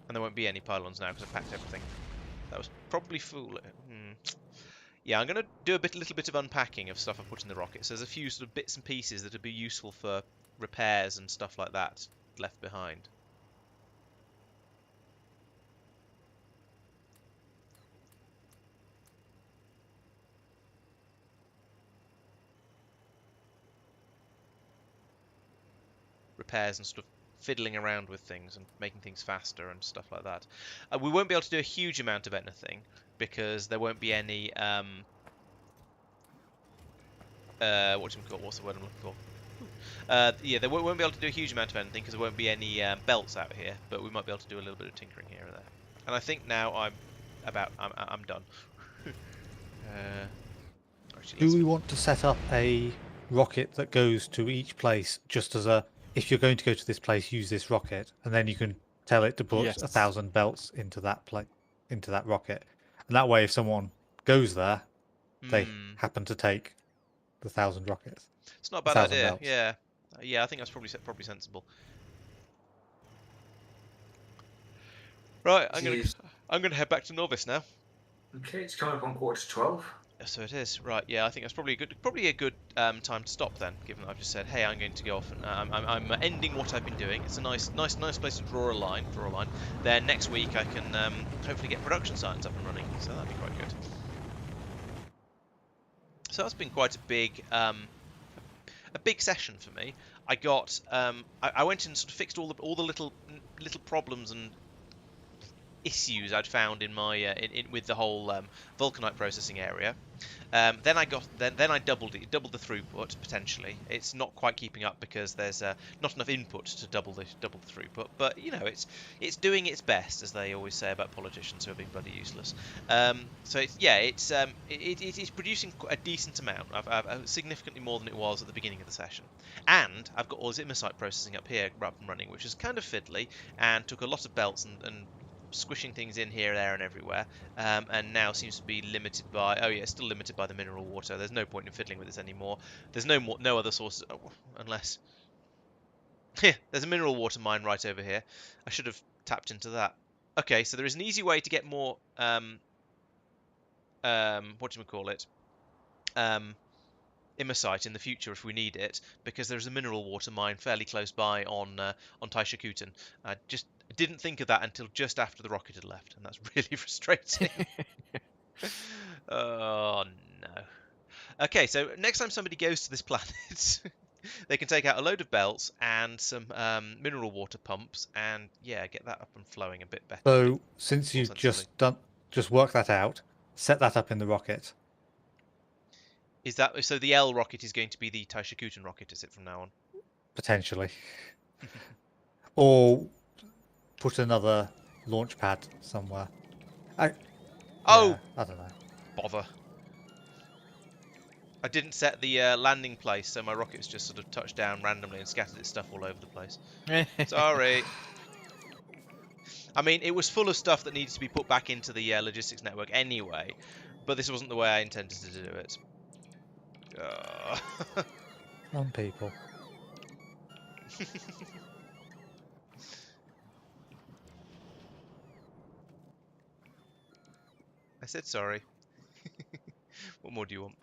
And there won't be any pylons now because I've packed everything. That was probably foolish. Yeah, I'm going to do a little bit of unpacking of stuff I've put in the rocket. So there's a few sort of bits and pieces that would be useful for repairs and stuff like that left behind. Repairs and sort of fiddling around with things and making things faster and stuff like that. We won't be able to do a huge amount of anything because there won't be any what's the word I'm looking for? Yeah, they won't be able to do a huge amount of anything because there won't be any belts out here, but we might be able to do a little bit of tinkering here and there. And I think now I'm done. Actually, Do we want to set up a rocket that goes to each place just as a, if you're going to go to this place, use this rocket, and then you can tell it to put Yes. 1,000 belts into that into that rocket, and that way, if someone goes there, they happen to take the 1,000 rockets. It's not a bad 1,000 idea. belts. Yeah, I think that's probably sensible. Right, I'm gonna head back to Novice now. Okay, it's coming up on 11:45. So it is, right? Yeah, I think that's probably a good time to stop then. Given that I've just said, hey, I'm going to go off and I'm ending what I've been doing. It's a nice place to draw a line. Then next week I can hopefully get production science up and running. So that'd be quite good. So that's been quite a big session for me. I got I went and sort of fixed all the little problems and issues I'd found in my with the whole vulcanite processing area. Then I doubled the throughput potentially. It's not quite keeping up because there's not enough input to double the throughput. But you know, it's doing its best, as they always say about politicians who are being bloody useless. So it's producing a decent amount. I've significantly more than it was at the beginning of the session, and I've got all this Immersite processing up here up and running, which is kind of fiddly and took a lot of belts and squishing things in here, there, and everywhere, and now seems to be limited by. Oh yeah, it's still limited by the mineral water. There's no point in fiddling with this anymore. There's no other sources unless. There's a mineral water mine right over here. I should have tapped into that. Okay, so there is an easy way to get more. What do we call it? Immersite in the future if we need it, because there's a mineral water mine fairly close by on Taishakutan. I just didn't think of that until just after the rocket had left, and that's really frustrating. Oh no. Okay, so next time somebody goes to this planet, they can take out a load of belts and some mineral water pumps, and yeah, get that up and flowing a bit better. So since you've just worked that out, set that up in the rocket. Is that so? The L rocket is going to be the Taishakutan rocket, is it from now on? Potentially. Or put another launch pad somewhere. I don't know. Bother. I didn't set the landing place, so my rocket's just sort of touched down randomly and scattered its stuff all over the place. Sorry. I mean, it was full of stuff that needed to be put back into the logistics network anyway, but this wasn't the way I intended to do it. Some people. I said sorry. What more do you want?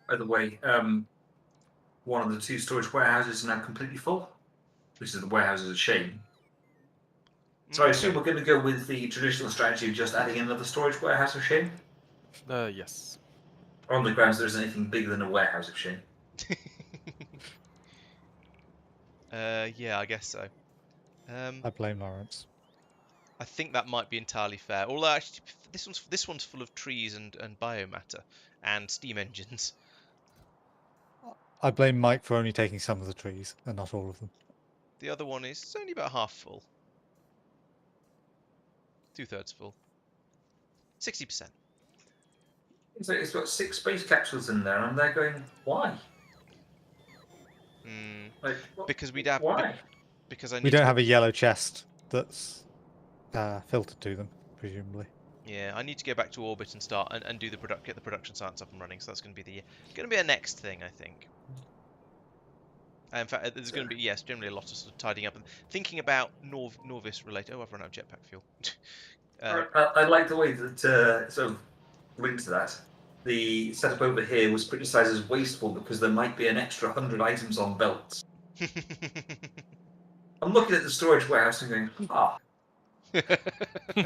By the way, one of the 2 storage warehouses is now completely full, which is the warehouses of shame. So I assume we're going to go with the traditional strategy of just adding another storage warehouse of shame? Yes. On the grounds there isn't anything bigger than a warehouse of shame. Yeah, I guess so. I blame Laurence. I think that might be entirely fair. Although actually, this one's full of trees and biomatter and steam engines. I blame Mike for only taking some of the trees and not all of them. The other one is only about half full. 2/3 full. 60%. So it's got 6 space capsules in there, and they're going, why? Like, Because we'd have why? because I need We to don't get, have a yellow chest that's filtered to them, presumably. yeah, I need to go back to orbit and start and do get the production science up and running. So that's going to be a next thing, I think. In fact, there's going to be generally a lot of sort of tidying up and thinking about Norvis related. Oh, I've run out of jetpack fuel. I like the way that sort of linked to that. The setup over here was criticised as wasteful because there might be an extra 100 items on belts. I'm looking at the storage warehouse and going,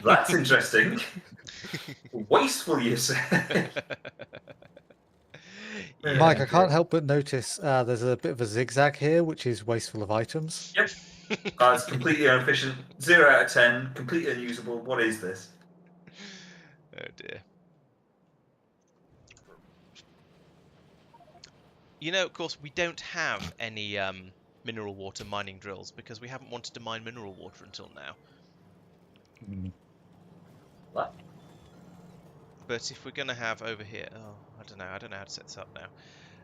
that's interesting. Wasteful, you say? Yeah. Mike, I can't help but notice there's a bit of a zigzag here, which is wasteful of items. Yep. It's completely inefficient. 0 out of 10. Completely unusable. What is this? Oh dear. You know, of course, we don't have any mineral water mining drills because we haven't wanted to mine mineral water until now. What? But if we're going to have over here, I don't know how to set this up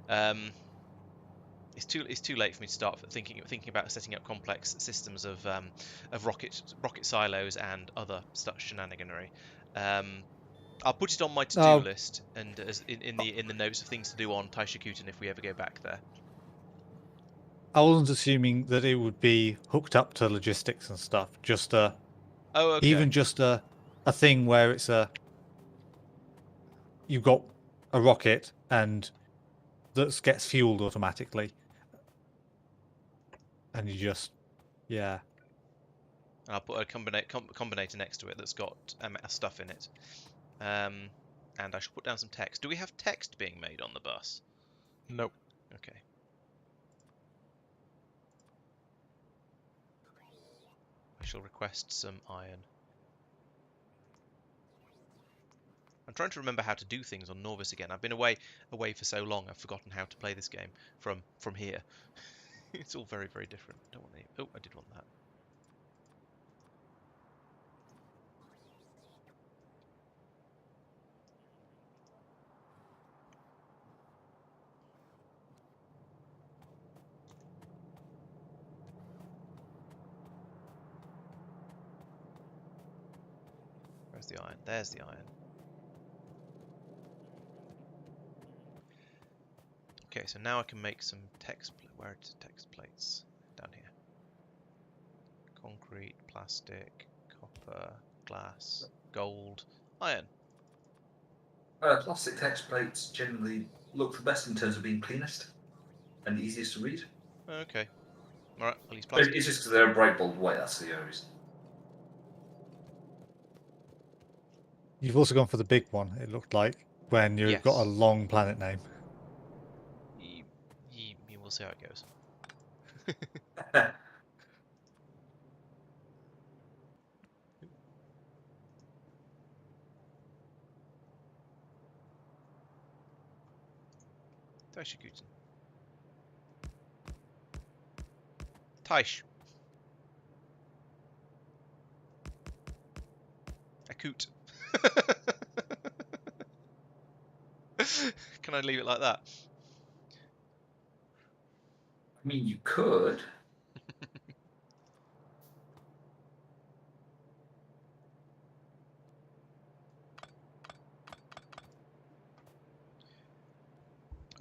now. It's too late for me to start thinking about setting up complex systems of rocket silos and other shenaniganery. I'll put it on my to-do list and as in the notes of things to do on Taishikuten if we ever go back there. I wasn't assuming that it would be hooked up to logistics and stuff. Just even just a thing where it's you've got a rocket and that gets fueled automatically, and you just I'll put a combinator next to it that's got stuff in it. And I should put down some text. Do we have text being made on the bus? No. Okay. I shall request some iron. I'm trying to remember how to do things on Norvis again. I've been away for so long. I've forgotten how to play this game from here. It's all very, very different. Don't want any. Oh, I did want that. Where's the iron? There's the iron. Okay, so now I can make some text. Where are the text plates? Down here. Concrete, plastic, copper, glass, gold, iron. Plastic text plates generally look the best in terms of being cleanest and easiest to read. Okay. Alright, I'll use plastic. It's just because they're a bright bulb white, that's the only reason. You've also gone for the big one, it looked like, when you've got a long planet name. We'll see how it goes. Taishikuten. Taish. Akut. Can I leave it like that? I mean, you could.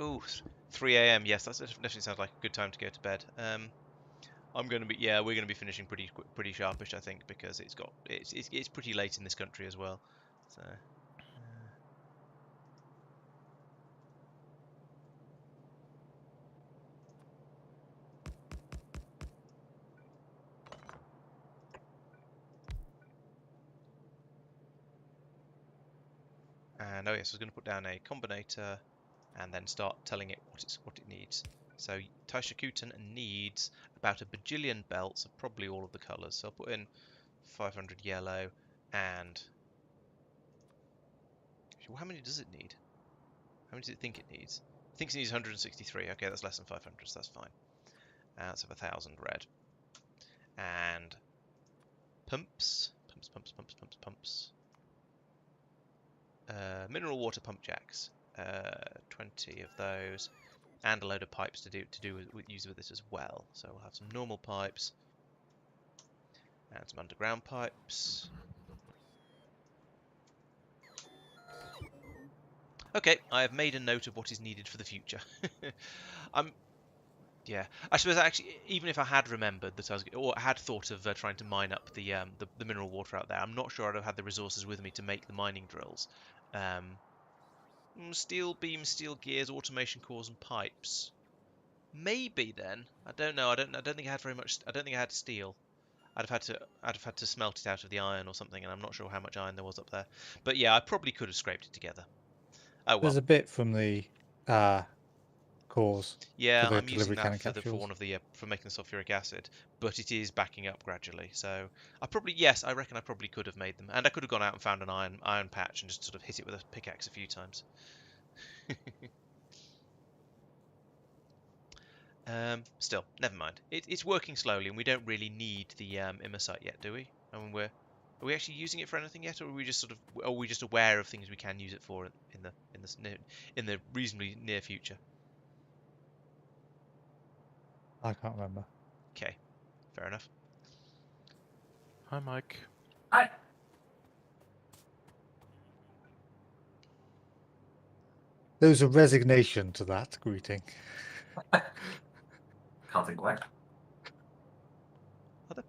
Ooh, 3 a.m. Yes, that definitely sounds like a good time to go to bed. I'm going to be we're going to be finishing pretty sharpish, I think, because it's pretty late in this country as well. So. And oh yes, I was going to put down a combinator and then start telling it what it needs. So Taishakuten needs about a bajillion belts of probably all of the colours. So I'll put in 500 yellow and well, how many does it need? How many does it think it needs? It thinks it needs 163. Okay, that's less than 500, so that's fine. Let's have 1,000 red. And pumps. Mineral water pump jacks. 20 of those. And a load of pipes to use with this as well. So we'll have some normal pipes. And some underground pipes. Okay, I have made a note of what is needed for the future. Yeah, I suppose actually, even if I had remembered that or had thought of trying to mine up the mineral water out there, I'm not sure I'd have had the resources with me to make the mining drills. Steel beams, steel gears, automation cores, and pipes. Maybe then. I don't know. I don't think I had very much. I don't think I had steel. I'd have had to smelt it out of the iron or something, and I'm not sure how much iron there was up there. But yeah, I probably could have scraped it together. Oh well. There's a bit from the cores. Yeah, the I'm using delivery cannon that for capsules. one of the for making the sulfuric acid, but it is backing up gradually. So I reckon I probably could have made them, and I could have gone out and found an iron patch and just sort of hit it with a pickaxe a few times. Still, never mind. It's working slowly, and we don't really need the Immersite yet, do we? I mean, are we actually using it for anything yet, or are we just aware of things we can use it for in the reasonably near future? I can't remember. Okay, fair enough. Hi, Mike. Hi. There was a resignation to that greeting. Can't think why. Are there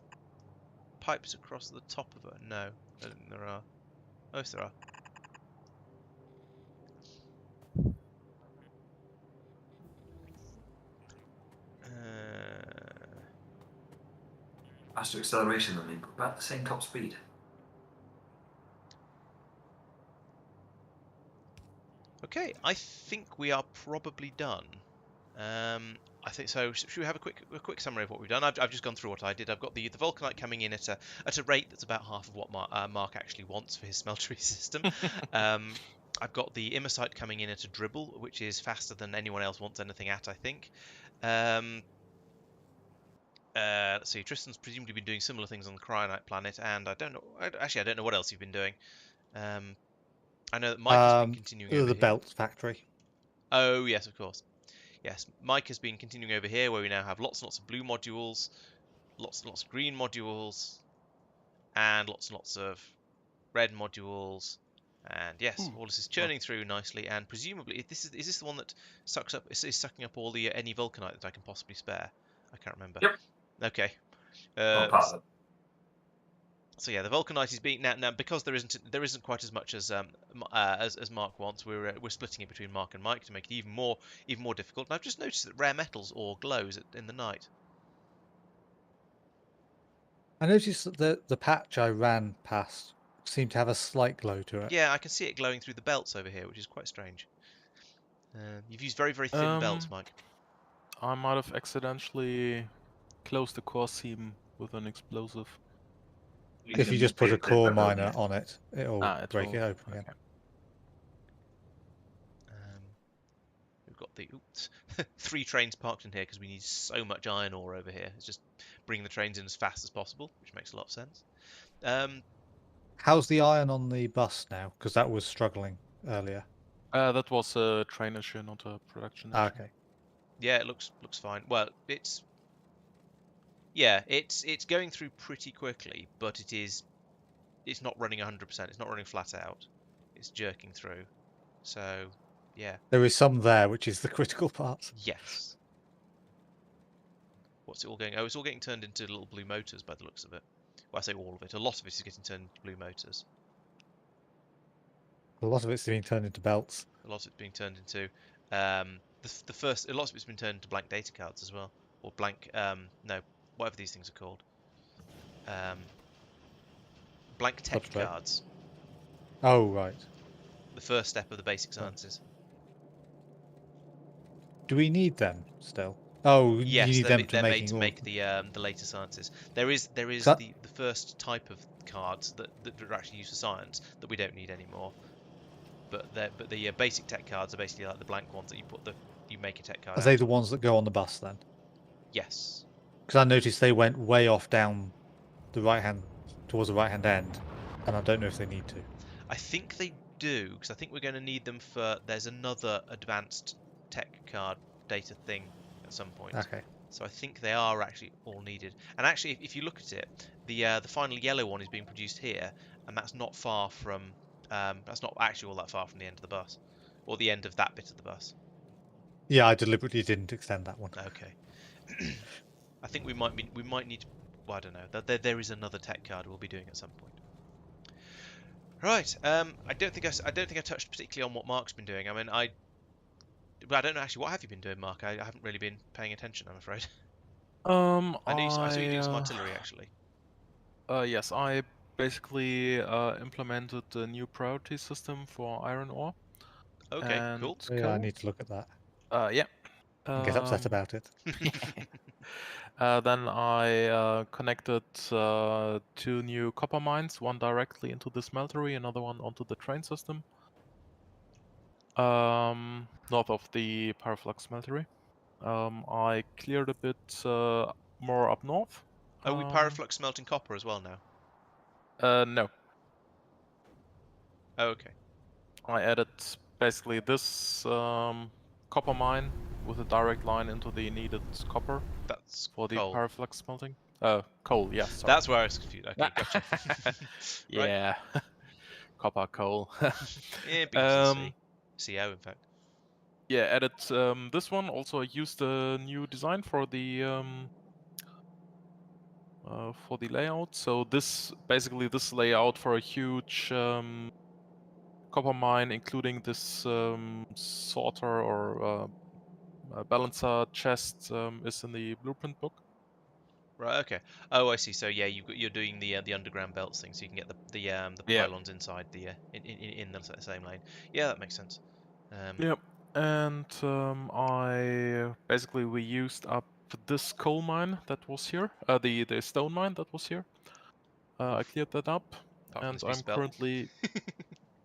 pipes across the top of it? No, I don't think there are. Oh, yes, there are. Faster acceleration than me, but about the same top speed. Okay, I think we are probably done. I think so. Should we have a quick summary of what we've done? I've just gone through what I did. I've got the Volcanite coming in at a rate that's about half of what Marc actually wants for his smeltery system. I've got the Immersite coming in at a dribble, which is faster than anyone else wants anything at, I think. Let's see. Tristan's presumably been doing similar things on the Cryonite planet, and I don't know. Actually, I don't know what else you've been doing. I know that Mike has been continuing over the here. belt factory. Oh yes, of course. Yes, Mike has been continuing over here, where we now have lots and lots of blue modules, lots and lots of green modules, and lots of red modules. And yes, all this is churning through nicely. And presumably, is this the one that is sucking up all the any vulcanite that I can possibly spare? I can't remember. Yep. Okay. Not part of it. So yeah, the vulcanite is being now because there isn't quite as much as Marc wants. We're splitting it between Marc and Mike to make it even more difficult. And I've just noticed that rare metals ore glows in the night. I noticed that the patch I ran past seemed to have a slight glow to it. Yeah, I can see it glowing through the belts over here, which is quite strange. You've used very thin belts, Mike. I might have accidentally closed the core seam with an explosive. If you just put a core miner on it, it'll break it open again. Okay. We've got the 3 trains parked in here because we need so much iron ore over here. It's just bringing the trains in as fast as possible, which makes a lot of sense. How's the iron on the bus now? Because that was struggling earlier. That was a train issue, not a production issue. Okay. Yeah, it looks fine. Well, it's going through pretty quickly, but it's not running 100%. It's not running flat out. It's jerking through. So, yeah. There is some there, which is the critical part. Yes. What's it all going? Oh, it's all getting turned into little blue motors by the looks of it. Well, I say all of it. A lot of it is getting turned into blue motors. A lot of it's being turned into belts. A lot of it's being turned into a lot of it's been turned into blank data cards as well, or blank no, whatever these things are called. Blank tech cards. Oh right. The first step of the basic Oh. sciences. Do we need them still? Oh, you Yes, need them for they're made making to all make of them. the later sciences. There is So- the first type of cards that are actually used for science that we don't need anymore. But the basic tech cards are basically like the blank ones that you make a tech card Are out they the of. ones that go on the bus then? Yes. Because I noticed they went way off down the towards the right hand end, and I don't know if they need to. I think they do, because I think we're going to need them for. There's another advanced tech card data thing at some point. Okay. So I think they are actually all needed. And actually, if you look at it, the final yellow one is being produced here, and that's not far from. That's not actually all that far from the end of the bus, or the end of that bit of the bus. Yeah, I deliberately didn't extend that one. Okay. I think we might need. Well, I don't know. There is another tech card we'll be doing at some point. Right. I don't think I touched particularly on what Marc's been doing. I mean, I don't know actually. What have you been doing, Marc? I haven't really been paying attention, I'm afraid. I saw you doing some artillery actually. Yes, I basically implemented a new priority system for iron ore. Okay, and cool. Yeah, I coal. need to look at that Yeah. and get upset about it. Then I connected 2 new copper mines, one directly into the smeltery, another one onto the train system. North of the Pyroflux smeltery. I cleared a bit more up north. Are we Pyroflux smelting copper as well now? No. Oh, okay. I added basically this copper mine with a direct line into the needed copper That's for the coal. Pyroflux smelting. Coal, yes. Sorry. That's where I was confused. Okay, gotcha. Right. Yeah. Copper, coal. Yeah, begins with C. CO, in fact. Yeah, added this one. Also used a new design for the layout. So this basically this layout for a huge copper mine, including this sorter or balancer chest, is in the blueprint book. Right. Okay. Oh, I see. So yeah, you're doing the underground belts thing, so you can get the Yeah. pylons inside the in the same lane. Yeah, that makes sense. Yep. And I basically we used up this coal mine that was here, the stone mine that was here. I cleared that up, Apart from and this piece I'm of belt. currently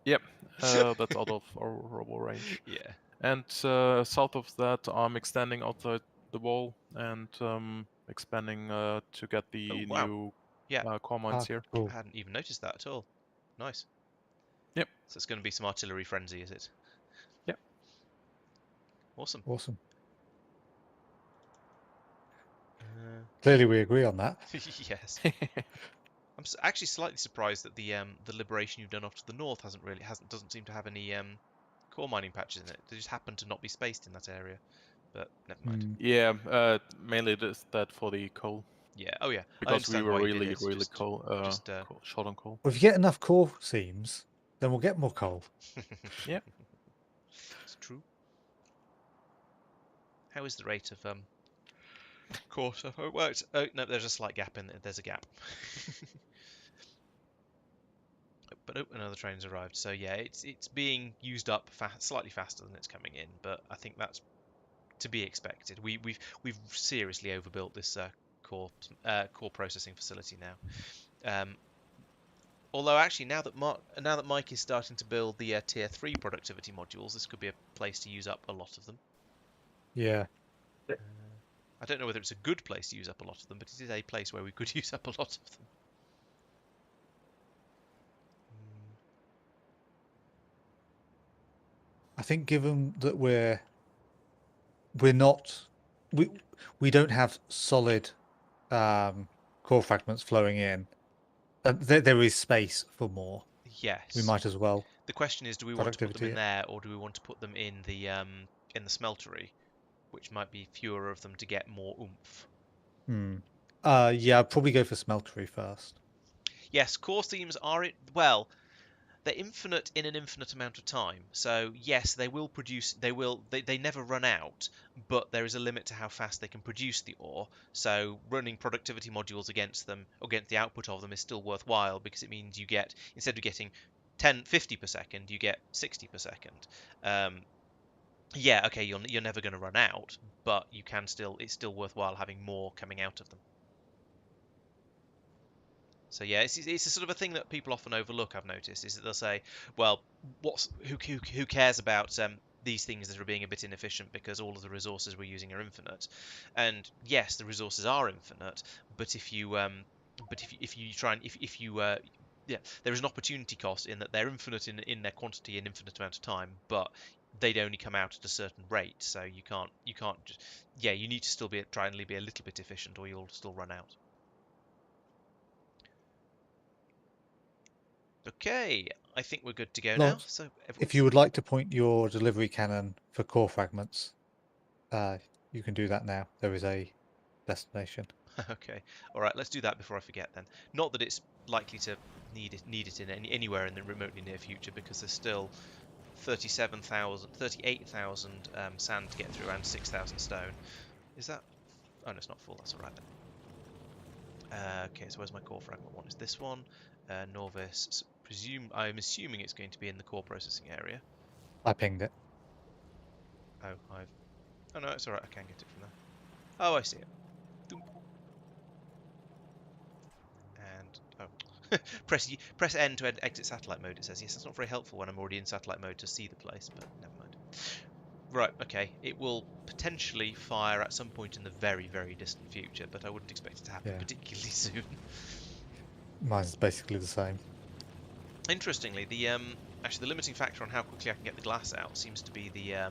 yep, that's out of our robo range. Yeah. And south of that, I'm extending outside the wall and expanding to get the Oh wow. new Yeah. core mines here. Cool. I hadn't even noticed that at all. Nice. Yep. So it's going to be some artillery frenzy, is it? Yep. Awesome. Awesome. Clearly, we agree on that. Yes. I'm actually slightly surprised that the liberation you've done off to the north doesn't seem to have any core mining patches in it. They just happen to not be spaced in that area. But never mind. Yeah, mainly that for the coal. Yeah. Oh yeah. I Because we understand were why you did really, it. really Just, short on coal. Well, if you get enough core seams, then we'll get more coal. Yeah. It's true. How is the rate of core stuff? Oh, well, oh no, there's a slight gap in it. There's a gap. But another train's arrived. So yeah, it's being used up slightly faster than it's coming in. But I think that's to be expected. We've seriously overbuilt this core processing facility now. Although actually now that Mike is starting to build the tier 3 productivity modules, this could be a place to use up a lot of them. Yeah. I don't know whether it's a good place to use up a lot of them, but it is a place where we could use up a lot of them. I think given that we don't have solid core fragments flowing in, there is space for more. Yes. We might as well. The question is, do we want to put them in Productivity. there, or do we want to put them in the smeltery, which might be fewer of them to get more oomph? Yeah, I'd probably go for smeltery first. Yes, core themes are it. Well, they're infinite in an infinite amount of time. So yes, they will produce. They never run out, but there is a limit to how fast they can produce the ore. So running productivity modules against them, against the output of them, is still worthwhile because it means you get, instead of getting 50 per second, you get 60 per second. Yeah, okay, you're never going to run out, but you can still, it's still worthwhile having more coming out of them. So yeah, it's a sort of a thing that people often overlook. I've noticed is that they'll say, well, who cares about these things that are being a bit inefficient because all of the resources we're using are infinite. And yes, the resources are infinite, but if you try and if you yeah, there is an opportunity cost in that they're infinite in their quantity and infinite amount of time, but they'd only come out at a certain rate. So you can't just, yeah, you need to still try and be a little bit efficient, or you'll still run out. Okay, I think we're good to go now. Laurence, So if you would like to point your delivery cannon for core fragments, you can do that now. There is a destination. Okay, all right, let's do that before I forget then. Not that it's likely to need it in anywhere in the remotely near future, because there's still 38,000 sand to get through and 6,000 stone. Is that? Oh no, it's not full. That's all right then. Okay, so where's my core fragment one? Is this one? Norvis. I'm assuming it's going to be in the core processing area. I pinged it. Oh, oh no, it's all right. I can get it from there. Oh, I see it. Doop. And oh, press N to exit satellite mode. It says yes. That's not very helpful when I'm already in satellite mode to see the place, but never mind. Right, okay. It will potentially fire at some point in the very, very distant future, but I wouldn't expect it to happen particularly soon. Mine's basically the same. Interestingly, the actually the limiting factor on how quickly I can get the glass out seems to be the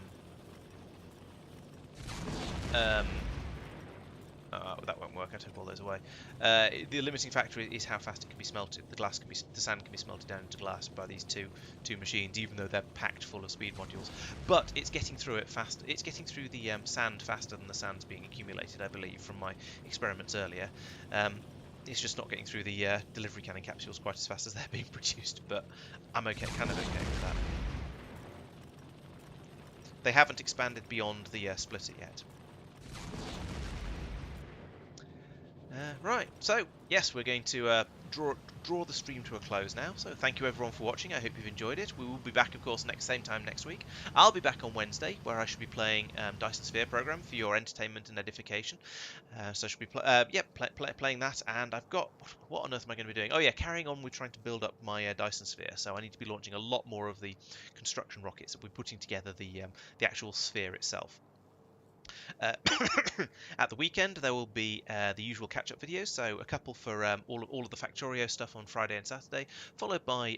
oh, that won't work. I took all those away. The limiting factor is how fast it can be smelted. The sand can be smelted down into glass by these two machines, even though they're packed full of speed modules. But it's getting through it fast. It's getting through the sand faster than the sand's being accumulated, I believe, from my experiments earlier. It's just not getting through the delivery cannon capsules quite as fast as they're being produced. But I'm kind of okay with that. They haven't expanded beyond the splitter yet. Right, so yes, we're going to draw the stream to a close now. So thank you everyone for watching. I hope you've enjoyed it. We will be back, of course, same time next week. I'll be back on Wednesday, where I should be playing Dyson Sphere program for your entertainment and edification. So I should be playing that, and I've got what on earth am I going to be doing? Oh yeah, carrying on with trying to build up my Dyson Sphere. So I need to be launching a lot more of the construction rockets that we're putting together the actual sphere itself. At the weekend there will be the usual catch-up videos, so a couple for all of the Factorio stuff on Friday and Saturday, followed by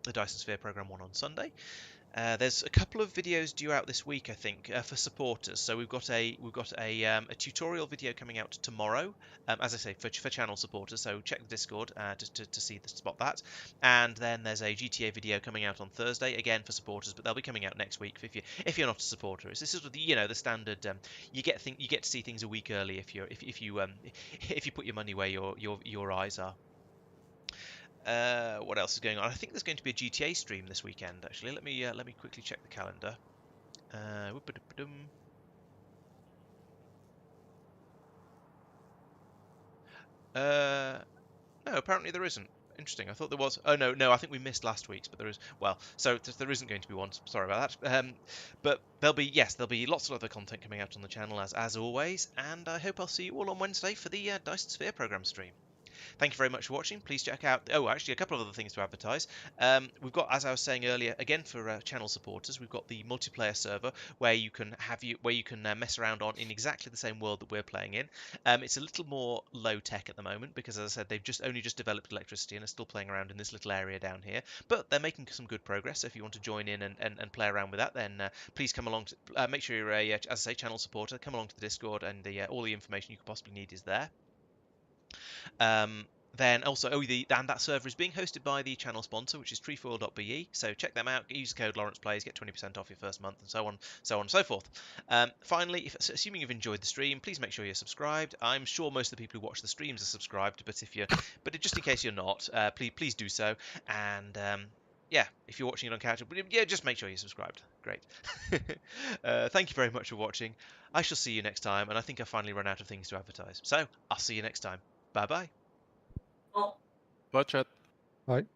the Dyson Sphere program one on Sunday. There's a couple of videos due out this week, I think, for supporters. So we've got a tutorial video coming out tomorrow, as I say, for channel supporters. So check the Discord to spot that. And then there's a GTA video coming out on Thursday, again for supporters, but they'll be coming out next week if you're not a supporter. It's sort of the standard. You get to see things a week early if you put your money where your eyes are. What else is going on? I think there's going to be a GTA stream this weekend. Actually, let me quickly check the calendar. No, apparently there isn't. Interesting. I thought there was. Oh no, I think we missed last week's, but there is. Well, so there isn't going to be one. Sorry about that. But there'll be lots of other content coming out on the channel as always, and I hope I'll see you all on Wednesday for the Dyson Sphere program stream. Thank you very much for watching. Please check out. Oh, actually, a couple of other things to advertise. We've got, as I was saying earlier, again for channel supporters, we've got the multiplayer server where you can mess around in exactly the same world that we're playing in. It's a little more low tech at the moment because, as I said, they've only just developed electricity and are still playing around in this little area down here. But they're making some good progress. So if you want to join in and play around with that, then please come along. Make sure you're as I say, channel supporter. Come along to the Discord, and all the information you could possibly need is there. Then also, and that server is being hosted by the channel sponsor, which is treefoil.be. So check them out. Use the code LaurencePlays, get 20% off your first month, and so on and so forth. Finally, assuming you've enjoyed the stream, please make sure you're subscribed. I'm sure most of the people who watch the streams are subscribed, but just in case you're not, please do so. And yeah, if you're watching it on couch, yeah, just make sure you're subscribed. Great. Thank you very much for watching. I shall see you next time, and I think I've finally run out of things to advertise. So I'll see you next time. Bye-bye. Oh. Bye, chat. Right.